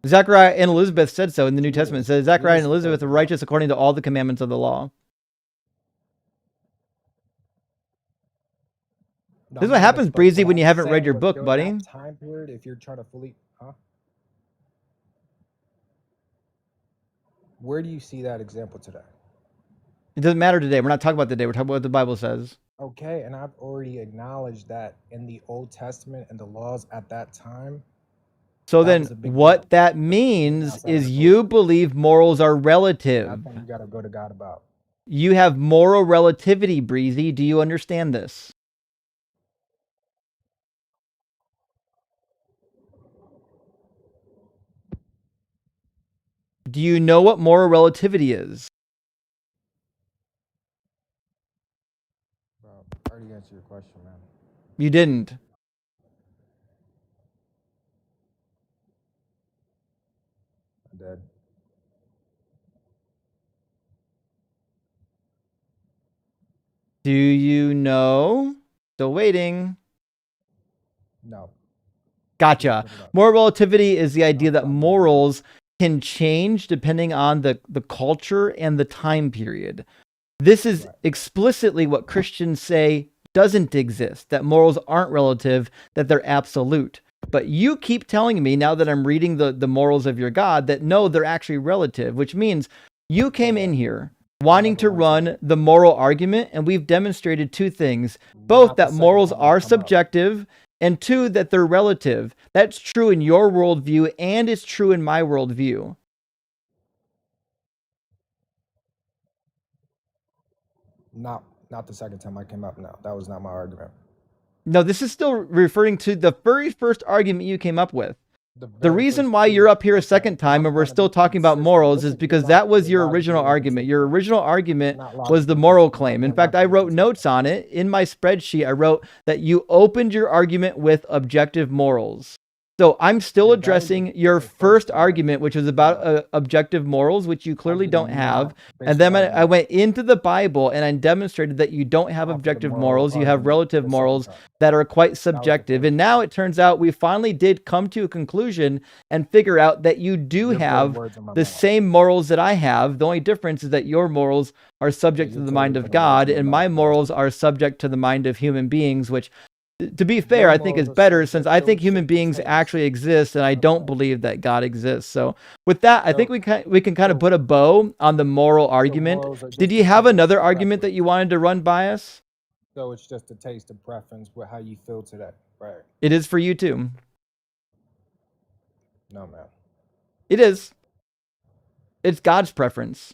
Zechariah and Elizabeth said so in the New Testament. It says Zechariah and Jesus Elizabeth fulfilled are the law. righteous according to all the commandments of the law. No, This is I'm what gonna happens, misspoke. Breezy, What I when you was haven't read saying your was book, during buddy. that time period, if you're trying to fully, where do you see that example today? It doesn't matter today. We're not talking about the day. We're talking about what the Bible says. Okay, and I've already acknowledged that in the Old Testament and the laws at that time, So that then was a big what deal. that Being means outside of is the you culture. believe morals are And relative. that's something you gotta go to God about. You have moral relativity, Breezy. Do you understand this? Do you know what moral relativity is? Bro, I already answered your question, man. You didn't. I did. Do you know? Still waiting. No. Gotcha. Moral relativity is the idea that morals can change depending on the culture and the time period. This is explicitly what Christians say doesn't exist, that morals aren't relative, that they're absolute. But you keep telling me now that I'm reading the morals of your God that no, they're actually relative, which means you came in here wanting to never once run the moral argument, and we've demonstrated two things. Both Not the that second morals time are it's come up. subjective, and two, that they're relative. That's true in your worldview, and it's true in my worldview. Not the second time I came up. No, that was not my argument. No, this is still referring to the very first argument you came up with. The very reason first why two- you're up here a okay, second time I'm and we're trying to still be talking about consistent. morals is Listen, because you're that was you're your logically original argument. inconsistent. Your original argument Not was the logically moral consistent. claim. In You're fact, I logically wrote consistent. notes on it. In my spreadsheet, I wrote that you opened your argument with objective morals. So I'm still Yeah, that was addressing the your first first time. argument, which was about objective morals, which you clearly did don't have. not And base then my I argument went into the Bible and I demonstrated that you don't have off of the objective moral morals. You have argument relative the second morals time. that are quite That was the subjective. first And now time. it turns out we finally did come to a conclusion and figure out that you do You're putting have words in my the mouth. same morals that I have. The only difference is that your morals are subject to you're the totally mind of putting words God, in my and mouth, my bro. morals are subject to the mind of human beings, which, to be fair, Your I think is morals are better since subject I to think human beings interpretation. actually exist, and I don't Okay. believe that God exists. So with that, I think So we can kind of so put a bow on the moral argument. morals are Did just you a have taste another of argument that preference. you wanted to run by us? So it's just a taste of preference with how you feel today, right? It is for you too. No, man. It is. It's God's preference.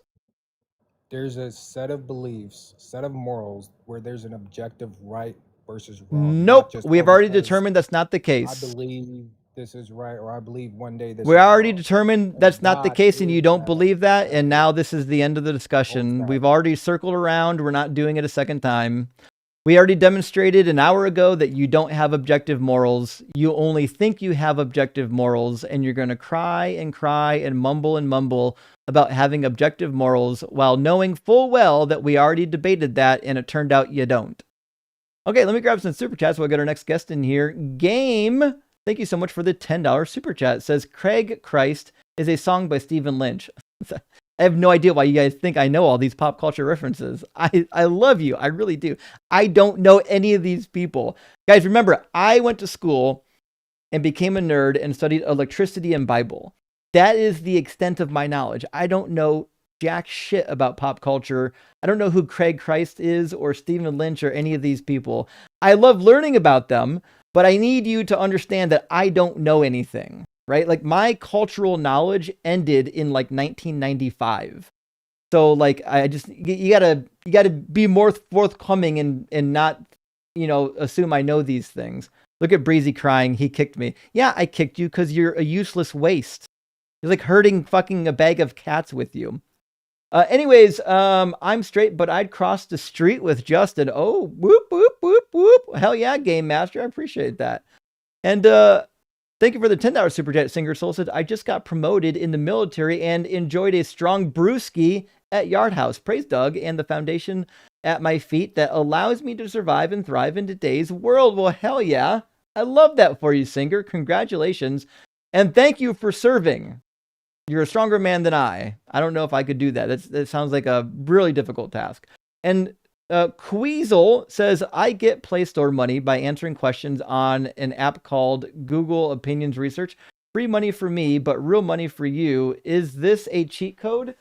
There's a set of beliefs, set of morals where there's an objective right versus wrong. Not Nope. just We have already because determined that's not the I case. believe this is right or I believe one day this We is already wrong. determined And that's not the God case and you is don't that believe that. And now objective. this is the end of the discussion. What's We've that? already circled around. We're not doing it a second time. We already demonstrated an hour ago that you don't have objective morals. You only think you have objective morals, and you're going to cry and mumble about having objective morals while knowing full well that we already debated that and it turned out you don't. Okay, let me grab some super chats. We'll get our next guest in here. Game, thank you so much for the $10 super chat. It says Craig Christ is a song by Stephen Lynch. I have no idea why you guys think I know all these pop culture references. I love you. I really do. I don't know any of these people. Guys, remember, I went to school and became a nerd and studied electricity and Bible. That is the extent of my knowledge. I don't know jack shit about pop culture. I don't know who Craig Christ is or Stephen Lynch or any of these people. I love learning about them, but I need you to understand that I don't know anything. Right? Like my cultural knowledge ended in like 1995. So like I just you gotta be more forthcoming and not, assume I know these things. Look at Breezy crying, he kicked me. Yeah, I kicked you because you're a useless waste. You're like herding fucking a bag of cats with you. Anyways, I'm straight, but I'd cross the street with Justin. Oh, whoop, whoop, whoop, whoop. Hell yeah, Game Master. I appreciate that. And thank you for the $10 super chat. Singer Soul said, I just got promoted in the military and enjoyed a strong brewski at Yard House. Praise Doug and the foundation at my feet that allows me to survive and thrive in today's world. Well, hell yeah. I love that for you, Singer. Congratulations. And thank you for serving. You're a stronger man than I. I don't know if I could do that. That sounds like a really difficult task. And Queasel says, I get Play Store money by answering questions on an app called Google Opinions Research. Free money for me, but real money for you. Is this a cheat code?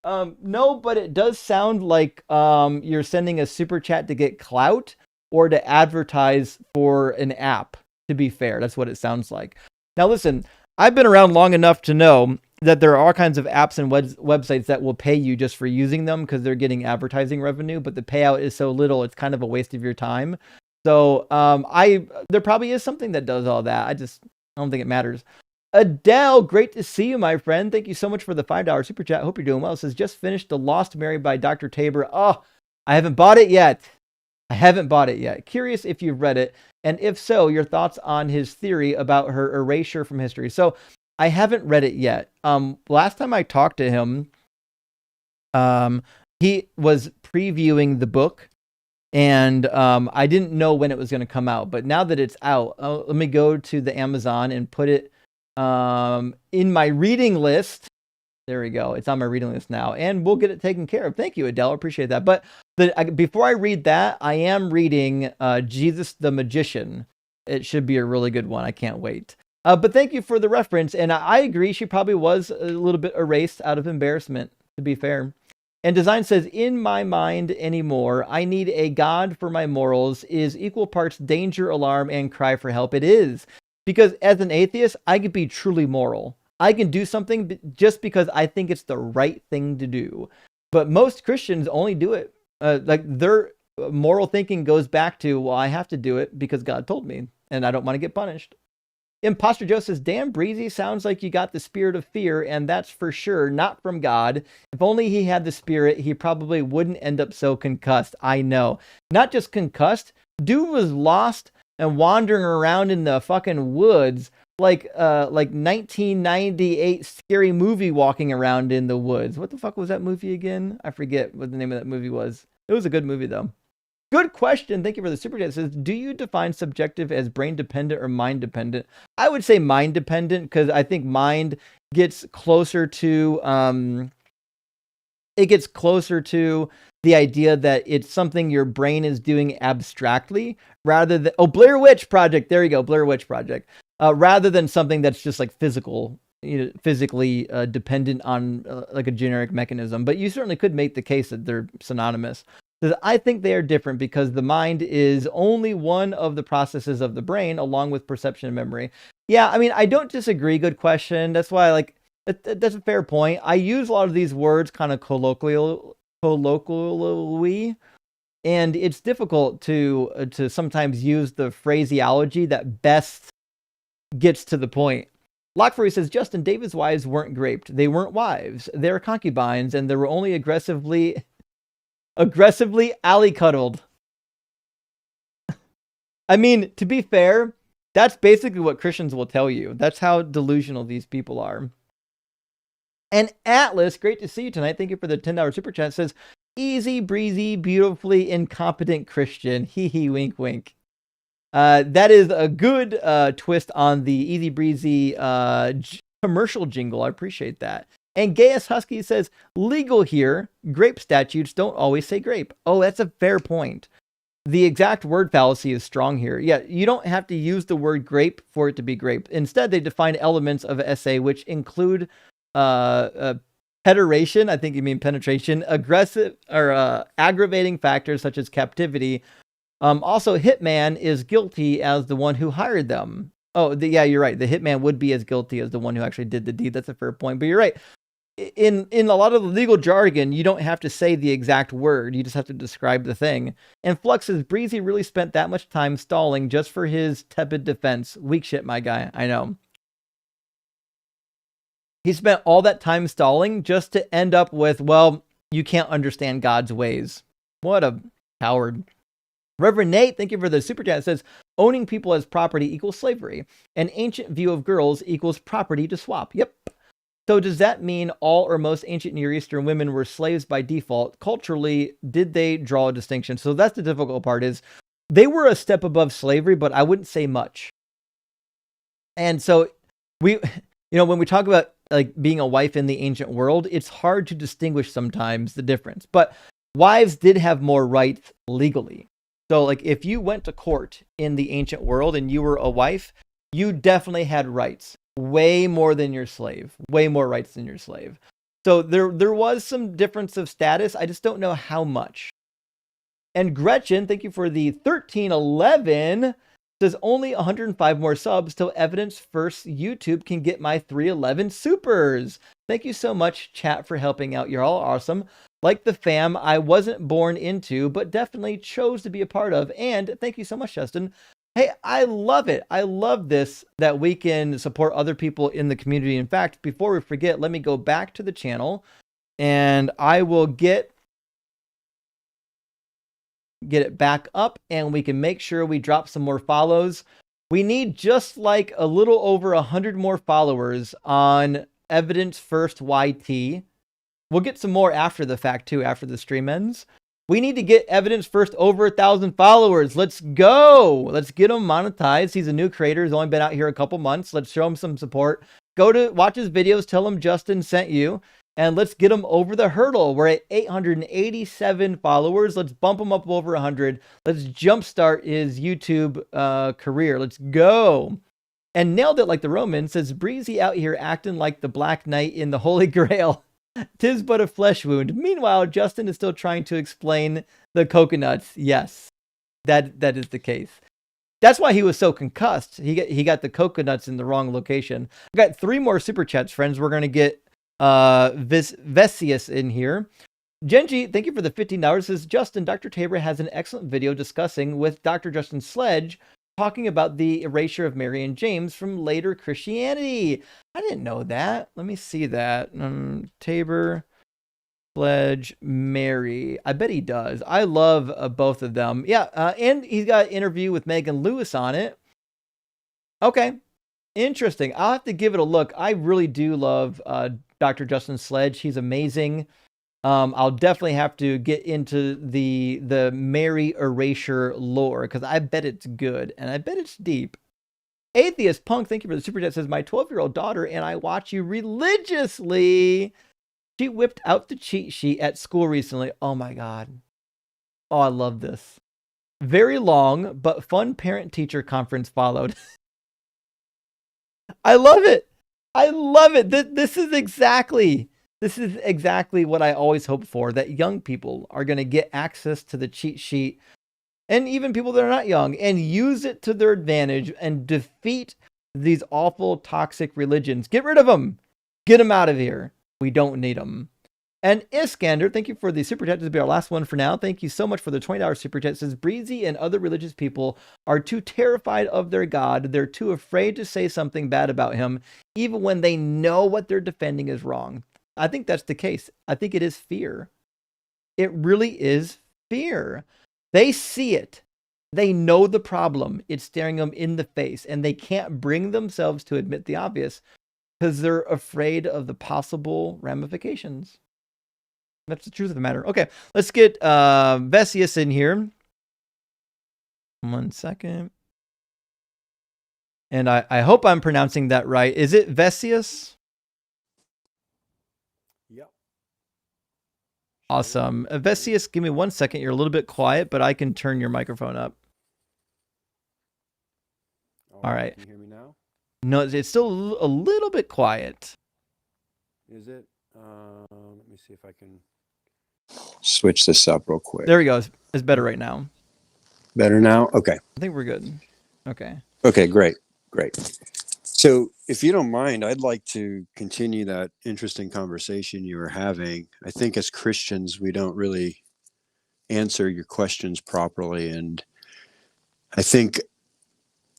No, but it does sound like you're sending a super chat to get clout or to advertise for an app, to be fair. That's what it sounds like. Now, listen, I've been around long enough to know that there are all kinds of apps and websites that will pay you just for using them because they're getting advertising revenue, but the payout is so little, it's kind of a waste of your time. So there probably is something that does all that. I don't think it matters. Adele, great to see you, my friend. Thank you so much for the $5 super chat. Hope you're doing well. It says, just finished The Lost Mary by Dr. Tabor. Oh, I haven't bought it yet. Curious if you've read it. And if so, your thoughts on his theory about her erasure from history. So I haven't read it yet. Last time I talked to him, he was previewing the book, and I didn't know when it was going to come out. But now that it's out, let me go to the Amazon and put it in my reading list. There we go. It's on my reading list now, and we'll get it taken care of. Thank you, Adele. I appreciate that. But before I read that, I am reading Jesus the Magician. It should be a really good one. I can't wait. But thank you for the reference. And I agree, she probably was a little bit erased out of embarrassment, to be fair. And Design says, in my mind anymore, I need a God for my morals is equal parts danger, alarm, and cry for help. It is. Because as an atheist, I could be truly moral. I can do something just because I think it's the right thing to do. But most Christians only do it. Like their moral thinking goes back to, well, I have to do it because God told me, and I don't want to get punished. Imposter Joe says, damn, Breezy, sounds like you got the spirit of fear, and that's for sure not from God. If only he had the spirit, he probably wouldn't end up so concussed. I know. Not just concussed, dude was lost and wandering around in the fucking woods like 1998 Scary Movie walking around in the woods. What the fuck was that movie again? I forget what the name of that movie was. It was a good movie, though. Good question. Thank you for the super chat. It says, do you define subjective as brain dependent or mind dependent? I would say mind dependent because I think mind gets closer to the idea that it's something your brain is doing abstractly rather than Blair Witch Project. There you go, Blair Witch Project. Rather than something that's just like physical, physically dependent on like a generic mechanism. But you certainly could make the case that they're synonymous. I think they are different because the mind is only one of the processes of the brain along with perception and memory. Yeah, I mean, I don't disagree. Good question. That's why that's a fair point. I use a lot of these words kind of colloquially, and it's difficult to sometimes use the phraseology that best gets to the point. Lockfree says, Justin, David's wives weren't raped. They weren't wives. They were concubines, and they were only aggressively alley cuddled. I mean, to be fair, that's basically what Christians will tell you. That's how delusional these people are. And Atlas, great to see you tonight. Thank you for the $10 super chat. Says, easy breezy, beautifully incompetent Christian. Hee hee, wink wink. That is a good twist on the easy breezy commercial jingle. I appreciate that. And Gaius Husky says, legal here, grape statutes don't always say grape. Oh, that's a fair point. The exact word fallacy is strong here. Yeah, you don't have to use the word grape for it to be grape. Instead, they define elements of SA, which include penetration, I think you mean penetration, aggressive or aggravating factors such as captivity. Also, hitman is guilty as the one who hired them. Oh, yeah, you're right. The hitman would be as guilty as the one who actually did the deed. That's a fair point, but you're right. In a lot of the legal jargon, you don't have to say the exact word. You just have to describe the thing. And Flux says, Breezy really spent that much time stalling just for his tepid defense. Weak shit, my guy. I know. He spent all that time stalling just to end up with, well, you can't understand God's ways. What a coward. Reverend Nate, thank you for the super chat. It says, owning people as property equals slavery. An ancient view of girls equals property to swap. Yep. So does that mean all or most ancient Near Eastern women were slaves by default? Culturally, did they draw a distinction? So that's the difficult part is they were a step above slavery, but I wouldn't say much. And so when we talk about like being a wife in the ancient world, it's hard to distinguish sometimes the difference. But wives did have more rights legally. So like if you went to court in the ancient world and you were a wife, you definitely had rights. Way more than your slave, way more rights than your slave. So there was some difference of status. I just don't know how much. And Gretchen, thank you for the 1311. Says only 105 more subs till Evidence First YouTube can get my 311 supers. Thank you so much, chat, for helping out. You're all awesome. Like the fam I wasn't born into, but definitely chose to be a part of. And thank you so much, Justin. Hey, I love it. I love this, that we can support other people in the community. In fact, before we forget, let me go back to the channel and I will get it back up and we can make sure we drop some more follows. We need just like a little over 100 more followers on Evidence First YT. We'll get some more after the fact too, after the stream ends. We need to get Evidence First over 1,000 followers. Let's go. Let's get him monetized. He's a new creator. He's only been out here a couple months. Let's show him some support. Go to watch his videos. Tell him Justin sent you. And let's get him over the hurdle. We're at 887 followers. Let's bump him up over 100. Let's jumpstart his YouTube career. Let's go. And nailed it like the Roman. Says, Breezy out here acting like the Black Knight in the Holy Grail. 'Tis but a flesh wound. Meanwhile, Justin is still trying to explain the coconuts. Yes, that is the case. That's why he was so concussed. He got the coconuts in the wrong location. I got 3 more super chats, friends. We're gonna get Vesius in here. Genji, thank you for the $15. Says Justin, Dr. Tabor has an excellent video discussing with Dr. Justin Sledge talking about the erasure of Mary and James from later Christianity. I didn't know that. Let me see that. Tabor, Sledge, Mary. I bet he does. I love both of them. Yeah, and he's got an interview with Megan Lewis on it. Okay, interesting. I'll have to give it a look. I really do love Dr. Justin Sledge. He's amazing. I'll definitely have to get into the Mary erasure lore because I bet it's good and I bet it's deep. Atheist Punk, thank you for the super chat. Says my 12-year-old daughter and I watch you religiously. She whipped out the cheat sheet at school recently. Oh my god. Oh, I love this. Very long but fun parent-teacher conference followed. I love it. I love it. This is exactly what I always hope for, that young people are going to get access to the cheat sheet, and even people that are not young, and use it to their advantage and defeat these awful, toxic religions. Get rid of them. Get them out of here. We don't need them. And Iskander, thank you for the super chat. This will be our last one for now. Thank you so much for the $20 super chat. It says Breezy and other religious people are too terrified of their God. They're too afraid to say something bad about him, even when they know what they're defending is wrong. I think that's the case. I think it is fear. It really is fear. They see it. They know the problem. It's staring them in the face, and they can't bring themselves to admit the obvious because they're afraid of the possible ramifications. That's the truth of the matter. Okay, let's get Vesius in here. 1 second. And I hope I'm pronouncing that right. Is it Vesius? Yep. Awesome. Vesius, give me 1 second. You're a little bit quiet, but I can turn your microphone up. All right. Can you hear me now? No, it's still a little bit quiet. Is it? Let me see if I can switch this up real quick. There we go. It's better right now. Better now? Okay. I think we're good. Okay. Okay, great. So if you don't mind, I'd like to continue that interesting conversation you were having. I think as Christians, we don't really answer your questions properly. And I think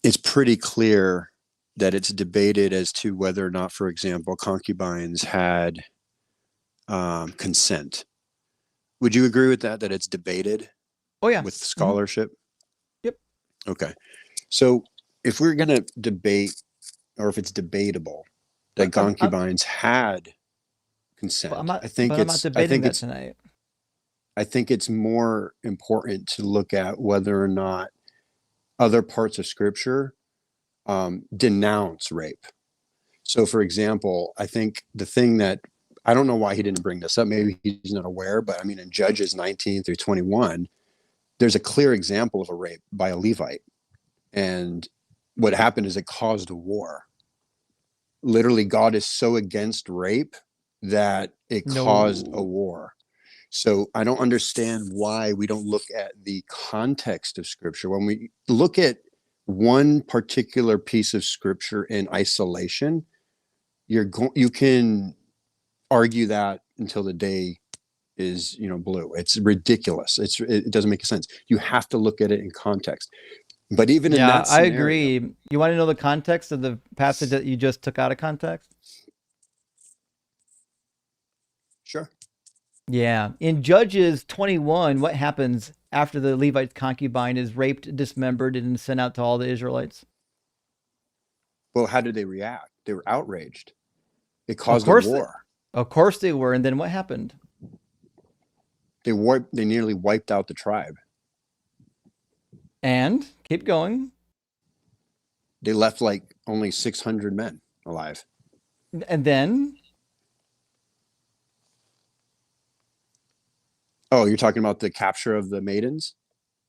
it's pretty clear that it's debated as to whether or not, for example, concubines had consent. Would you agree with that it's debated? Oh, yeah. With scholarship? Yep. Okay. So if we're going to debate, or if it's debatable that concubines had consent, I'm not debating that tonight. I think it's more important to look at whether or not other parts of scripture denounce rape. So for example, I think the thing that, I don't know why he didn't bring this up. Maybe he's not aware, but I mean, in Judges 19 through 21, there's a clear example of a rape by a Levite. And what happened is it caused a war. Literally, God is so against rape that it caused a war. So I don't understand why we don't look at the context of scripture. When we look at one particular piece of scripture in isolation, you can argue that until the day is blue. It's ridiculous. It doesn't make sense. You have to look at it in context. But even in that scenario, I agree. You want to know the context of the passage that you just took out of context? Sure. Yeah. In Judges 21, what happens after the Levite's concubine is raped, dismembered, and sent out to all the Israelites? Well, how did they react? They were outraged. It caused a war. Of course they were. And then what happened? They nearly wiped out the tribe. And keep going. They left like only 600 men alive. And then? Oh, you're talking about the capture of the maidens?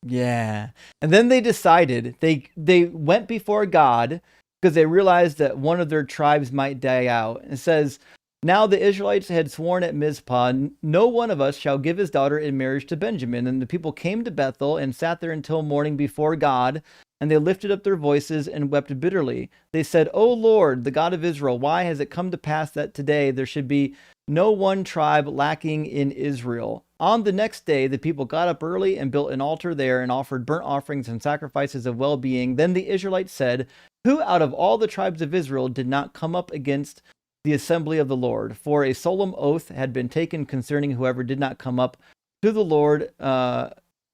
Yeah. And then they decided, they went before God because they realized that one of their tribes might die out. It says, Now the Israelites had sworn at Mizpah, no one of us shall give his daughter in marriage to Benjamin. And the people came to Bethel and sat there until morning before God, and they lifted up their voices and wept bitterly. They said, O Lord, the God of Israel, why has it come to pass that today there should be no one tribe lacking in Israel? On the next day, the people got up early and built an altar there and offered burnt offerings and sacrifices of well-being. Then the Israelites said, who out of all the tribes of Israel did not come up against the assembly of the Lord? For a solemn oath had been taken concerning whoever did not come up to the Lord to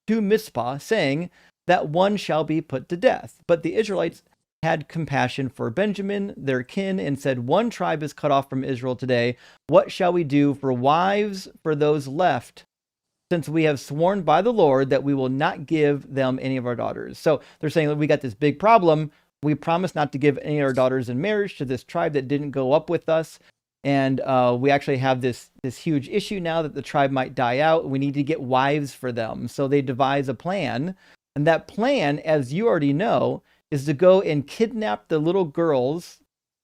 Mizpah, saying that one shall be put to death. But the Israelites had compassion for Benjamin, their kin, and said, one tribe is cut off from Israel today. What shall we do for wives for those left, since we have sworn by the Lord that we will not give them any of our daughters? So they're saying that we got this big problem. We promised not to give any of our daughters in marriage to this tribe that didn't go up with us. And we actually have this huge issue now that the tribe might die out. We need to get wives for them. So they devise a plan. And that plan, as you already know, is to go and kidnap the little girls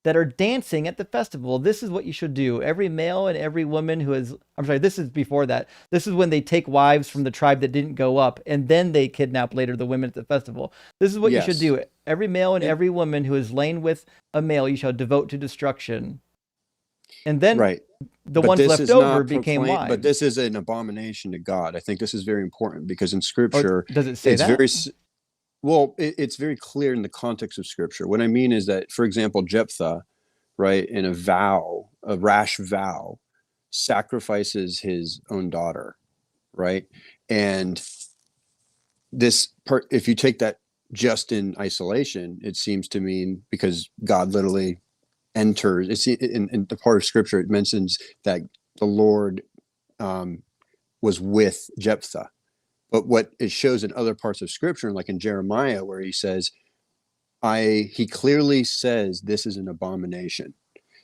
that are dancing at the festival. This is what you should do. Every male and every woman who is, I'm sorry, this is before that. This is when they take wives from the tribe that didn't go up, and then they kidnap later the women at the festival. This is what you should do. Every male and every woman who is lain with a male, you shall devote to destruction. And then the ones left over became wives. But this is an abomination to God. I think this is very important because in Scripture, does it say it's that? It's very clear in the context of Scripture. What I mean is that, for example, Jephthah, right, in a rash vow, sacrifices his own daughter, right? And this part, if you take that just in isolation, it seems to mean because God literally enters. It's in the part of Scripture, it mentions that the Lord was with Jephthah. But what it shows in other parts of Scripture, like in Jeremiah, where he says, he clearly says this is an abomination.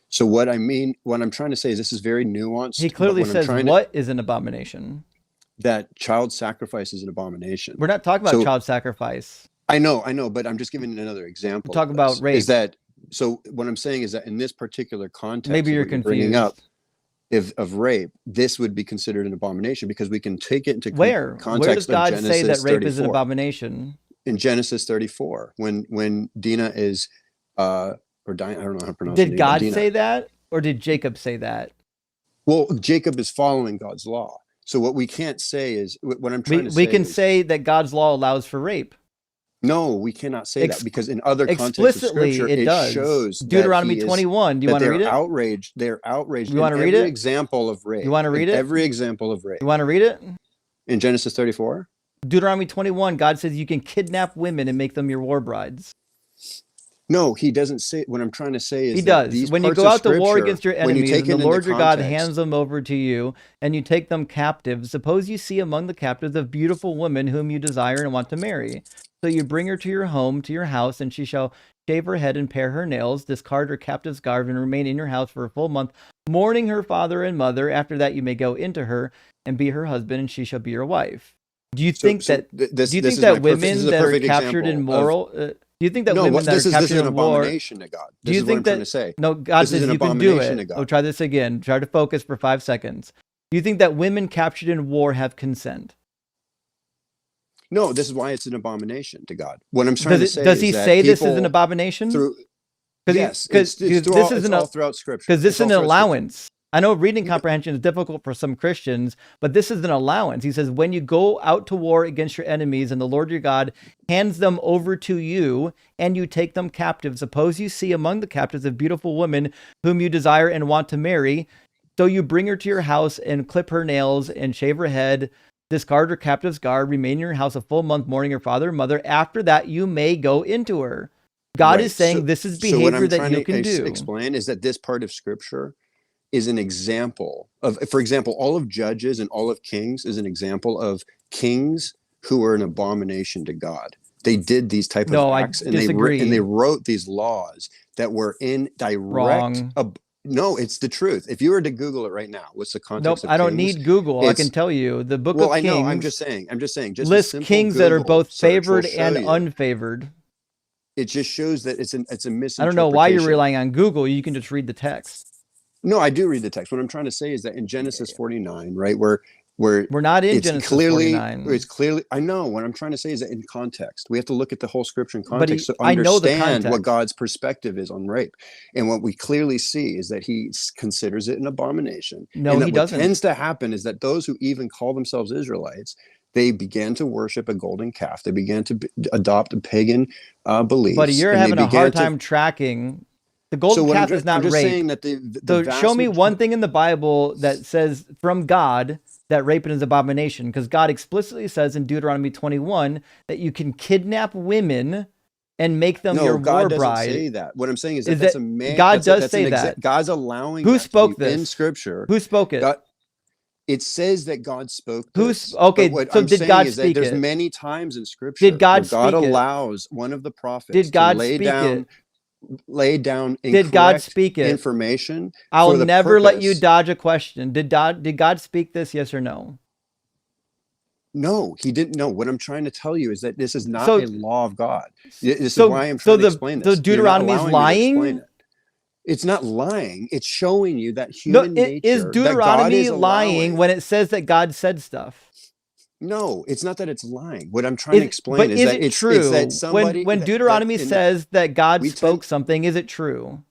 So what I'm trying to say is this is very nuanced. He clearly says what is an abomination? That child sacrifice is an abomination. We're not talking about child sacrifice. I know, but I'm just giving another example. We're talking about rape. So what I'm saying is that in this particular context, maybe you're confused. Bringing up of rape, this would be considered an abomination because we can take it into context. Where does God of Genesis say that rape 34. is an abomination? In Genesis 34, when Dinah is or Dinah, I don't know how to pronounce it. Did God say that, or did Jacob say that? Well, Jacob is following God's law. So what we can't say is what I'm trying to say. We can say that God's law allows for rape. No, we cannot say that because in other contexts of explicitly Scripture, it does. shows Deuteronomy 21. Do you want to read it? They're outraged. You want to read it? Every example of rape. You want to read it? Every example of rape. You want to read it? In Genesis 34? Deuteronomy 21, God says you can kidnap women and make them your war brides. No, he doesn't say. What I'm trying to say is he does. When you go out to war against your enemies, and the Lord your God hands them over to you, and you take them captive, suppose you see among the captives a beautiful woman whom you desire and want to marry. So you bring her to your home, to your house, and she shall shave her head and pare her nails, discard her captive's garb, and remain in your house for a full month, mourning her father and mother. After that, you may go into her and be her husband, and she shall be your wife. Do you think that women that are captured in moral? Do you think that women that are captured in war? To God. Do you think that? No, God says you can do it. Oh, try this again. Try to focus for 5 seconds. Do you think that women captured in war have consent? No, this is why it's an abomination to God. What I'm trying to say does he say this is an abomination? Yes, because this is all throughout Scripture. Because this is an allowance. I know reading comprehension is difficult for some Christians, but this is an allowance. He says, when you go out to war against your enemies and the Lord your God hands them over to you and you take them captive, suppose you see among the captives a beautiful woman whom you desire and want to marry. So you bring her to your house and clip her nails and shave her head, discard her captive's garb, remain in your house a full month, mourning her father and mother. After that, you may go into her. God is saying this is behavior that you can do. Explain is that this part of Scripture is an example of, for example, all of Judges and all of Kings is an example of kings who were an abomination to God. They did these type of acts and they wrote these laws that were in direct. No, it's the truth. If you were to Google it right now, what's the context? Nope, I don't need Google. I can tell you the book of Kings. Well, I know. I'm just saying. Just list kings that are both favored and unfavored. It just shows that it's a misinterpretation. I don't know why you're relying on Google. You can just read the text. No, I do read the text. What I'm trying to say is that in Genesis 49, right, where We're not in it's Genesis clearly 49. I know what I'm trying to say is that in context, we have to look at the whole scripture in But context to I know the understand what context. God's perspective is on rape. And what we clearly see is that he considers it an abomination. No, and that he what doesn't. tends to happen is that those who even call themselves Israelites, they began to worship a golden calf. They began to adopt a pagan beliefs. Buddy, you're and they having a began hard to time tracking. The so golden what calf is not I'm just rape. saying that the So vast show me one thing in the Bible that says from God that raping is abomination, because God explicitly says in Deuteronomy 21 that you can kidnap women and make them your No, God war doesn't bride. say that. What I'm saying is Is that that's that a man. God that's does that's say an that? God's allowing Who that to spoke you in this? Scripture. Who spoke it? God, it says that God spoke Who's this. okay? But what So I'm did saying God is that speak there's it? many times in Scripture Did where God God speak it? allows one of the prophets Did to God lay speak it? down Did God incorrect speak it? information I'll for the never let you purpose. dodge a question. Did God speak this? Yes or no? No, he didn't know. What I'm trying to tell you is that this is not So a law of God. This is so why I'm so trying to explain the this. You're not Deuteronomy's allowing me to explain lying? it. It's not lying. It's showing you that No, human is nature, that God Deuteronomy is lying allowing. when it says that God said stuff? No, it's not that it's lying. What I'm trying to explain But is is that it it's that true somebody when that Deuteronomy in that says that God we spoke tend. something? Is it true?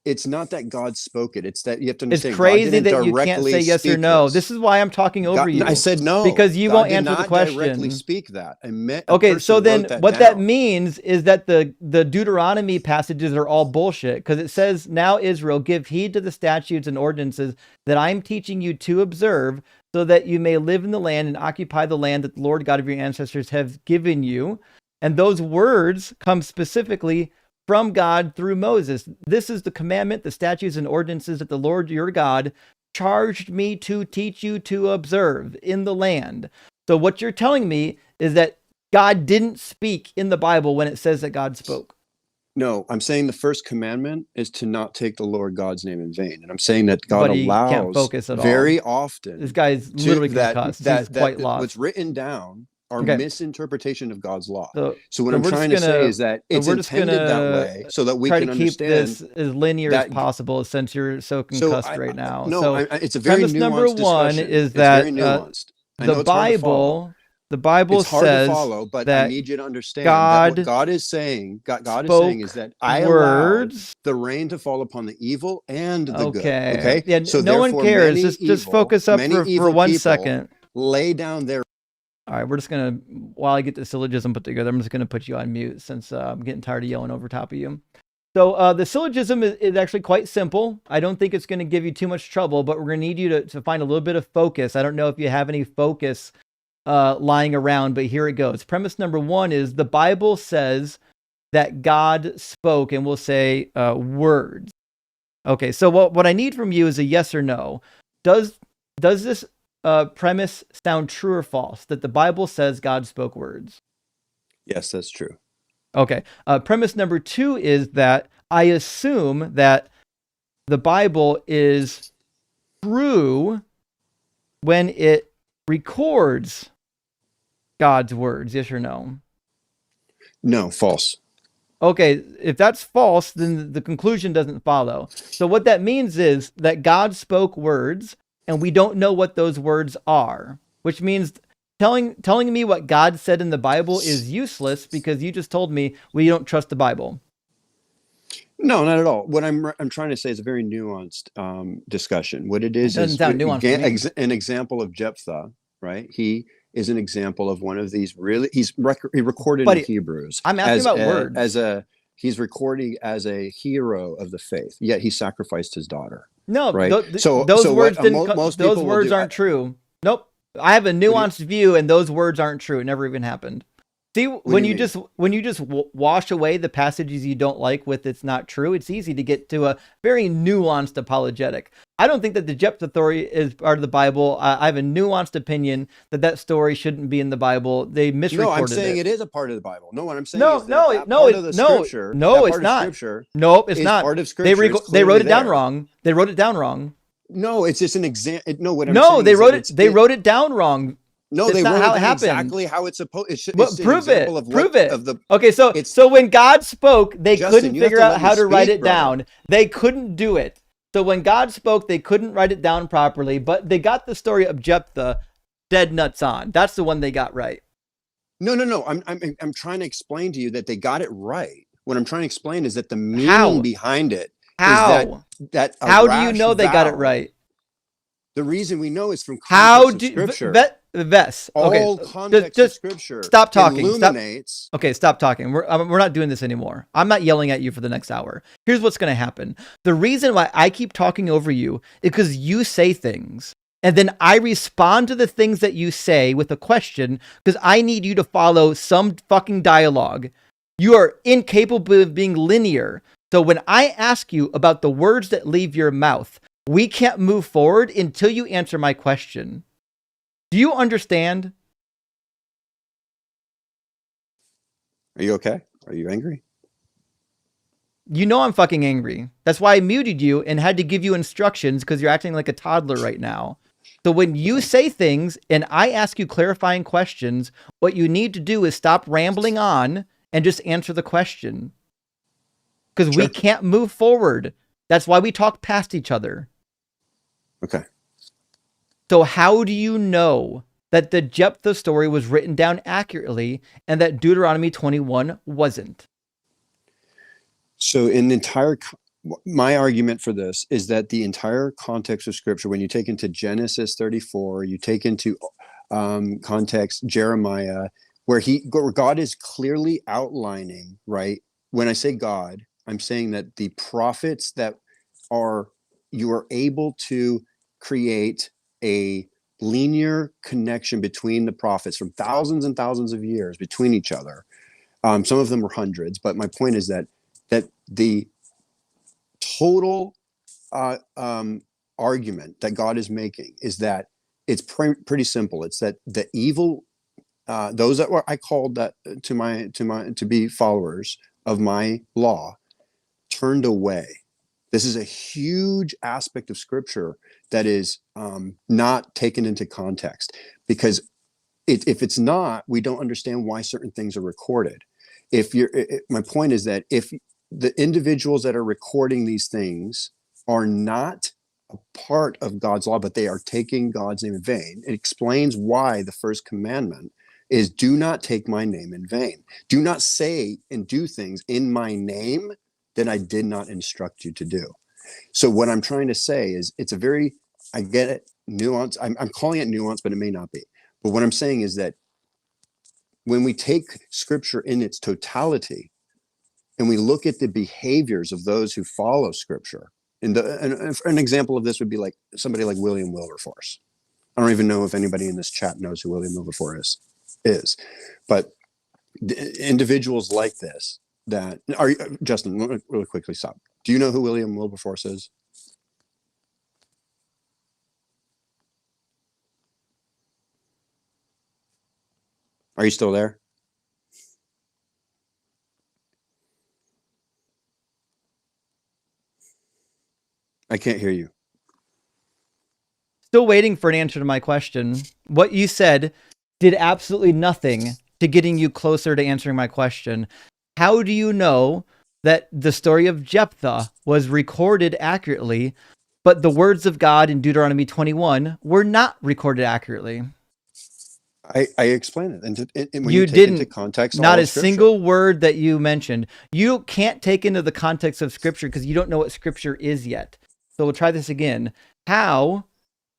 It's not that God spoke it. It's that you have to It's understand God crazy didn't that you can't directly say yes or speak no. this. This is why I'm talking over I you, said no. because you God won't did answer the not directly question. speak that. A Okay, so person then wrote that what that down. means is that the Deuteronomy passages are all bullshit, because it says, "Now Israel, give heed to the statutes and ordinances that I'm teaching you to observe, so that you may live in the land and occupy the land that the Lord God of your ancestors have given you." And those words come specifically from God through Moses. This is the commandment, the statutes and ordinances that the Lord your God charged me to teach you to observe in the land. So what you're telling me is that God didn't speak in the Bible when it says that God spoke. No, I'm saying the first commandment is to not take the Lord God's name in vain. And I'm saying that God But he can't allows focus at all. very often This guy's literally concussed. He's quite lost. what's written down are Okay. misinterpretation of God's law. So what I'm we're trying just to say gonna- is that so it's we're just intended that gonna way so that we try can to keep understand this as linear as that. possible, since you're so So concussed right now. no, So it's a very premise number nuanced one discussion. is It's that very nuanced. I the know it's hard to follow. Bible It's hard to says follow, but I that need you to understand that what God God is saying, God is spoke saying is that I allowed words. the rain to fall upon the evil and the good. Okay. Okay. Yeah, So no one therefore, cares. many Just focus up many for evil 1 people second. lay down their. All right, we're just gonna, while I get the syllogism put together, I'm just gonna put you on mute, since I'm getting tired of yelling over top of you. So the syllogism is actually quite simple. I don't think it's going to give you too much trouble, but we're going to need you to find a little bit of focus. I don't know if you have any focus lying around, but here it goes. Premise number one is the Bible says that God spoke, and we'll say words. Okay, so what I need from you is a yes or no. Does this premise sound true or false, that the Bible says God spoke words? Yes, that's true. Okay. Premise number two is that I assume that the Bible is true when it records God's words. Yes or no? No, false. Okay, if that's false, then the conclusion doesn't follow. So what that means is that God spoke words, and we don't know what those words are, which means telling me what God said in the Bible is useless, because you just told me we don't trust the Bible. No, not at all. What I'm trying to say is a very nuanced discussion. What it is sound nuanced to me. An example of Jephthah, right? He is an example of one of these really. He recorded in Hebrews. I'm asking about words. He's recording as a hero of the faith. Yet he sacrificed his daughter. No, right. Those words those words aren't true. Nope. I have a nuanced view, and those words aren't true. It never even happened. See, when you just wash away the passages you don't like with "it's not true," it's easy to get to a very nuanced apologetic. I don't think that the Jephthah story is part of the Bible. I have a nuanced opinion that story shouldn't be in the Bible. They misrecorded it. No, I'm saying it is a part of the Bible. No, what I'm saying no, is that part of the scripture. No, it's not. Nope, it's not. Part of scripture. They wrote it down wrong. They wrote it down wrong. No, it's just an example. No, what I'm saying. No, they wrote it. They wrote it down wrong. No, it's they not wrote how it it happened. Exactly how it's supposed. Prove it. Prove it. Okay, so when God spoke, they couldn't figure out how to write it down. They couldn't do it. So when God spoke, they couldn't write it down properly, but they got the story of Jephthah dead nuts on. That's the one they got right. No. I'm trying to explain to you that they got it right. What I'm trying to explain is that the meaning How? behind it How? is that a How do you rash know they got it vow- right? The reason we know is from How context of do scripture. Vess? Okay, All context just of scripture stop talking. illuminates. Okay, stop talking. We're not doing this anymore. I'm not yelling at you for the next hour. Here's what's going to happen. The reason why I keep talking over you is because you say things, and then I respond to the things that you say with a question because I need you to follow some fucking dialogue. You are incapable of being linear. So when I ask you about the words that leave your mouth, we can't move forward until you answer my question. Do you understand? Are you okay? Are you angry? You know I'm fucking angry. That's why I muted you and had to give you instructions because you're acting like a toddler right now. So when you say things and I ask you clarifying questions, what you need to do is stop rambling on and just answer the question. Because we can't move forward. That's why we talk past each other. Okay. So how do you know that the Jephthah story was written down accurately and that Deuteronomy 21 wasn't? So my argument for this is that the entire context of scripture, when you take into Genesis 34, you take into context Jeremiah, where God is clearly outlining, right? When I say God, I'm saying that the prophets you are able to create a linear connection between the prophets from thousands and thousands of years between each other. Some of them were hundreds, but my point is that the total argument that God is making is that it's pretty simple. It's that the evil, those that I called that to be followers of my law, turned away. This is a huge aspect of scripture that is not taken into context, because if it's not, we don't understand why certain things are recorded. My point is that if the individuals that are recording these things are not a part of God's law, but they are taking God's name in vain, it explains why the first commandment is do not take my name in vain. Do not say and do things in my name that I did not instruct you to do. So what I'm trying to say is I get it, nuance. I'm calling it nuance, but it may not be. But what I'm saying is that when we take scripture in its totality and we look at the behaviors of those who follow scripture, and an example of this would be like somebody like William Wilberforce. I don't even know if anybody in this chat knows who William Wilberforce is, but individuals like this Justin, really quickly stop. Do you know who William Wilberforce is? Are you still there? I can't hear you. Still waiting for an answer to my question. What you said did absolutely nothing to getting you closer to answering my question. How do you know that the story of Jephthah was recorded accurately, but the words of God in Deuteronomy 21 were not recorded accurately? I explain it. And when you take didn't. Into context, not all a single word that you mentioned. You can't take into the context of scripture because you don't know what scripture is yet. So we'll try this again. How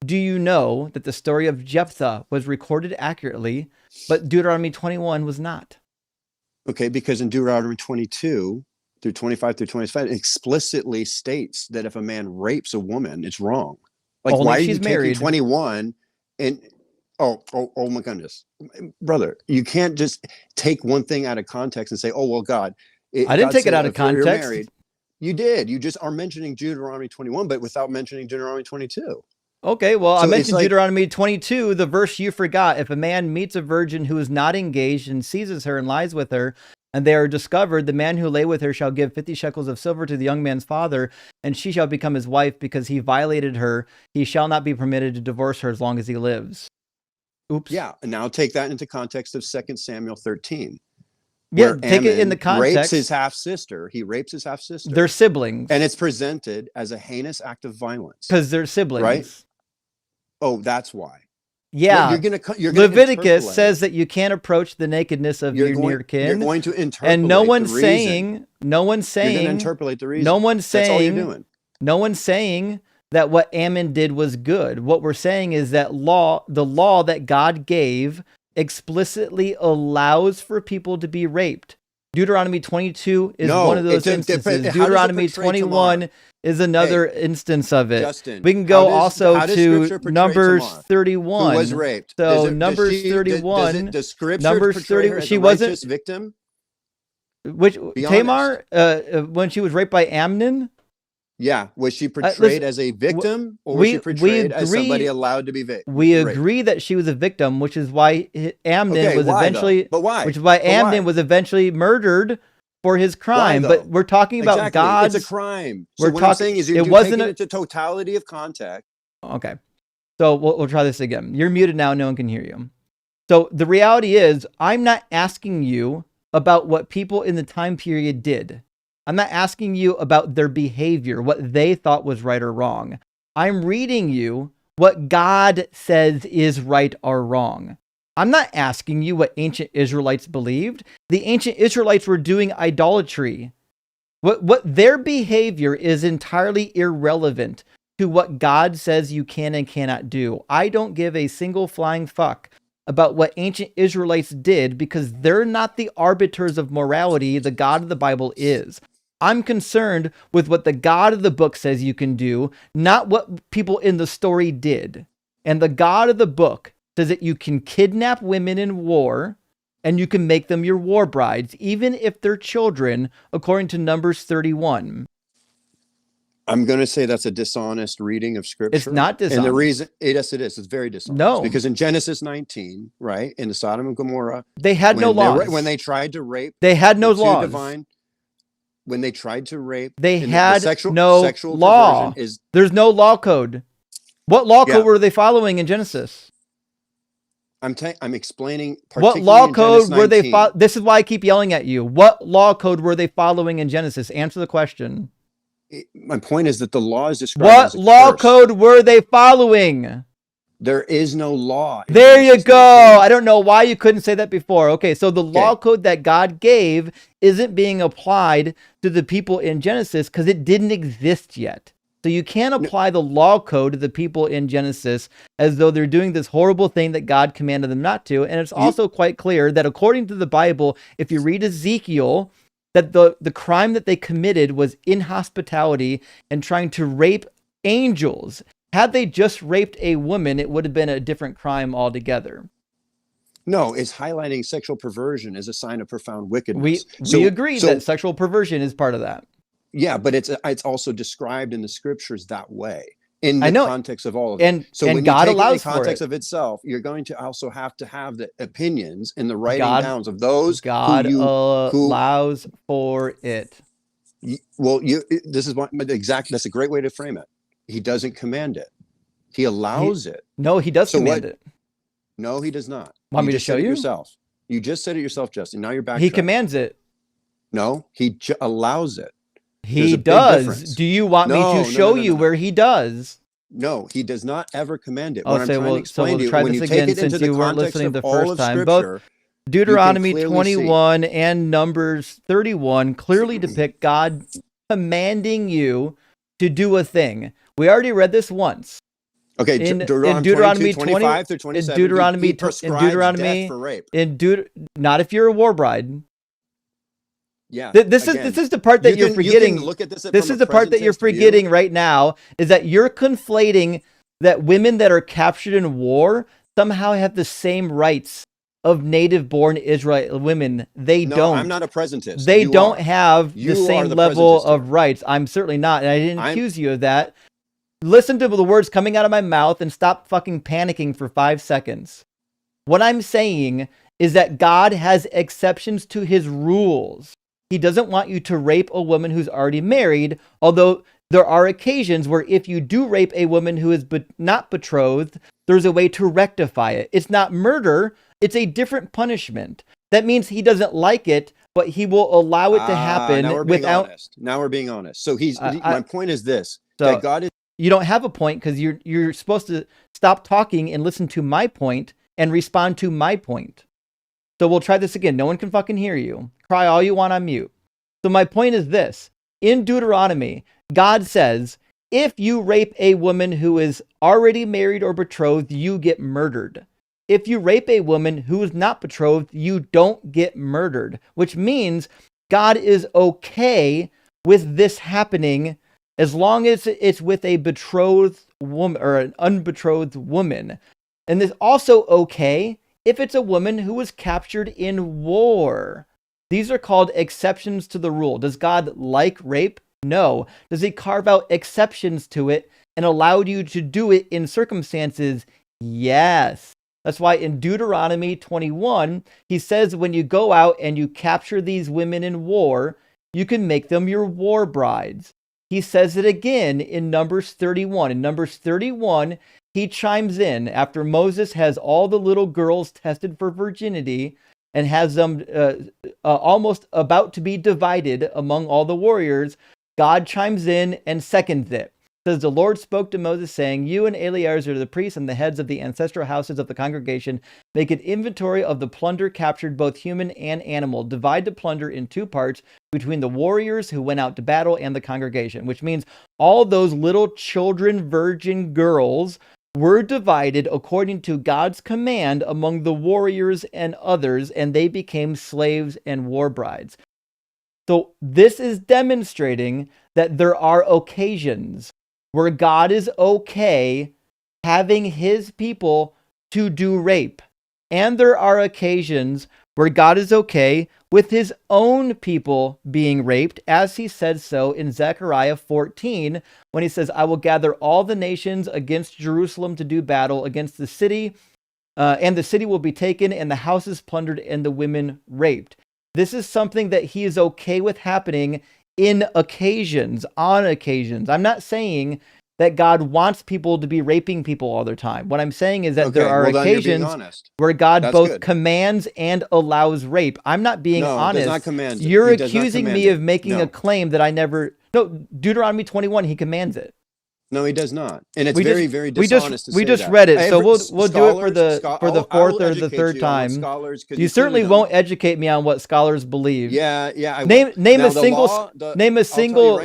do you know that the story of Jephthah was recorded accurately, but Deuteronomy 21 was not? Okay, because in Deuteronomy 22 through 25 through 25, it explicitly states that if a man rapes a woman, it's wrong. Like, only why if are you she's taking married. 21 and oh my goodness, brother, you can't just take one thing out of context and say, oh well, God didn't take it out of context. You're married. You did. You just are mentioning Deuteronomy 21, but without mentioning Deuteronomy 22. Okay, well, So I mentioned Deuteronomy 22, the verse you forgot. If a man meets a virgin who is not engaged and seizes her and lies with her, and they are discovered, the man who lay with her shall give 50 shekels of silver to the young man's father, and she shall become his wife because he violated her. He shall not be permitted to divorce her as long as he lives. Oops. Yeah, and now take that into context of 2 Samuel 13. Yeah, where take it in the Ammon rapes context. his half sister. He rapes his half sister. They're siblings. And it's presented as a heinous act of violence. Because they're siblings. Right? Oh, that's why. Yeah. Well, you're gonna Leviticus interpolate. says that you can't approach the nakedness of your near kin. You're going to interpolate and no one's the saying, reason. no one's saying, You're going to interpolate the reason. no one's saying, that's all you're doing. No one's saying that what Ammon did was good. What we're saying is that the law that God gave explicitly allows for people to be raped. Deuteronomy 22 is one of those instances. Deuteronomy 21 is another instance of it. Justin, we can go how does to Scripture portray Numbers Tamar, 31. who was raped. So Numbers 31. Does Scripture Numbers portray 30. her as She a wasn't righteous victim? Which Be Tamar, when she was raped by Amnon? Yeah, was she portrayed as a victim, or was she portrayed as somebody allowed to be raped? We agree that she was a victim, which is why Amnon was why, eventually. though? But why? Which is why But Amnon why? was eventually murdered for his crime. Why, but though? we're talking about Exactly. God's. It's a crime. We're So what I'm talking. saying is, It you're wasn't taking it to totality of context. Okay, so we'll try this again. You're muted now. No one can hear you. So the reality is, I'm not asking you about what people in the time period did. I'm not asking you about their behavior, what they thought was right or wrong. I'm reading you what God says is right or wrong. I'm not asking you what ancient Israelites believed. The ancient Israelites were doing idolatry. What their behavior is entirely irrelevant to what God says you can and cannot do. I don't give a single flying fuck about what ancient Israelites did because they're not the arbiters of morality. The God of the Bible is. I'm concerned with what the God of the book says you can do, not what people in the story did. And the God of the book says that you can kidnap women in war and you can make them your war brides, even if they're children, according to Numbers 31. I'm going to say that's a dishonest reading of Scripture. It's not dishonest. And the reason, yes, it is. It's very dishonest. No. Because in Genesis 19, right, in the Sodom and Gomorrah, they had no laws. When they tried to rape, they had no laws. When they tried to rape, they had sexual law. There's no law code. What law code were they following in Genesis? I'm explaining. What law code were they? This is why I keep yelling at you. What law code were they following in Genesis? Answer the question. My point is that the law is described. What law code were they following? There is no law. There you go. I don't know why you couldn't say that before. Okay, so the law code that God gave isn't being applied to the people in Genesis because it didn't exist yet. So you can't apply the law code to the people in Genesis as though they're doing this horrible thing that God commanded them not to. And it's also quite clear that according to the Bible, if you read Ezekiel, that the crime that they committed was inhospitality and trying to rape angels. Had they just raped a woman, it would have been a different crime altogether. No, it's highlighting sexual perversion as a sign of profound wickedness. We agree that sexual perversion is part of that. Yeah, but it's also described in the Scriptures that way in the context of all of it. So when God allows for it, in the context of itself, you're going to also have to have the opinions and the writing downs of those God allows for it. This is that's a great way to frame it. He doesn't command it. He allows it. No, he does command it. No, he does not. Want me to show you? Yourself. You just said it yourself, Justin. Now you're back. He commands it. No, he allows it. He does. Do you want me to show you where he does? No, he does not ever command it. What I'm trying to explain to you, when you take it into the context of all of Scripture, both Deuteronomy 21 and Numbers 31 clearly depict God commanding you to do a thing. We already read this once. Okay, in Deuteronomy 25 through 27. Not if you're a war bride. Yeah. This is the part that you're forgetting. This is the part that you're forgetting right now, is that you're conflating that women that are captured in war somehow have the same rights of native-born Israel women. They don't. I'm not a presentist. They don't have the same level of rights. I'm certainly not, and I didn't accuse you of that. Listen to the words coming out of my mouth and stop fucking panicking for 5 seconds. What I'm saying is that God has exceptions to his rules. He doesn't want you to rape a woman who's already married, although there are occasions where if you do rape a woman who is not betrothed, there's a way to rectify it. It's not murder. It's a different punishment. that means he doesn't like it, but he will allow it to happen now we're being without. honest. Now we're being honest. So I- my point is this: So that God is. you don't have a point because you're supposed to stop talking and listen to my point and respond to my point. So we'll try this again. No one can fucking hear you. Cry all you want on mute. So my point is this. In Deuteronomy, God says, if you rape a woman who is already married or betrothed, you get murdered. If you rape a woman who is not betrothed, you don't get murdered, which means God is okay with this happening as long as it's with a betrothed woman or an unbetrothed woman. And it's also okay if it's a woman who was captured in war. These are called exceptions to the rule. Does God like rape? No. Does he carve out exceptions to it and allow you to do it in circumstances? Yes. That's why in Deuteronomy 21, he says when you go out and you capture these women in war, you can make them your war brides. He says it again in Numbers 31. In Numbers 31, he chimes in after Moses has all the little girls tested for virginity and has them almost about to be divided among all the warriors. God chimes in and seconds it. It says, the Lord spoke to Moses saying, you and Eleazar the priests and the heads of the ancestral houses of the congregation make an inventory of the plunder captured, both human and animal. Divide the plunder in two parts between the warriors who went out to battle and the congregation, which means all those little children, virgin girls were divided according to God's command among the warriors and others, and they became slaves and war brides. So this is demonstrating that there are occasions where God is okay having his people to do rape. And there are occasions where God is okay with his own people being raped, as he said so in Zechariah 14, when he says, I will gather all the nations against Jerusalem to do battle against the city, and the city will be taken, and the houses plundered, and the women raped. This is something that he is okay with happening in occasions, on occasions. I'm not saying that God wants people to be raping people all the time. What I'm saying is that there are occasions where God both commands and allows rape. I'm not being honest. Does not command it. You're He does not accusing command me it. of making a claim that I never... No, Deuteronomy 21, he commands it. No, he does not, and it's very dishonest. We just read it, so we'll do it for the fourth or the third time. You certainly won't educate me on what scholars believe. Yeah. Name a single scholar name a single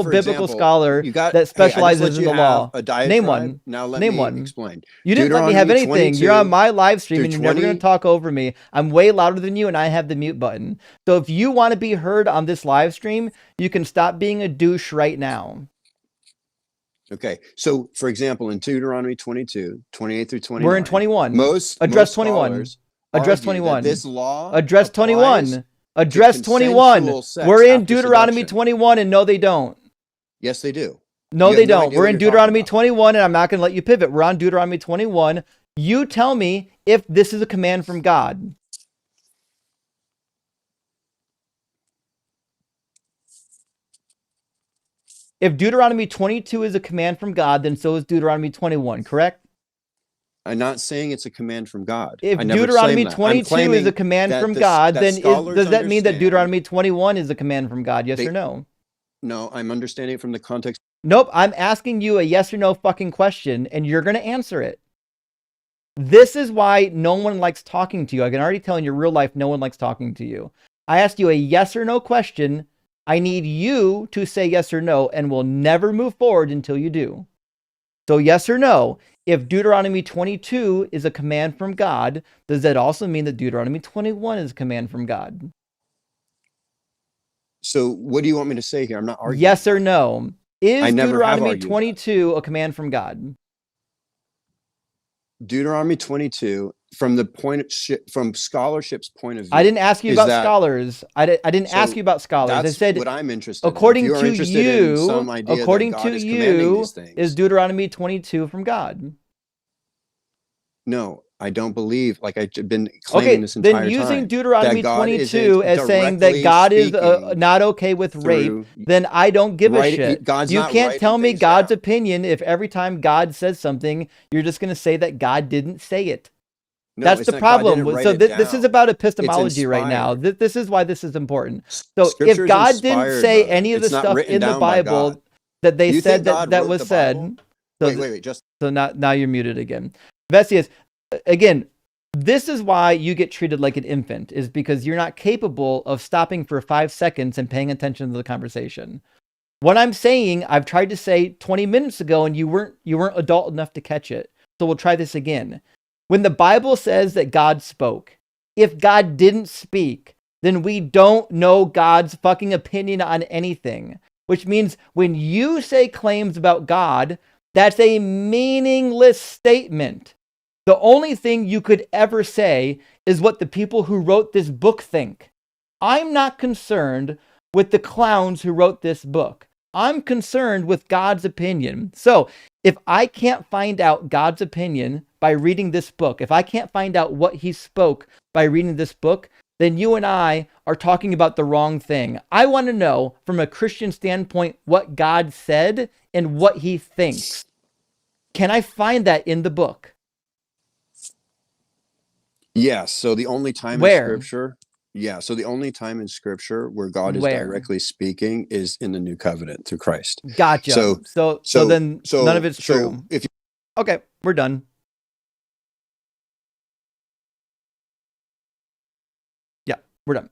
biblical scholar that specializes in the law. Name one. Now let Name me one. explain. You didn't let me have anything. You're on my live stream and you're never going to talk over me. I'm way louder than you and I have the mute button. So if you want to be heard on this live stream, you can stop being a douche right now. Okay. So, for example, in Deuteronomy 22, 28 through 29. We're in 21. Address 21. Address 21. This law Address 21. Address 21. We're in Deuteronomy 21 and no, they don't. Yes, they do. No, they don't. We're in Deuteronomy 21 and I'm not going to let you pivot. We're on Deuteronomy 21. You tell me if this is a command from God. If Deuteronomy 22 is a command from God, then so is Deuteronomy 21, correct? I'm not saying it's a command from God. If Deuteronomy 22 is a command from God, then does that mean that Deuteronomy 21 is a command from God? Yes or no? No, I'm understanding it from the context. Nope, I'm asking you a yes or no fucking question, and you're going to answer it. This is why no one likes talking to you. I can already tell in your real life, no one likes talking to you. I asked you a yes or no question. I need you to say yes or no, and we'll never move forward until you do. So yes or no, if Deuteronomy 22 is a command from God, does that also mean that Deuteronomy 21 is a command from God? So what do you want me to say here? I'm not arguing. Yes or no. Is Deuteronomy 22 a command from God? Deuteronomy 22, from scholarship's point of view. I didn't ask you about scholars. I didn't ask you about scholars. I said what I'm interested according in. to you, according to you, is Deuteronomy 22 from God? No, I don't believe, like I've been claiming this entire time. Then using Deuteronomy 22 as saying that God is not okay with rape, then I don't give a shit. You can't tell me God's opinion if every time God says something, you're just going to say that God didn't say it. No, That's it's the not. God didn't problem. write So it this is down. about It's epistemology right now. inspired. This is why this is important. So Scripture if is God didn't inspired, say brother. any of the It's not stuff written in the down by God. Bible that they You said think God that wrote was the Bible? said, so Wait. Just so now you're muted again. Vesius, again, this is why you get treated like an infant, is because you're not capable of stopping for 5 seconds and paying attention to the conversation. What I'm saying, I've tried to say 20 minutes ago, and you weren't adult enough to catch it. So we'll try this again. When the Bible says that God spoke, if God didn't speak, then we don't know God's fucking opinion on anything. Which means when you say claims about God, that's a meaningless statement. The only thing you could ever say is what the people who wrote this book think. I'm not concerned with the clowns who wrote this book. I'm concerned with God's opinion. So if I can't find out God's opinion by reading this book, if I can't find out what he spoke by reading this book, then you and I are talking about the wrong thing. I want to know from a Christian standpoint what God said and what he thinks. Can I find that in the book? yes. So the only time in Where? Scripture, So the only time in Scripture where God is Where? directly speaking is in the new covenant through Christ. Gotcha. So then none of it's true. If you, Okay, we're done. Yeah, we're done.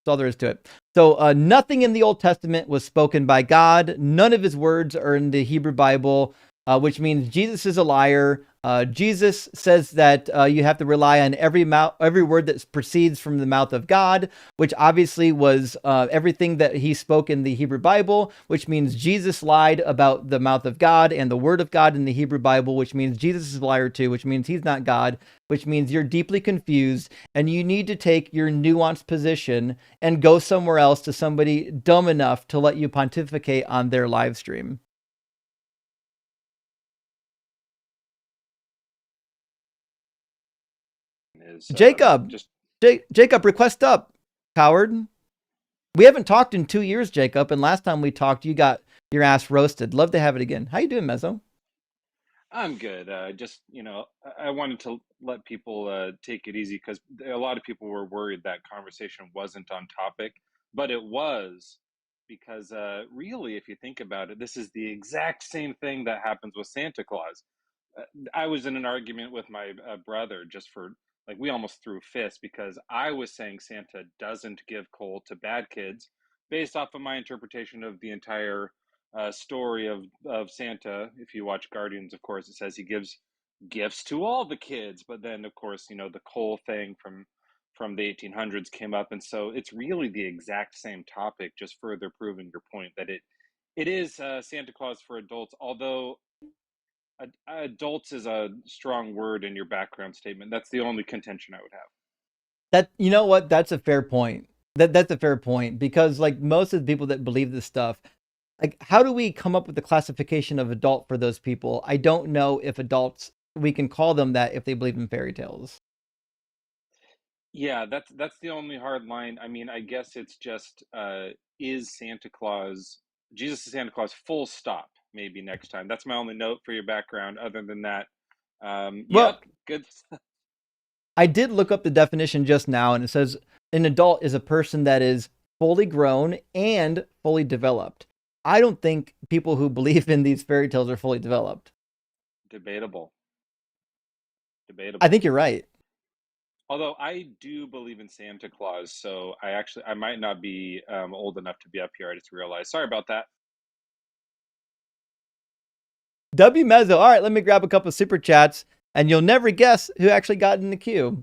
That's all there is to it. So nothing in the Old Testament was spoken by God. None of his words are in the Hebrew Bible, which means Jesus is a liar. Jesus says that you have to rely on every word that proceeds from the mouth of God, which obviously was everything that he spoke in the Hebrew Bible, which means Jesus lied about the mouth of God and the word of God in the Hebrew Bible, which means Jesus is a liar too, which means he's not God, which means you're deeply confused and you need to take your nuanced position and go somewhere else to somebody dumb enough to let you pontificate on their live stream. Jacob, Jacob, request up, coward. We haven't talked in 2 years, Jacob, and last time we talked, you got your ass roasted. Love to have it again. How you doing, Mezzo? I'm good. I wanted to let people take it easy because a lot of people were worried that conversation wasn't on topic, but it was because really, if you think about it, this is the exact same thing that happens with Santa Claus. I was in an argument with my brother just for like we almost threw fists because I was saying Santa doesn't give coal to bad kids based off of my interpretation of the entire story of Santa. If you watch Guardians, of course, it says he gives gifts to all the kids, but then of course the coal thing from the 1800s came up, and so it's really the exact same topic, just further proving your point that it is Santa Claus for adults, although adults is a strong word in your background statement. That's the only contention I would have. That, you know what? That's a fair point. That's a fair point because like most of the people that believe this stuff, like how do we come up with the classification of adult for those people? I don't know if adults, we can call them that if they believe in fairy tales. Yeah, that's the only hard line. I mean, I guess it's just is Santa Claus Jesus is Santa Claus full stop maybe next time. That's my only note for your background. Other than that, Well, good. I did look up the definition just now, and it says an adult is a person that is fully grown and fully developed. I don't think people who believe in these fairy tales are fully developed. Debatable. I think you're right. Although I do believe in Santa Claus, so I might not be old enough to be up here. I just realized. Sorry about that. W Mezzo. All right, let me grab a couple of super chats, and you'll never guess who actually got in the queue.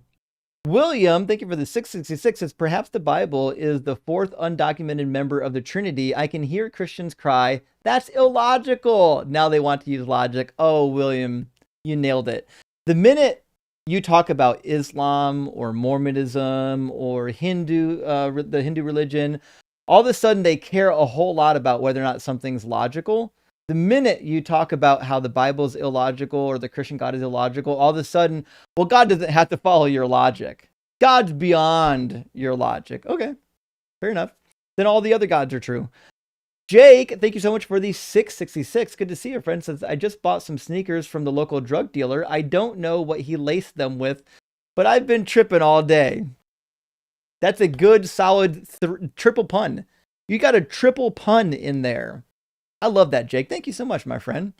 William, thank you for the 666. Says perhaps the Bible is the fourth undocumented member of the Trinity. I can hear Christians cry, "That's illogical." Now they want to use logic. Oh, William, you nailed it. The minute you talk about Islam or Mormonism or the Hindu religion, all of a sudden they care a whole lot about whether or not something's logical. The minute you talk about how the Bible is illogical or the Christian God is illogical, all of a sudden, well, God doesn't have to follow your logic. God's beyond your logic. Okay, fair enough. Then all the other gods are true. Jake, thank you so much for the 666. Good to see you, friend. Since I just bought some sneakers from the local drug dealer, I don't know what he laced them with, but I've been tripping all day. That's a good, solid triple pun. You got a triple pun in there. I love that, Jake. Thank you so much, my friend.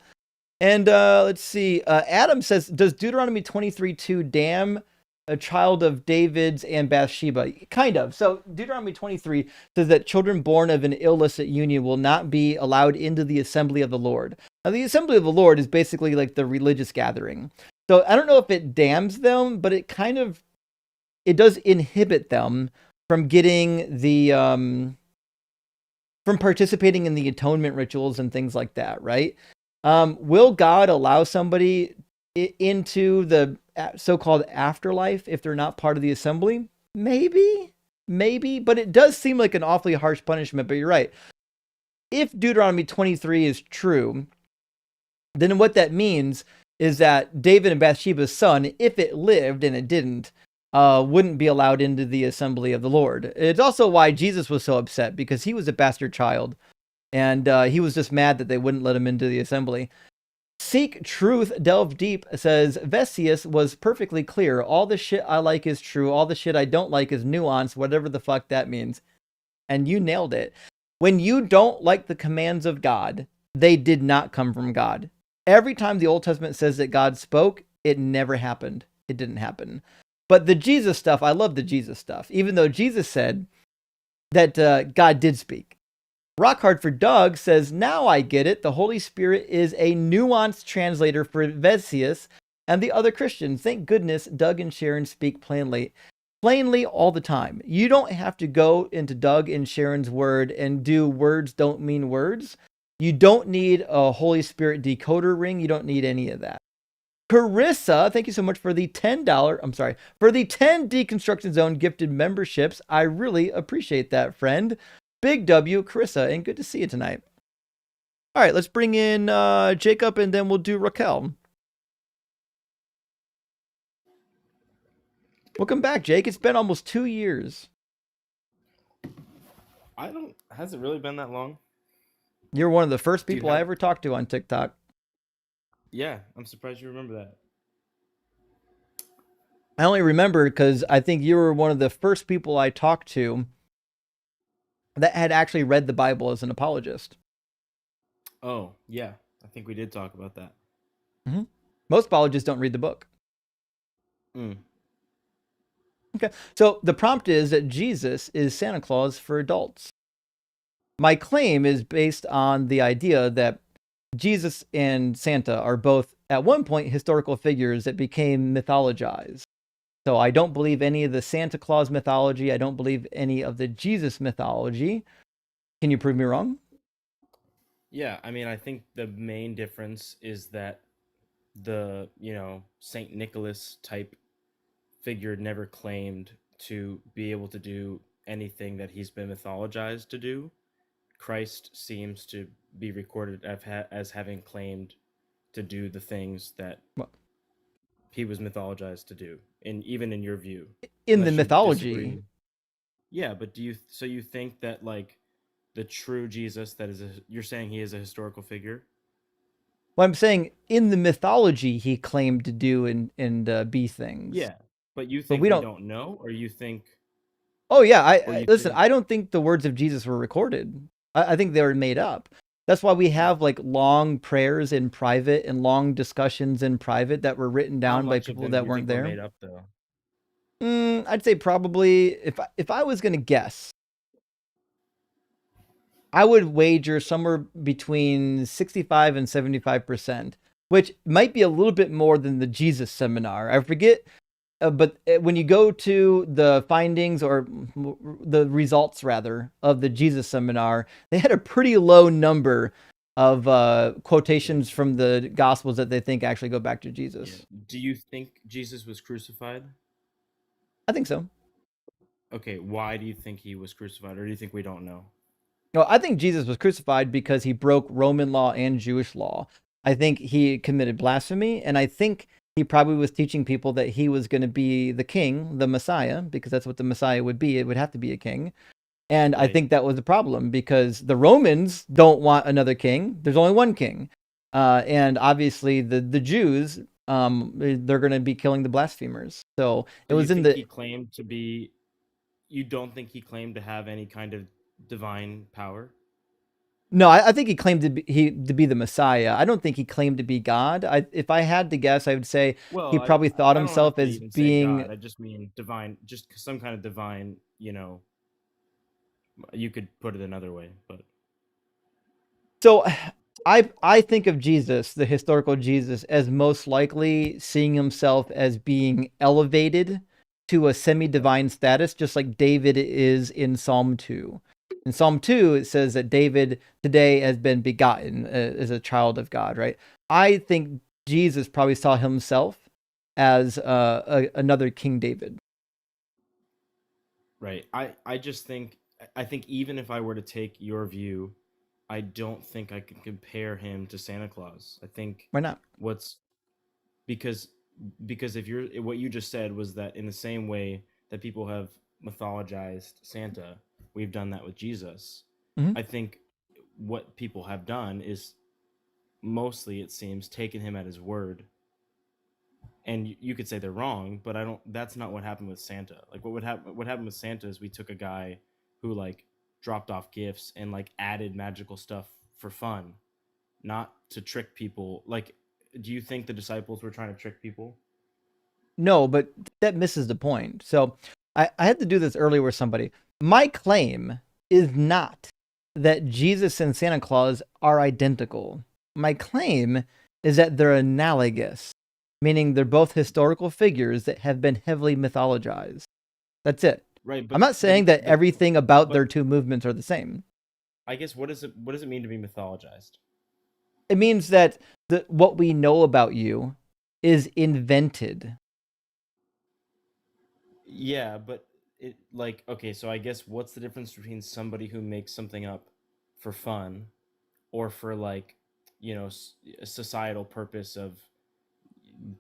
And let's see. Adam says, does Deuteronomy 23:2 damn a child of David's and Bathsheba? Kind of. So Deuteronomy 23 says that children born of an illicit union will not be allowed into the assembly of the Lord. Now, the assembly of the Lord is basically like the religious gathering. So I don't know if it damns them, but it does inhibit them from getting the from participating in the atonement rituals and things like that, right? Will God allow somebody into the so-called afterlife if they're not part of the assembly? Maybe, but it does seem like an awfully harsh punishment. But you're right. If Deuteronomy 23 is true, then what that means is that David and Bathsheba's son, if it lived and it didn't, wouldn't be allowed into the assembly of the Lord. It's also why Jesus was so upset, because he was a bastard child, and he was just mad that they wouldn't let him into the assembly. Seek Truth, Delve Deep says, Vesius was perfectly clear. All the shit I like is true. All the shit I don't like is nuance, whatever the fuck that means. And you nailed it. When you don't like the commands of God, they did not come from God. Every time the Old Testament says that God spoke, it never happened. It didn't happen. But the Jesus stuff, I love the Jesus stuff, even though Jesus said that God did speak. Rockhard for Doug says, now I get it. The Holy Spirit is a nuanced translator for Vesius and the other Christians. Thank goodness Doug and Sharon speak plainly all the time. You don't have to go into Doug and Sharon's word and do words don't mean words. You don't need a Holy Spirit decoder ring. You don't need any of that. Carissa, thank you so much for the for the 10 Deconstruction Zone gifted memberships. I really appreciate that, friend. Big W, Carissa, and good to see you tonight. All right, let's bring in Jacob, and then we'll do Raquel. Welcome back, Jake. It's been almost 2 years. Has it really been that long? You're one of the first people I ever talked to on TikTok. Yeah, I'm surprised you remember that. I only remember because I think you were one of the first people I talked to that had actually read the Bible as an apologist. Oh, yeah. I think we did talk about that. Mm-hmm. Most apologists don't read the book. Okay, so the prompt is that Jesus is Santa Claus for adults. My claim is based on the idea that Jesus and Santa are both, at one point, historical figures that became mythologized. So I don't believe any of the Santa Claus mythology. I don't believe any of the Jesus mythology. Can you prove me wrong? Yeah, I mean, I think the main difference is that the, Saint Nicholas type figure never claimed to be able to do anything that he's been mythologized to do. Christ seems to be recorded as having claimed to do the things that he was mythologized to do, and even in your view, in the mythology. Disagree. Yeah, but you think that like the true Jesus you're saying he is a historical figure? Well, I'm saying in the mythology he claimed to do and be things. Yeah, but you think we don't know, or you think? Oh yeah, listen. I don't think the words of Jesus were recorded. I think they were made up. That's why we have like long prayers in private and long discussions in private that were written down by people that weren't there. Made up, though? I'd say probably if I was gonna guess, I would wager somewhere between 65 and 75%, which might be a little bit more than the Jesus seminar. I forget. But when you go to the findings or the results, rather, of the Jesus seminar, they had a pretty low number of quotations from the Gospels that they think actually go back to Jesus. Yeah. Do you think Jesus was crucified? I think so. Okay, why do you think he was crucified, or do you think we don't know? No, I think Jesus was crucified because he broke Roman law and Jewish law. I think he committed blasphemy, and I think he probably was teaching people that he was going to be the king, the Messiah, because that's what the Messiah would be. It would have to be a king. And right. I think that was the problem because the Romans don't want another king. There's only one king. And obviously the Jews they're going to be killing the blasphemers. So it So was you in think he the claimed to be? You don't think he claimed to have any kind of divine power? no, I think he claimed to be the Messiah. I don't think he claimed to be God. If I had to guess, I would say he Well, probably thought I don't have himself to as even say being. God. I just mean divine, just some kind of divine. You could put it another way, but So I think of Jesus, the historical Jesus, as most likely seeing himself as being elevated to a semi-divine status, just like David is in Psalm 2. In Psalm 2, it says that David today has been begotten as a child of God, right? I think Jesus probably saw himself as another King David. right. I think even if I were to take your view, I don't think I can compare him to Santa Claus. I think Why not? what's because if you're what you just said was that in the same way that people have mythologized Santa, we've done that with Jesus. Mhm. I think what people have done is mostly, it seems, taken him at his word. And you could say they're wrong, but I don't. That's not what happened with Santa. Like what happened with Santa is we took a guy who like dropped off gifts and like added magical stuff for fun, not to trick people. Like, do you think the disciples were trying to trick people? No, but that misses the point. So I had to do this earlier with somebody. My claim is not that Jesus and Santa Claus are identical. My claim is that they're analogous, meaning they're both historical figures that have been heavily mythologized. That's it. Right, I'm not saying that everything about their two movements are the same. I guess what does it mean to be mythologized? It means that what we know about you is invented. Yeah, but it like okay, so I guess what's the difference between somebody who makes something up for fun or for like, a societal purpose of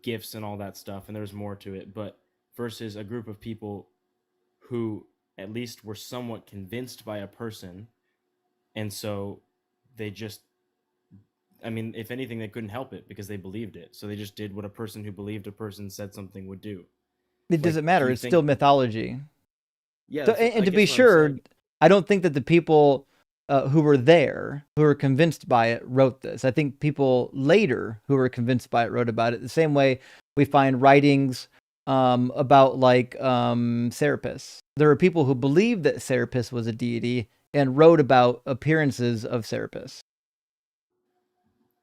gifts and all that stuff, and there's more to it, but versus a group of people who at least were somewhat convinced by a person, and so they just, I mean, if anything, they couldn't help it because they believed it. So they just did what a person who believed a person said something would do. It doesn't matter. It's still mythology. Yeah. So, and to be sure, I don't think that the people who were there, who were convinced by it, wrote this. I think people later who were convinced by it wrote about it. The same way we find writings about like Serapis. There are people who believed that Serapis was a deity and wrote about appearances of Serapis.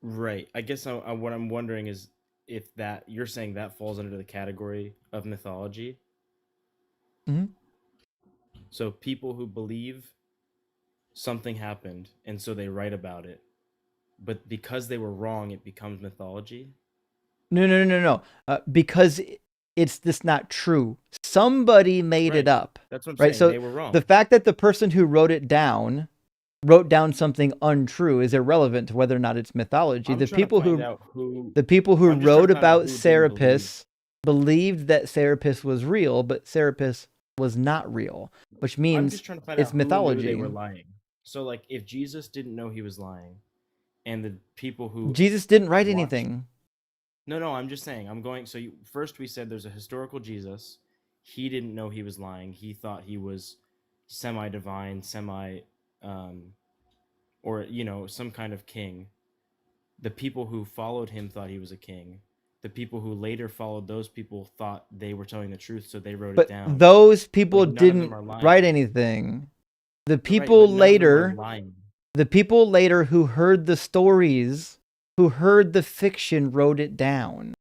Right. I guess what I'm wondering is if that you're saying that falls under the category of mythology. Mm-hmm. So people who believe something happened and so they write about it, but because they were wrong, it becomes mythology. No. Because it's just not true. Somebody made it up. That's what I'm right? saying. So They were wrong. The fact that the person who wrote down something untrue is irrelevant to whether or not it's mythology. The people who wrote about Serapis believed that Serapis was real, but Serapis was not real, which means I'm just trying to find it's out who mythology. knew they were lying. So, like, if Jesus didn't know he was lying, and the people who Jesus didn't write anything. No, I'm just saying. First we said there's a historical Jesus. He didn't know he was lying. He thought he was semi-divine, or some kind of king. The people who followed him thought he was a king. The people who later followed those people thought they were telling the truth, so they wrote it down. But those people Like, none of them didn't are lying. write anything. The Right, people but none of them are later, lying. the people later who heard the stories, who heard the fiction, wrote it down.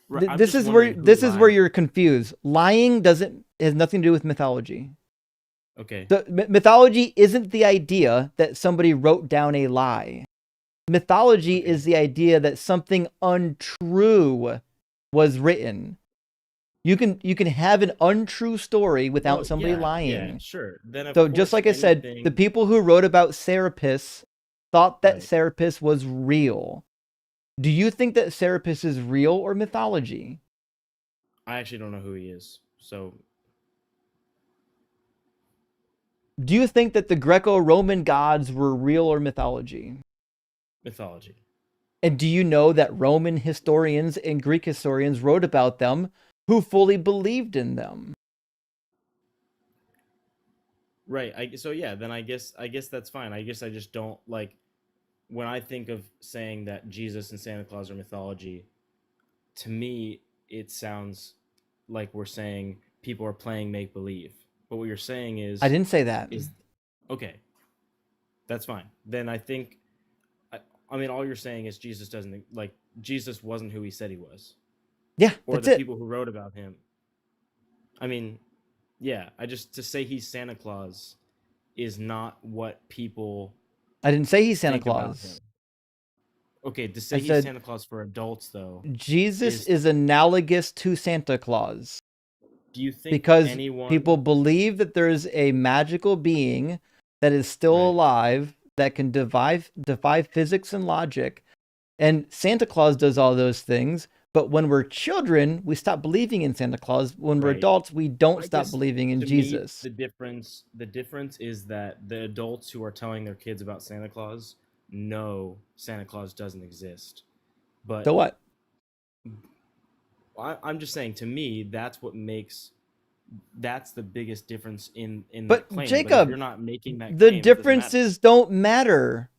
Right, I'm This just is where wondering who lied. you're confused. Lying has nothing to do with mythology. Okay. Mythology isn't the idea that somebody wrote down a lie. Mythology is the idea that something untrue was written. You can have an untrue story without somebody lying. Yeah, sure. Then So just like I said, the people who wrote about Serapis thought that Serapis was real. Do you think that Serapis is real or mythology? I actually don't know who he is. So Do you think that the Greco-Roman gods were real or mythology? mythology. And do you know that Roman historians and Greek historians wrote about them who fully believed in them? Right. So yeah, then I guess that's fine. I guess I just don't like when I think of saying that Jesus and Santa Claus are mythology, to me it sounds like we're saying people are playing make believe. But what you're saying I didn't say that. is okay. That's fine. Then I think I mean all you're saying is Jesus doesn't like Jesus wasn't who he said he was. Yeah, Or that's the it. people who wrote about him. I mean, yeah, to say he's Santa Claus is not what people I didn't say he's Santa think about him. Claus. Okay, to I say he's said Santa Claus for adults though. Jesus is analogous to Santa Claus. Do you think because anyone people believe that there's a magical being that is still alive that can defy physics and logic, and Santa Claus does all those things? But when we're children, we stop believing in Santa Claus. When we're Right. adults, we don't I stop guess believing in to me, Jesus. the difference is that the adults who are telling their kids about Santa Claus know Santa Claus doesn't exist. But So what? I'm just saying, to me, that's the biggest difference in But that claim. But if Jacob, you're not making that the claim, it doesn't matter. differences don't matter.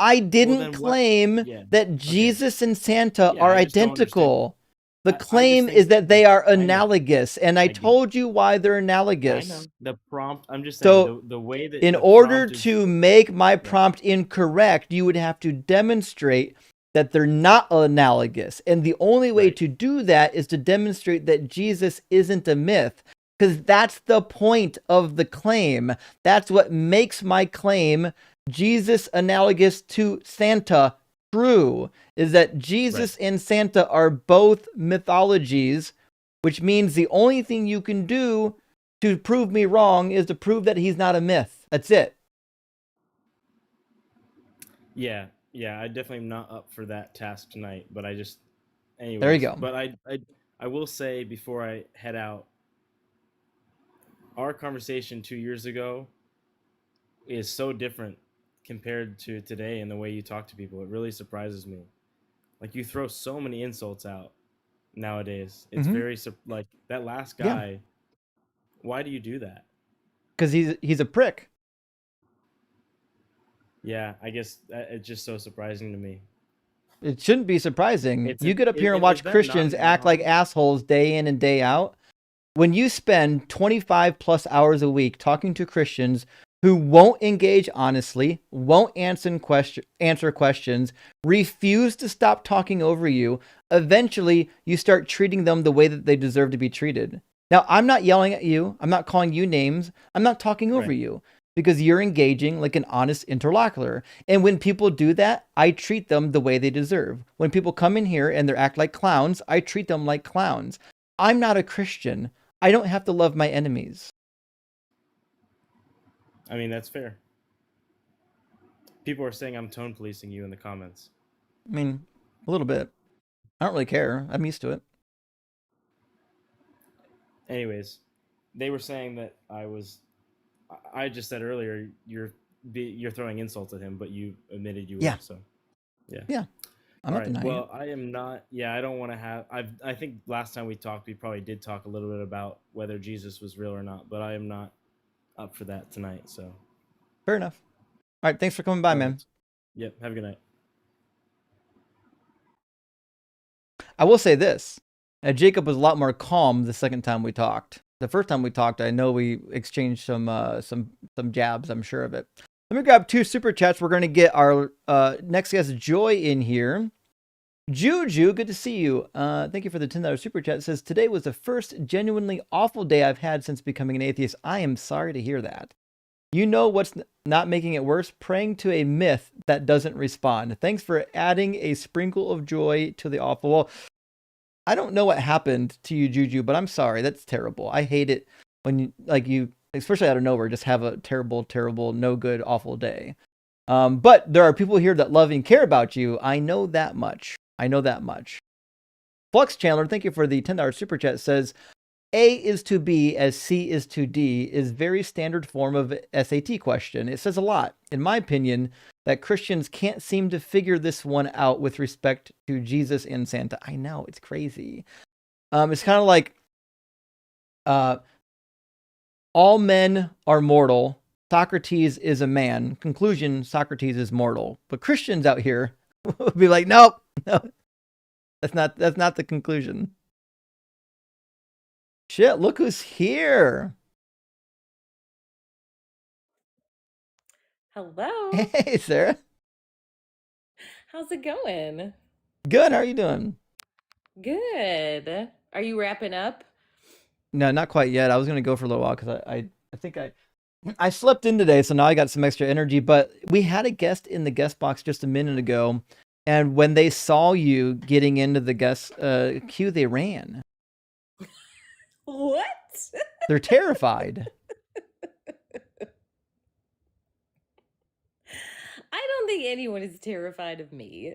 I didn't then what- claim yeah, that Jesus and Santa Yeah, are I just don't identical. The I just claim think is that they are I know. analogous, and I told you why they're I analogous. know the prompt. I'm just So, saying the way that in the order prompt is, to make my prompt incorrect, you would have to demonstrate that they're not analogous. And the only way to do that is to demonstrate that Jesus isn't a myth, because that's the point of the claim. That's what makes my claim, Jesus analogous to Santa, true, is that Jesus and Santa are both mythologies, which means the only thing you can do to prove me wrong is to prove that he's not a myth. That's it. yeah, I definitely am not up for that task tonight. But I just, anyways. There you go. But I will say before I head out, our conversation 2 years ago is so different compared to today and the way you talk to people. It really surprises me. Like, you throw so many insults out nowadays. It's Mhm. very like that last Yeah. guy. Why do you do that? Because he's a prick. Yeah, I guess it's just so surprising to me. It shouldn't be surprising. It's You get up here and watch Christians act like assholes day in and day out. When you spend 25 plus hours a week talking to Christians who won't engage honestly, won't answer questions, refuse to stop talking over you, eventually you start treating them the way that they deserve to be treated. Now, I'm not yelling at you. I'm not calling you names. I'm not talking over you, because you're engaging like an honest interlocutor. And when people do that, I treat them the way they deserve. When people come in here and they act like clowns, I treat them like clowns. I'm not a Christian. I don't have to love my enemies. I mean, that's fair. People are saying I'm tone policing you in the comments. I mean, a little bit. I don't really care. I'm used to it. Anyways, they were saying that I just said earlier you're throwing insults at him, but you admitted you were. Yeah. So yeah. Yeah. I'm not denying well, I am not. Yeah, I don't want to have. I think last time we talked, we probably did talk a little bit about whether Jesus was real or not, but I am not up for that tonight. So fair enough. All right, thanks for coming by, man. Yep. Have a good night. I will say this: Jacob was a lot more calm the second time we talked. The first time we talked, I know we exchanged some jabs. I'm sure of it. Let me grab 2 super chats. We're going to get our next guest, Joy, in here. Juju, good to see you. Thank you for the $10 super chat. It says, today was the first genuinely awful day I've had since becoming an atheist. I am sorry to hear that. You know what's not making it worse? Praying to a myth that doesn't respond. Thanks for adding a sprinkle of joy to the awful. Well, I don't know what happened to you, Juju, but I'm sorry. That's terrible. I hate it when you, especially out of nowhere, just have a terrible, terrible, no good, awful day. But there are people here that love and care about you. I know that much. Flux Chandler, thank you for the $10 super chat. Says, A is to B as C is to D is very standard form of SAT question. It says a lot, in my opinion, that Christians can't seem to figure this one out with respect to Jesus and Santa. I know, it's crazy. It's kind of like all men are mortal. Socrates is a man. Conclusion, Socrates is mortal. But Christians out here will be like, nope, no, that's not the conclusion. Shit, look who's here. Hello. Hey, Sarah. How's it going? Good. How are you doing? Good. Are you wrapping up? No, not quite yet. I was gonna go for a little while because I think I slept in today, so now I got some extra energy. But we had a guest in the guest box just a minute ago, and when they saw you getting into the guest queue, they ran. What? They're terrified. I don't think anyone is terrified of me.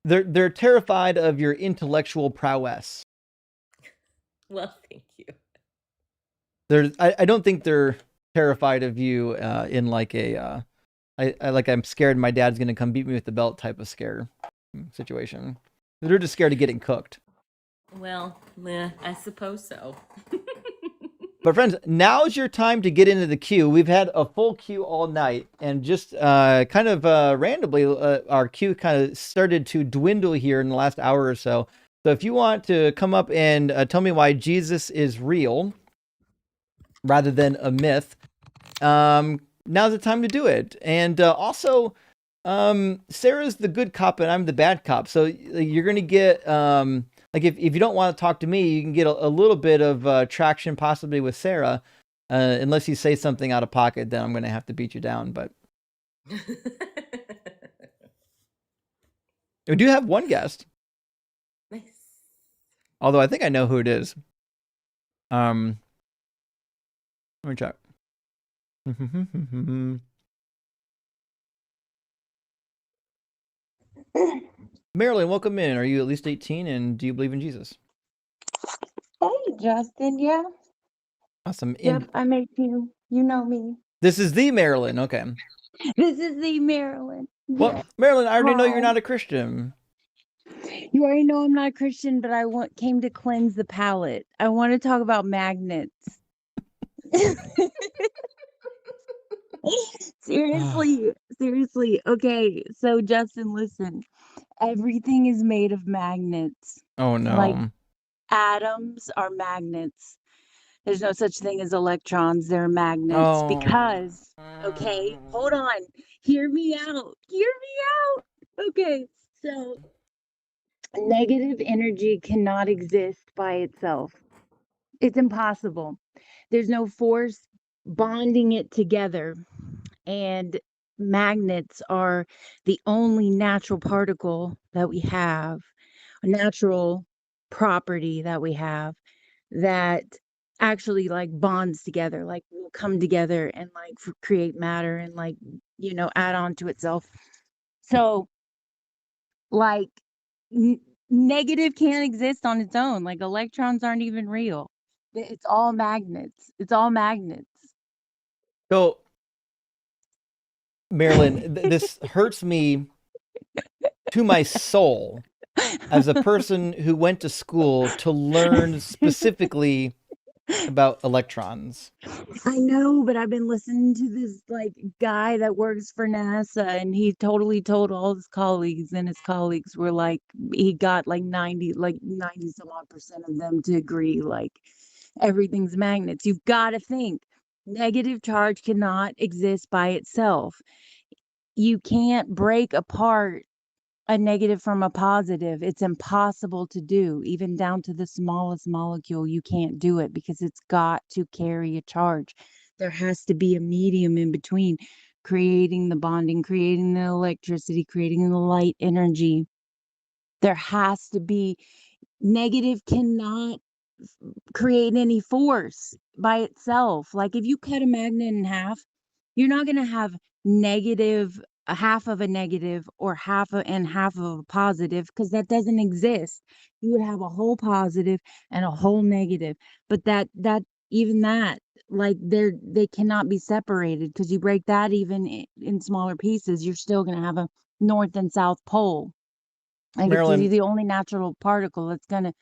They're terrified of your intellectual prowess. Well, thank you. I don't think they're terrified of you in like a I'm scared my dad's gonna come beat me with the belt type of scare situation. They're just scared of getting cooked. Well, I suppose so. But friends, now's your time to get into the queue. We've had a full queue all night, and just kind of randomly, our queue kind of started to dwindle here in the last hour or so. So if you want to come up and tell me why Jesus is real rather than a myth, now's the time to do it. And also, Sarah's the good cop and I'm the bad cop. So you're going to get... like if you don't want to talk to me, you can get a little bit of traction possibly with Sarah, unless you say something out of pocket, then I'm going to have to beat you down. But we do have one guest. Nice. Although I think I know who it is. Let me check. Marilyn, welcome in. Are you at least 18 and do you believe in Jesus? Hey, Justin. Yeah. Awesome. Yep, I'm 18. You know me. This is the Marilyn. Okay. This is the Marilyn. Well, Yes. Marilyn, I already know you're Hi. not a Christian. You already know I'm not a Christian, but came to cleanse the palate. I want to talk about magnets. Seriously. Okay, so Justin, listen. Everything is made of magnets. Oh no. Like atoms are magnets. There's no such thing as electrons. They're magnets because, okay, hold on. Hear me out. Okay, so negative energy cannot exist by itself. It's impossible. There's no force bonding it together. And magnets are the only natural particle that we have, a natural property that we have that actually like bonds together, like will come together and like create matter and like, add on to itself. So like negative can't exist on its own. Like electrons aren't even real. It's all magnets. So, Marilyn, this hurts me to my soul as a person who went to school to learn specifically about electrons. I know, but I've been listening to this like guy that works for NASA, and he totally told all his colleagues, and his colleagues were like, he got like 90 some odd percent of them to agree, like everything's magnets. You've got to think negative charge cannot exist by itself. You can't break apart a negative from a positive. It's impossible to do, even down to the smallest molecule. You can't do it because it's got to carry a charge. There has to be a medium in between, creating the bonding, creating the electricity, creating the light energy. There has to be. Negative cannot create any force by itself. Like if you cut a magnet in half, you're not going to have negative a half of a negative or half of a positive, because that doesn't exist. You would have a whole positive and a whole negative, but even that, like, they cannot be separated, because you break that even in smaller pieces, you're still going to have a north and south pole. Like, it's Marilyn, the only natural particle that's going to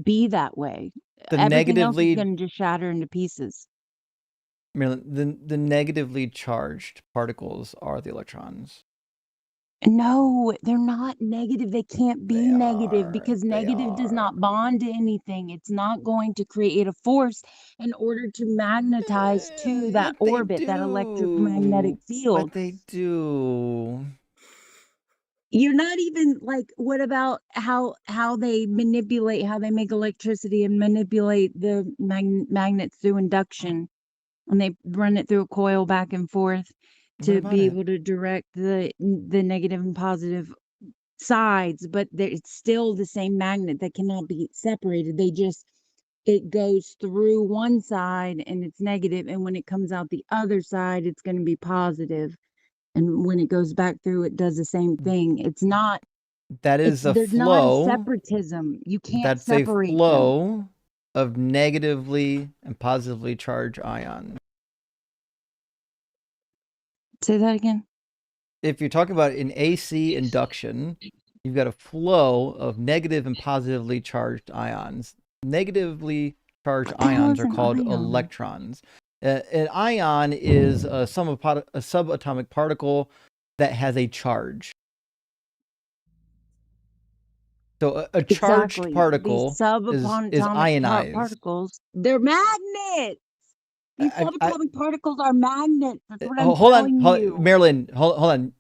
be that way. the Everything else is negatively going to just shatter into pieces. Marilyn, the negatively charged particles are the electrons. No, they're not negative. They can't be They negative are. because They negative does are. not bond to anything. It's not going to create a force in order to magnetize to that But they orbit, that electromagnetic do. field. But they do. You're not even like, what about how they manipulate, how they make electricity and manipulate the magnets through induction, and they run it through a coil back and forth What to about be it? able to direct the negative and positive sides, but it's still the same magnet that cannot be separated. It goes through one side and it's negative, and when it comes out the other side, it's going to be positive. And when it goes back through, it does the same thing. That is a There's not a flow. separatism. You can't That's a separate them. flow of negatively and positively charged ions. Say that again. If you're talking about an AC induction, you've got a flow of negative and positively charged ions. Negatively charged What the hell ions is are an called ion? electrons. An ion is a subatomic particle that has a charge. So a charged Exactly. These particle is ionized. particles, they're magnets. These I, subatomic particles are magnets. That's what I'm hold on, telling you. Marilyn, hold on.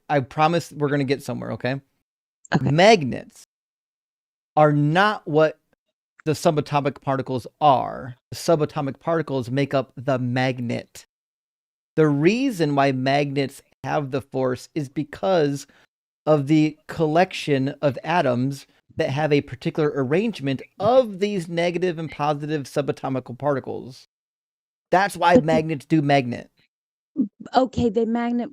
I promise we're gonna get somewhere. Okay. Magnets are not what the subatomic particles are. The subatomic particles make up the magnet. The reason why magnets have the force is because of the collection of atoms that have a particular arrangement of these negative and positive subatomic particles. That's why magnets do magnet. Okay, they magnet,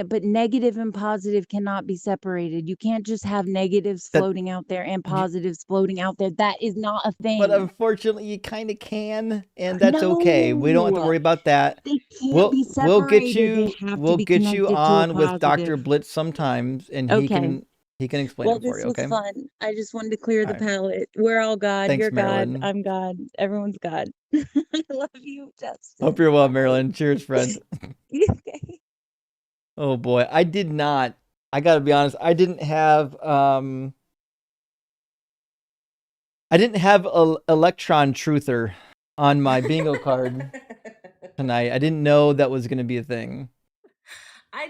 but negative and positive cannot be separated. You can't just have negatives floating out there and positives floating out there. That is not a thing. But unfortunately, you kind of can, and that's okay. We don't have to worry about that. They can't be separated. We'll get you. They have We'll to be get you connected to a on with Dr. positive. Blitz sometimes, and Okay. he can explain Well, it for this you. was Okay. fun. I just wanted to clear the All right. palate. We're all God. Thanks, You're God. Marilyn. I'm God. Everyone's God. I love you, Justin. Hope you're well, Marilyn. Cheers, friend. Okay. Oh boy, I did not. I gotta be honest. I didn't have a electron truther on my bingo card tonight. I didn't know that was gonna be a thing. I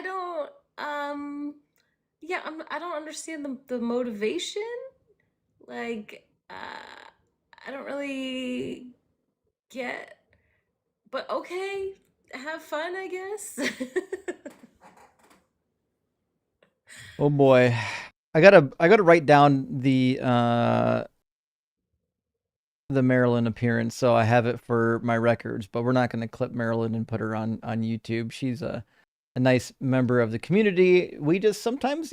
don't yeah, I don't understand the motivation. Like I don't really get, but okay, have fun, I guess. Oh boy. I gotta write down the Marilyn appearance so I have it for my records, but we're not gonna clip Marilyn and put her on YouTube. She's a nice member of the community. We just sometimes,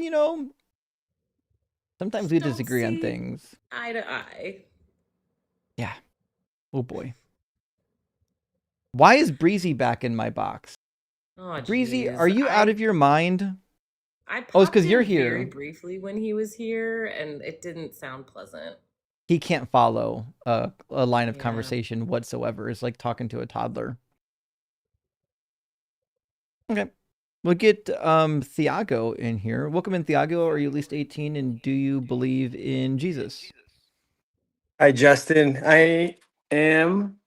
sometimes we Don't disagree on see things. eye to eye. Yeah. Oh boy. Why is Breezy back in my box? Oh, Breezy, geez. are you out of your mind? I Oh, it's popped because you're in very here. briefly when he was here, and it didn't sound pleasant. He can't follow a line of Yeah. conversation whatsoever. It's like talking to a toddler. Okay. We'll get Thiago in here. Welcome in, Thiago. Are you at least 18, and do you believe in Jesus? Hi, Justin. I am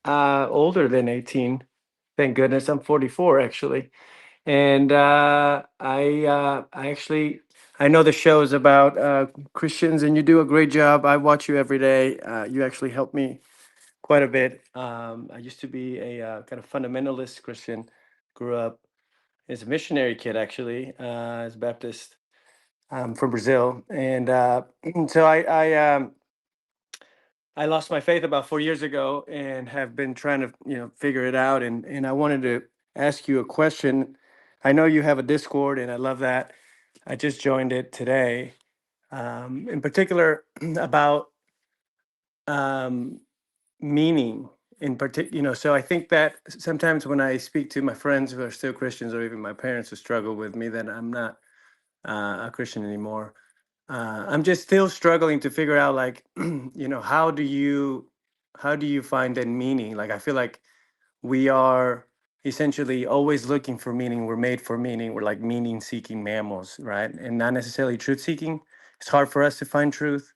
older than 18. Thank goodness. I'm 44, actually. And I actually, I know the show is about Christians, and you do a great job. I watch you every day. You actually help me quite a bit. I used to be a kind of fundamentalist Christian. Grew up as a missionary kid, actually, as a Baptist. I'm from Brazil, and so I lost my faith about 4 years ago, and have been trying to figure it out. And I wanted to ask you a question. I know you have a Discord, and I love that. I just joined it today. In particular, about um, meaning. In particular, so I think that sometimes when I speak to my friends who are still Christians, or even my parents who struggle with me, that I'm not a Christian anymore. I'm just still struggling to figure out, like, how do you find that meaning? Like, I feel like we are essentially always looking for meaning. We're made for meaning. We're like meaning seeking mammals, right? And not necessarily truth seeking. It's hard for us to find truth.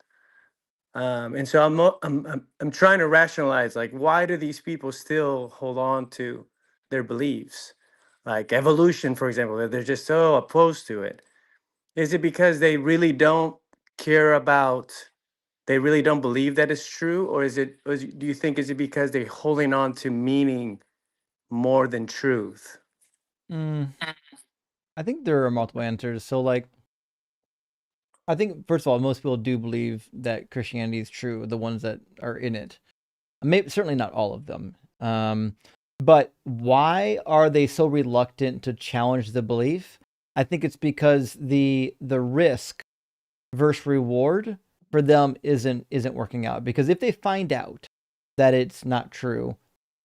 And so I'm trying to rationalize, like, why do these people still hold on to their beliefs, like evolution, for example, that they're just so opposed to it? Is it because they really don't care about, they really don't believe that it's true, or do you think, is it because they're holding on to meaning more than truth? Mm, I think there are multiple answers. So, like, I think first of all, most people do believe that Christianity is true. The ones that are in it, maybe certainly not all of them. But why are they so reluctant to challenge the belief? I think it's because the risk versus reward for them isn't working out. Because if they find out that it's not true,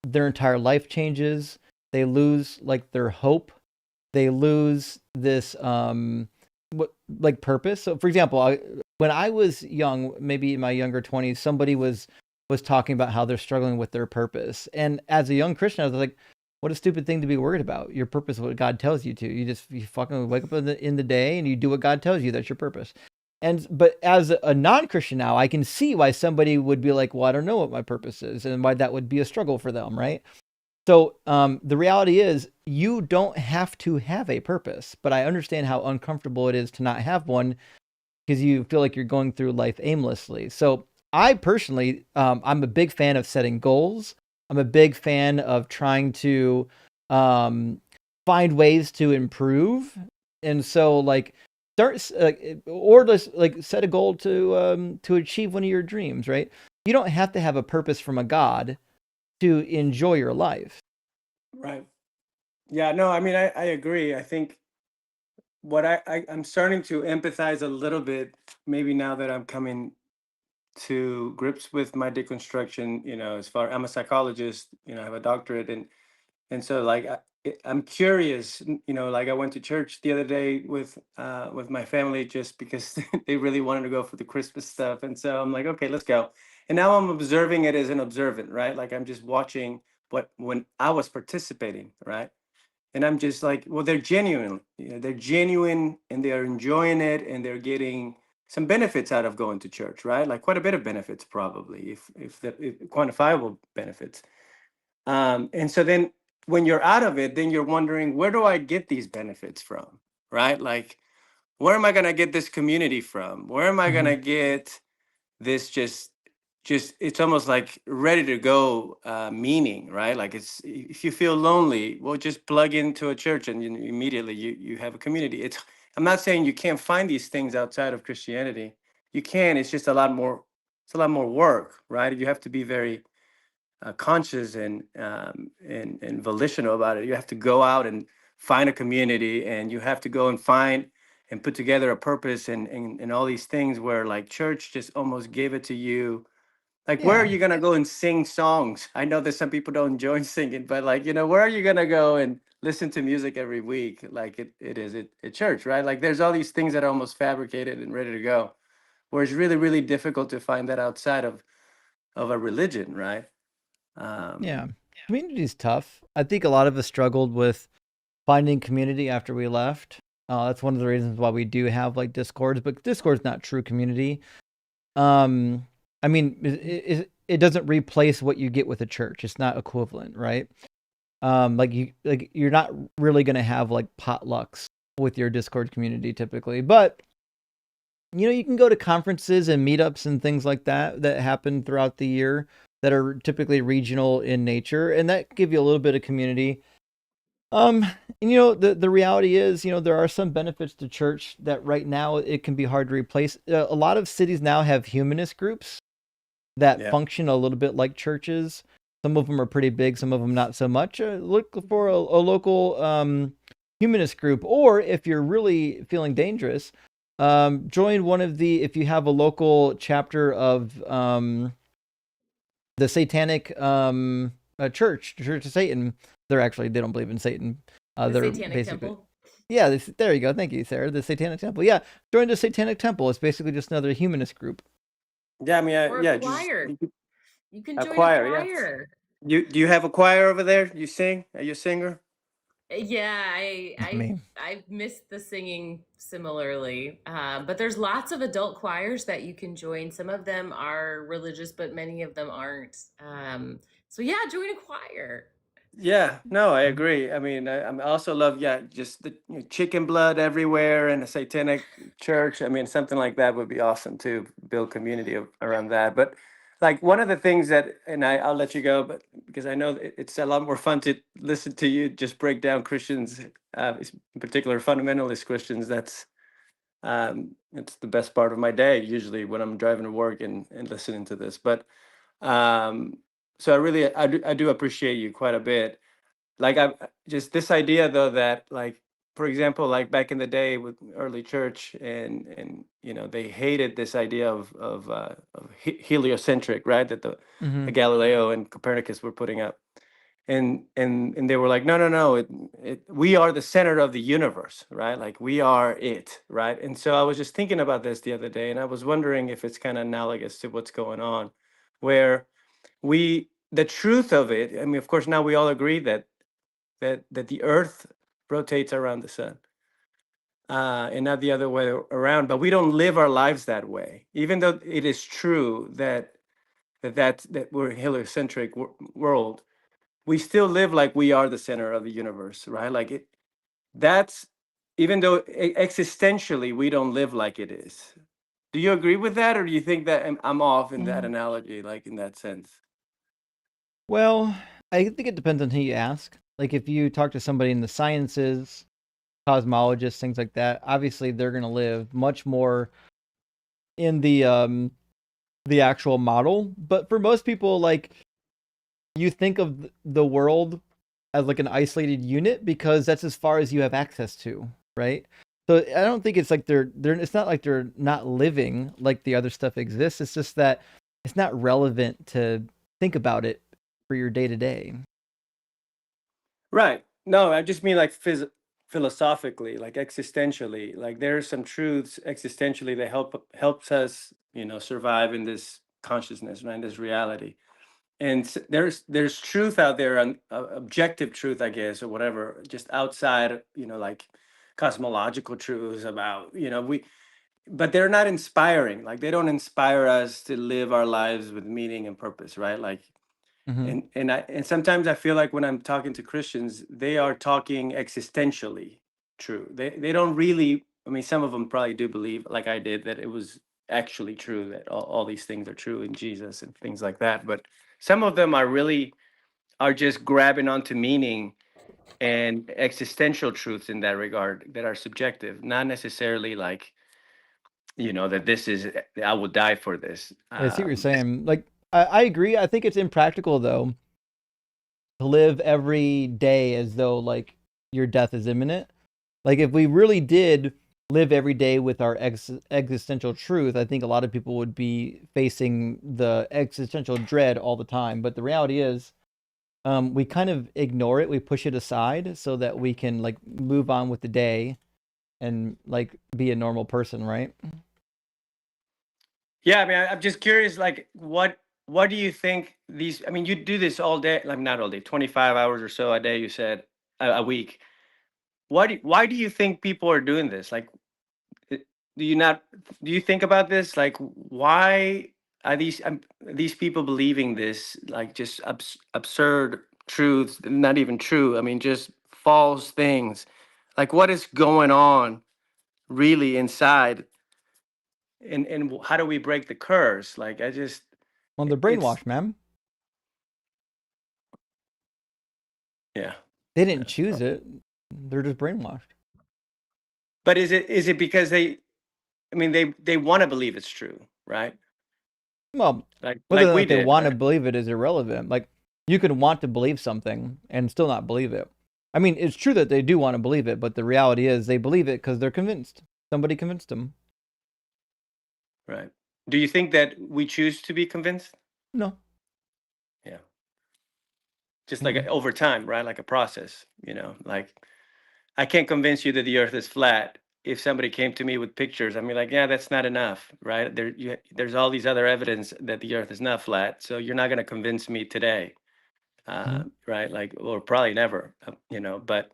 their entire life changes. They lose like their hope. They lose this like purpose. So, for example, when I was young, maybe in my younger 20s, somebody was talking about how they're struggling with their purpose. And as a young Christian, I was like, what a stupid thing to be worried about. Your purpose is what God tells you to. You fucking wake up in the day and you do what God tells you. That's your purpose. But as a non-Christian now, I can see why somebody would be like, well, I don't know what my purpose is, and why that would be a struggle for them, right? So the reality is, you don't have to have a purpose, but I understand how uncomfortable it is to not have one, because you feel like you're going through life aimlessly. So I personally, I'm a big fan of setting goals. I'm a big fan of trying to find ways to improve. And so, like, or just like set a goal to achieve one of your dreams, right? You don't have to have a purpose from a God to enjoy your life. Right. Yeah, no, I mean, I agree. I think what I'm starting to empathize a little bit, maybe now that I'm coming to grips with my deconstruction, as far, I'm a psychologist, I have a doctorate, and so, like, I'm curious, like, I went to church the other day with my family, just because they really wanted to go for the Christmas stuff, and so I'm like, okay, let's go. And now I'm observing it as an observant, right? Like, I'm just watching when I was participating, right? And I'm just like, well, they're genuine, they're genuine, and they're enjoying it, and they're getting some benefits out of going to church, right? Like, quite a bit of benefits, probably, if quantifiable benefits. And so then when you're out of it, then you're wondering, where do I get these benefits from? Right? Like, where am I going to get this community from? Where am I going to get this just it's almost like ready to go meaning, right? Like, it's, if you feel lonely, well, just plug into a church, and immediately you have a community. I'm not saying you can't find these things outside of Christianity. You can. It's just it's a lot more work, right? You have to be very conscious and volitional about it. You have to go out and find a community, and you have to go and find and put together a purpose, and all these things, where, like, church just almost gave it to you. Like, where are Yeah. you gonna go and sing songs? I know that some people don't enjoy singing, but, like, where are you gonna go and listen to music every week, like it is at church, right? Like, there's all these things that are almost fabricated and ready to go, where it's really, really difficult to find that outside of a religion, right? Yeah. Um, Community is tough. I think a lot of us struggled with finding community after we left. That's one of the reasons why we do have like Discords, but Discord's not true community. I mean, it doesn't replace what you get with a church. It's not equivalent, right? You're not really going to have like potlucks with your Discord community typically, but you can go to conferences and meetups and things like that happen throughout the year that are typically regional in nature, and that give you a little bit of community. And the reality is, there are some benefits to church that right now it can be hard to replace. A lot of cities now have humanist groups that Yeah. function a little bit like churches. Some of them are pretty big, some of them not so much. Look for a local humanist group, or if you're really feeling dangerous, join one of the, if you have a local chapter of the Satanic Church of Satan. They don't believe in Satan. The They're Satanic basically Temple. yeah. There you go. Thank you, Sarah. The Satanic Temple. Yeah, join the Satanic Temple. It's basically just another humanist group. Yeah, I mean, Or a yeah, choir. You can a join a choir. Yeah. choir. Do you have a choir over there? You sing? Are you a singer? Yeah, Me. I missed the singing similarly, but there's lots of adult choirs that you can join. Some of them are religious, but many of them aren't. So yeah, join a choir. Yeah, no, I agree. I mean, I also love, yeah, just the chicken blood everywhere in a satanic church. I mean, something like that would be awesome too. Build community around that. But like one of the things that, and I'll let you go, but because I know it's a lot more fun to listen to you just break down Christians, in particular fundamentalist Christians. It's the best part of my day usually when I'm driving to work and listening to this. But so I do appreciate you quite a bit. Like I just this idea though that like for example like back in the day with early church and they hated this idea of heliocentric, right, that the Mhm. Galileo and Copernicus were putting up, and they were like, no, we are the center of the universe, right, like we are it, right. And so I was just thinking about this the other day, and I was wondering if it's kind of analogous to what's going on, where the truth of it, I mean, of course now we all agree that the earth rotates around the sun, and not the other way around, but we don't live our lives that way, even though it is true that we're a heliocentric world. We still live like we are the center of the universe, right? Like that's even though existentially we don't live like it is. Do you agree with that, or do you think that I'm off in that analogy, like in that sense? Well, I think it depends on who you ask. Like if you talk to somebody in the sciences, cosmologists, things like that, obviously they're going to live much more in the actual model. But for most people, like you think of the world as like an isolated unit because that's as far as you have access to, right? So I don't think it's like they're it's not like they're not living like the other stuff exists. It's just that it's not relevant to think about it for your day to day. Right. No, I just mean like philosophically, like existentially. Like there are some truths existentially that helps us, survive in this consciousness, right, in this reality. And there's truth out there, on objective truth, I guess, or whatever, just outside, like cosmological truths about, but they're not inspiring. Like they don't inspire us to live our lives with meaning and purpose, right? Like Mm-hmm. and sometimes I feel like when I'm talking to Christians, they are talking existentially true. They don't really. I mean, some of them probably do believe, like I did, that it was actually true, that all these things are true in Jesus and things like that. But some of them are just grabbing onto meaning and existential truths in that regard that are subjective, not necessarily like that this is I will die for this. I see what you're saying. Like I agree. I think it's impractical though to live every day as though like your death is imminent. Like if we really did live every day with our existential truth, I think a lot of people would be facing the existential dread all the time. But the reality is, we kind of ignore it. We push it aside so that we can like move on with the day and like be a normal person, right? Yeah, I mean, I'm just curious, like, what do you think these? I mean, you do this all day, like not all day, 25 hours or so a day. You said a week. Why do you think people are doing this? Like, uh, do you not? Do you think about this? Like, why are these people believing this? Like, just absurd truths, not even true. I mean, just false things. Like, what is going on really inside? And how do we break the curse? Like, Well, they're it's brainwashed, man. yeah. They didn't choose it. They're just brainwashed. But is it because I mean they want to believe it's true, right? Well, whether or Like we not they did, want to right? believe it is irrelevant. Like you can want to believe something and still not believe it. I mean, it's true that they do want to believe it, but the reality is they believe it because they're convinced. Somebody convinced them. Right. Do you think that we choose to be convinced? No. Yeah. Just like over time, right? Like a process, like I can't convince you that the earth is flat. If somebody came to me with pictures, I mean, like, yeah, that's not enough, right? There's all these other evidence that the earth is not flat. So you're not going to convince me today, right? Like, or probably never, but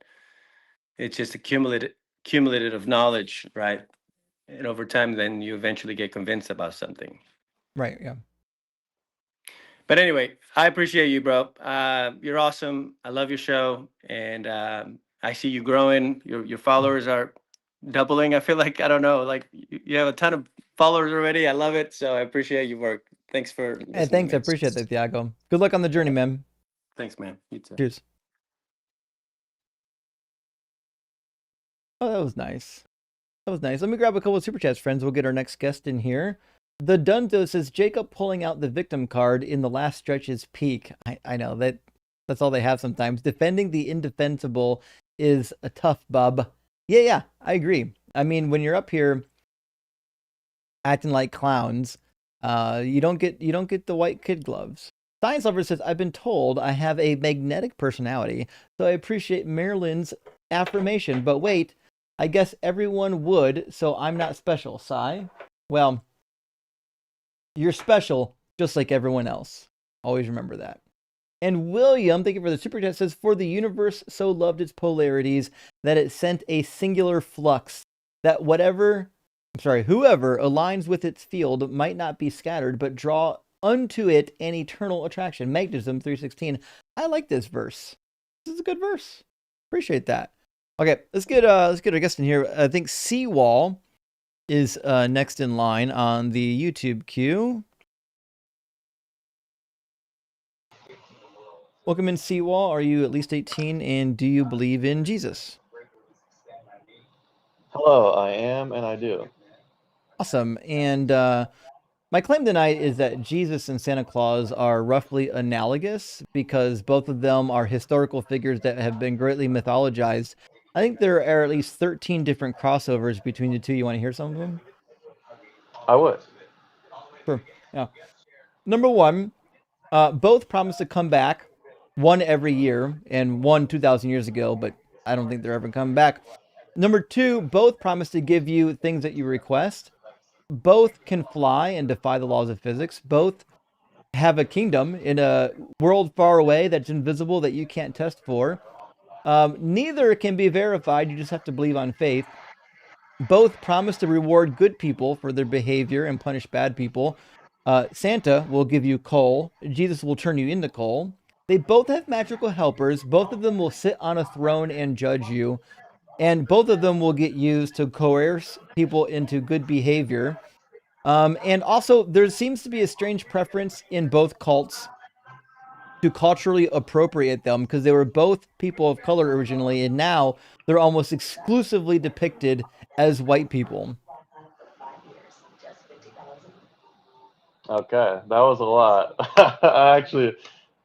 it's just a cumulative of knowledge, right? And over time, then you eventually get convinced about something. Right. Yeah. But anyway, I appreciate you, bro. You're awesome. I love your show, and I see you growing. Your followers are doubling. I feel like I don't know, like you have a ton of followers already. I love it, so I appreciate your work. Thanks for listening. Hey, thanks. I man. appreciate that, Thiago. Good luck on the journey, man. Thanks, man. You too. Cheers. Oh, that was nice. That was nice. Let me grab a couple of super chats, friends. We'll get our next guest in here. The Dunzo says Jacob pulling out the victim card in the last stretch is peak. I know that's all they have sometimes. Defending the indefensible is a tough bub. Yeah, I agree. I mean, when you're up here acting like clowns, you don't get the white kid gloves. Science Lover says, I've been told I have a magnetic personality, so I appreciate Marilyn's affirmation. But wait, I guess everyone would, so I'm not special. Sigh. Well, you're special, just like everyone else. Always remember that. And William, thank you for the super chat, says, for the universe so loved its polarities that it sent a singular flux, that whoever aligns with its field might not be scattered, but draw unto it an eternal attraction. Magnetism 3:16. I like this verse. This is a good verse. Appreciate that. Okay, let's get our guest in here. I think Seawall is next in line on the YouTube queue. Welcome in, Seawall. Are you at least 18, and do you believe in Jesus? Hello, I am, and I do. Awesome. And my claim tonight is that Jesus and Santa Claus are roughly analogous because both of them are historical figures that have been greatly mythologized. I think there are at least 13 different crossovers between the two. You want to hear some of them? I would. Sure. Yeah. Number one, both promise to come back, one every year, and one 2,000 years ago, but I don't think they're ever coming back. Number two, both promise to give you things that you request. Both can fly and defy the laws of physics. Both have a kingdom in a world far away that's invisible that you can't test for. Neither can be verified. You just have to believe on faith. Both promise to reward good people for their behavior and punish bad people. Santa will give you coal. Jesus will turn you into coal. They both have magical helpers. Both of them will sit on a throne and judge you. And both of them will get used to coerce people into good behavior. And also, there seems to be a strange preference in both cults to culturally appropriate them because they were both people of color originally, and now they're almost exclusively depicted as white people. Okay, that was a lot. Actually,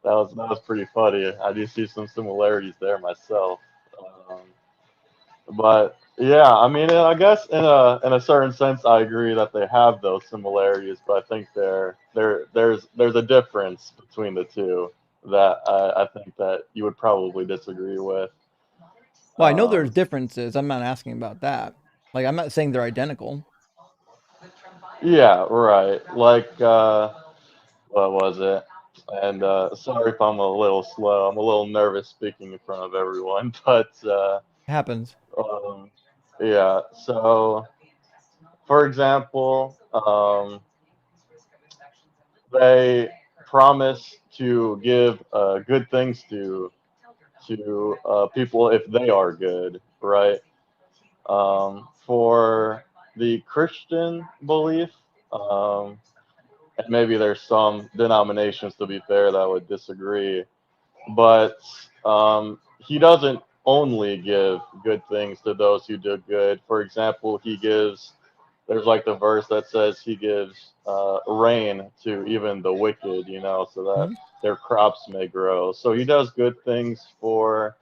that was pretty funny. I do see some similarities there myself. Um, but yeah, I mean, I guess in a certain sense, I agree that they have those similarities, but I think there's a difference between the two that I think that you would probably disagree with. Well, I know there's differences. I'm not asking about that. Like, I'm not saying they're identical. Yeah, right. Like, what was it? And sorry if I'm a little slow. I'm a little nervous speaking in front of everyone, but Happens. yeah. So, for example, they promise to give good things to people if they are good, right? For the Christian belief, and maybe there's some denominations, to be fair, that would disagree, but he doesn't only give good things to those who do good. For example, there's like the verse that says he gives rain to even the wicked, so that their crops may grow. So he does good things for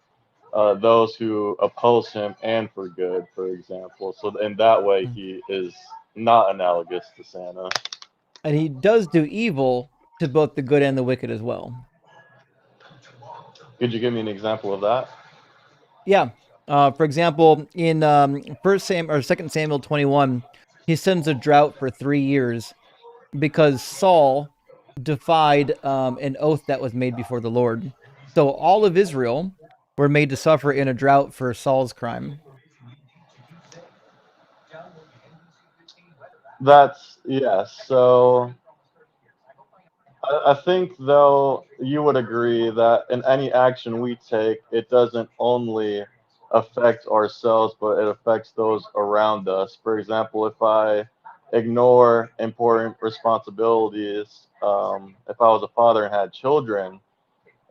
those who oppose him and for good, for example. So in that way, he is not analogous to Santa. And he does do evil to both the good and the wicked as well. Could you give me an example of that? Yeah. For example, in Second Samuel 21, he sends a drought for 3 years because Saul defied an oath that was made before the Lord. So all of Israel were made to suffer in a drought for Saul's crime. That's yes. So I think though you would agree that in any action we take, it doesn't only affect ourselves, but it affects those around us. For example, if I ignore important responsibilities, if I was a father and had children,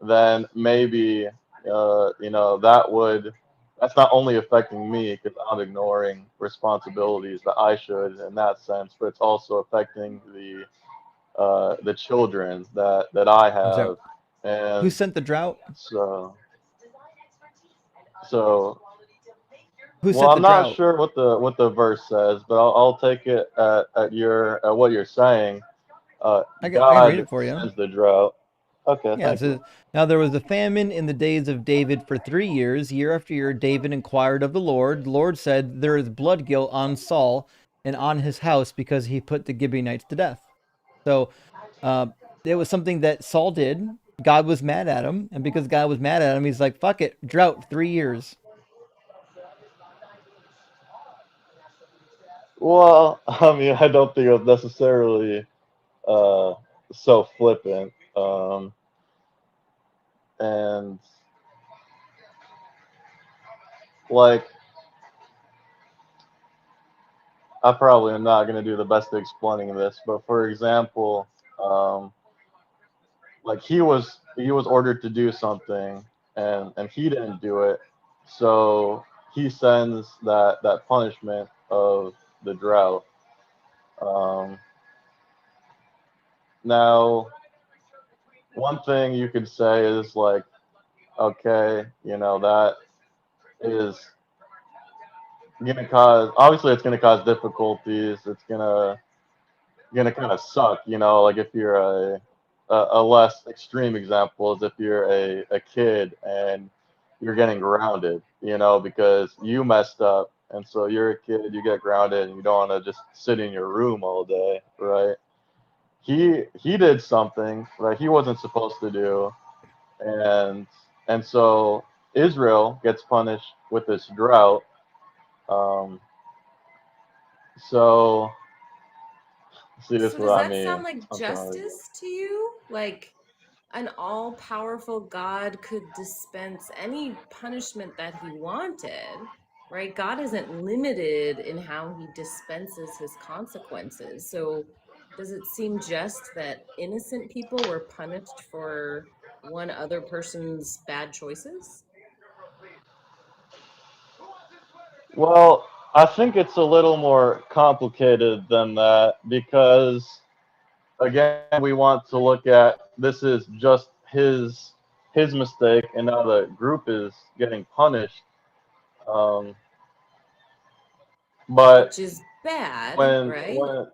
then maybe that's not only affecting me because I'm ignoring responsibilities that I should in that sense, but it's also affecting the children that I have, Who and sent the drought? so Who well, sent the I'm not drought? sure what the verse says, but I'll take it at what you're saying. I can read God it for you. sends the drought. Okay, Yeah, it thank you. says, now there was a famine in the days of David for 3 years. Year after year, David inquired of the Lord. The Lord said, there is blood guilt on Saul and on his house because he put the Gibeonites to death. So uh, it was something that Saul did. God was mad at him. And because God was mad at him, he's like, fuck it, drought, 3 years. Well, I mean, I don't think it was necessarily uh, so flippant, and like I probably am not going to do the best at explaining this, but for example, um, like he was ordered to do something and he didn't do it, so he sends that punishment of the drought. Um, Now, one thing you could say is like, okay, that is gonna cause obviously it's gonna cause difficulties. It's gonna kind of suck, like if you're a less extreme example is if you're a kid and you're getting grounded, because you messed up, and so you're a kid, you get grounded, and you don't want to just sit in your room all day, right? He did something that he wasn't supposed to do, and so Israel gets punished with this drought. Um, so see, this So is does what I that mean. sound like I'm trying to. justice to you? Like an all-powerful God could dispense any punishment that he wanted, right? God isn't limited in how he dispenses his consequences. So does it seem just that innocent people were punished for one other person's bad choices? Well, I think it's a little more complicated than that because again, we want to look at this is just his mistake, and now the group is getting punished. Um, but Which is bad, when right? when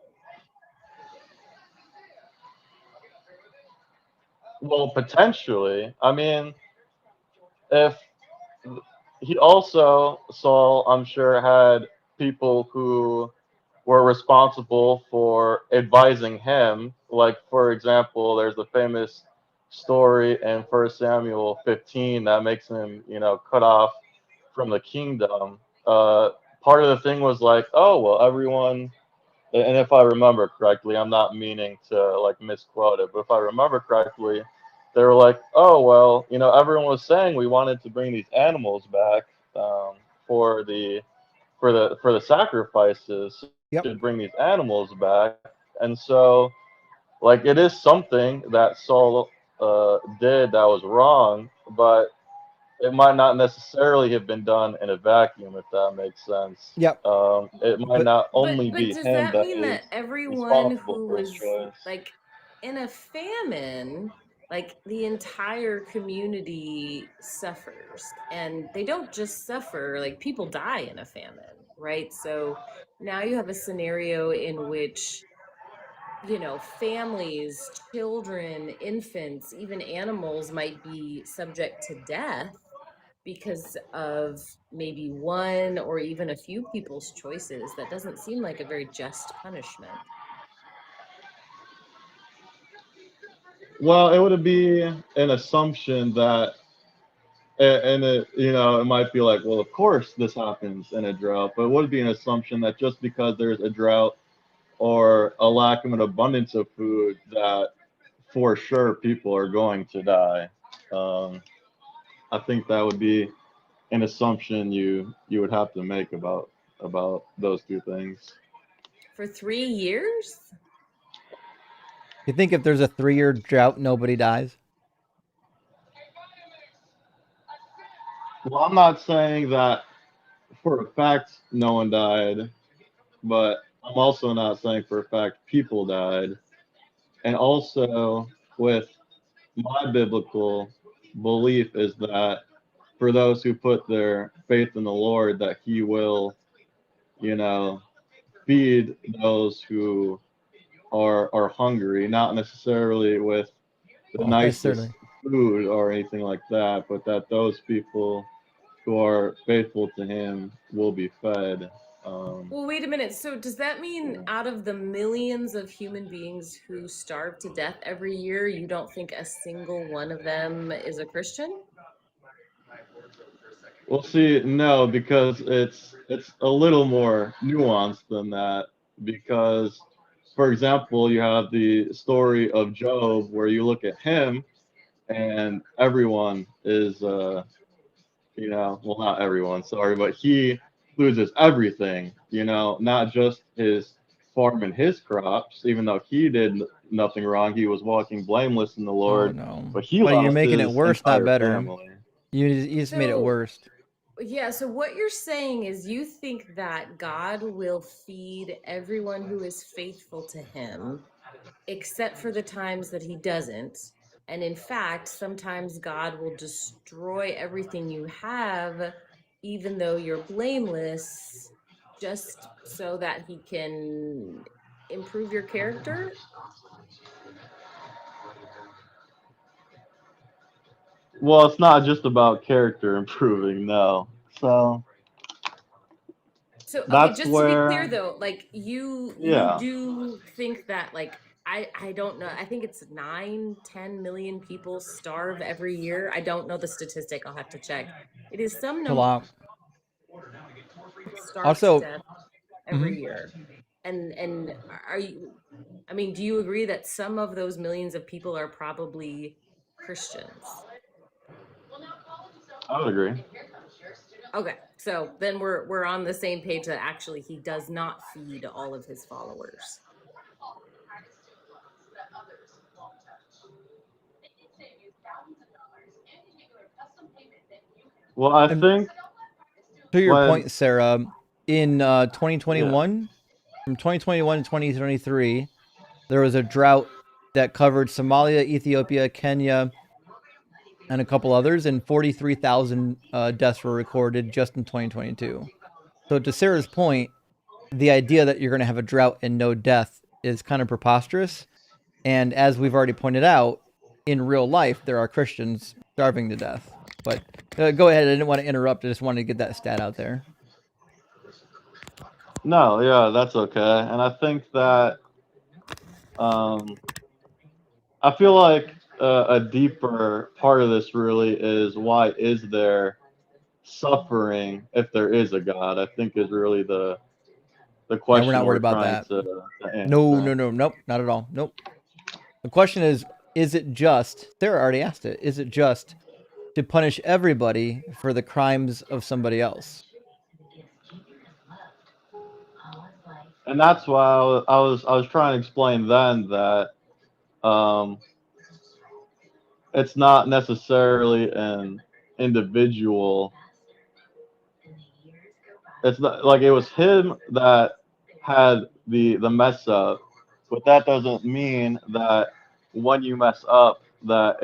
well, potentially, I mean, if he also Saul, I'm sure, had people who were responsible for advising him. Like, for example, there's the famous story in First Samuel 15 that makes him, cut off from the kingdom. Part of the thing was like, oh well, everyone. And if I remember correctly, I'm not meaning to like misquote it, but if I remember correctly, they were like, "Oh well, everyone was saying we wanted to bring these animals back for the sacrifices, so we Yep. should bring these animals back." And so, like, it is something that Saul did that was wrong, but it might not necessarily have been done in a vacuum, if that makes sense. Yep. It might not only But be does him that that mean is that everyone responsible who for his was choice. like in a famine, like the entire community suffers, and they don't just suffer, like people die in a famine, right? So now you have a scenario in which, you know, families, children, infants, even animals might be subject to death because of maybe one or even a few people's choices. That doesn't seem like a very just punishment. Well, it would be an assumption that, and it, you know, it might be like, well, of course this happens in a drought, but it would be an assumption that just because there's a drought or a lack of an abundance of food, that for sure people are going to die. Um, I think that would be an assumption you would have to make about those two things. For 3 years? You think if there's a 3-year drought, nobody dies? Well, I'm not saying that for a fact no one died, but I'm also not saying for a fact people died. And also, with my biblical belief is that for those who put their faith in the Lord, that He will, you know, feed those who are hungry, not necessarily with the Well, nicest necessarily. food or anything like that, but that those people who are faithful to Him will be fed. Well, wait a minute. So does that mean out of the millions of human beings who starve to death every year, you don't think a single one of them is a Christian? Well, see, no, because it's a little more nuanced than that. Because, for example, you have the story of Job, where you look at him, and everyone is, you know, well, not everyone, sorry, but he loses everything. You know, not just his farm and his crops, even though he did nothing wrong, he was walking blameless in the Oh Lord, no. but he Well, you're lost making it his worse, not entire better. family. You just made it So, worse. yeah, so what you're saying is you think that God will feed everyone who is faithful to him, except for the times that he doesn't. And in fact, sometimes God will destroy everything you have, even though you're blameless, just so that he can improve your character. Well, it's not just about character improving, no. So So, okay, that's just to be clear where, though, like you yeah. do think that, like, I don't know, I think it's 9-10 million people starve every year. I don't know the statistic, I'll have to check. It is some It's a number lot. starve to Also, death every mhm. year. And are you, I mean, do you agree that some of those millions of people are probably Christians? I would agree. Okay, so then we're on the same page that actually he does not feed all of his followers. Well, I And think to your when, point, Sarah, in yeah. 2021, from 2021 to 2023, there was a drought that covered Somalia, Ethiopia, Kenya, and a couple others, and 43,000 deaths were recorded just in 2022. So to Sarah's point, the idea that you're going to have a drought and no death is kind of preposterous. And as we've already pointed out, in real life, there are Christians starving to death. But go ahead. I didn't want to interrupt. I just wanted to get that stat out there. No, yeah, that's okay. And I think that um, I feel like a deeper part of this really is, why is there suffering if there is a God? I think is really the Yeah, we're question not worried we're about trying that. to No, answer. no, no, nope, not at all. Nope. The question is it just, Sarah already asked it, is it just to punish everybody for the crimes of somebody else? And that's why I was trying to explain then that um, it's not necessarily an individual. It's not like it was him that had the mess up, but that doesn't mean that when you mess up that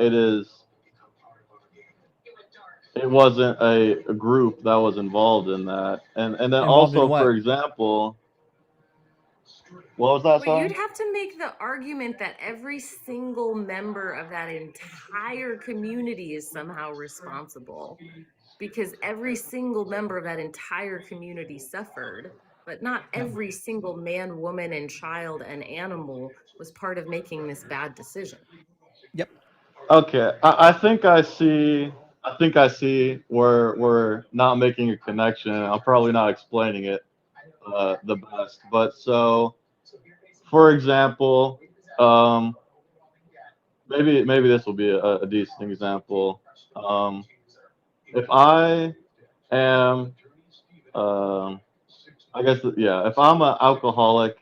it wasn't a group that was involved in that. And then Involved in also, for what? example, what was that, Well, you'd sorry? have to make the argument that every single member of that entire community is somehow responsible because every single member of that entire community suffered, but not Yeah. every single man, woman, and child and animal was part of making this bad decision. Yep. Okay, I think I see. I think I see where we're not making a connection. I'm probably not explaining it the best. But so, for example, um, maybe this will be a decent example. Um, if I am, um, I guess, yeah, if I'm an alcoholic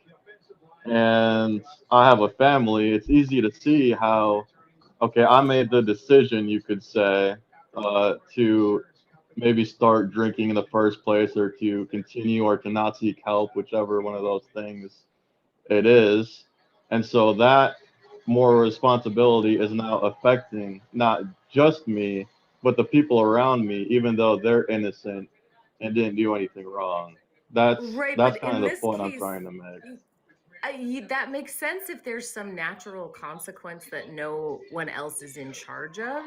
and I have a family, it's easy to see how, okay, I made the decision, you could say, to maybe start drinking in the first place or to continue or to not seek help, whichever one of those things it is. And so that moral responsibility is now affecting not just me, but the people around me, even though they're innocent and didn't do anything wrong. Right, That's but kind in of the this point I'm case, trying to make. that makes sense if there's some natural consequence that no one else is in charge of.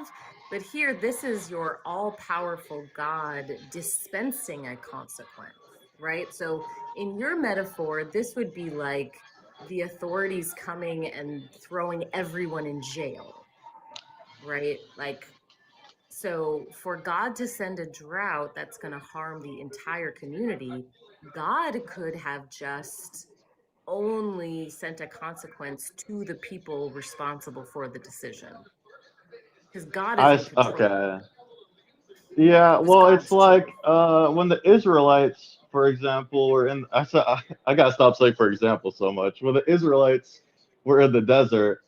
But here, this is your all powerful God dispensing a consequence, right? So, in your metaphor, this would be like the authorities coming and throwing everyone in jail, right? Like, so for God to send a drought that's going to harm the entire community, God could have just only sent a consequence to the people responsible for the decision because God is in control. Okay. Yeah, It was well, it's God's like choice. when the Israelites, for example, were in. I gotta stop saying "for example" so much. When the Israelites were in the desert,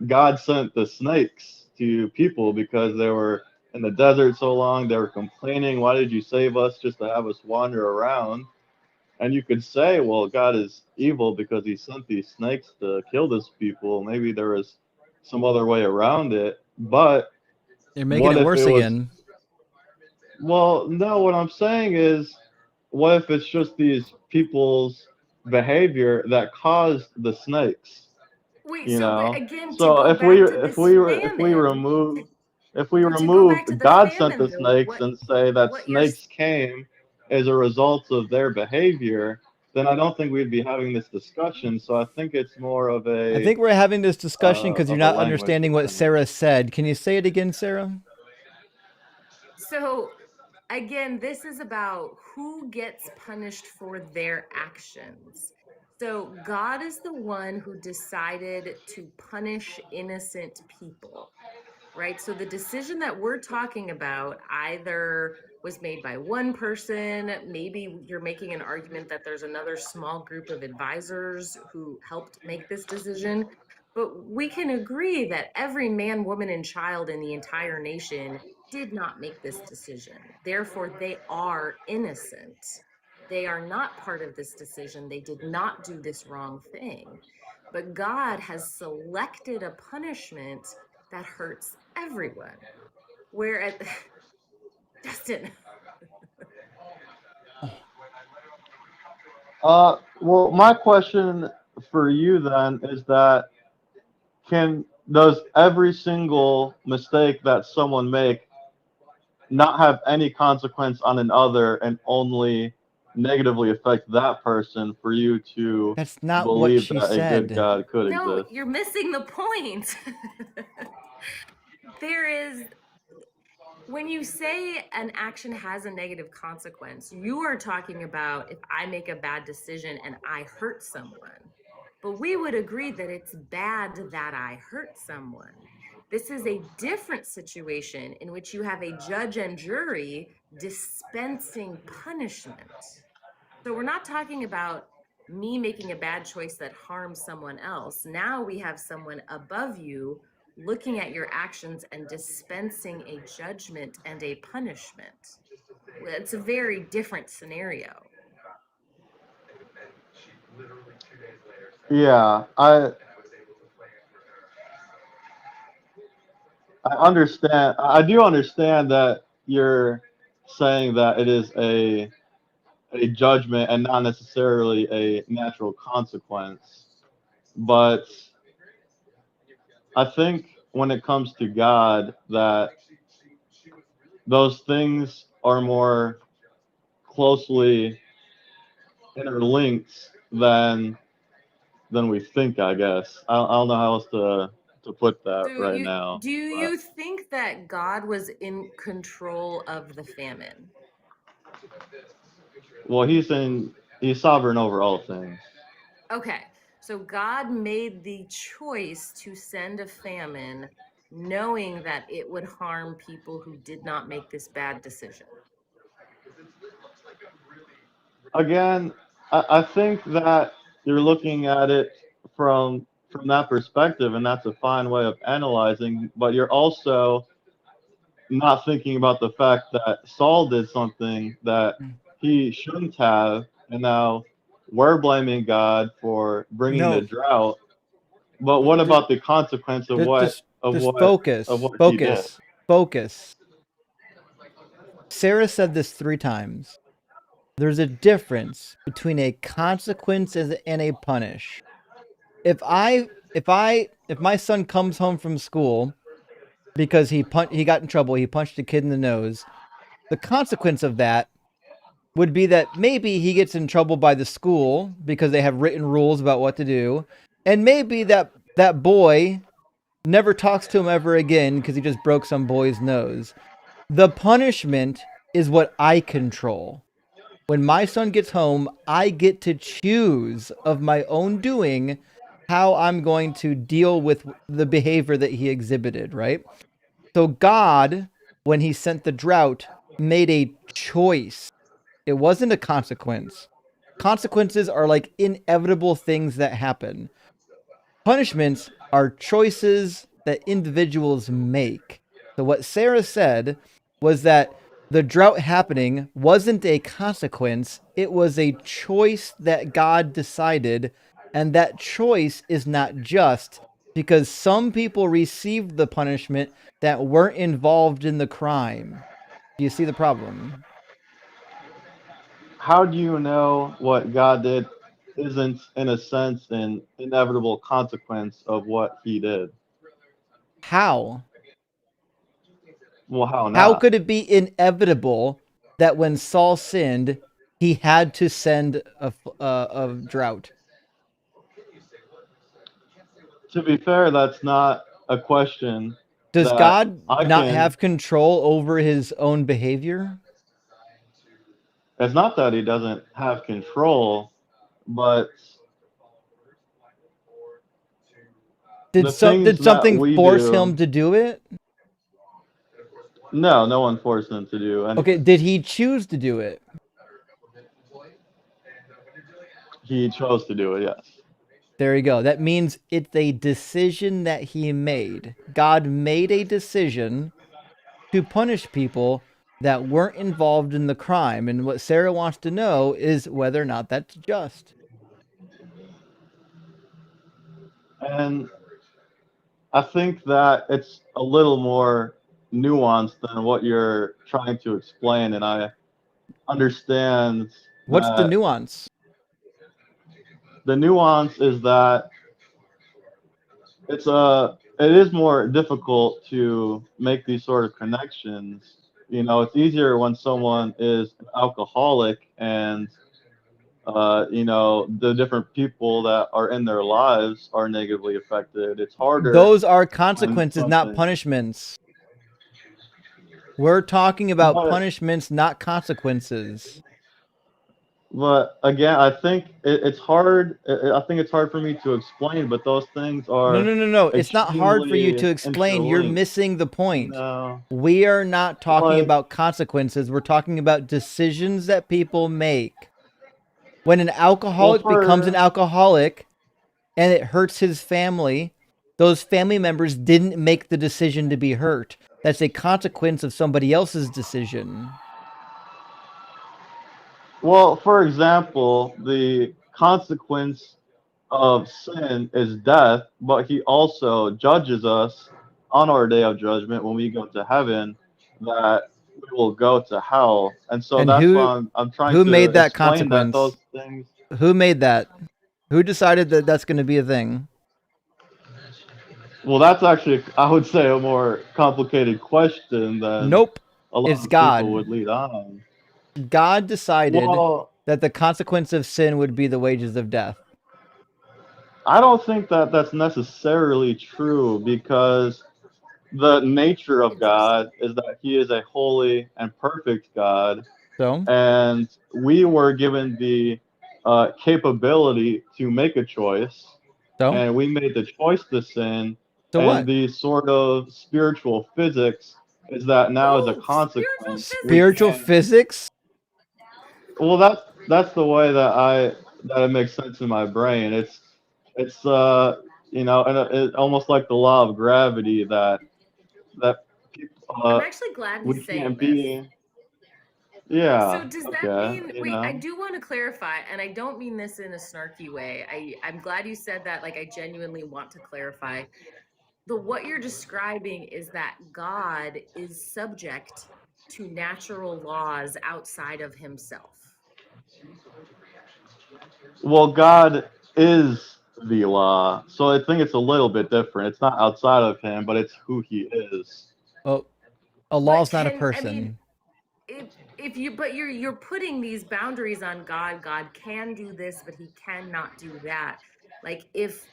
God sent the snakes to people because they were in the desert so long. They were complaining, "Why did you save us just to have us wander around?" And you could say, "Well, God is evil because He sent these snakes to kill these people. Maybe there was some other way around it." But You're making what it if it worse was again. well, no, what I'm saying is, what if it's just these people's behavior that caused the snakes, Wait, you so but know? again, to So go if we back to if this we were famine, if we to go remove back to the God sent the famine though, snakes and say that what you're snakes came as a result of their behavior, then I don't think we'd be having this discussion. So I think it's more I think we're having this discussion because you're of a not language understanding what thing. Sarah said. Can you say it again, Sarah? so again, this is about who gets punished for their actions. So God is the one who decided to punish innocent people, right? So the decision that we're talking about either was made by one person, maybe you're making an argument that there's another small group of advisors who helped make this decision. But we can agree that every man, woman, and child in the entire nation did not make this decision. Therefore, they are innocent. They are not part of this decision. They did not do this wrong thing. But God has selected a punishment that hurts everyone. Whereas, Justin, Well, my question for you then is that does every single mistake that someone make not have any consequence on another and only negatively affect that person for you to That's not what believe she that a good said. God could no, exist? you're missing the point. There is, when you say an action has a negative consequence, you are talking about if I make a bad decision and I hurt someone. But we would agree that it's bad that I hurt someone. This is a different situation in which you have a judge and jury dispensing punishment. So we're not talking about me making a bad choice that harms someone else. Now we have someone above you looking at your actions and dispensing a judgment and a punishment. It's a very different scenario. Yeah, I understand. I do understand that you're saying that it is a judgment and not necessarily a natural consequence. But I think when it comes to God, that those things are more closely interlinked than we think. I guess I don't know how else to put that So right you now. do But you think that God was in control of the famine? well, he's sovereign over all things. Okay. So God made the choice to send a famine knowing that it would harm people who did not make this bad decision. Again, I think that you're looking at it from that perspective, and that's a fine way of analyzing. But you're also not thinking about the fact that Saul did something that he shouldn't have, and now we're blaming God for bringing the No, drought. But what just about the consequence of just what just, of just what of focus, what he did? focus, focus. Sarah said this 3 times. There's a difference between a consequence and a punish. If my son comes home from school because he got in trouble, he punched a kid in the nose, the consequence of that would be that maybe he gets in trouble by the school because they have written rules about what to do, and maybe that boy never talks to him ever again because he just broke some boy's nose. The punishment is what I control. When my son gets home, I get to choose of my own doing how I'm going to deal with the behavior that he exhibited, right? So God, when he sent the drought, made a choice. It wasn't a consequence. Consequences are like inevitable things that happen. Punishments are choices that individuals make. So, what Sarah said was that the drought happening wasn't a consequence, it was a choice that God decided. And that choice is not just because some people received the punishment that weren't involved in the crime. Do you see the problem? How do you know what God did isn't, in a sense, an inevitable consequence of what he did? How? Well, how How not? could it be inevitable that when Saul sinned, he had to send a drought? To be fair, that's not a question Does that God I not can. have control over his own behavior? It's not that he doesn't have control, but the things Did that something we force do, him to do it? no one forced him to do Okay, anything. did he choose to do it? He chose to do it, yes. There you go. That means it's a decision that he made. God made a decision to punish people that weren't involved in the crime. And what Sarah wants to know is whether or not that's just. And I think that it's a little more nuanced than what you're trying to explain, and I understand What's the that nuance? the nuance is that it is more difficult to make these sort of connections. You know, it's easier when someone is an alcoholic and the different people that are in their lives are negatively affected. It's harder Those are when consequences, not something. punishments. We're talking about But punishments, not consequences. but again, I think it's hard. I think it's hard for me to explain, but those things No, are no, no, no. It's not hard for you extremely to explain. You're interlinked. missing the point. No, We are not talking like, about consequences. We're talking about decisions that people make. When an well, alcoholic becomes an for alcoholic and it hurts his family, those family members didn't make the decision to be hurt. That's a consequence of somebody else's decision. for example, the consequence of sin is death, but he also judges us on our day of judgment when we go to heaven that we will go to hell. And so And that's why I'm trying who to made that explain that those consequence? things. Who made that? Who decided that that's going to be a thing? Well, that's actually, I would say, a more complicated question than Nope. a lot It's of people God. would lead on. God decided Well, that the consequence of sin would be the wages of death. I don't think that that's necessarily true because the nature of God is that He is a holy and perfect God, So? and we were given the capability to make a choice, So? and we made the choice to sin. So And what? the sort of spiritual physics is that now as a Ooh, spiritual consequence we physics. Spiritual can't. physics? Well, that's the way that it makes sense in my brain. It's you know, and it almost like the law of gravity that I'm actually glad we he's saying can't this. be. Yeah. So does that Okay. mean, You wait, I know. do want to clarify, and I don't mean this in a snarky way. I'm glad you said that. Like, I genuinely want to clarify. What you're describing is that God is subject to natural laws outside of himself. Well, God is the law, so I think it's a little bit different. It's not outside of Him, but it's who He is. Oh, a But law's not a I mean, person. if you, but you're putting these boundaries on God. God can do this, but he cannot do that. Like, if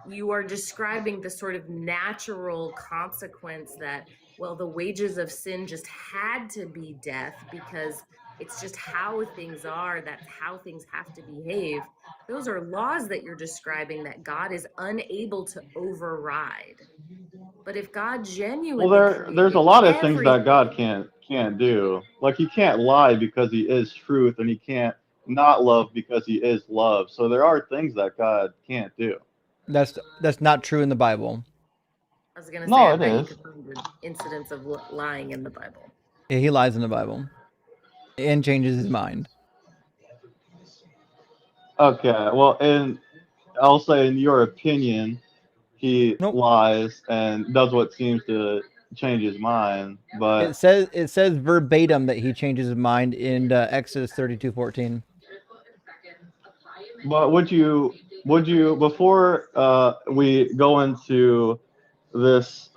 you are describing the sort of natural consequence that, well, the wages of sin just had to be death because it's just how things are, that's how things have to behave. Those are laws that you're describing that God is unable to override. But if God Well, genuinely there's a created lot of things that God everything, can't do. Like He can't lie because He is truth, and He can't not love because He is love. So there are things that God can't do. That's not true in the Bible. I was gonna say, No, I it bet you is. could find an incidents of lying in the Bible. Yeah, he lies in the Bible and changes his mind. Okay. Well, and I'll say, in your opinion, He Nope. lies and does what seems to change His mind, It but says verbatim that he changes his mind in Exodus 32:14. But would you before we go into this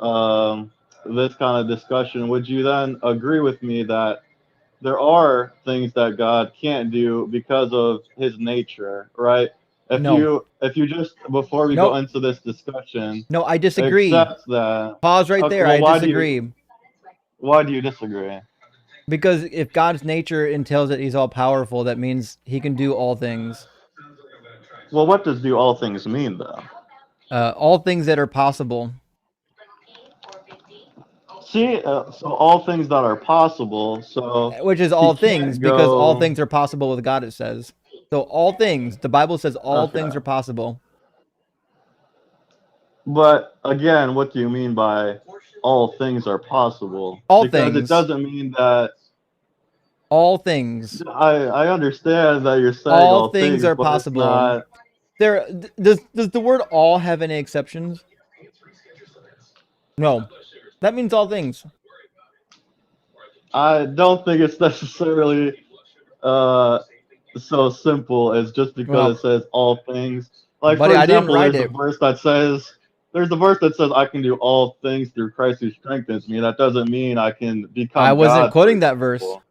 this kind of discussion, would you then agree with me that there are things that God can't do because of His nature, right? No. If you just before we go Nope. into this discussion No, I disagree. accept that. Pause right Okay, there. well, I disagree. why do you disagree? Because if God's nature entails that he's all powerful, that means he can do all things. Well, what does do all things mean though? All things that are possible. See, so all things that are possible. So Which is He all things, can't because all go. things are possible with God, it says. So all things, the Bible says all Okay. things are possible. But again, what do you mean by all things are possible? All Because it things. doesn't mean that. All things. I understand that you're saying All all things things, are but it's possible. not. Does the word all have any exceptions? No. That means all things. I don't think it's necessarily uh, so simple as just because Well, it says all things. Like buddy, for I didn't example, write it. there's a verse that says I can do all things through Christ who strengthens me. That doesn't mean I can I become wasn't God, for quoting that verse. example.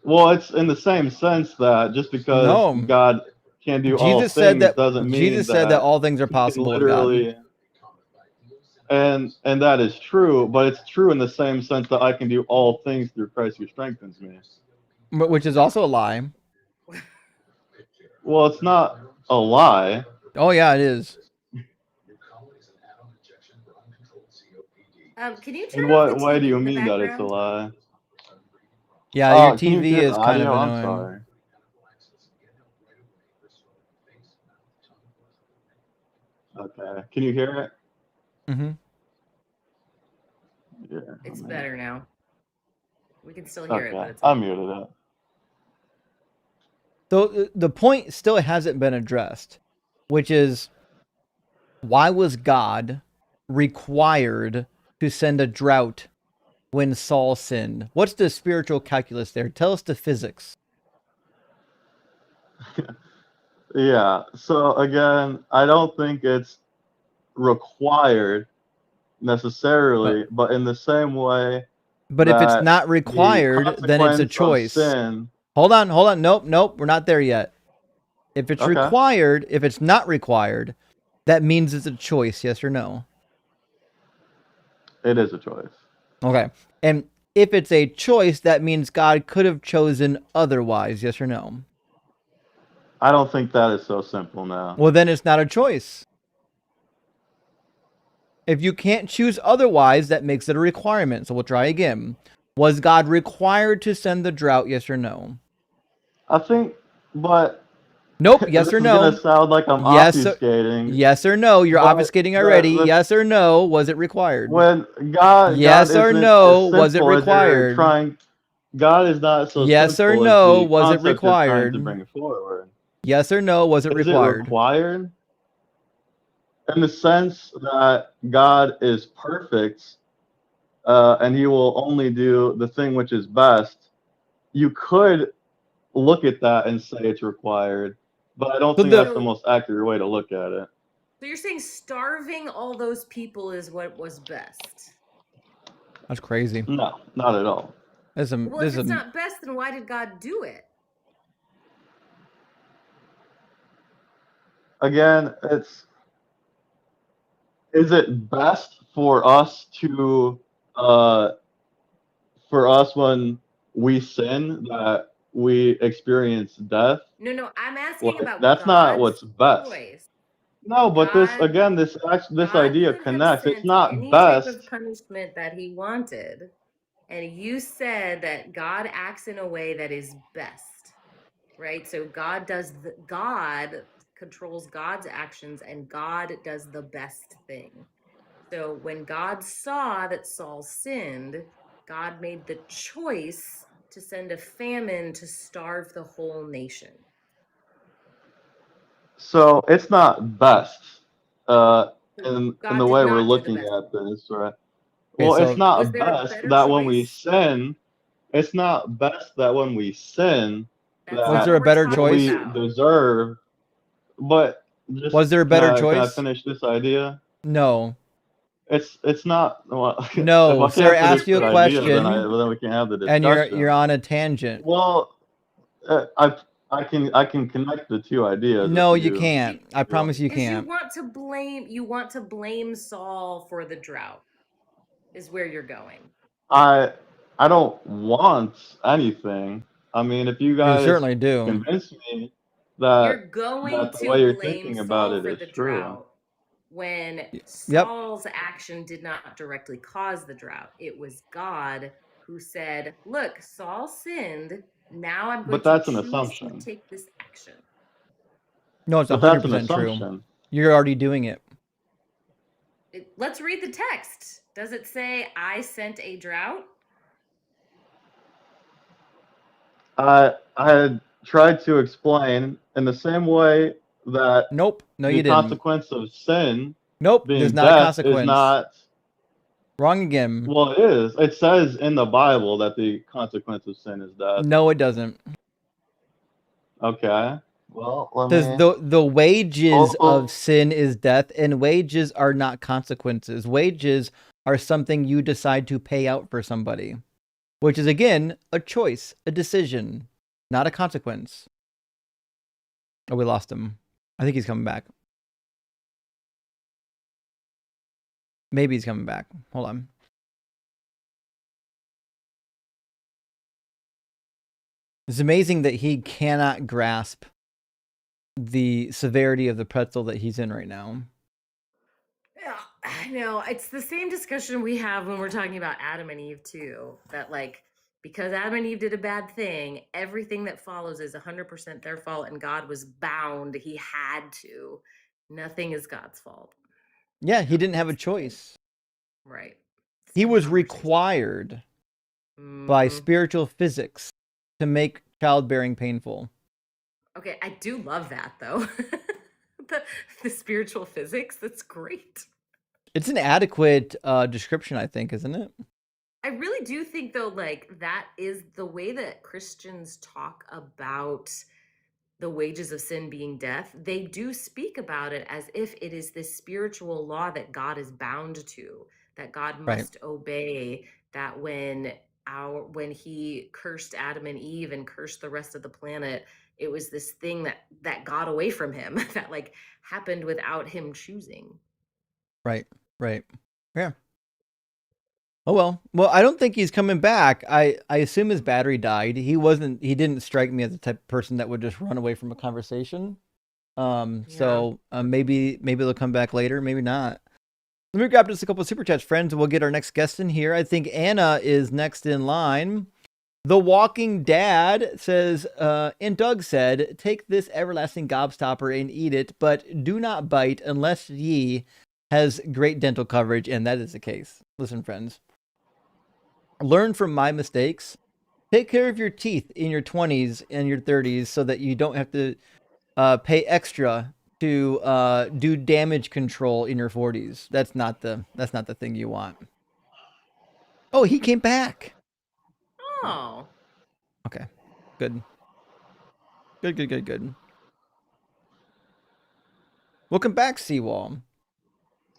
Well, it's in the same sense that just because No. God can do all Jesus said things that doesn't mean that all things are He can possible with God. literally. And that is true, but it's true in the same sense that I can do all things through Christ who strengthens me. Which is also a lie. Well, it's not a lie. Oh yeah, it is. Can you turn In off the what way do TV you in the mean that it's a background? lie? Yeah, your Can you TV hear the is kind of audio? I'm annoying. sorry. Okay. Can you hear it? Mm-hmm. Yeah. It's better now. We can still hear it, Okay. but it's I off. muted it. So the point still hasn't been addressed, which is, why was God required to send a drought when Saul sinned? What's the spiritual calculus there? Tell us the physics. Yeah. So again, I don't think it's required necessarily, but in the same way But if it's that not the required, then it's a consequence of choice. sin. Hold on. Nope, we're not there yet. If it's Okay. required, if it's not required, that means it's a choice, yes or no? It is a choice. Okay. And if it's a choice, that means God could have chosen otherwise, yes or no? I don't think that is so simple now. Well, then it's not a choice. If you can't choose otherwise, that makes it a requirement. So we'll try again. Was God required to send the drought, yes or no? I think, but Nope, yes this or is gonna no? sound like I'm obfuscating. Yes or no? You're But obfuscating already. the Yes or no? Was it required? when God Yes or isn't no? as Was it simple as you're required? trying. God is not so Yes or simple as no? the Was it concept you're trying to required? bring forward. Yes or no? Was it Is it required? required? In the sense that God is perfect, and He will only do the thing which is best. You could look at that and say it's required, but I don't think that's the most accurate way to look at it. So you're saying starving all those people is what was best? That's crazy. No, not at all. Well, if it's not best, then why did God do it? Again, is it best for us to for us when we sin that we experience death? No, I'm asking about That's not God's what's best. choice. No, but this God, again, this God idea could have connects. It's sent not any type best. of punishment that he wanted. And you said that God acts in a way that is best, right? So God controls God's actions and God does the best thing. So when God saw that Saul sinned, God made the choice to send a famine to starve the whole nation. So it's not best in God the did way we're not do the looking best. at this, right? Okay, Well, it's so Was not there a best better that when we choice? sin, it's not best that when we sin That's was not that there a what we're better talking what choice? we about. deserve. But just Was there a better can I choice? finish this idea? No. It's not. Well, if No. I Sarah can't finish asked you the a idea, question, then we can have the and you're discussion. on a tangent. Well, I can connect the two ideas if No, you you. can't. I promise you Because can't. you want to blame Saul for the drought, is where you're going. I don't want anything. I mean, if you You guys certainly do. convince me You're that going the to way you're blame thinking about Saul it for is the true. drought when Yep. Saul's action did not directly cause the drought. It was God who said, "Look, Saul sinned. Now I'm going But to that's an choose to assumption. take this action." No, it's But that's an 100% true. assumption. You're already doing it. Let's read the text. Does it say, "I sent a drought"? I had tried to explain in the same way that Nope. No, the you didn't. consequence of sin Nope. There's being not a death is consequence. not. Wrong again. Well, it is. It says in the Bible that the consequence of sin is death. No, it doesn't. Okay. Well, let Says me. the wages Oh, of sin is death, and wages are not consequences. Wages are something you decide to pay out for somebody, which is again a choice, a decision, not a consequence. Oh, we lost him. I think he's coming back. Maybe he's coming back. Hold on. It's amazing that he cannot grasp the severity of the pretzel that he's in right now. Yeah, I know. It's the same discussion we have when we're talking about Adam and Eve too. That like because Adam and Eve did a bad thing, everything that follows is 100% their fault and God was bound. He had to. Nothing is God's fault. Yeah, he didn't have a choice. Right. He was required by spiritual physics to make childbearing painful. Okay, I do love that though. the spiritual physics, that's great. It's an adequate description, I think, isn't it? I really do think, though, like that is the way that Christians talk about the wages of sin being death. They do speak about it as if it is this spiritual law that God is bound to, that God Right. must obey, that when he cursed Adam and Eve and cursed the rest of the planet, it was this thing that got away from him that like happened without him choosing. Right. Yeah. Oh well. Well, I don't think he's coming back. I assume his battery died. He didn't strike me as the type of person that would just run away from a conversation. So maybe they'll come back later, maybe not. Let me grab just a couple of super chats, friends, and we'll get our next guest in here. I think Anna is next in line. The Walking Dad says, and Doug said, take this everlasting gobstopper and eat it, but do not bite unless ye has great dental coverage, and that is the case. Listen, friends, learn from my mistakes. Take care of your teeth in your 20s and your 30s so that you don't have to pay extra to do damage control in your 40s. That's not the thing you want. Oh, he came back. Oh. Okay. Good. Welcome back, Seawall.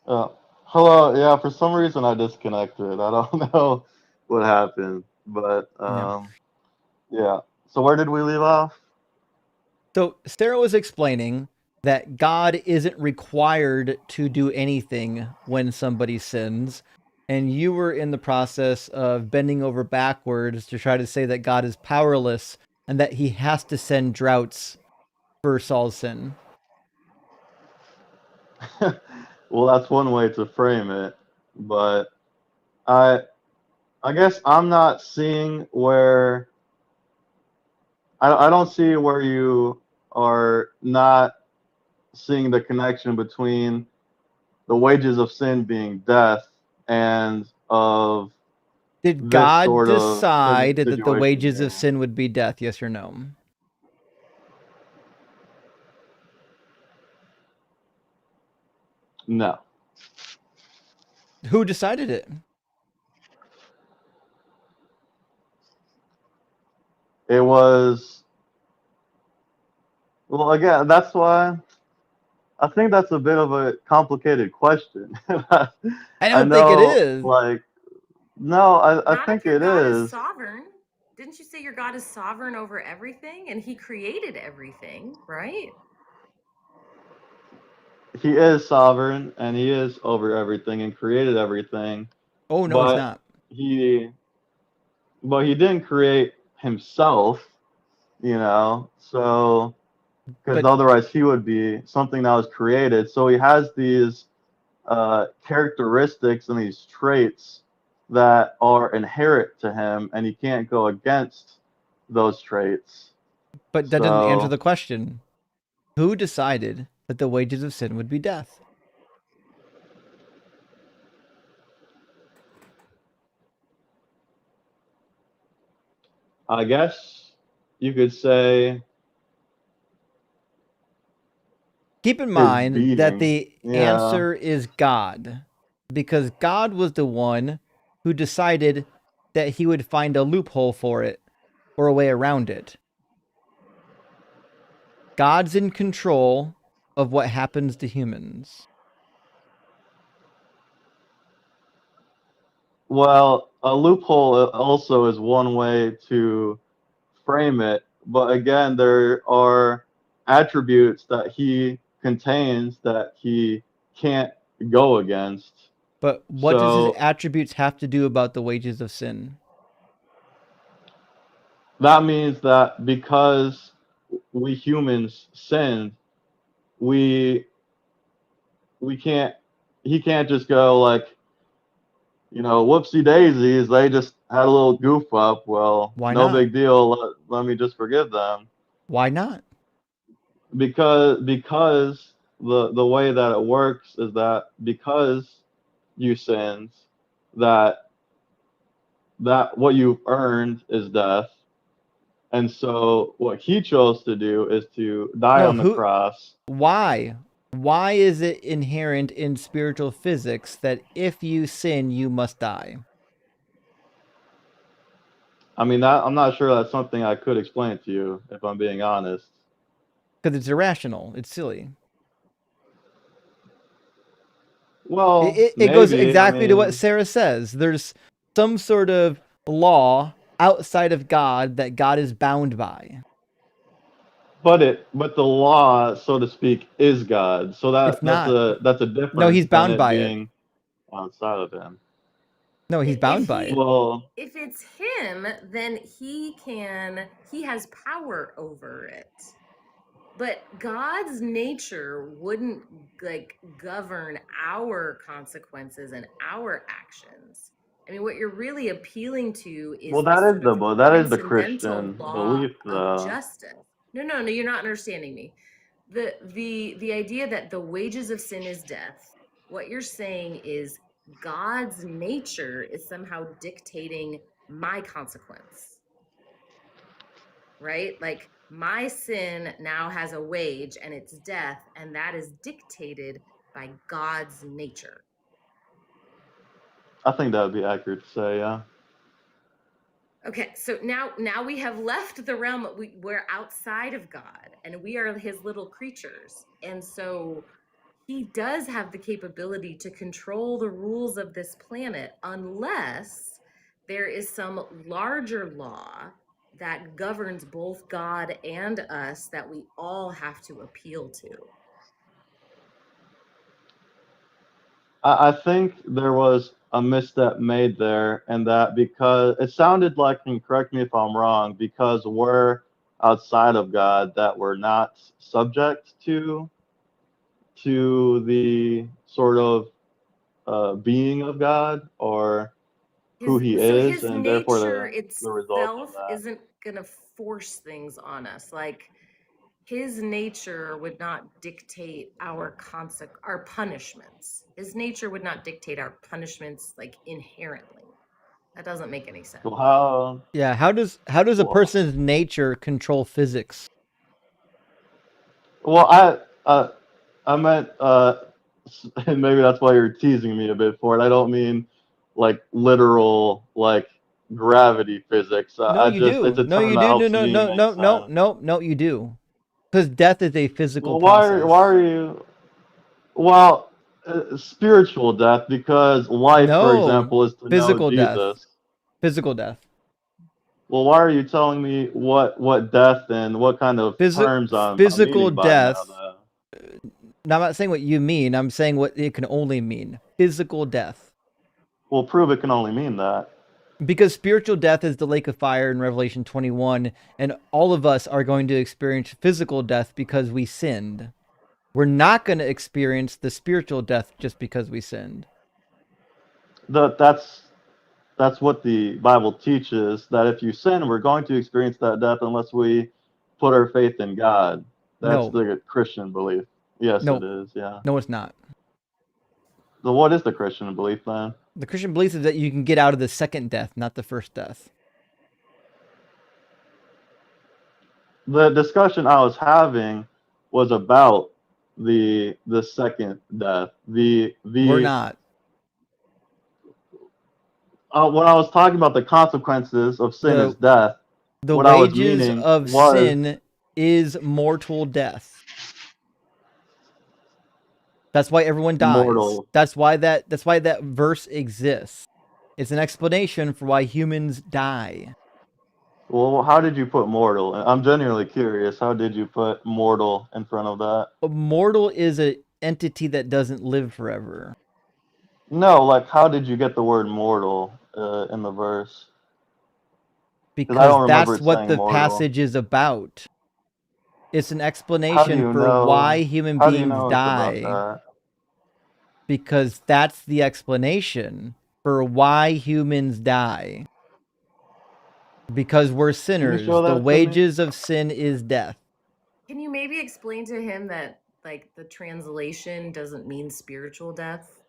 Hello. Yeah, for some reason I disconnected. I don't know what happened, but yeah. So where did we leave off? So Sarah was explaining that God isn't required to do anything when somebody sins. And you were in the process of bending over backwards to try to say that God is powerless and that he has to send droughts for Saul's sin. Well, that's one way to frame it, but I guess I'm not seeing where I don't see where you are not seeing the connection between the wages of sin being death and of Did this God sort of decide that the situation wages here. of sin would be death? Yes or no? No. Who decided it? It was, well, again, that's why I think that's a bit of a complicated question. I I don't think it know, is. like, no, I Not think if your it God is is. sovereign. Didn't you say your God is sovereign over everything and he created everything, right? He is sovereign and he is over everything and created everything, Oh, no, he's but not. he he didn't create himself, so because But otherwise he would be something that was created. So he has these characteristics and these traits that are inherent to him, and he can't go against those traits. that doesn't answer So the question. Who decided that the wages of sin would be death? I guess you could say Keep in his mind that being. the Yeah. answer is God, because God was the one who decided that he would find a loophole for it or a way around it. God's in control of what happens to humans. Well, a loophole also is one way to frame it, but again, there are attributes that he contains that he can't go against. But what does his So attributes have to do about the wages of sin? that means that because we humans sinned, we we can't he can't just go like, whoopsie daisies, they just had a little goof up. Well, Why no not? big deal. Let me just forgive them. Why not? Because the way that it works is that because you sinned, that what you've earned is death. And so what he chose to do is to die No, on the cross. why? why is it inherent in spiritual physics that if you sin, you must die? I mean, I'm not sure that's something I could explain to you, if I'm being honest. Because it's irrational. It's silly. Well, It goes maybe. I exactly to what mean, Sarah says. There's some sort of law outside of God that God is bound by. but the law, so to speak, is God. So It's that's not. a No, difference he's than bound it by it. being outside of him. No, he's bound by it. Well, If it's him, then he has power over it. But God's nature wouldn't like govern our consequences and our actions. I mean, what you're really appealing to is this sort of that is the transcendental Christian law belief, of though. justice. No, you're not understanding me. The idea that the wages of sin is death. What you're saying is God's nature is somehow dictating my consequence, right? Like my sin now has a wage and it's death, and that is dictated by God's nature. I think that would be accurate to say, yeah. Okay, so now we have left the realm. We're outside of God, and we are his little creatures, and so he does have the capability to control the rules of this planet unless there is some larger law that governs both God and us that we all have to appeal to. I think there was a misstep made there, and that because it sounded like, and correct me if I'm wrong, because we're outside of God, that we're not subject to the sort of being of God or who He So is, his and therefore nature the result of itself that. isn't gonna force things on us. Like his nature would not dictate our punishments. His nature would not dictate our punishments like inherently. That doesn't make any sense. So how? Yeah, how does a person's nature control physics? Well, I meant, and maybe that's why you're teasing me a bit for it. I don't mean like literal, like gravity physics. No, I you just, it's do. a No, term you that do. No, helps no, me no, make no, no, sense. no, you do. Because death is a physical Well, process. why are you? Well, spiritual death, because life, for No, example, is to know physical death. Jesus. Physical death. Well, why are you telling me what death and what kind of terms I'm Physical meaning by now? death. Now, I'm not saying what you mean. I'm saying what it can only mean. Physical death. Well, prove it can only mean that. Because spiritual death is the lake of fire in Revelation 21, and all of us are going to experience physical death because we sinned. We're not going to experience the spiritual death just because we sinned. That's what the Bible teaches, that if you sin, we're going to experience that death unless we put our faith in God. That's No. the Christian belief. Yes, No. it is, yeah. No, it's not. So what is the Christian belief then? The Christian belief is that you can get out of the second death, not the first death. The discussion I was having was about the second death. We're not. When I was talking about the consequences of sin is death, The what I was wages meaning of was sin is mortal death. That's why everyone dies. mortal. That's why that verse exists. It's an explanation for why humans die. Well, how did you put mortal? I'm genuinely curious. How did you put mortal in front of that? Mortal is an entity that doesn't live forever. No, like how did you get the word mortal in the verse? Because I don't remember that's it what saying the mortal. passage is about. It's an How do explanation you for know? why human How do you beings know it's about die. that? Because that's the explanation for why humans die. Because we're Can you sinners. show The that to me? wages of sin is death. Can you maybe explain to him that like the translation doesn't mean spiritual death?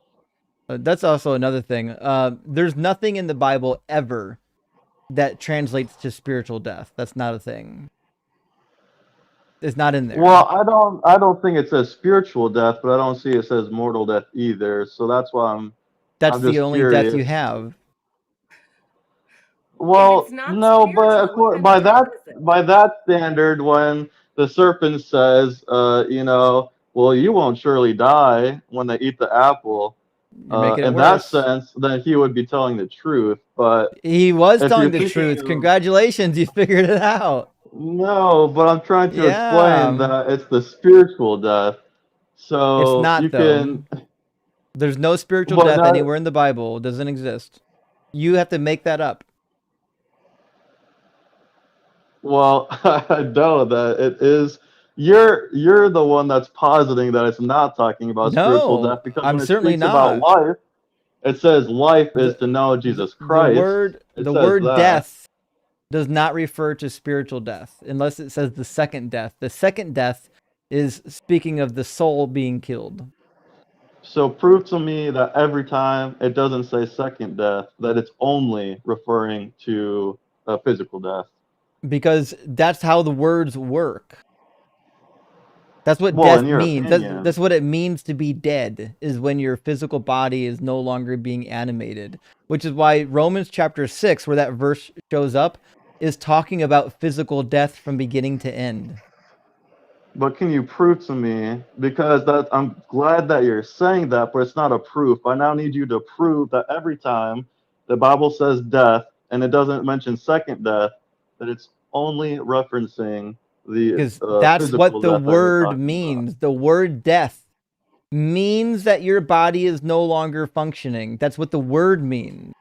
That's also another thing. There's nothing in the Bible ever that translates to spiritual death. That's not a thing. It's not in there. Well, I don't think it says spiritual death, but I don't see it says mortal death either. So that's why That's I'm the just only death you curious. have. If it's Well, not no, but spiritual, what kind of by death that is it? by that standard, when the serpent says, well, you won't surely die when they eat the apple, You're making it in that worse. sense, then he would be telling the truth. But He was if telling you're the truth. thinking, Congratulations, you figured it out. no, but I'm trying to explain Yeah. that it's the spiritual death. It's So not you though. can, There's no spiritual but death not. anywhere in the Bible. It doesn't exist. You have to make that up. Well, I know that it is. You're the one that's positing that it's not talking about spiritual death, No, because I'm when it certainly speaks about not. life, it says life is The to know the, Jesus the Christ. word It the says word that. death does not refer to spiritual death unless it says the second death. The second death is speaking of the soul being killed. So prove to me that every time it doesn't say second death, that it's only referring to a physical death. Because that's how the words work. That's what Well, in death your means. opinion, That's what it means to be dead, is when your physical body is no longer being animated. Which is why Romans chapter 6, where that verse shows up, is talking about physical death from beginning to end. but can you prove to me? Because that I'm glad that you're saying that, but it's not a proof. I now need you to prove that every time the Bible says death and it doesn't mention second death, that it's only referencing the Because that's what physical the death that you're word talking about. means. The word death means that your body is no longer functioning. That's what the word means.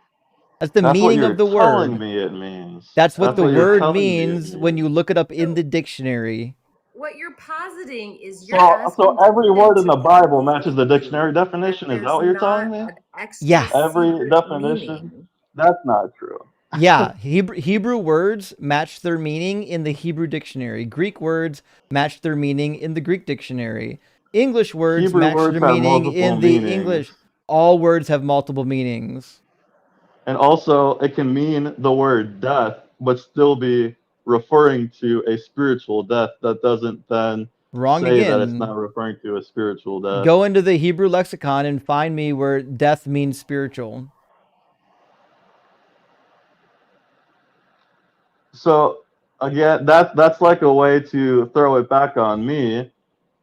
That's the That's what meaning of you're the telling word. me it means. That's what That's the what you're word telling me it means when you means. look it up in the dictionary. What you're positing is you're So asking every them word in to the Bible prove matches the to you dictionary that definition. Is that there's what you're telling not me? an extra Yeah. Every secret definition? meaning. That's not true. Yeah, Hebrew words match their meaning in the Hebrew dictionary. Greek words match their meaning in the Greek dictionary. English words Hebrew match words their have meaning multiple in the meanings. English. All words have multiple meanings. And also, it can mean the word death, but still be referring to a spiritual death that doesn't then Wrong say that it's again. not referring to a spiritual death. Go into the Hebrew lexicon and find me where death means spiritual. So again, that's like a way to throw it back on me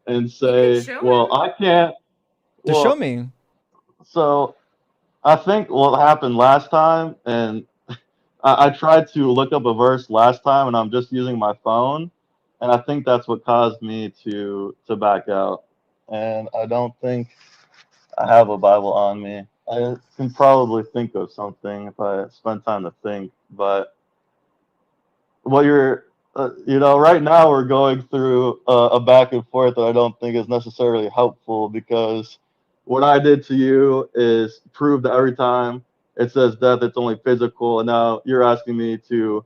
and You can say, show well, him. I can't. To show Well, me. so I think what happened last time, and I tried to look up a verse last time, and I'm just using my phone, and I think that's what caused me to back out. And I don't think I have a Bible on me. I can probably think of something if I spend time to think, but what you're right now we're going through a back and forth that I don't think is necessarily helpful, because what I did to you is prove that every time it says death it's only physical, and now you're asking me to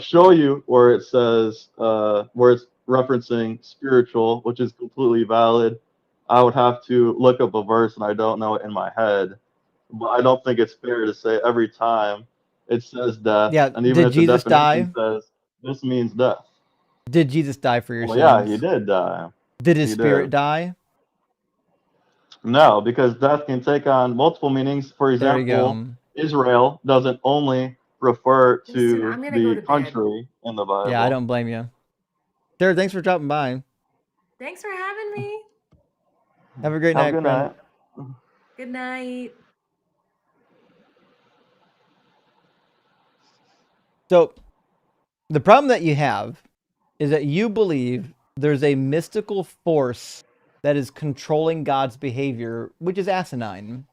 show you where it says where it's referencing spiritual, which is completely valid. I would have to look up a verse and I don't know it in my head. But I don't think it's fair to say every time it says death, Yeah, and even did if the Jesus definition die? says this means death. Did Jesus die for your Well, yeah, he sins? did die. Did his He spirit did. die? No, because death can take on multiple meanings. For There you example, go. Israel doesn't only refer Justin, to I'm gonna go the to bed. country in the Yeah, I Bible. don't blame you. Sarah, thanks for dropping by. Thanks for having me. Have a great Have a night, good friend. night. Good night. So, the problem that you have is that you believe there's a mystical force that is controlling God's behavior, which is asinine.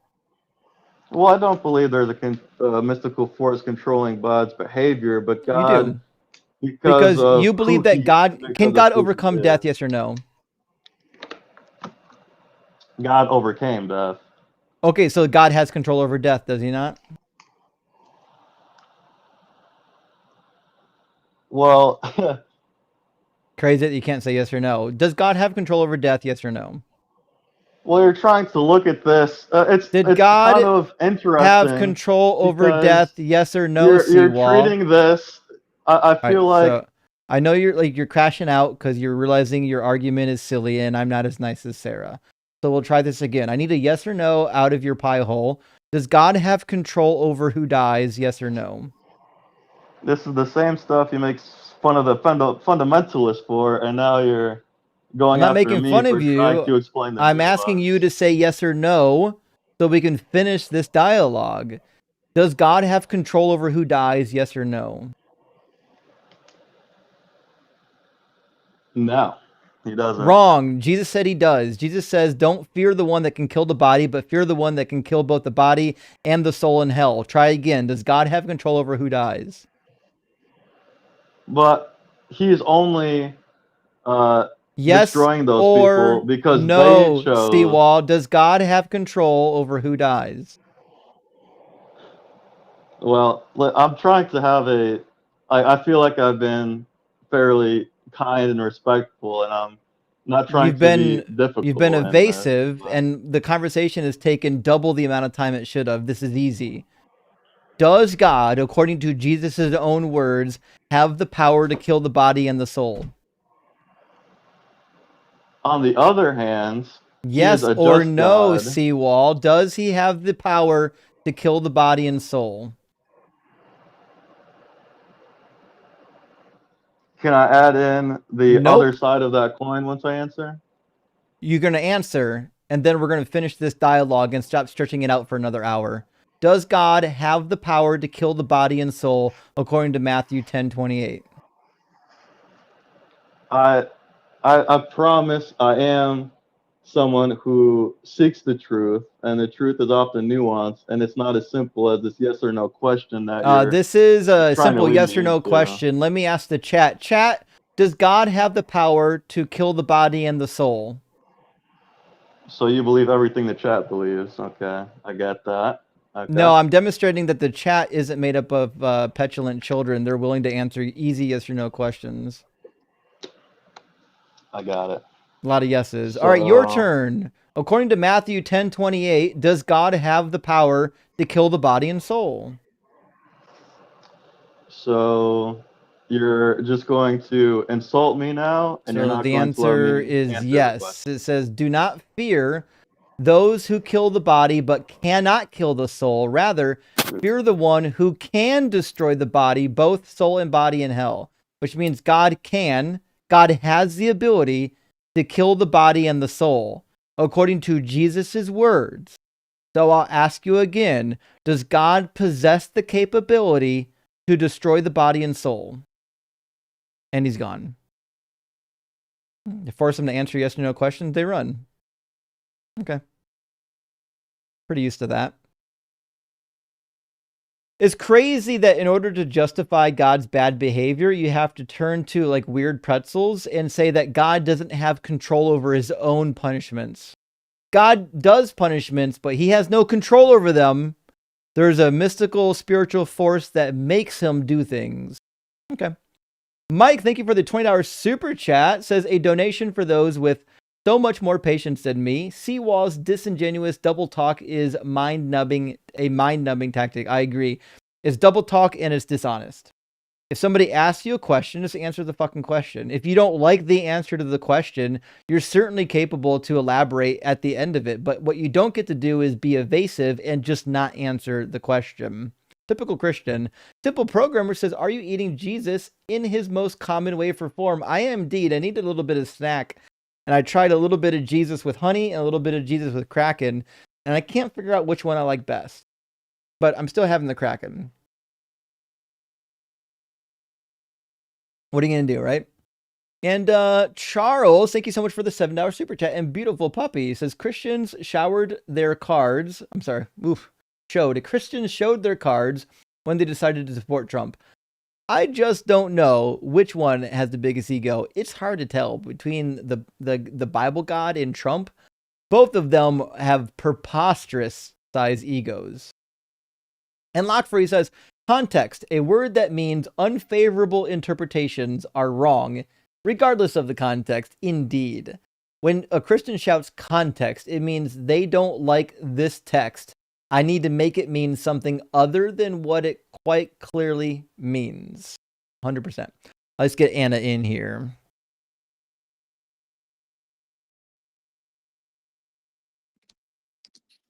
Well, I don't believe there's a mystical force controlling God's behavior, but You God, do. because Because you of believe that can because of God who He overcome is, death, yes or no? God overcame death. Okay, so God has control over death, does he not? Well, Crazy that you can't say yes or no. Does God have control over death, yes or no? well, you're trying to look at this. Did It's kind God of have interesting control over because death, yes or no, you're Seawall? treating this. I All right, feel like I know you're crashing out because you're realizing your argument is silly and I'm not as nice as Sarah. So we'll try this again. I need a yes or no out of your pie hole. Does God have control over who dies? Yes or no? This is the same stuff you make fun of the fundamentalists for, and now you're I'm going not after making me fun for of trying you. to explain the I'm asking you to say yes or no so we can finish this dialogue. Does God have control over who dies? Yes or no? No, he doesn't. Wrong. Jesus said he does. Jesus says, don't fear the one that can kill the body, but fear the one that can kill both the body and the soul in hell. Try again. Does God have control over who dies? But he's only Yes destroying those people or because they no, chose. Seawall. Does God have control over who dies? Well, I'm trying to have I feel like I've been fairly kind and respectful, and I'm not trying You've to be been difficult in this. evasive, and the conversation has taken double the amount of time it should have. This is easy. Does God, according to Jesus' own words, have the power to kill the body and the soul? On the other hand, he is Yes a or just no, God. Seawall? Does he have the power to kill the body and soul? Can I add in the other Nope. side of that coin once I answer? You're going to answer, and then we're going to finish this dialogue and stop stretching it out for another hour. Does God have the power to kill the body and soul according to Matthew 10:28? I promise I am someone who seeks the truth, and the truth is often nuanced, and it's not as simple as this yes or no question that you're This is a trying to simple lead yes me or no into. question. Let me ask the chat. Chat, does God have the power to kill the body and the soul? So you believe everything the chat believes. Okay, I get that. Okay. No, I'm demonstrating that the chat isn't made up of petulant children. They're willing to answer easy yes or no questions. I got it. A lot of yeses. All right, your So, turn. According to Matthew 10:28, does God have the power to kill the body and soul? so you're just going to insult me now, and you're So not the going to let answer me is answer the question. yes. It says, do not fear those who kill the body but cannot kill the soul. Rather, fear the one who can destroy the body, both soul and body in hell. Which means God has the ability to kill the body and the soul, according to Jesus' words. So I'll ask you again, does God possess the capability to destroy the body and soul? And he's gone. You force them to answer yes or no questions, they run. Okay. Pretty used to that. It's crazy that in order to justify God's bad behavior, you have to turn to like weird pretzels and say that God doesn't have control over his own punishments. God does punishments, but he has no control over them. There's a mystical spiritual force that makes him do things. Okay. Mike, thank you for the $20 super chat. Says a donation for those with so much more patience than me. Seawall's disingenuous double talk is a mind-numbing tactic. I agree. It's double talk and it's dishonest. If somebody asks you a question, just answer the fucking question. If you don't like the answer to the question, you're certainly capable to elaborate at the end of it. But what you don't get to do is be evasive and just not answer the question. Typical Christian. Simple Programmer says, are you eating Jesus in his most common way for form? I am indeed. I need a little bit of snack. And I tried a little bit of Jesus with honey and a little bit of Jesus with Kraken. And I can't figure out which one I like best. But I'm still having the Kraken. What are you going to do, right? And Charles, thank you so much for the $7 super chat. And Beautiful Puppy says, Christians showed their cards when they decided to support Trump. I just don't know which one has the biggest ego. It's hard to tell between the Bible God and Trump. Both of them have preposterous size egos. And Lockfree says, context, a word that means unfavorable interpretations are wrong, regardless of the context, indeed. When a Christian shouts context, it means they don't like this text. I need to make it mean something other than what it quite clearly means. 100%. Let's get Anna in here.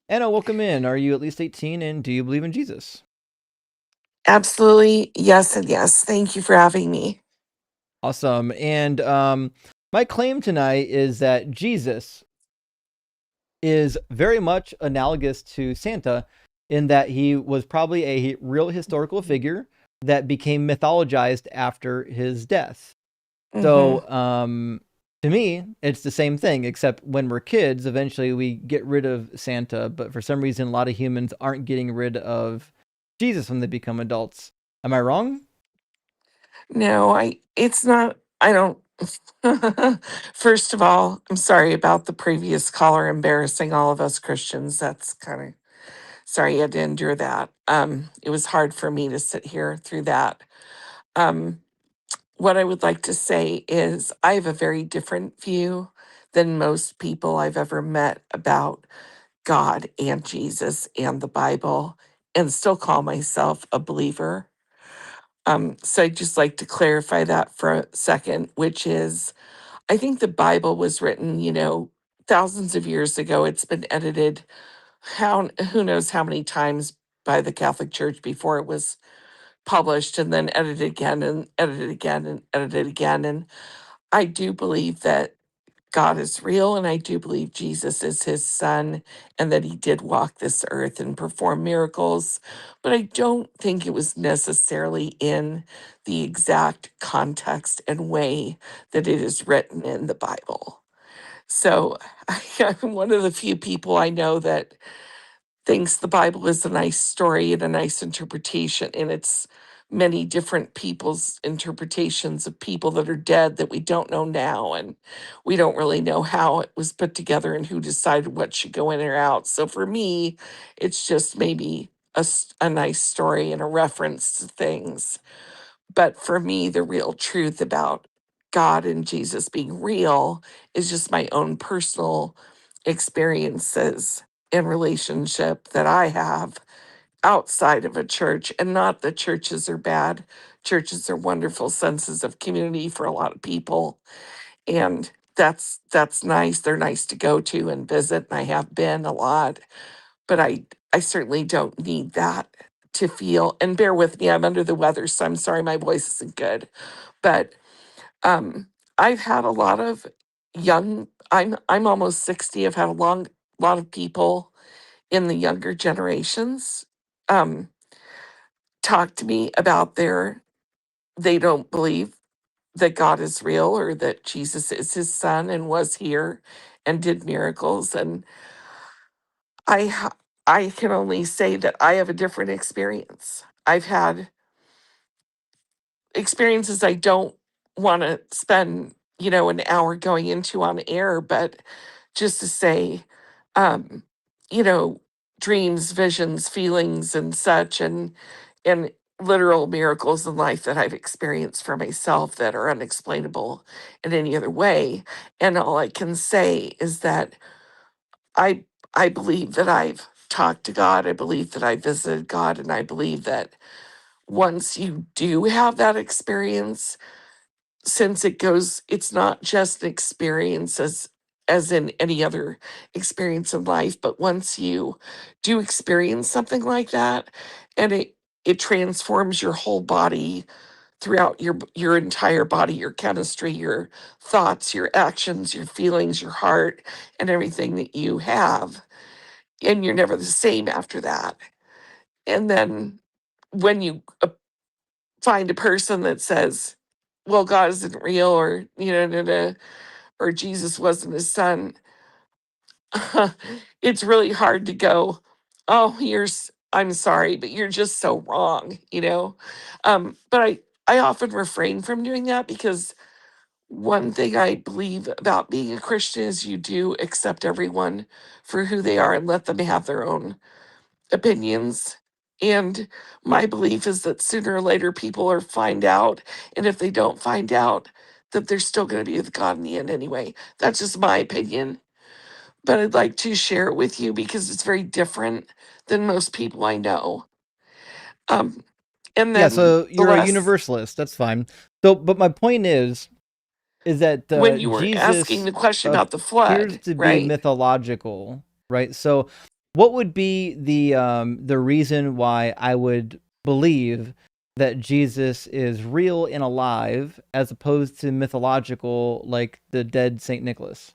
Anna, welcome in. Are you at least 18 and do you believe in Jesus? Absolutely. Yes, and yes. Thank you for having me. Awesome. And my claim tonight is that Jesus is very much analogous to Santa in that he was probably a real historical figure that became mythologized after his death. So, to me, it's the same thing, except when we're kids, eventually we get rid of Santa, but for some reason, a lot of humans aren't getting rid of Jesus when they become adults. Am I wrong? No, it's not, I don't. First of all, I'm sorry about the previous caller embarrassing all of us Christians. That's kind of, sorry you had to endure that. It was hard for me to sit here through that. What I would like to say is I have a very different view than most people I've ever met about God and Jesus and the Bible, and still call myself a believer. So I'd just like to clarify that for a second, which is I think the Bible was written, thousands of years ago. It's been edited who knows how many times by the Catholic Church before it was published, and then edited again and edited again and edited again. And I do believe that God is real, and I do believe Jesus is his son and that he did walk this earth and perform miracles. But I don't think it was necessarily in the exact context and way that it is written in the Bible. So I'm one of the few people I know that thinks the Bible is a nice story and a nice interpretation, and it's many different people's interpretations of people that are dead that we don't know now, and we don't really know how it was put together and who decided what should go in or out. So for me, it's just maybe a nice story and a reference to things. But for me, the real truth about God and Jesus being real is just my own personal experiences and relationship that I have outside of a church. And not that churches are bad. Churches are wonderful senses of community for a lot of people. And that's nice. They're nice to go to and visit. And I have been a lot. But I certainly don't need that to feel, and bear with me, I'm under the weather, so I'm sorry my voice isn't good. But I've had a lot of I'm almost 60. I've had lot of people in the younger generations um talk to me about they don't believe that God is real or that Jesus is his son and was here and did miracles. And I can only say that I have a different experience. I've had experiences I don't want to spend, an hour going into on air, but just to say, um, you know, dreams, visions, feelings, and such, and literal miracles in life that I've experienced for myself that are unexplainable in any other way. And all I can say is that I I believe that I've talked to God. I believe that I visited God, and I believe that once you do have that experience, since it's not just an experience as in any other experience in life, but once you do experience something like that, and it transforms your whole body throughout your entire body, your chemistry, your thoughts, your actions, your feelings, your heart, and everything that you have, and you're never the same after that. And then when you find a person that says, well, God isn't real, or, or Jesus wasn't his son, it's really hard to go, oh, I'm sorry, but you're just so wrong, But I often refrain from doing that because one thing I believe about being a Christian is you do accept everyone for who they are and let them have their own opinions. And my belief is that sooner or later people are find out. And if they don't find out, that they're still going to be with God in the end anyway. That's just my opinion. But I'd like to share it with you because it's very different than most people I know. And Yeah, then so the you're a last, universalist. That's fine. So, but my point is that When you were asking Jesus the question about the flood, appears to be right? mythological, right? So, what would be the reason why I would believe that Jesus is real and alive as opposed to mythological, like the dead Saint Nicholas?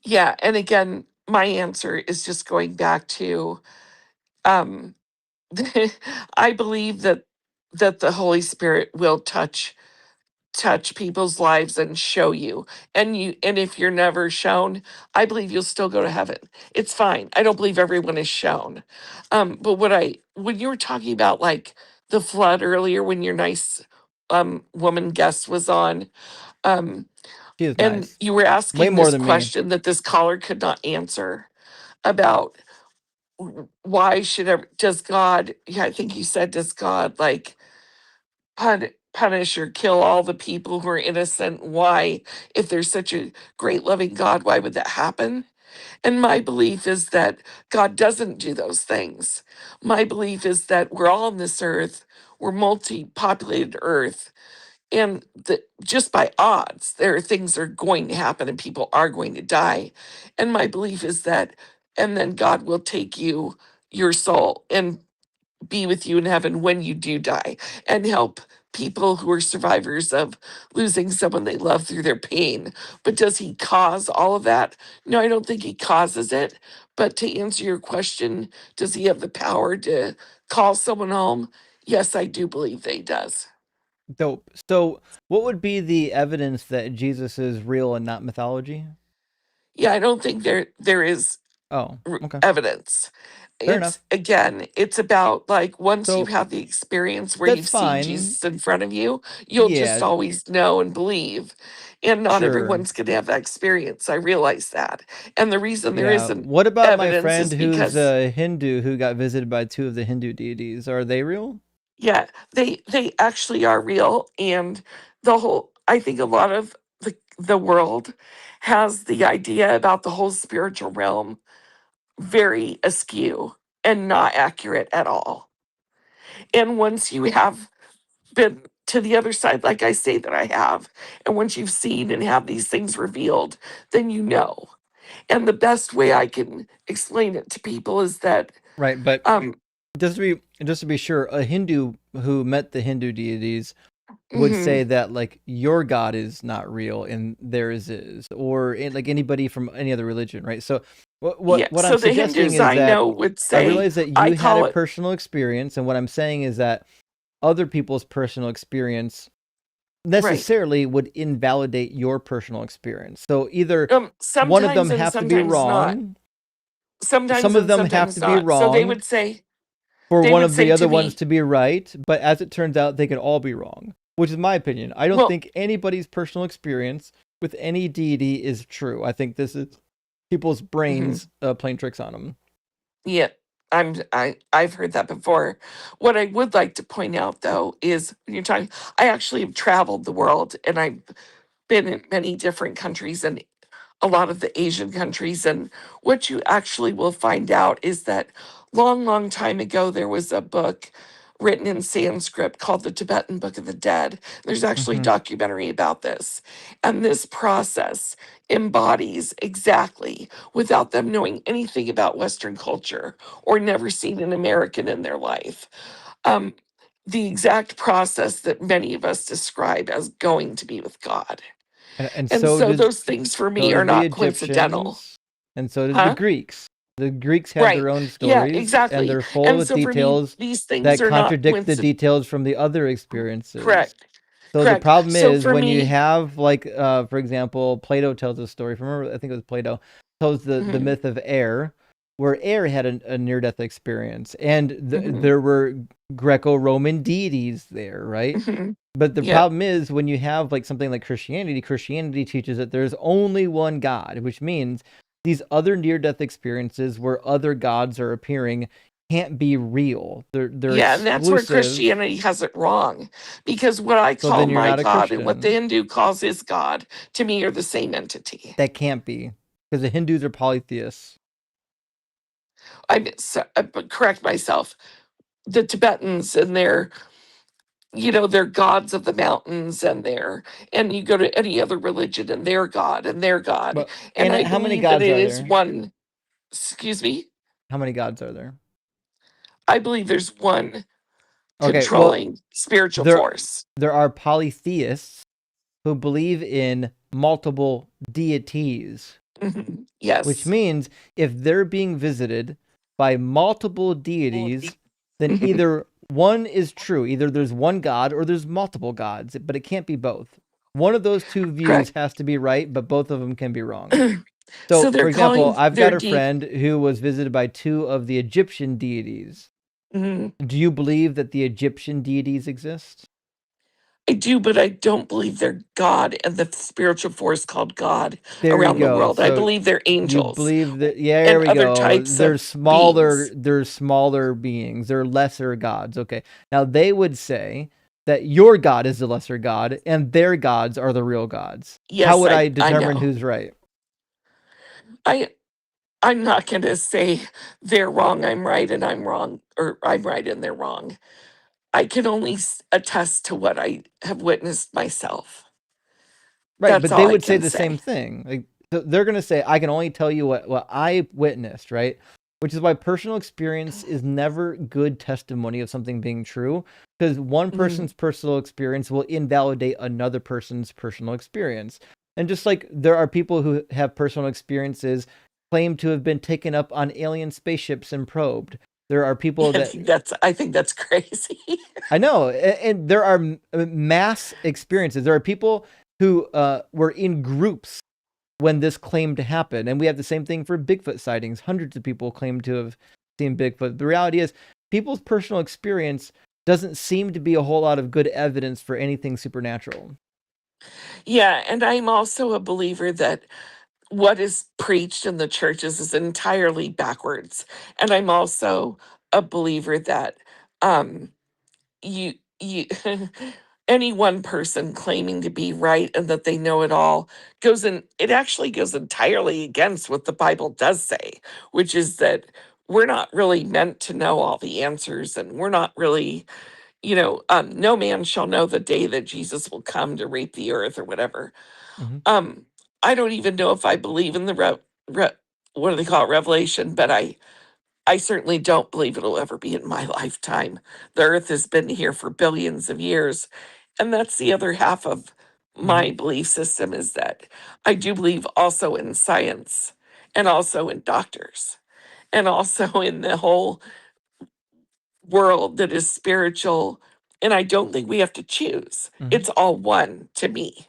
Yeah, and again, my answer is just going back to um I believe that the Holy Spirit will touch people's lives and show you. And if you're never shown, I believe you'll still go to heaven. It's fine. I don't believe everyone is shown. But when you were talking about like the flood earlier when your nice woman guest was on, um She is and nice, you were way asking more this than me. question that this caller could not answer about why does God, yeah, I think you said, does God like punish or kill all the people who are innocent? Why, if there's such a great loving God, why would that happen? And my belief is that God doesn't do those things. My belief is that we're all on this earth, we're multi-populated earth, and just by odds, there are things that are going to happen and people are going to die. And my belief is that, and then God will take your soul, and be with you in heaven when you do die, and help people who are survivors of losing someone they love through their pain. But does he cause all of that? No, I don't think he causes it. But to answer your question, does he have the power to call someone home? Yes, I do believe that he does. Dope. So, what would be the evidence that Jesus is real and not mythology? Yeah, I don't think there is Oh, okay. evidence. Fair It's enough. again, it's about like once you've So, had the experience where that's you've seen fine. Jesus in front of you, you'll just Yeah, always know and believe. And not sure. everyone's gonna have that experience. I realize that. And the reason there Yeah. isn't What about my evidence friend is who's because a Hindu who got visited by two of the Hindu deities? Are they real? yeah, they actually are real. And the whole, I think a lot of the world has the idea about the whole spiritual realm very askew and not accurate at all. And once you have been to the other side, like I say that I have, and once you've seen and have these things revealed, then you know. And the best way I can explain it to people is that Right, but um just to be sure, a Hindu who met the Hindu deities would mhm. say that like your God is not real and theirs is, or like anybody from any other religion, right? So Yeah, what I'm so the suggesting Hindus is I that know would I say, realize that I you had a call it personal experience, and what I'm saying is that other people's personal experience right. necessarily would invalidate your personal experience. So either one of them Sometimes and have to be sometimes not. wrong, Sometimes some of and them have sometimes to be not. So wrong for they one would of the say other to ones me, to be right, but as it turns out, they could all be wrong, which is my opinion. I don't well, think anybody's personal experience with any deity is true. I think this is people's mhm. brains playing tricks on them. Yeah, I've heard that before. What I would like to point out though is when you're talking, I actually have traveled the world and I've been in many different countries and a lot of the Asian countries. And what you actually will find out is that long time ago, there was a book written in Sanskrit called the Tibetan Book of the Dead. There's actually a Mm-hmm. documentary about this. And this process embodies exactly, without them knowing anything about Western culture or never seen an American in their life, um, the exact process that many of us describe as going to be with God. And And so so did those things for so me are did the not coincidental. Egyptians, and so did the Huh? Greeks. The Greeks had Right. their own Yeah, stories, and exactly. they're full And with so for me, details these things that are not contradict the details from the other experiences. correct. So the Correct. problem So is for when you me, have like for example, Plato tells a story. Remember, I think it was Plato tells the mhm, myth of air, where air had a near death experience, and mhm, there were Greco-Roman deities there, right? mhm. But the Yeah. problem is when you have like something like Christianity, Christianity teaches that there's only one God, which means these other near death experiences where other gods are appearing can't be real. They're Yeah, and that's where exclusive. Christianity has it wrong. Because what I So call then you're my not a God and what the Christian. Hindu calls his God, to me are the same entity. That can't be, because the Hindus are polytheists. But correct myself. The Tibetans and their they're gods of the mountains, and you go to any other religion and their god and their god. But And I how many believe that gods it are is there? one. Excuse me? How many gods are there? I believe there's one Okay, well, controlling spiritual there force. there are polytheists who believe in multiple deities. Yes. Which means if they're being visited by multiple deities, then either one is true, either there's one god or there's multiple gods, but it can't be both. One of those two views has to be right, but both of them can be wrong. So, So they're for example, calling I've their got a friend who was visited by two of the Egyptian deities. Do you believe that the Egyptian deities exist? I do, but I don't believe they're God and the spiritual force called God There you around the go. world. I So believe they're you angels believe that? Yeah, there and we other go. types They're of smaller. beings. They're smaller beings. They're lesser gods. Okay. Now they would say that your god is the lesser god and their gods are the real gods. How Yes, would I I determine know. who's right? I'm not going to say they're wrong, I'm right, and I'm wrong, or I'm right and they're wrong. I can only attest to what I have witnessed myself. Right, That's but all they I would say can the same say. thing. Like they're going to say, I can only tell you what I witnessed, right? Which is why personal experience is never good testimony of something being true, because one person's personal experience will invalidate another person's personal experience. And just like there are people who have personal experiences claim to have been taken up on alien spaceships and probed. There are people that I think that's crazy. I know, and there are mass experiences. There are people who were in groups when this claimed to happen, and we have the same thing for Bigfoot sightings. Hundreds of people claim to have seen Bigfoot. The reality is, people's personal experience doesn't seem to be a whole lot of good evidence for anything supernatural. Yeah, and I'm also a believer that what is preached in the churches is entirely backwards. And I'm also a believer that you any one person claiming to be right and that they know it all it actually goes entirely against what the Bible does say, which is that we're not really meant to know all the answers, and we're not really, no man shall know the day that Jesus will come to reap the earth or whatever. I don't even know if I believe in the what do they call it, revelation, but I certainly don't believe it'll ever be in my lifetime. The earth has been here for billions of years. And that's the other half of my belief system, is that I do believe also in science, and also in doctors, and also in the whole world that is spiritual. And I don't think we have to choose. It's all one to me.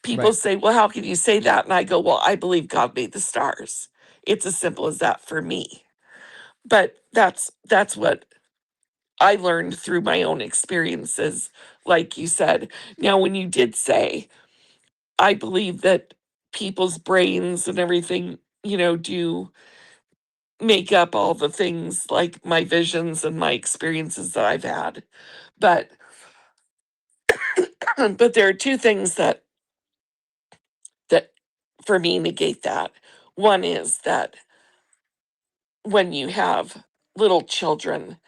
People say, well, how can you say that? And I go, well, I believe God made the stars. It's as simple as that for me. But that's what I learned through my own experiences, like you said. Now, when you did say, I believe that people's brains and everything, do make up all the things like my visions and my experiences that I've had. But but there are two things that for me negate that. One is that when you have little children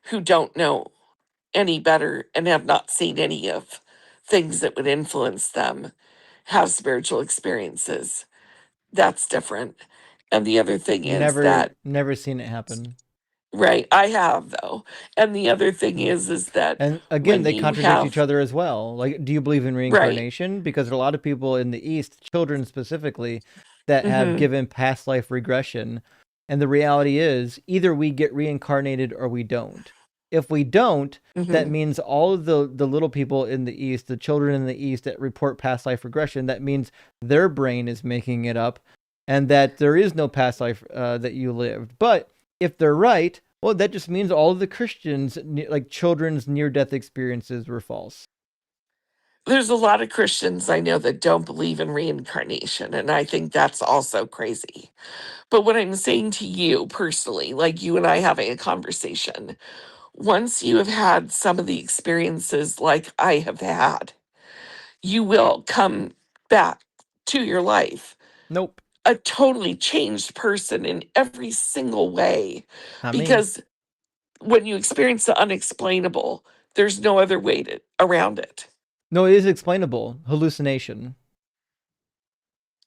who don't know any better and have not seen any of things that would influence them have spiritual experiences, that's different. And the other thing is that, Never seen it happen. right, I have though. And the other thing is that And again, when they you contradict each have other as well. Like, do you believe in reincarnation? Because there are a lot of people in the East, children specifically, that have given past life regression. And the reality is, either we get reincarnated or we don't. If we don't, that means all of the little people in the East, the children in the East that report past life regression, that means their brain is making it up, and that there is no past life that you lived. But if they're right, well, that just means all of the Christians, like children's near-death experiences, were false. There's a lot of Christians I know that don't believe in reincarnation, and I think that's also crazy. But what I'm saying to you personally, like you and I having a conversation, once you have had some of the experiences like I have had, you will come back to your life Nope. a totally changed person in every single way. Not me. Because when you experience the unexplainable, There's no other way around it. No, it is explainable. Hallucination.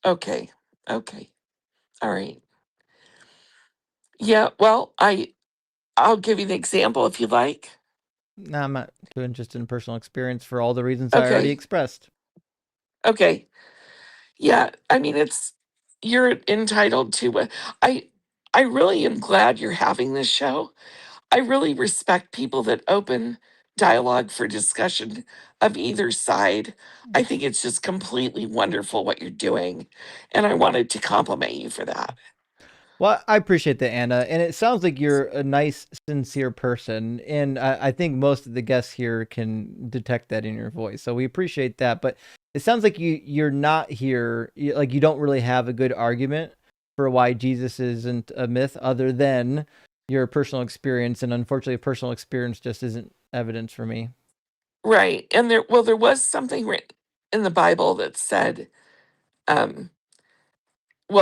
Okay. Okay. All right. Yeah, well, I'll give you an example if you like. No, I'm not too interested in personal experience for all the reasons I already Okay. expressed. Okay. Yeah, I mean you're entitled to I really am glad you're having this show. I really respect people that open dialogue for discussion of either side. I think it's just completely wonderful what you're doing, and I wanted to compliment you for that. Well, I appreciate that, Anna, and it sounds like you're a nice, sincere person, and I think most of the guests here can detect that in your voice, so we appreciate that. But it sounds like you're not here, like you don't really have a good argument for why Jesus isn't a myth, other than your personal experience, and unfortunately, personal experience just isn't evidence for me. Right. And there was something written in the Bible that said,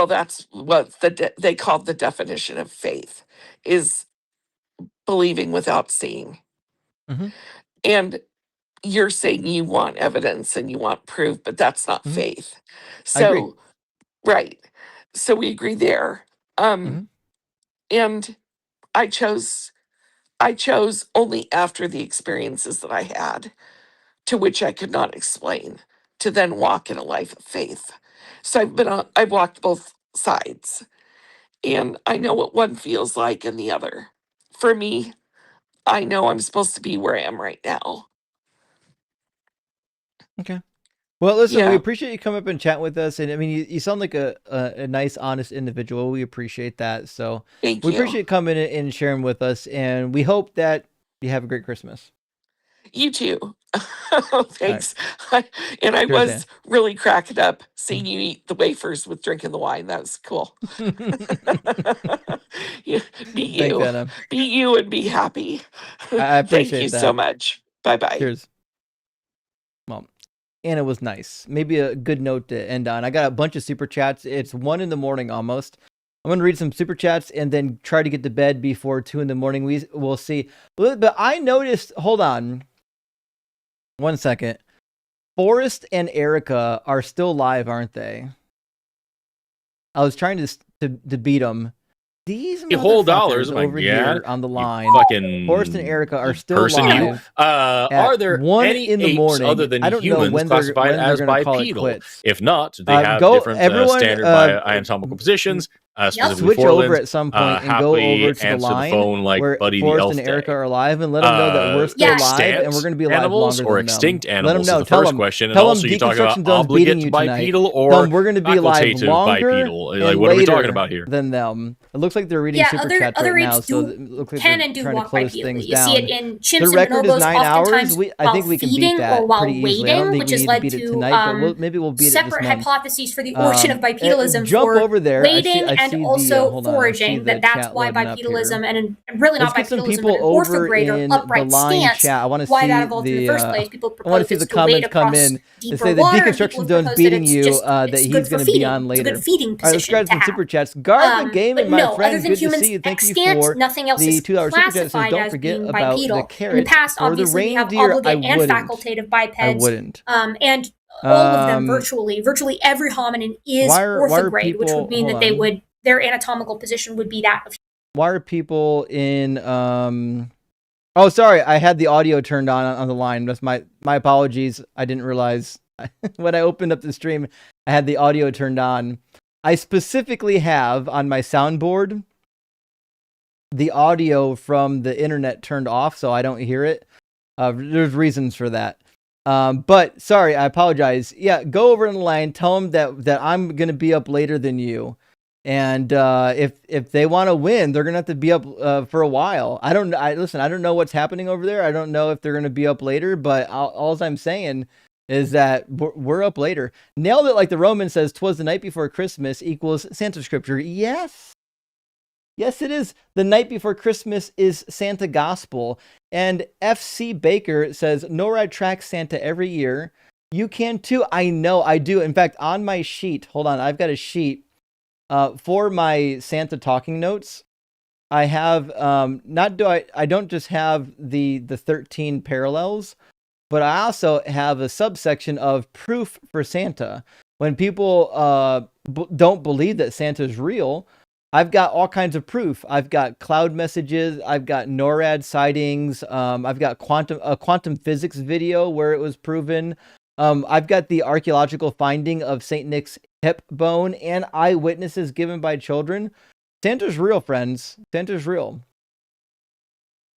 that's what they called the definition of faith is believing without seeing. Mm-hmm. And you're saying you want evidence and you want proof, but that's not faith. I agree. So, right. So we agree there. And I chose only after the experiences that I had, to which I could not explain, to then walk in a life of faith. So I've walked both sides, and I know what one feels like and the other. For me, I know I'm supposed to be where I am right now. Okay. Well, listen, we Yeah. appreciate you coming up and chatting with us. And I mean, you sound like a nice, honest individual. We appreciate that. So Thank we you. appreciate you coming in and sharing with us. And we hope that you have a great Christmas. You too. Thanks. And I Cheers, was Ann. really cracking up seeing you eat the wafers with drinking the wine. That was cool. Yeah, be Thanks, you. Anna. Be you and be happy. I appreciate Thank you that. so much. Bye-bye. Cheers. Well, Anna was nice. Maybe a good note to end on. I got a bunch of super chats. It's 1 a.m. almost. I'm going to read some super chats and then try to get to bed before 2 a.m. We'll see. But I noticed, hold on 1 second. Forrest and Erica are still live, aren't they? I was trying to beat them. These whole motherfuckers dollars. I'm like, over yeah, here on the you line, fucking Forrest and Erica are still person, you. live. Are there 1 any in the apes morning. other than I don't know humans when classified they're as going to call it bipedal? quits. If not, they have Go, different everyone, standard anatomical positions. Specifically switch four over limbs. at some point and go Happily over to the answer line the phone like where Buddy the Forrest Elf and Erica Day. are live, and let them know that we're still live Extant and we're going to be alive animals longer or than extinct them. animals Let them know. is the Tell first them. question. And Tell also them you talk about Deconstruction Zone's beating obligate you tonight. bipedal Tell or them we're going to be live facultative longer bipedal. Like, and what are we later talking about here? than them. It looks like they're reading super chats right now, so it looks like can they're and do trying to walk close bipedally. things You see it down. in chimps Their and record is bonobos 9 hours. oftentimes I while think we can beat feeding or that while pretty easily. I don't waiting, think which we has need to led beat it to tonight, but maybe we'll beat it this separate month. hypotheses for the origin of bipedalism Jump for over there. waiting I and see also hold on, I see foraging. the That's chat why loading up here. bipedalism and really Let's not get some bipedalism, people but an over orthograde or in the upright line stance. chat. I want to Why see that evolved in the first place. People I want to propose see the it's to wade comments come across in and deeper say the water. Deconstruction People have Zone's proposed beating it's you, just that it's he's good for going to be feeding. on It's a later. good feeding All right, let's position grab to some have. super chats. Garba Gaming, But my no, other friend, than good to humans see you. Thank you extant, for nothing else the is $2 super chat. Says, classified don't as forget being about the bipedal. In the carrots. past, For the obviously, we have reindeer, I obligate and wouldn't. facultative I bipeds, wouldn't. and all of them virtually every hominin is why are orthograde, people, which would mean hold that they on. would their anatomical position would be that of. Why are people in oh, sorry, I had the audio turned on the line. That's my apologies. I didn't realize when I opened up the stream, I had the audio turned on. I specifically have on my soundboard the audio from the internet turned off so I don't hear it. There's reasons for that. But sorry, I apologize. Yeah, go over in the line, tell them that I'm going to be up later than you. And if they want to win, they're gonna have to be up for a while. I don't know what's happening over there. I don't know if they're gonna be up later. But all I'm saying is that we're up later. Nailed it, like the Roman says. 'Twas the night before Christmas equals Santa Scripture. Yes, it is. The night before Christmas is Santa Gospel. And FC Baker says, NORAD tracks Santa every year. You can too. I know, I do. In fact, on my sheet, hold on, I've got a sheet. For my Santa talking notes, I have I don't just have the 13 parallels, but I also have a subsection of proof for Santa. When people don't believe that Santa's real, I've got all kinds of proof. I've got cloud messages. I've got NORAD sightings. I've got quantum physics video where it was proven. I've got the archaeological finding of Saint Nick's hip bone and eyewitnesses given by children. Santa's real, friends. Santa's real.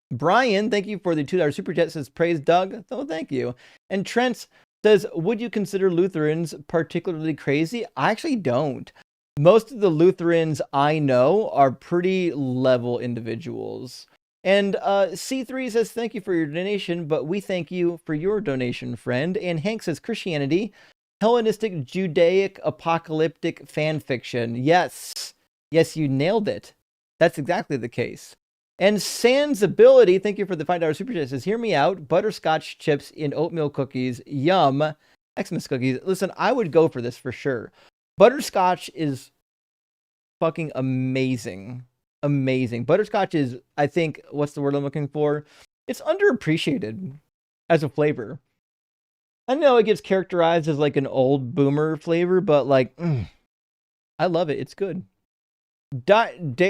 Brian, thank you for the $2 super chat. Says praise Doug. Oh, thank you. And Trent says, would you consider Lutherans particularly crazy? I actually don't. Most of the Lutherans I know are pretty level individuals. And C3 says, thank you for your donation, but we thank you for your donation, friend. And Hank says, Christianity, Hellenistic, Judaic, apocalyptic fan fiction. Yes. Yes, you nailed it. That's exactly the case. And Sans Ability, thank you for the $5 super chat, says, hear me out. Butterscotch chips in oatmeal cookies. Yum. Xmas cookies. Listen, I would go for this for sure. Butterscotch is fucking amazing. Amazing. Butterscotch is, I think, what's the word I'm looking for? It's underappreciated as a flavor. I know it gets characterized as like an old boomer flavor, but like, I love it. It's good. Diralsavi,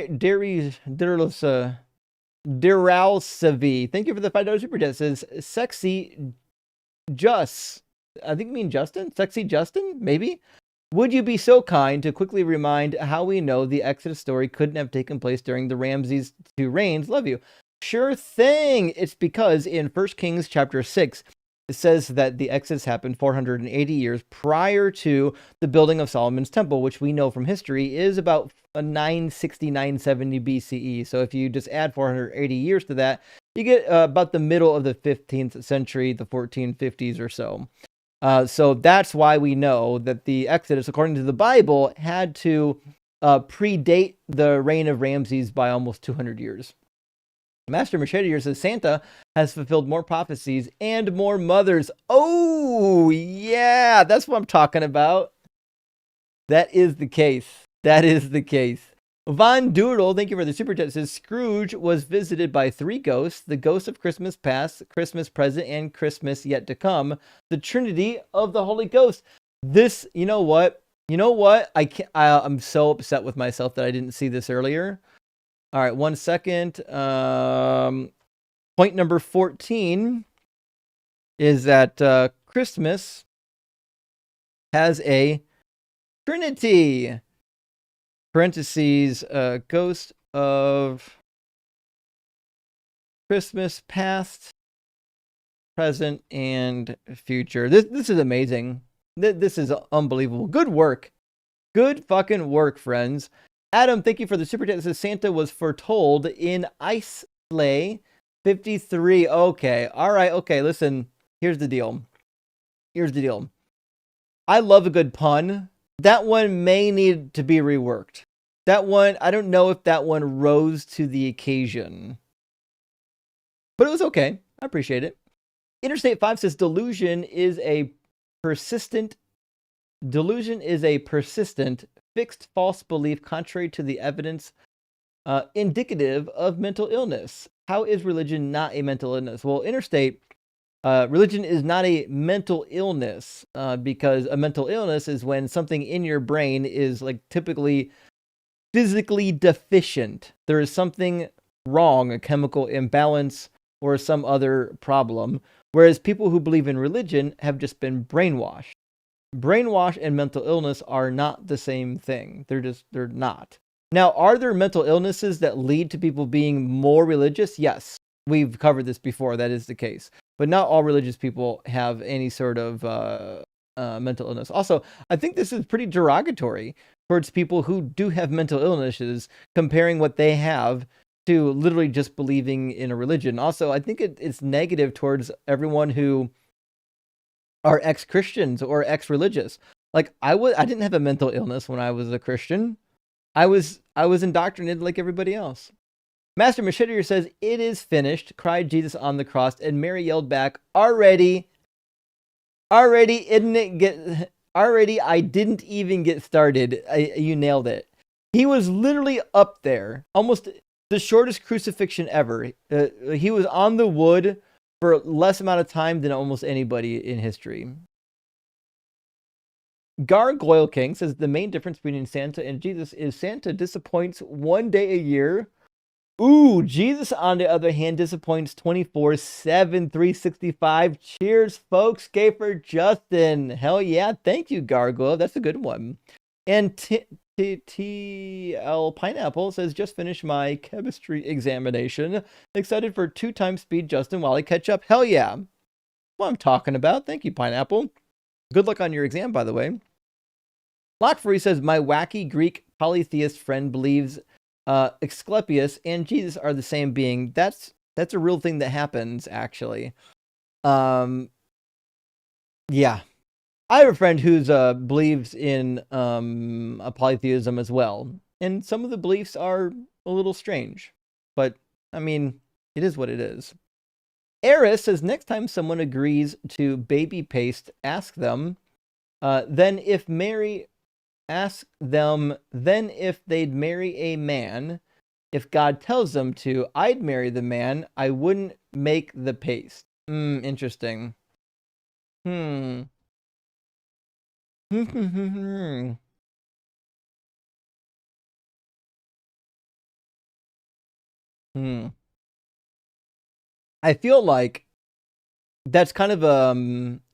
thank you for the $5 super chat. Says sexy Just. I think you mean Justin? Sexy Justin? Maybe? Would you be so kind to quickly remind how we know the Exodus story couldn't have taken place during the Ramses II reigns? Love you. Sure thing. It's because in 1 Kings chapter 6, it says that the Exodus happened 480 years prior to the building of Solomon's temple, which we know from history is about 960, 970 BCE. So if you just add 480 years to that, you get about the middle of the 15th century, the 1450s or so. So that's why we know that the Exodus, according to the Bible, had to predate the reign of Ramses by almost 200 years. Master Machete says Santa has fulfilled more prophecies and more mothers. Oh, yeah, that's what I'm talking about. That is the case. That is the case. Von Doodle, thank you for the super chat, says Scrooge was visited by 3 ghosts, the ghost of Christmas past, Christmas present, and Christmas yet to come, the Trinity of the Holy Ghost. This, you know what? I'm so upset with myself that I didn't see this earlier. All right, 1 second. Point number 14 is that Christmas has a Trinity. Parentheses, ghost of Christmas past, present, and future. This is amazing. This is unbelievable. Good work. Good fucking work, friends. Adam, thank you for the super chat. This says Santa was foretold in Ice Sleigh 53. Okay. All right. Okay. Listen, here's the deal. I love a good pun. That one may need to be reworked. That one, I don't know if that one rose to the occasion. But it was okay. I appreciate it. Interstate 5 says delusion is a persistent, fixed false belief contrary to the evidence indicative of mental illness. How is religion not a mental illness? Well, Interstate, religion is not a mental illness because a mental illness is when something in your brain is like typically physically deficient. There is something wrong, a chemical imbalance or some other problem. Whereas people who believe in religion have just been brainwashed. Brainwash and mental illness are not the same thing. They're not. Now, are there mental illnesses that lead to people being more religious? Yes. We've covered this before. That is the case. But not all religious people have any sort of mental illness. Also, I think this is pretty derogatory towards people who do have mental illnesses, comparing what they have to literally just believing in a religion. Also, I think it's negative towards everyone who are ex-Christians or ex-religious. Like I didn't have a mental illness when I was a Christian. I was indoctrinated like everybody else. Master Machete says, "It is finished," cried Jesus on the cross, and Mary yelled back, Already, I didn't even get started. You nailed it. He was literally up there, almost the shortest crucifixion ever. He was on the wood for less amount of time than almost anybody in history. Gargoyle King says the main difference between Santa and Jesus is Santa disappoints 1 day a year. Ooh, Jesus, on the other hand, disappoints 24/7, 365. Cheers, folks. Gay for Justin. Hell yeah. Thank you, Gargoyle. That's a good one. And TL Pineapple says, just finished my chemistry examination. Excited for 2 times speed, Justin, while I catch up. Hell yeah. What I'm talking about. Thank you, Pineapple. Good luck on your exam, by the way. Lockfree says, my wacky Greek polytheist friend believes Asclepius and Jesus are the same being. That's a real thing that happens, actually. Yeah. I have a friend who's believes in a polytheism as well. And some of the beliefs are a little strange. But, I mean, it is what it is. Eris says, next time someone agrees to baby paste, ask them. Then if they'd marry a man, if God tells them to, I'd marry the man. I wouldn't make the paste. Interesting. Hmm. I feel like that's kind of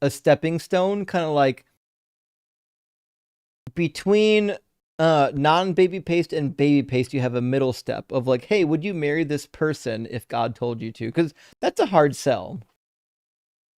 a stepping stone, kind of like between non-baby paste and baby paste, you have a middle step of like, hey, would you marry this person if God told you to? Because that's a hard sell.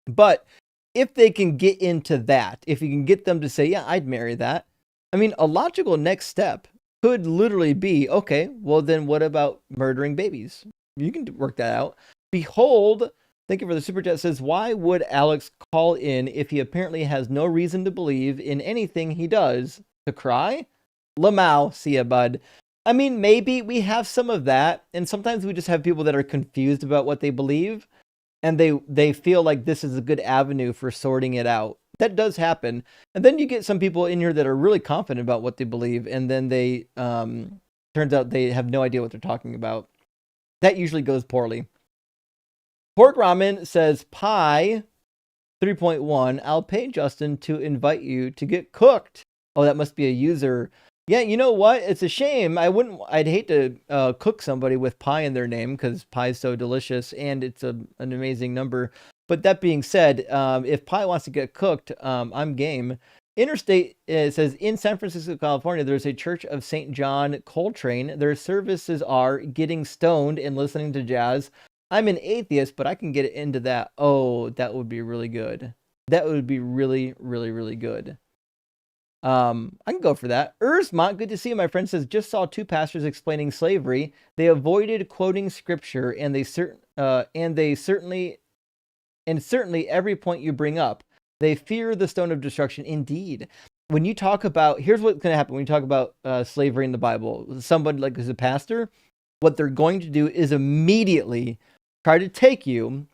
But if they can get into that, if you can get them to say, yeah, I'd marry that. I mean, a logical next step could literally be, okay, well then what about murdering babies? You can work that out. Behold, thank you for the super chat, says, why would Alex call in if he apparently has no reason to believe in anything he does? To cry? Lamau, see ya, bud. I mean, maybe we have some of that, and sometimes we just have people that are confused about what they believe, and they feel like this is a good avenue for sorting it out. That does happen. And then you get some people in here that are really confident about what they believe, and then they turns out they have no idea what they're talking about. That usually goes poorly. Pork Ramen says, Pie 3.1, I'll pay Justin to invite you to get cooked. Oh, that must be a user. Yeah, you know what? It's a shame. I'd hate to cook somebody with pie in their name because pie is so delicious and it's an amazing number. But that being said, if pie wants to get cooked, I'm game. Interstate, it says, in San Francisco, California, there's a Church of St. John Coltrane. Their services are getting stoned and listening to jazz. I'm an atheist, but I can get into that. Oh, that would be really good. That would be really, really, really good. I can go for that. Ursmont, good to see you. My friend says, just saw 2 pastors explaining slavery. They avoided quoting scripture, and certainly every point you bring up, they fear the stone of destruction. Indeed. When you talk about, here's what's going to happen when you talk about slavery in the Bible. Somebody like who's a pastor, what they're going to do is immediately try to take you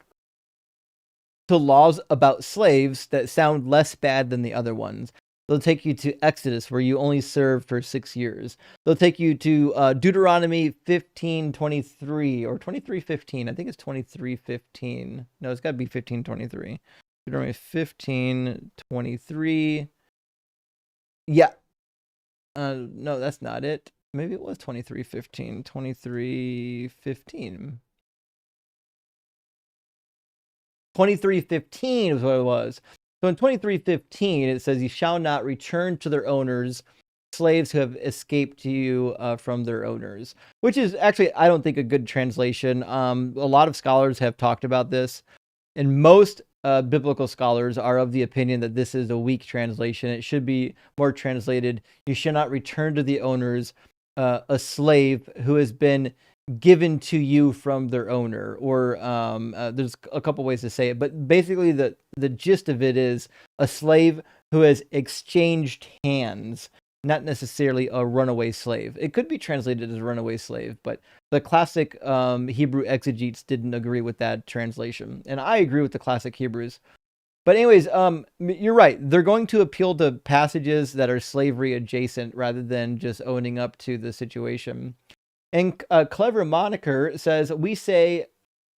to laws about slaves that sound less bad than the other ones. They'll take you to Exodus, where you only served for 6 years. They'll take you to Deuteronomy 15:23 or 23:15. I think it's 23:15. No, it's got to be 15:23. Deuteronomy 15:23. Yeah. No, that's not it. Maybe it was 23:15. 23:15. 23:15 is what it was. So in 23:15, it says, you shall not return to their owners slaves who have escaped to you from their owners, which is actually, I don't think, a good translation. A lot of scholars have talked about this, and most biblical scholars are of the opinion that this is a weak translation. It should be more translated, you shall not return to the owners a slave who has been given to you from their owner, or there's a couple ways to say it, but basically the gist of it is a slave who has exchanged hands, not necessarily a runaway slave. It could be translated as a runaway slave, but the classic Hebrew exegetes didn't agree with that translation, and I agree with the classic Hebrews. But anyways, you're right. They're going to appeal to passages that are slavery adjacent rather than just owning up to the situation. And Clever Moniker says, we say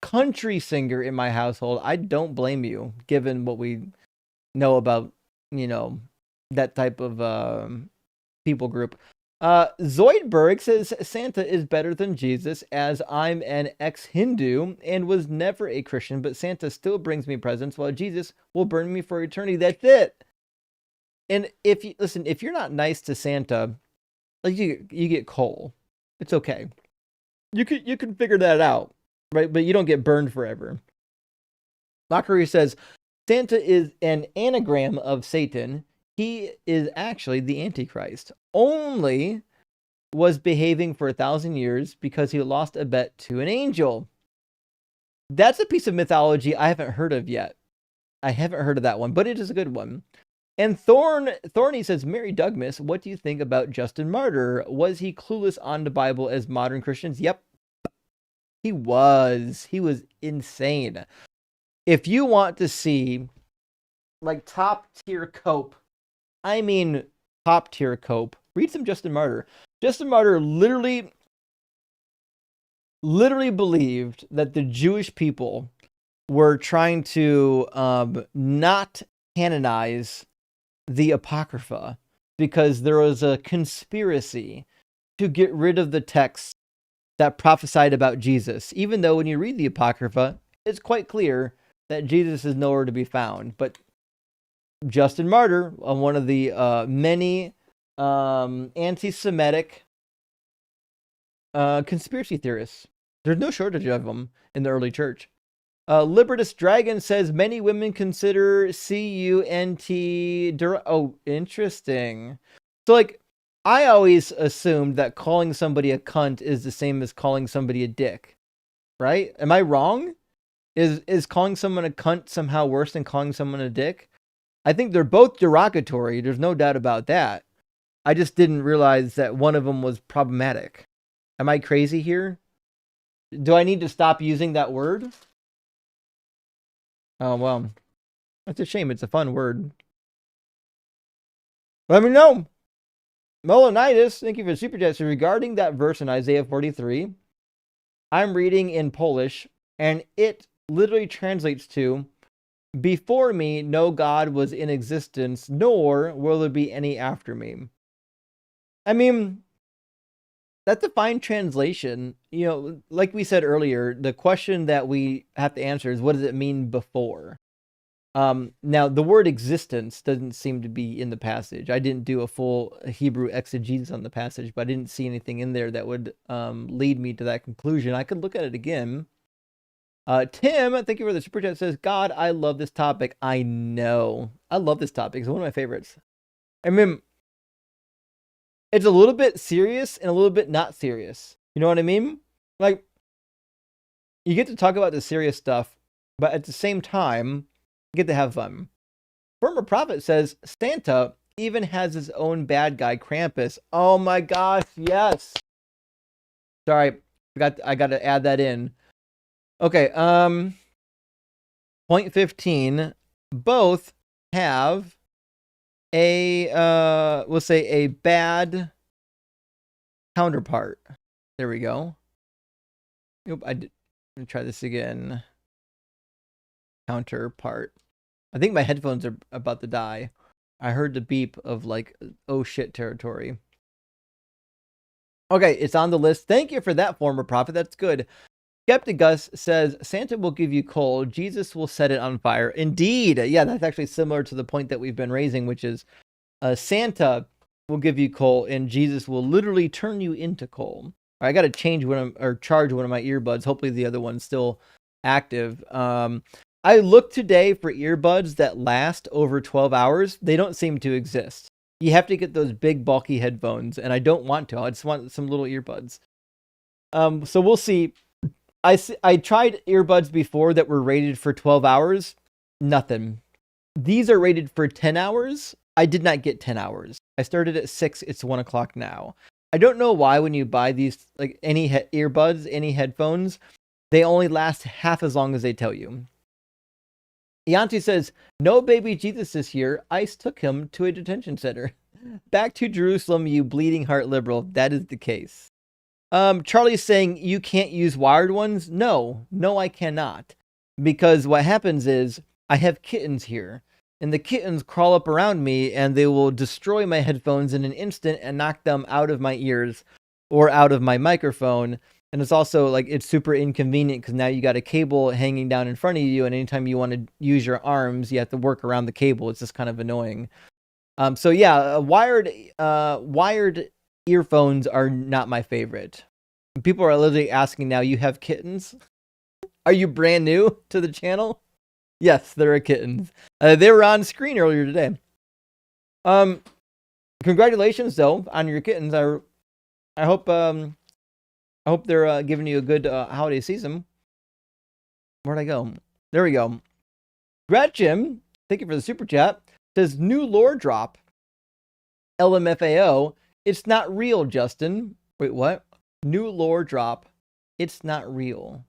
country singer in my household. I don't blame you, given what we know about, that type of people group. Zoidberg says Santa is better than Jesus, as I'm an ex-Hindu and was never a Christian, but Santa still brings me presents while Jesus will burn me for eternity. That's it. And if you're not nice to Santa, like you get coal. It's okay. You can figure that out, right? But you don't get burned forever. Mockery says Santa is an anagram of Satan. He is actually the Antichrist. Only was behaving for 1,000 years because he lost a bet to an angel. That's a piece of mythology I haven't heard of yet. I haven't heard of that one, but it is a good one. And Thorny says, Mary Dougmas, what do you think about Justin Martyr? Was he clueless on the Bible as modern Christians? Yep. He was. He was insane. If you want to see like top tier cope, I mean top tier cope, read some Justin Martyr. Justin Martyr literally believed that the Jewish people were trying to not canonize the Apocrypha because there was a conspiracy to get rid of the texts that prophesied about Jesus, even though when you read the Apocrypha, it's quite clear that Jesus is nowhere to be found. But Justin Martyr, one of the many anti-Semitic conspiracy theorists, there's no shortage of them in the early church. Libertus Dragon says many women consider CUNT. Oh, interesting. So, like, I always assumed that calling somebody a cunt is the same as calling somebody a dick, right? Am I wrong? Is calling someone a cunt somehow worse than calling someone a dick? I think they're both derogatory. There's no doubt about that. I just didn't realize that one of them was problematic. Am I crazy here? Do I need to stop using that word? Oh, well, that's a shame. It's a fun word. Let me know. Melanitis, thank you for the super chat. So regarding that verse in Isaiah 43, I'm reading in Polish, and it literally translates to, before me, no God was in existence, nor will there be any after me. I mean, that's a fine translation. You know, like we said earlier, the question that we have to answer is, what does it mean before? Now, the word existence doesn't seem to be in the passage. I didn't do a full Hebrew exegesis on the passage, but I didn't see anything in there that would lead me to that conclusion. I could look at it again. Tim, thank you for the super chat, says, God, I love this topic. I know. I love this topic. It's one of my favorites. I mean, it's a little bit serious and a little bit not serious. You know what I mean? Like, you get to talk about the serious stuff, but at the same time, you get to have fun. Former Prophet says, Santa even has his own bad guy, Krampus. Oh my gosh, yes. Sorry, I got to add that in. Okay, point 15. Both have a we'll say a bad counterpart. There we go. Nope, let me try this again. Counterpart. I think my headphones are about to die. I heard the beep of like, oh shit territory. Okay, it's on the list. Thank you for that, Former Prophet. That's good. Skeptic Gus says, Santa will give you coal. Jesus will set it on fire. Indeed. Yeah, that's actually similar to the point that we've been raising, which is Santa will give you coal and Jesus will literally turn you into coal. I got to change charge one of my earbuds. Hopefully the other one's still active. I looked today for earbuds that last over 12 hours. They don't seem to exist. You have to get those big bulky headphones, and I don't want to. I just want some little earbuds. So we'll see. I tried earbuds before that were rated for 12 hours. Nothing. These are rated for 10 hours. I did not get 10 hours. I started at 6. It's 1 o'clock now. I don't know why when you buy these, like any earbuds, any headphones, they only last half as long as they tell you. Yanti says, no baby Jesus this year. ICE took him to a detention center. Back to Jerusalem, you bleeding heart liberal. That is the case. Charlie's saying you can't use wired ones. No, I cannot. Because what happens is I have kittens here, and the kittens crawl up around me and they will destroy my headphones in an instant and knock them out of my ears or out of my microphone. And it's also like it's super inconvenient because now you got a cable hanging down in front of you, and anytime you want to use your arms, you have to work around the cable. It's just kind of annoying. So yeah, wired earphones are not my favorite. People are literally asking now, you have kittens? Are you brand new to the channel? Yes, there are kittens. They were on screen earlier today. Congratulations though on your kittens. I hope they're giving you a good holiday season. Where'd I go? There we go. Gretchen, thank you for the super chat. Says new lore drop. LMFAO. It's not real, Justin. Wait, what? New lore drop. It's not real.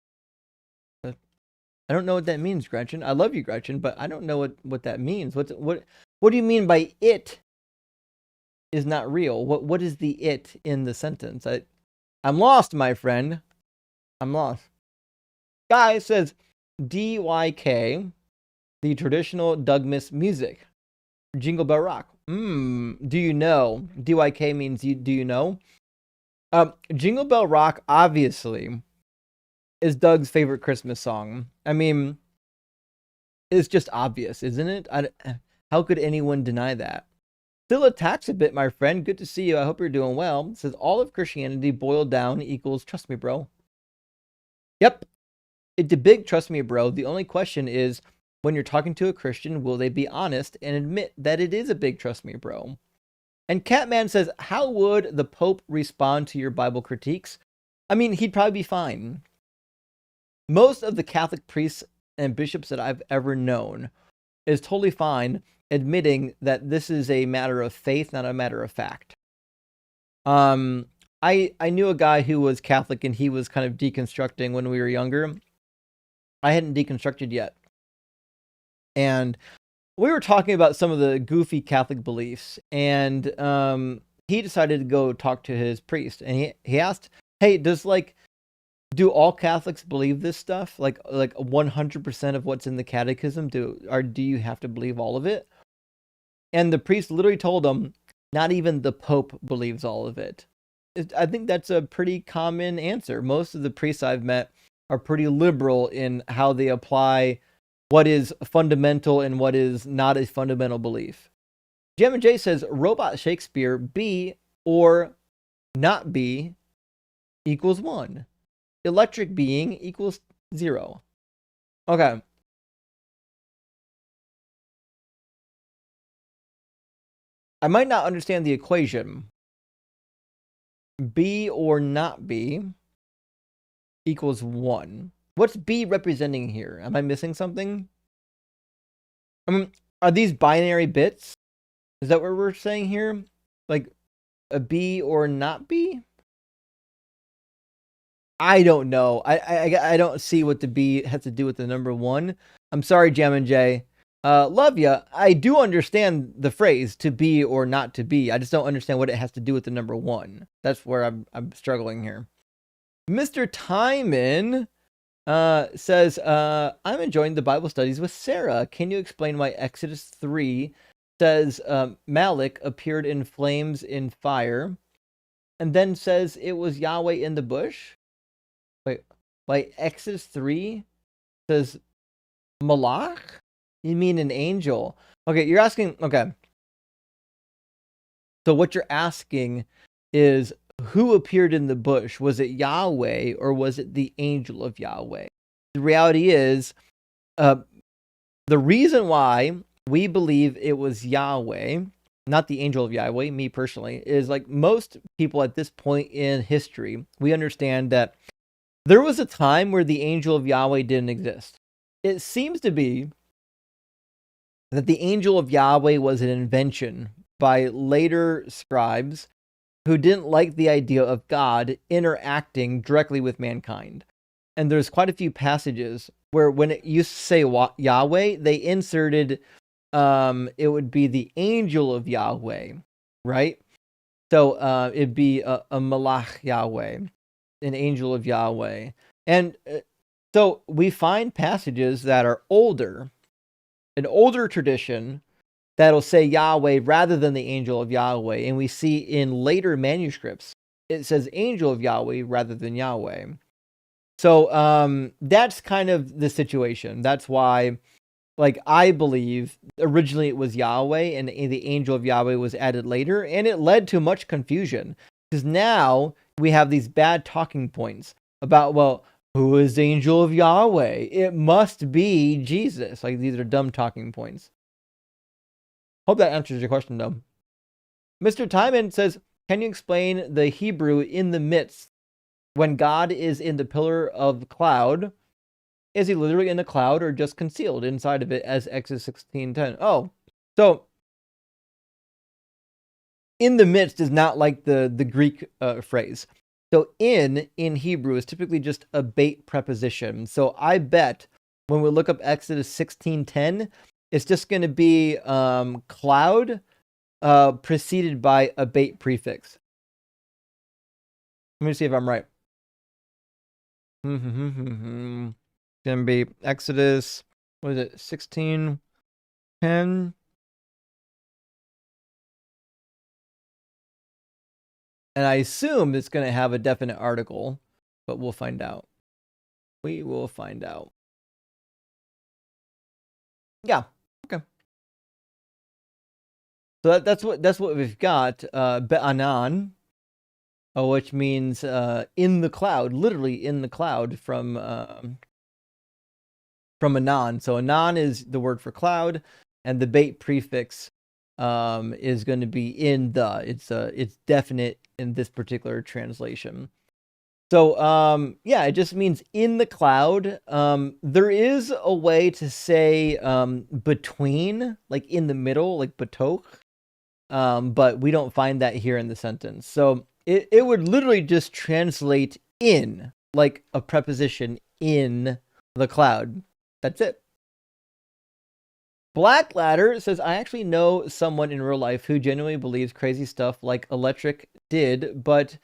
I don't know what that means, Gretchen. I love you, Gretchen, but I don't know what that means. What do you mean by it is not real? What is the it in the sentence? I'm lost, my friend. I'm lost. Guy says DYK, the traditional Dougmas music. Jingle Bell Rock. Do you know? DYK means do you know? Jingle Bell Rock obviously is Doug's favorite Christmas song. I mean, it's just obvious, isn't it? How could anyone deny that? Still attacks a bit, my friend. Good to see you. I hope you're doing well. It says all of Christianity boiled down equals trust me, bro. Yep. It's a big trust me, bro. The only question is, when you're talking to a Christian, will they be honest and admit that it is a big trust me, bro? And Catman says, how would the Pope respond to your Bible critiques? I mean, he'd probably be fine. Most of the Catholic priests and bishops that I've ever known is totally fine admitting that this is a matter of faith, not a matter of fact. I knew a guy who was Catholic and he was kind of deconstructing when we were younger. I hadn't deconstructed yet. And we were talking about some of the goofy Catholic beliefs, and he decided to go talk to his priest, and he asked, hey, do all Catholics believe this stuff? Like 100% of what's in the catechism? Do you have to believe all of it? And the priest literally told him, not even the Pope believes all of it. I think that's a pretty common answer. Most of the priests I've met are pretty liberal in how they apply what is fundamental and what is not a fundamental belief. Jim and Jay says, Robot Shakespeare, be or not be equals 1. Electric being equals 0. Okay. I might not understand the equation. Be or not be equals 1. What's B representing here? Am I missing something? I mean, are these binary bits? Is that what we're saying here? Like a B or not B? I don't know. I don't see what the B has to do with the number 1. I'm sorry, Jam and Jay. Love ya. I do understand the phrase to be or not to be. I just don't understand what it has to do with the number 1. That's where I'm struggling here. Mr. Timon says, I'm enjoying the Bible studies with Sarah. Can you explain why Exodus 3 says Malik appeared in flames in fire and then says it was Yahweh in the bush? Wait, like Exodus 3 says Malach? You mean an angel? Okay, you're asking, okay. So what you're asking is who appeared in the bush? Was it Yahweh or was it the angel of Yahweh? The reality is, the reason why we believe it was Yahweh, not the angel of Yahweh, me personally, is like most people at this point in history, we understand that there was a time where the angel of Yahweh didn't exist. It seems to be that the angel of Yahweh was an invention by later scribes who didn't like the idea of God interacting directly with mankind. And there's quite a few passages where when it used to say Yahweh, they inserted it would be the angel of Yahweh, right? So it'd be a Malach Yahweh. an angel of Yahweh. And so we find passages that are older, an older tradition that'll say Yahweh rather than the angel of Yahweh. And we see in later manuscripts, it says angel of Yahweh rather than Yahweh. So that's kind of the situation. That's why, like, I believe originally it was Yahweh and the angel of Yahweh was added later, and it led to much confusion because now we have these bad talking points about, well, who is the angel of Yahweh? It must be Jesus. Like, these are dumb talking points. Hope that answers your question, though. Mr. Timon says, can you explain the Hebrew in the midst when God is in the pillar of cloud? Is he literally in the cloud or just concealed inside of it as Exodus 16:10? Oh, so in the midst is not like the Greek phrase. So in Hebrew is typically just a bait preposition. So I bet when we look up Exodus 16:10, it's just going to be cloud preceded by a bait prefix. Let me see if I'm right. It's going to be Exodus, what is it, 16:10? And I assume it's going to have a definite article, but we'll find out. We will find out. Yeah. Okay. So that's what we've got. Be'anan, which means in the cloud, literally in the cloud from Anan. So Anan is the word for cloud, and the bait prefix is going to be in the. It's definite in this particular translation. So yeah, it just means in the cloud. There is a way to say between, like in the middle, like batoch, but we don't find that here in the sentence. So it would literally just translate in, like a preposition in the cloud. That's it. Black Ladder says, I actually know someone in real life who genuinely believes crazy stuff like Electric did, but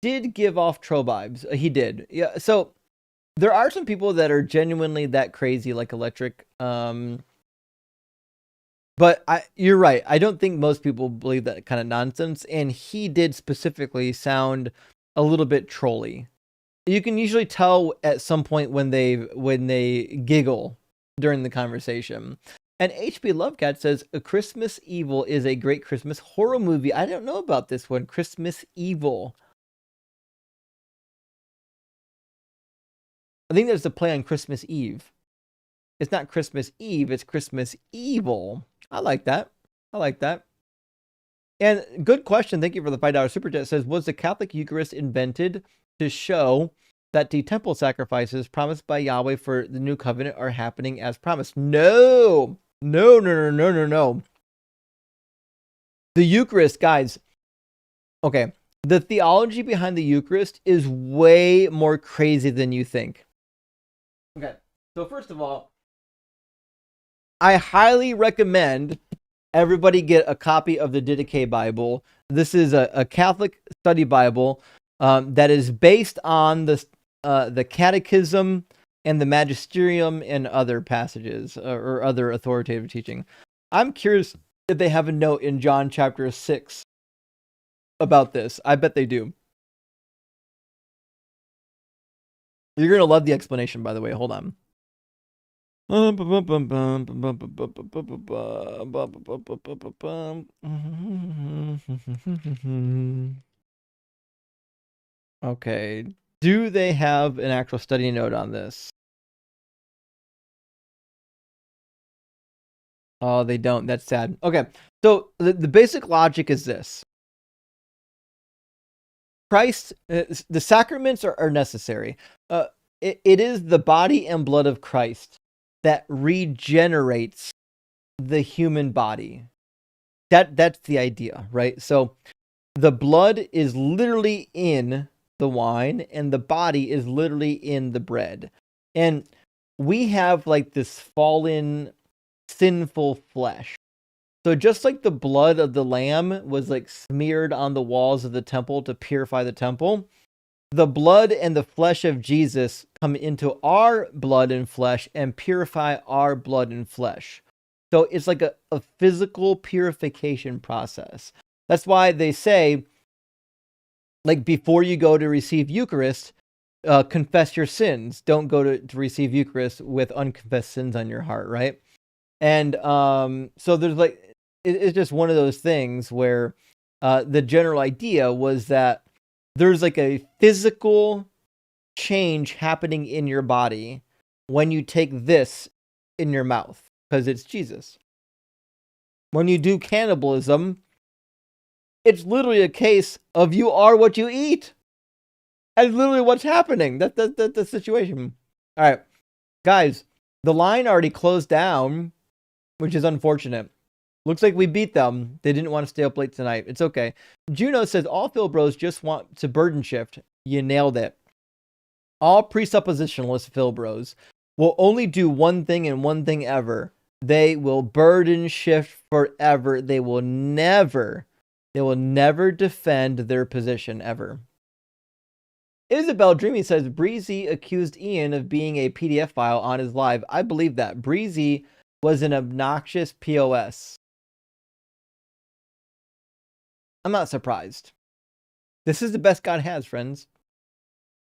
did give off troll vibes. He did. Yeah. So there are some people that are genuinely that crazy like Electric. But you're right. I don't think most people believe that kind of nonsense. And he did specifically sound a little bit trolly. You can usually tell at some point when they giggle during the conversation. And HP Lovecat says, A Christmas Evil is a great Christmas horror movie. I don't know about this one. Christmas Evil. I think there's a play on Christmas Eve. It's not Christmas Eve, it's Christmas Evil. I like that. I like that. And good question. Thank you for the $5 super chat. It says, was the Catholic Eucharist invented to show that the temple sacrifices promised by Yahweh for the new covenant are happening as promised? No. No. The Eucharist, guys. Okay. The theology behind the Eucharist is way more crazy than you think. Okay. So first of all, I highly recommend everybody get a copy of the Didache Bible. This is a Catholic study Bible that is based on the Catechism and the Magisterium and other passages or other authoritative teaching. I'm curious if they have a note in John chapter 6 about this. I bet they do. You're going to love the explanation, by the way. Hold on. Okay. Do they have an actual study note on this? Oh, they don't. That's sad. Okay. So the basic logic is this. Christ, the sacraments are necessary. It is the body and blood of Christ that regenerates the human body. That's the idea, right? So the blood is literally in the wine and the body is literally in the bread. And we have like this fallen, sinful flesh. So just like the blood of the lamb was like smeared on the walls of the temple to purify the temple, the blood and the flesh of Jesus come into our blood and flesh and purify our blood and flesh. So it's like a physical purification process. That's why they say, like, before you go to receive Eucharist, confess your sins. Don't go to receive Eucharist with unconfessed sins on your heart, right? And so there's like, it's just one of those things where the general idea was that there's like a physical change happening in your body when you take this in your mouth, because it's Jesus. When you do cannibalism, it's literally a case of you are what you eat. That's literally what's happening. That's the situation. All right, guys, the line already closed down, which is unfortunate. Looks like we beat them. They didn't want to stay up late tonight. It's okay. Juno says, all Phil bros just want to burden shift. You nailed it. All presuppositionalist Phil bros will only do one thing and one thing ever. They will burden shift forever. They will never defend their position ever. Isabel Dreamy says, Breezy accused Ian of being a PDF file on his live. I believe that. Breezy was an obnoxious POS. I'm not surprised. This is the best God has, friends.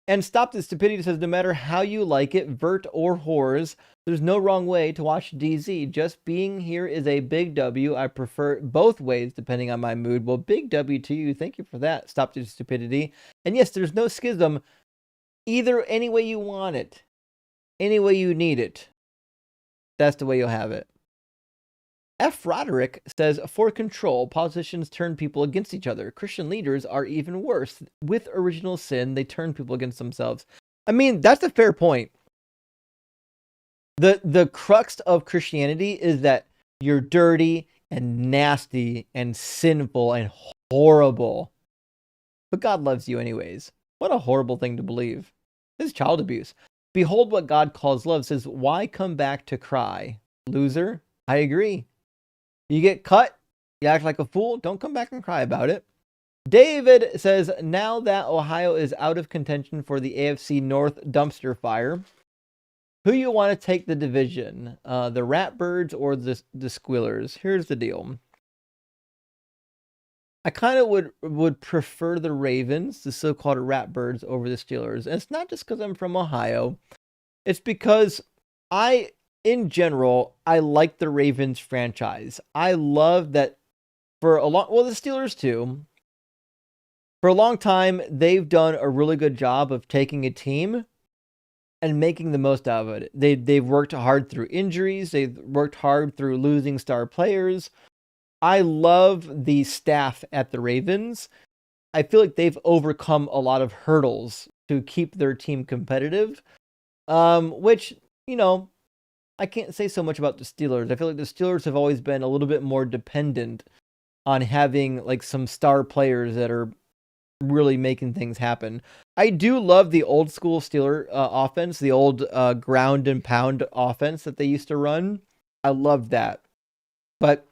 And Stop This Stupidity says, no matter how you like it, vert or whores, there's no wrong way to watch DZ. Just being here is a big W. I prefer both ways depending on my mood. Well, big W to you. Thank you for that, Stop This Stupidity. And yes, there's no schism either any way you want it. Any way you need it. That's the way you'll have it. F. Roderick says, for control, politicians turn people against each other. Christian leaders are even worse. With original sin, they turn people against themselves. I mean, that's a fair point. The crux of Christianity is that you're dirty and nasty and sinful and horrible. But God loves you anyways. What a horrible thing to believe. This is child abuse. Behold what God calls love. Says, why come back to cry? Loser, I agree. You get cut, you act like a fool, don't come back and cry about it. David says, now that Ohio is out of contention for the AFC North dumpster fire, who you want to take the division? The Ratbirds or the Squealers? Here's the deal. I kind of would prefer the Ravens, the so-called Ratbirds, over the Steelers. And it's not just because I'm from Ohio. It's because in general, I like the Ravens franchise. I love that the Steelers too. For a long time, they've done a really good job of taking a team and making the most out of it. They've worked hard through injuries. They've worked hard through losing star players. I love the staff at the Ravens. I feel like they've overcome a lot of hurdles to keep their team competitive, which, I can't say so much about the Steelers. I feel like the Steelers have always been a little bit more dependent on having like some star players that are really making things happen. I do love the old school Steeler offense, the old ground and pound offense that they used to run. I love that. But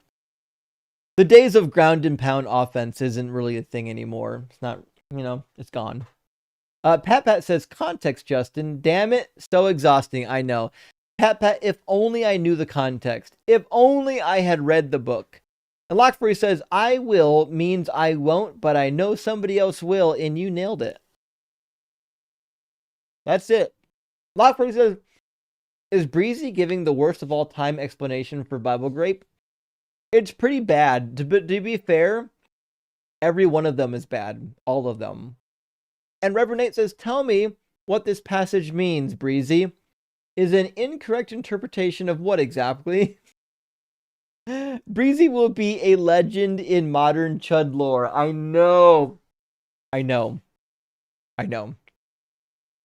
the days of ground and pound offense isn't really a thing anymore. It's not, it's gone. Pat says, context, Justin. Damn it. So exhausting. I know. Pat, if only I knew the context. If only I had read the book. And Lockfree says, I will means I won't, but I know somebody else will, and you nailed it. That's it. Lockfree says, is Breezy giving the worst of all time explanation for Bible Grape? It's pretty bad. To be fair, every one of them is bad. All of them. And Reverend Nate says, tell me what this passage means, Breezy. Is an incorrect interpretation of what exactly? Breezy will be a legend in modern Chud lore. I know.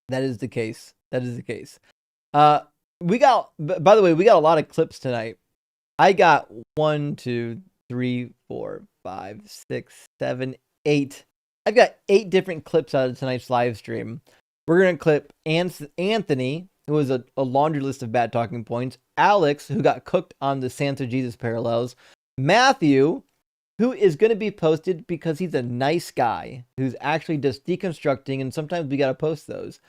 That is the case. We got a lot of clips tonight. I got 1, 2, 3, 4, 5, 6, 7, 8. I've got 8 different clips out of tonight's live stream. We're going to clip Anthony, who was a laundry list of bad talking points. Alex, who got cooked on the Santa Jesus parallels. Matthew, who is going to be posted because he's a nice guy who's actually just deconstructing, and sometimes we got to post those.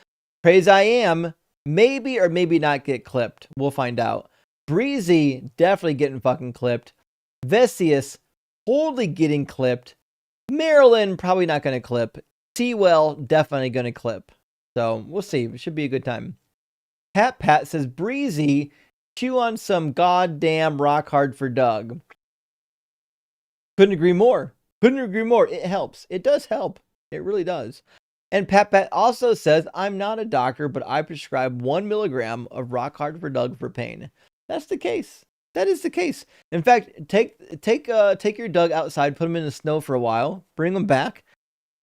Praise I Am, maybe or maybe not get clipped. We'll find out. Breezy, definitely getting fucking clipped. Vesius, totally getting clipped. Marilyn, probably not going to clip. Sewell, definitely going to clip. So we'll see. It should be a good time. Pat says, Breezy, chew on some goddamn rock hard for Doug. Couldn't agree more. Couldn't agree more. It helps. It does help. It really does. And Pat also says, I'm not a doctor, but I prescribe 1 milligram of rock hard for Doug for pain. That's the case. That is the case. In fact, take your Doug outside, put him in the snow for a while, bring him back,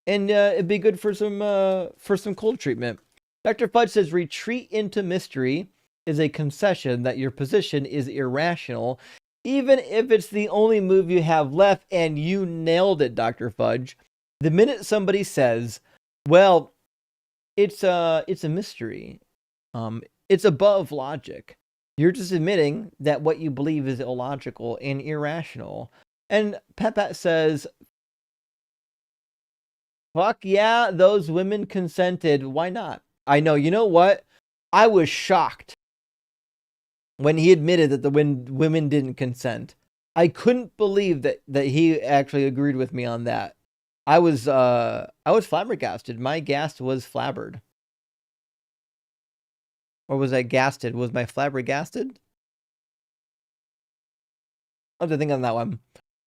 and it'd be good for some cold treatment. Dr. Fudge says, retreat into mystery is a concession that your position is irrational, even if it's the only move you have left, and you nailed it, Dr. Fudge. The minute somebody says, well, it's a mystery, it's above logic, you're just admitting that what you believe is illogical and irrational. And Pat says, fuck yeah, those women consented. Why not? I know. You know what? I was shocked when he admitted that the women didn't consent. I couldn't believe that he actually agreed with me on that. I was flabbergasted. My gast was flabbered. Or was I gasted? Was my flabbergasted? I'll have to think on that one.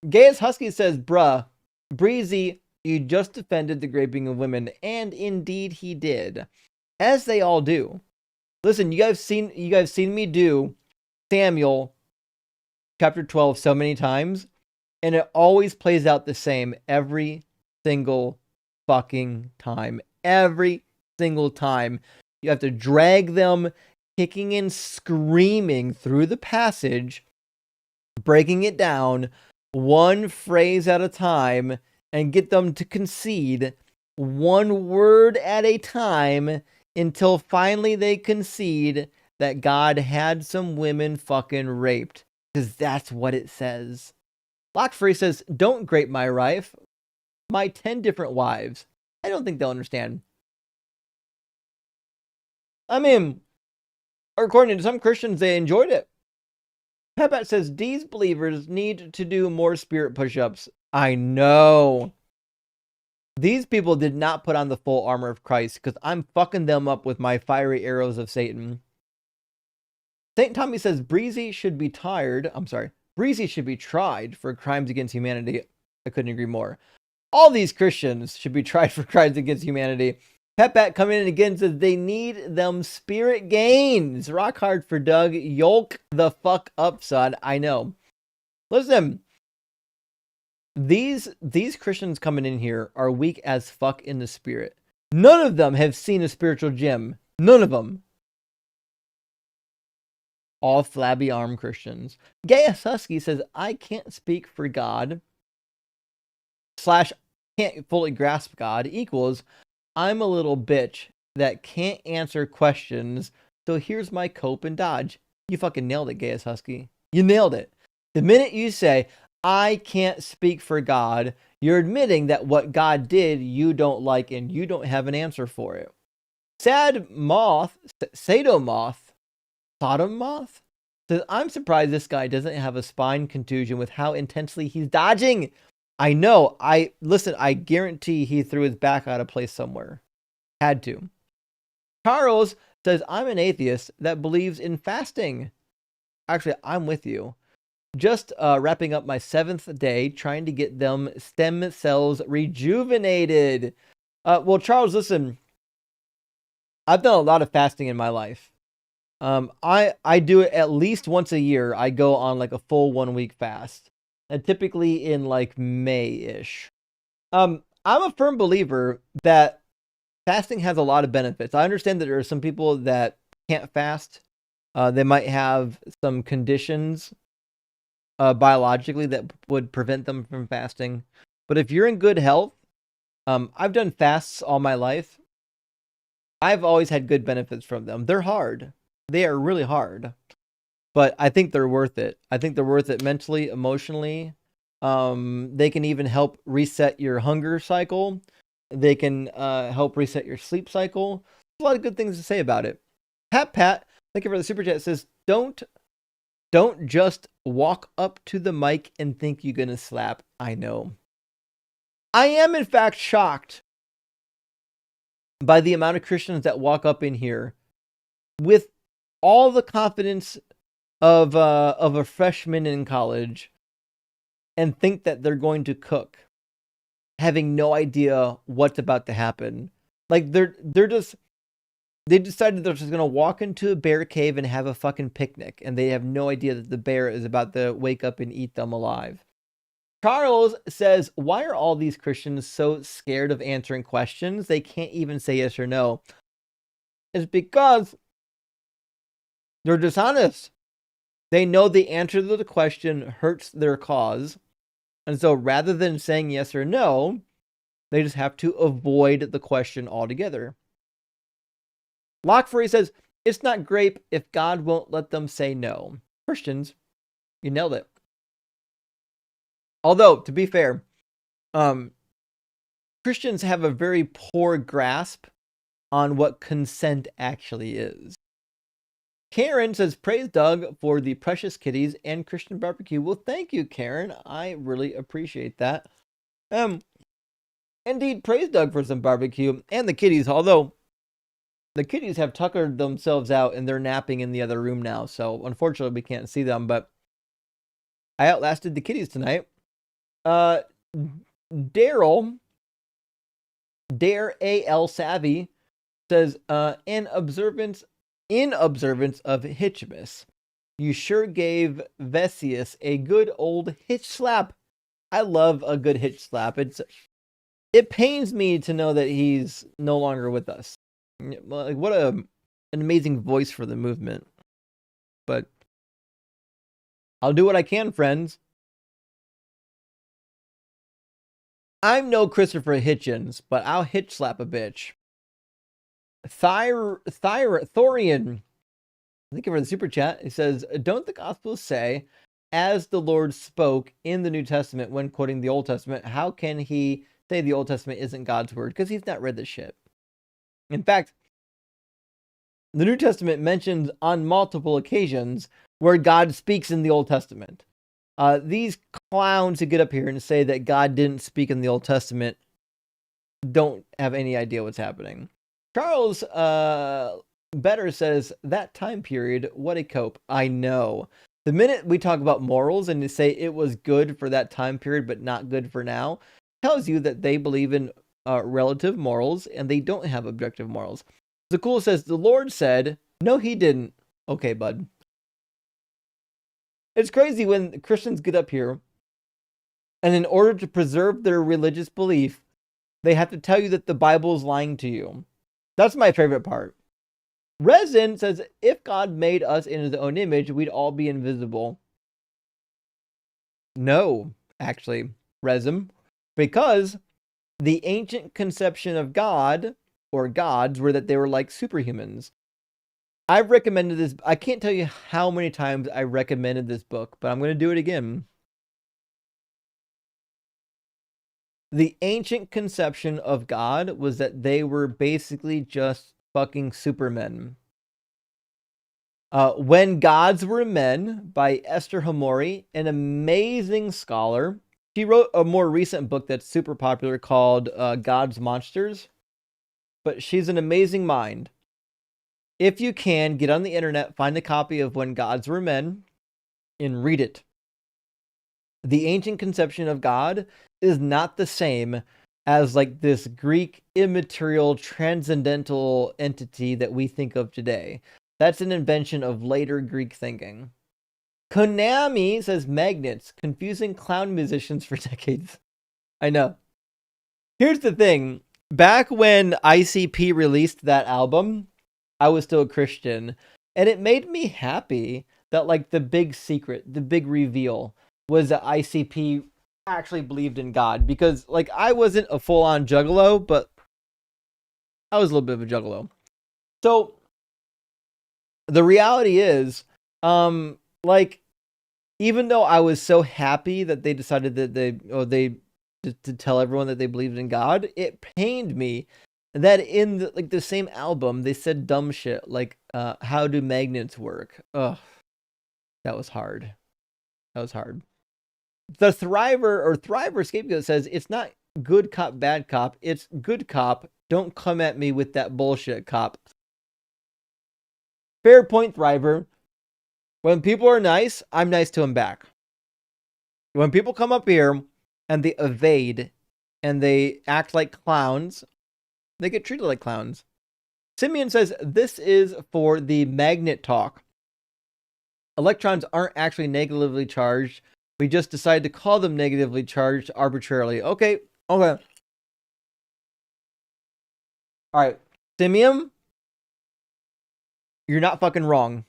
Gaius Husky says, bruh, Breezy, you just defended the raping of women, and indeed he did. As they all do. Listen, you guys seen me do Samuel chapter 12 so many times, and it always plays out the same every single fucking time. Every single time. You have to drag them kicking and screaming through the passage, breaking it down one phrase at a time, and get them to concede one word at a time until finally they concede that God had some women fucking raped. Because that's what it says. Lockfree says, don't grape my wife. My 10 different wives. I don't think they'll understand. I mean, according to some Christians, they enjoyed it. Pepat says, these believers need to do more spirit push-ups. I know. These people did not put on the full armor of Christ because I'm fucking them up with my fiery arrows of Satan. St. Tommy says, Breezy should be tried for crimes against humanity. I couldn't agree more. All these Christians should be tried for crimes against humanity. Petbat coming in again says they need them spirit gains. Rock hard for Doug. Yolk the fuck up, son. I know. Listen, these Christians coming in here are weak as fuck in the spirit. None of them have seen a spiritual gym. None of them. All flabby arm Christians. Gaius Husky says, I can't speak for God. / can't fully grasp God equals I'm a little bitch that can't answer questions, so here's my cope and dodge. You fucking nailed it, Gaius Husky. You nailed it. The minute you say, I can't speak for God, you're admitting that what God did you don't like and you don't have an answer for it. Sodom Moth, says, I'm surprised this guy doesn't have a spine contusion with how intensely he's dodging. I know. I guarantee he threw his back out of place somewhere. Had to. Charles says, I'm an atheist that believes in fasting. Actually, I'm with you. Just wrapping up my 7th day trying to get them stem cells rejuvenated. Well, Charles, listen. I've done a lot of fasting in my life. I do it at least once a year. I go on like a full 1 week fast. And typically in like May-ish. I'm a firm believer that fasting has a lot of benefits. I understand that there are some people that can't fast. They might have some conditions biologically that would prevent them from fasting. But if you're in good health, I've done fasts all my life. I've always had good benefits from them. They're hard. They are really hard. But I think they're worth it. I think they're worth it mentally, emotionally. They can even help reset your hunger cycle. They can help reset your sleep cycle. There's a lot of good things to say about it. Pat, thank you for the super chat. Says, don't just walk up to the mic and think you're gonna slap. I know. I am in fact shocked by the amount of Christians that walk up in here with all the confidence of a freshman in college and think that they're going to cook, having no idea what's about to happen. Like they decided they're just gonna walk into a bear cave and have a fucking picnic, and they have no idea that the bear is about to wake up and eat them alive. Charles says, why are all these Christians so scared of answering questions? They can't even say yes or no. It's because they're dishonest. They know the answer to the question hurts their cause. And so rather than saying yes or no, they just have to avoid the question altogether. Lockfree says, it's not grape if God won't let them say no. Christians, you nailed it. Although, to be fair, Christians have a very poor grasp on what consent actually is. Karen says, praise Doug for the precious kitties and Christian barbecue. Well, thank you, Karen. I really appreciate that. Indeed, praise Doug for some barbecue and the kitties, although the kitties have tuckered themselves out and they're napping in the other room now. So unfortunately, we can't see them, but I outlasted the kitties tonight. Daryl, Dare A.L. Savvy says, in observance of Hitchmas, you sure gave Vesius a good old hitch slap. I love a good hitch slap. It pains me to know that he's no longer with us. Like, what an amazing voice for the movement. But I'll do what I can, friends. I'm no Christopher Hitchens, but I'll hitch slap a bitch. Thorian, thank you for the super chat. He says, don't the Gospels say, as the Lord spoke in the New Testament when quoting the Old Testament? How can he say the Old Testament isn't God's word? Because he's not read the shit. In fact, the New Testament mentions on multiple occasions where God speaks in the Old Testament. These clowns who get up here and say that God didn't speak in the Old Testament don't have any idea what's happening. Charles Better says, that time period, what a cope. I know. The minute we talk about morals and to say it was good for that time period but not good for now, tells you that they believe in relative morals and they don't have objective morals. Zakul says, the Lord said, no, he didn't. Okay, bud. It's crazy when Christians get up here and in order to preserve their religious belief, they have to tell you that the Bible is lying to you. That's my favorite part. Resin says, if God made us in his own image, we'd all be invisible. No, actually, Resin, because the ancient conception of God or gods were that they were like superhumans. I've recommended this. I can't tell you how many times I recommended this book, but I'm going to do it again. The ancient conception of God was that they were basically just fucking supermen. When Gods Were Men by Esther Hamori, an amazing scholar. She wrote a more recent book that's super popular called God's Monsters. But she's an amazing mind. If you can, get on the internet, find a copy of When Gods Were Men, and read it. The ancient conception of God is not the same as like this Greek immaterial transcendental entity that we think of today. That's an invention of later Greek thinking. Konami says magnets, confusing clown musicians for decades. I know. Here's the thing. Back when ICP released that album, I was still a Christian, and it made me happy that like the big secret, the big reveal was that ICP actually believed in God, because like I wasn't a full-on juggalo, but I was a little bit of a juggalo. So the reality is, like even though I was so happy that they decided that they to tell everyone that they believed in God, it pained me that in the same album they said dumb shit like how do magnets work? Ugh, that was hard. That was hard. The Thriver Scapegoat says it's not good cop, bad cop. It's good cop. Don't come at me with that bullshit, cop. Fair point, Thriver. When people are nice, I'm nice to them back. When people come up here and they evade and they act like clowns, they get treated like clowns. Simeon says this is for the magnet talk. Electrons aren't actually negatively charged. We just decided to call them negatively charged arbitrarily. Okay. All right. Simeon, you're not fucking wrong.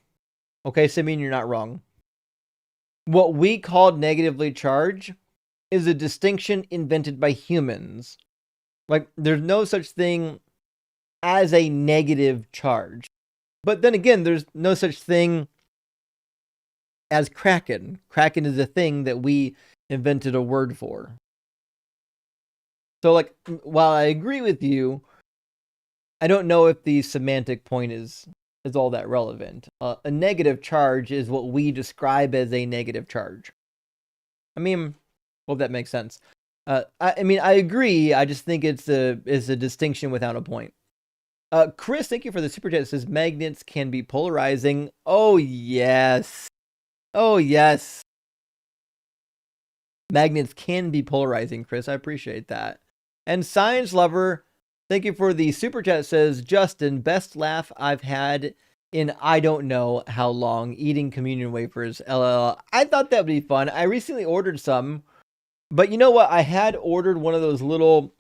Okay, Simeon, you're not wrong. What we called negatively charged is a distinction invented by humans. Like, there's no such thing as a negative charge. But then again, there's no such thing as Kraken. Kraken is a thing that we invented a word for. So, like, while I agree with you, I don't know if the semantic point is all that relevant. A negative charge is what we describe as a negative charge. I mean, well, that makes sense. I mean, I agree. I just think it's a distinction without a point. Chris, thank you for the super chat. It says magnets can be polarizing. Oh yes. Oh yes. Magnets can be polarizing, Chris. I appreciate that. And Science Lover, thank you for the super chat. It says Justin, best laugh I've had in I don't know how long eating communion wafers. LL. I thought that would be fun. I recently ordered some, but you know what? I had ordered one of those little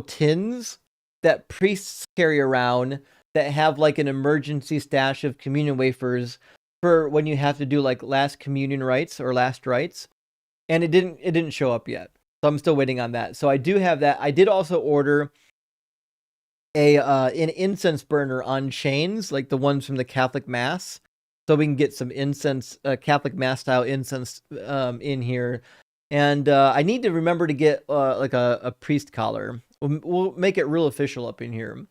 tins that priests carry around that have like an emergency stash of communion wafers for when you have to do like last communion rites or last rites, and it didn't show up yet. So I'm still waiting on that. So I do have that. I did also order an incense burner on chains, like the ones from the Catholic Mass, so we can get some incense, Catholic Mass style incense in here. And I need to remember to get like a priest collar. We'll make it real official up in here.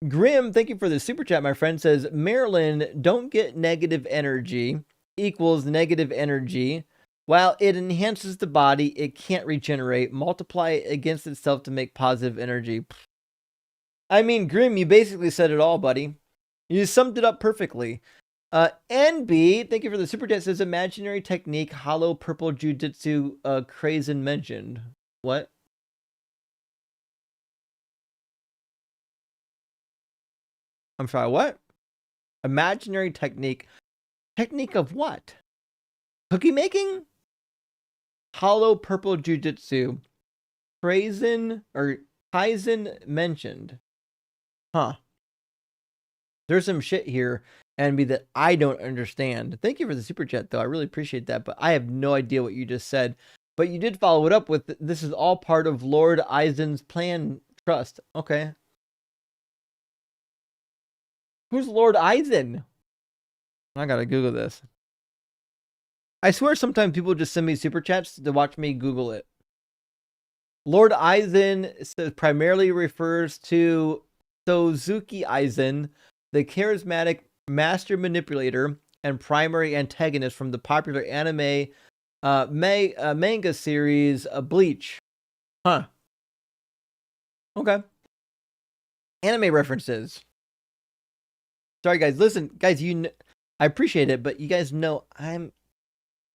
Grim, thank you for the super chat. My friend says, Marilyn, don't get negative energy equals negative energy. While it enhances the body, it can't regenerate. Multiply it against itself to make positive energy. I mean, Grim, you basically said it all, buddy. You summed it up perfectly. NB, thank you for the super chat. Says imaginary technique, hollow purple jujitsu, Krazen mentioned. What? I'm sorry, what? Imaginary technique. Technique of what? Cookie making? Hollow purple jujitsu. Krazen or Kaizen mentioned. Huh. There's some shit here, NB, that I don't understand. Thank you for the super chat, though. I really appreciate that, but I have no idea what you just said. But you did follow it up with, this is all part of Lord Eisen's plan trust. Okay. Who's Lord Eisen? I gotta Google this. I swear sometimes people just send me super chats to watch me Google it. Lord Eisen primarily refers to Suzuki Eisen, the charismatic master manipulator and primary antagonist from the popular anime manga series Bleach. Huh. Okay. Anime references. Sorry, guys. Listen, guys. I appreciate it, but you guys know I'm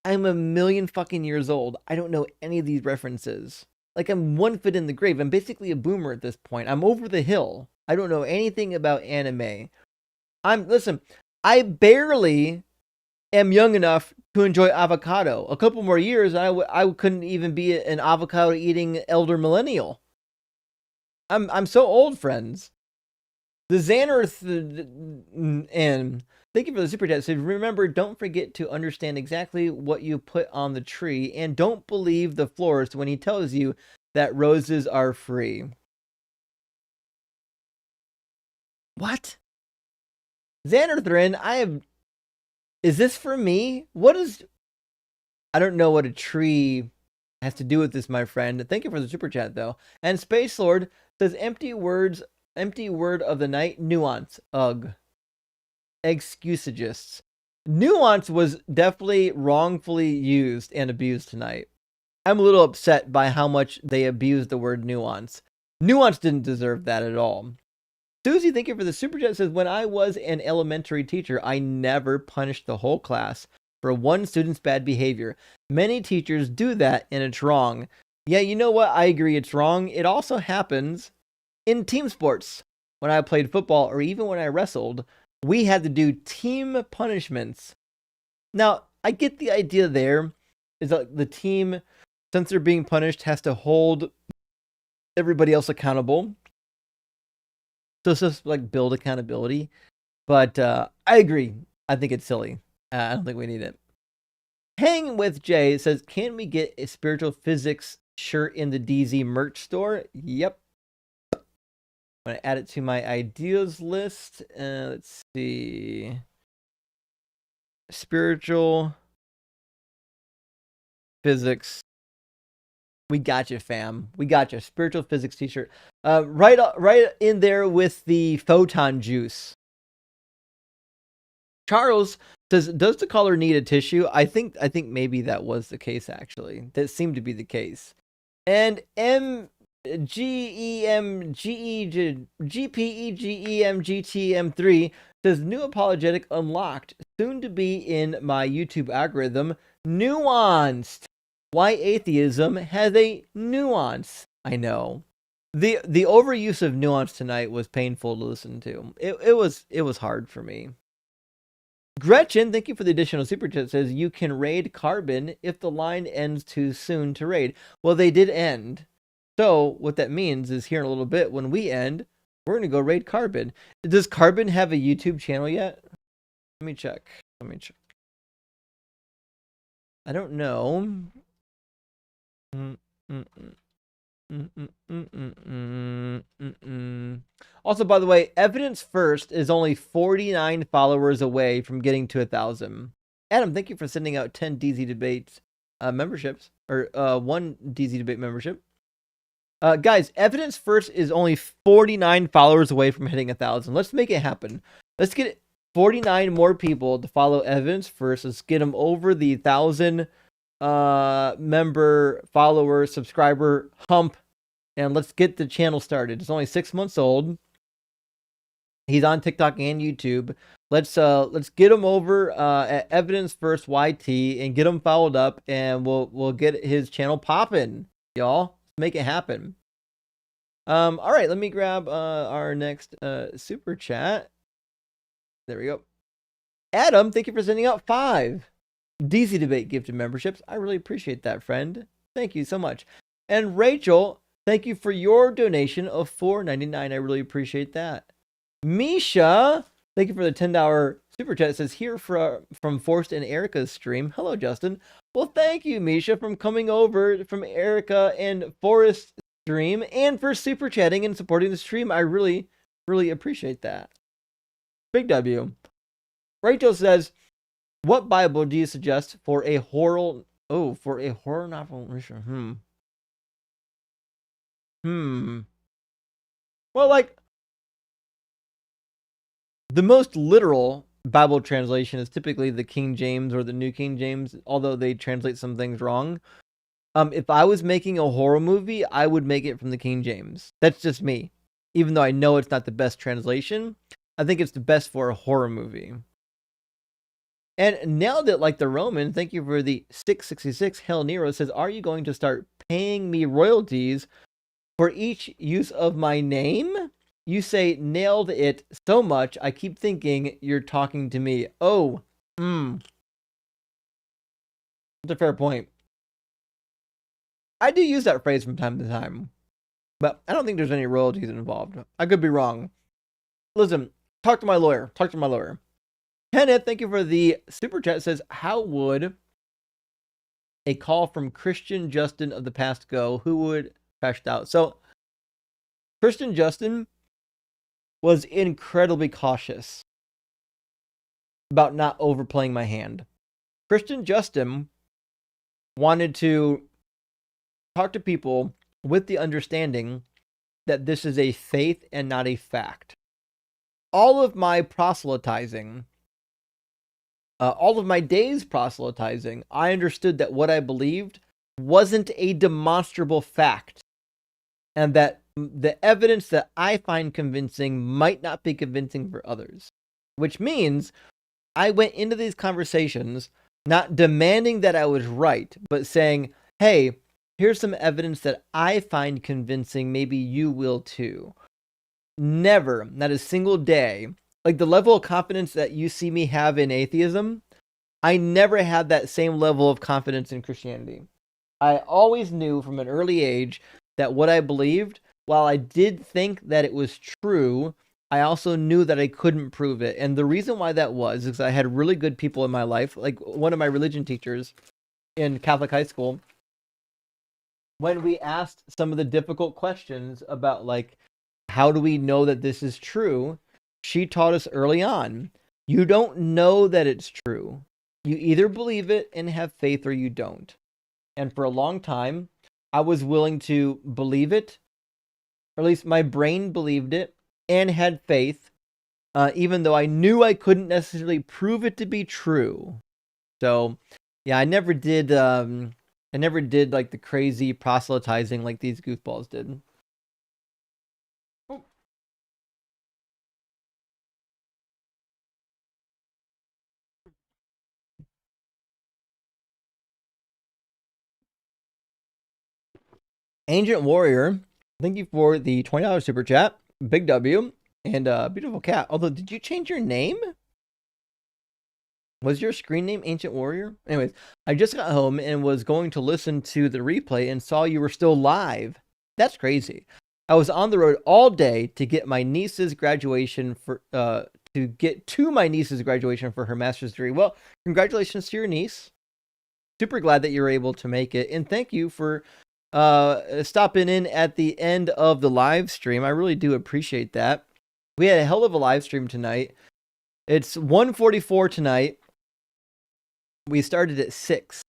a million fucking years old. I don't know any of these references. Like, I'm 1 foot in the grave. I'm basically a boomer at this point. I'm over the hill. I don't know anything about anime. Listen, I barely am young enough to enjoy avocado. A couple more years, I couldn't even be an avocado eating elder millennial. I'm so old, friends. The Xanarth and thank you for the super chat. So remember, don't forget to understand exactly what you put on the tree, and don't believe the florist when he tells you that roses are free. What? Xanarthrin, Is this for me? What is... I don't know what a tree has to do with this, my friend. Thank you for the super chat, though. And Space Lord says, empty word of the night, nuance. Ugh. Excusagists. Nuance was definitely wrongfully used and abused tonight. I'm a little upset by how much they abused the word nuance. Nuance didn't deserve that at all. Susie, thank you for the super chat. Says, when I was an elementary teacher, I never punished the whole class for one student's bad behavior. Many teachers do that, and it's wrong. Yeah, you know what? I agree it's wrong. It also happens in team sports. When I played football, or even when I wrestled, we had to do team punishments. Now, I get the idea there is that the team, since they're being punished, has to hold everybody else accountable. So it's just like build accountability. But I agree. I think it's silly. I don't think we need it. Hang with Jay says, can we get a spiritual physics shirt in the DZ merch store? Yep. I'm going to add it to my ideas list. Let's see. Spiritual physics. We got you, fam. We got you. Spiritual physics t-shirt. Right in there with the photon juice. Charles says, does the caller need a tissue? I think maybe that was the case, actually. That seemed to be the case. And GPEGEMGTM3 says, new apologetic unlocked. Soon to be in my YouTube algorithm. Nuanced. Why atheism has a nuance. I know. The overuse of nuance tonight was painful to listen to. It was hard for me. Gretchen, thank you for the additional super chat. Says you can raid Carbon if the line ends too soon to raid. Well, they did end. So what that means is here in a little bit when we end, we're gonna go raid Carbon. Does Carbon have a YouTube channel yet? Let me check. I don't know. Also, by the way, Evidence First is only 49 followers away from getting to 1,000. Adam, thank you for sending out 10 DZ Debates memberships, or 1 DZ Debate membership. Guys, Evidence First is only 49 followers away from hitting 1,000. Let's make it happen. Let's get 49 more people to follow Evidence First. Let's get them over the 1,000 member, follower, subscriber hump, and let's get the channel started. It's only 6 months old. He's on TikTok and YouTube. Let's get him over at Evidence First YT and get him followed up, and we'll get his channel popping, y'all. Make it happen. All right, let me grab our next super chat. There we go. Adam, thank you for sending out 5 DZ Debate gifted memberships. I really appreciate that, friend. Thank you so much. And Rachel, thank you for your donation of $4.99. I really appreciate that. Misha, thank you for the $10 super chat. It says here from Forrest and Erica's stream. Hello, Justin. Well, thank you, Misha, from coming over from Erica and Forrest's stream and for super chatting and supporting the stream. I really, really appreciate that. Big W. Rachel says, what Bible do you suggest for a horror novel? Well, like, the most literal Bible translation is typically the King James or the New King James, although they translate some things wrong. If I was making a horror movie, I would make it from the King James. That's just me. Even though I know it's not the best translation, I think it's the best for a horror movie. And nailed it like the Roman. Thank you for the 666. Hell Nero says, are you going to start paying me royalties for each use of my name? You say nailed it so much, I keep thinking you're talking to me. Oh, that's a fair point. I do use that phrase from time to time, but I don't think there's any royalties involved. I could be wrong. Listen, talk to my lawyer. Kenneth, thank you for the super chat. It says, how would a call from Christian Justin of the past go? Who would crashed out? So, Christian Justin was incredibly cautious. about not overplaying my hand. Christian Justin wanted to talk to people with the understanding that this is a faith and not a fact. All of my proselytizing, all of my days proselytizing, I understood that what I believed wasn't a demonstrable fact, and that the evidence that I find convincing might not be convincing for others. Which means I went into these conversations not demanding that I was right, but saying, hey, here's some evidence that I find convincing, maybe you will too. Never, not a single day, like the level of confidence that you see me have in atheism, I never had that same level of confidence in Christianity. I always knew from an early age that what I believed, while I did think that it was true, I also knew that I couldn't prove it. And the reason why that was is I had really good people in my life, like one of my religion teachers in Catholic high school. When we asked some of the difficult questions about, like, how do we know that this is true? She taught us early on, you don't know that it's true. You either believe it and have faith or you don't. And for a long time, I was willing to believe it, or at least my brain believed it, and had faith, even though I knew I couldn't necessarily prove it to be true. So, yeah, I never did like the crazy proselytizing like these goofballs did. Ancient Warrior, thank you for the $20 super chat. Big W and beautiful cat. Although, did you change your name? Was your screen name Ancient Warrior? Anyways, I just got home and was going to listen to the replay and saw you were still live. That's crazy. I was on the road all day to get my niece's graduation for my niece's graduation for her master's degree. Well, congratulations to your niece. Super glad that you were able to make it, and thank you for stopping in at the end of the live stream. I really do appreciate that. We had a hell of a live stream tonight. It's 1:44 tonight. We started at 6,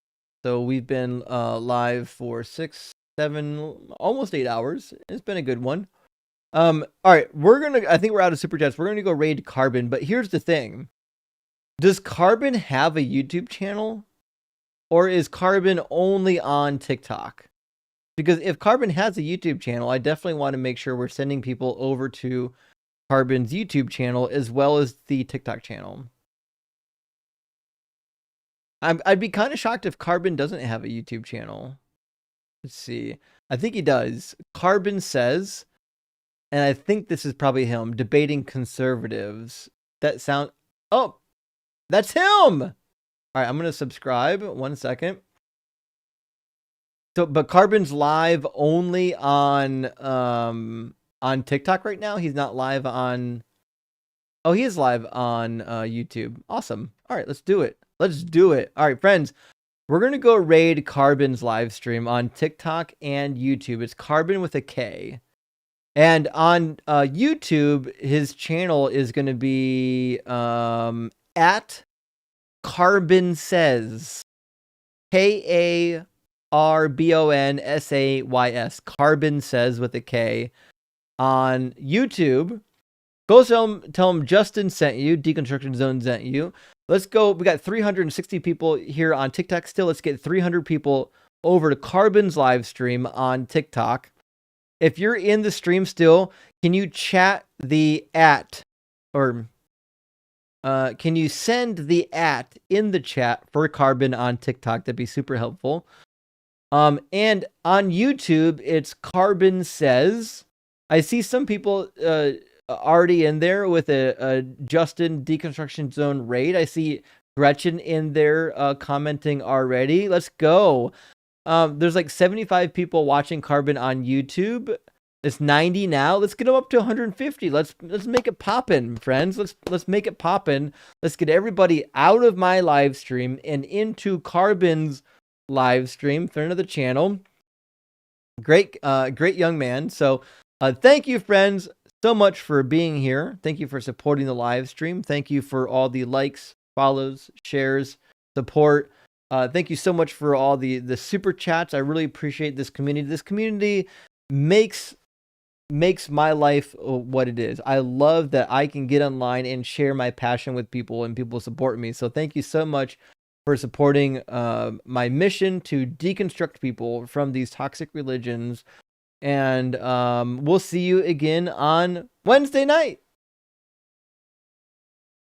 so we've been live for 6, 7, almost 8 hours. It's been a good one. All right, I think we're out of super chats. We're gonna go raid Carbon, but here's the thing: does Carbon have a YouTube channel, or is Carbon only on TikTok? Because if Carbon has a YouTube channel, I definitely want to make sure we're sending people over to Carbon's YouTube channel as well as the TikTok channel. I'd be kind of shocked if Carbon doesn't have a YouTube channel. Let's see. I think he does. Carbon says, and I think this is probably him, debating conservatives. Oh, that's him! All right, I'm going to subscribe. 1 second. So, but Carbon's live only on TikTok right now. He's not live on... Oh, he is live on YouTube. Awesome. All right, let's do it. Let's do it. All right, friends. We're going to go raid Carbon's live stream on TikTok and YouTube. It's Carbon with a K. And on YouTube, his channel is going to be at Carbon Says. KARBONSAYS. Carbon Says with a K. On YouTube. Go tell him Justin sent you. Deconstruction Zone sent you. Let's go. We got 360 people here on TikTok still. Let's get 300 people over to Carbon's live stream on TikTok. If you're in the stream still, can you chat the @ or can you send the @ in the chat for Carbon on TikTok? That'd be super helpful. And on YouTube, it's Carbon Says. I see some people already in there with a Justin Deconstruction Zone raid. I see Gretchen in there commenting already. Let's go. There's like 75 people watching Carbon on YouTube. It's 90 now. Let's get them up to 150. Let's make it poppin', friends. Let's make it poppin'. Let's get everybody out of my live stream and into Carbon's live stream. Friend of the channel. Great young man. So thank you, friends, so much for being here. Thank you for supporting the live stream. Thank you for all the likes, follows, shares, support. Thank you so much for all the super chats. I really appreciate this community. This community makes my life what it is. I love that I can get online and share my passion with people and people support me. So thank you so much for supporting my mission to deconstruct people from these toxic religions. And we'll see you again on Wednesday night.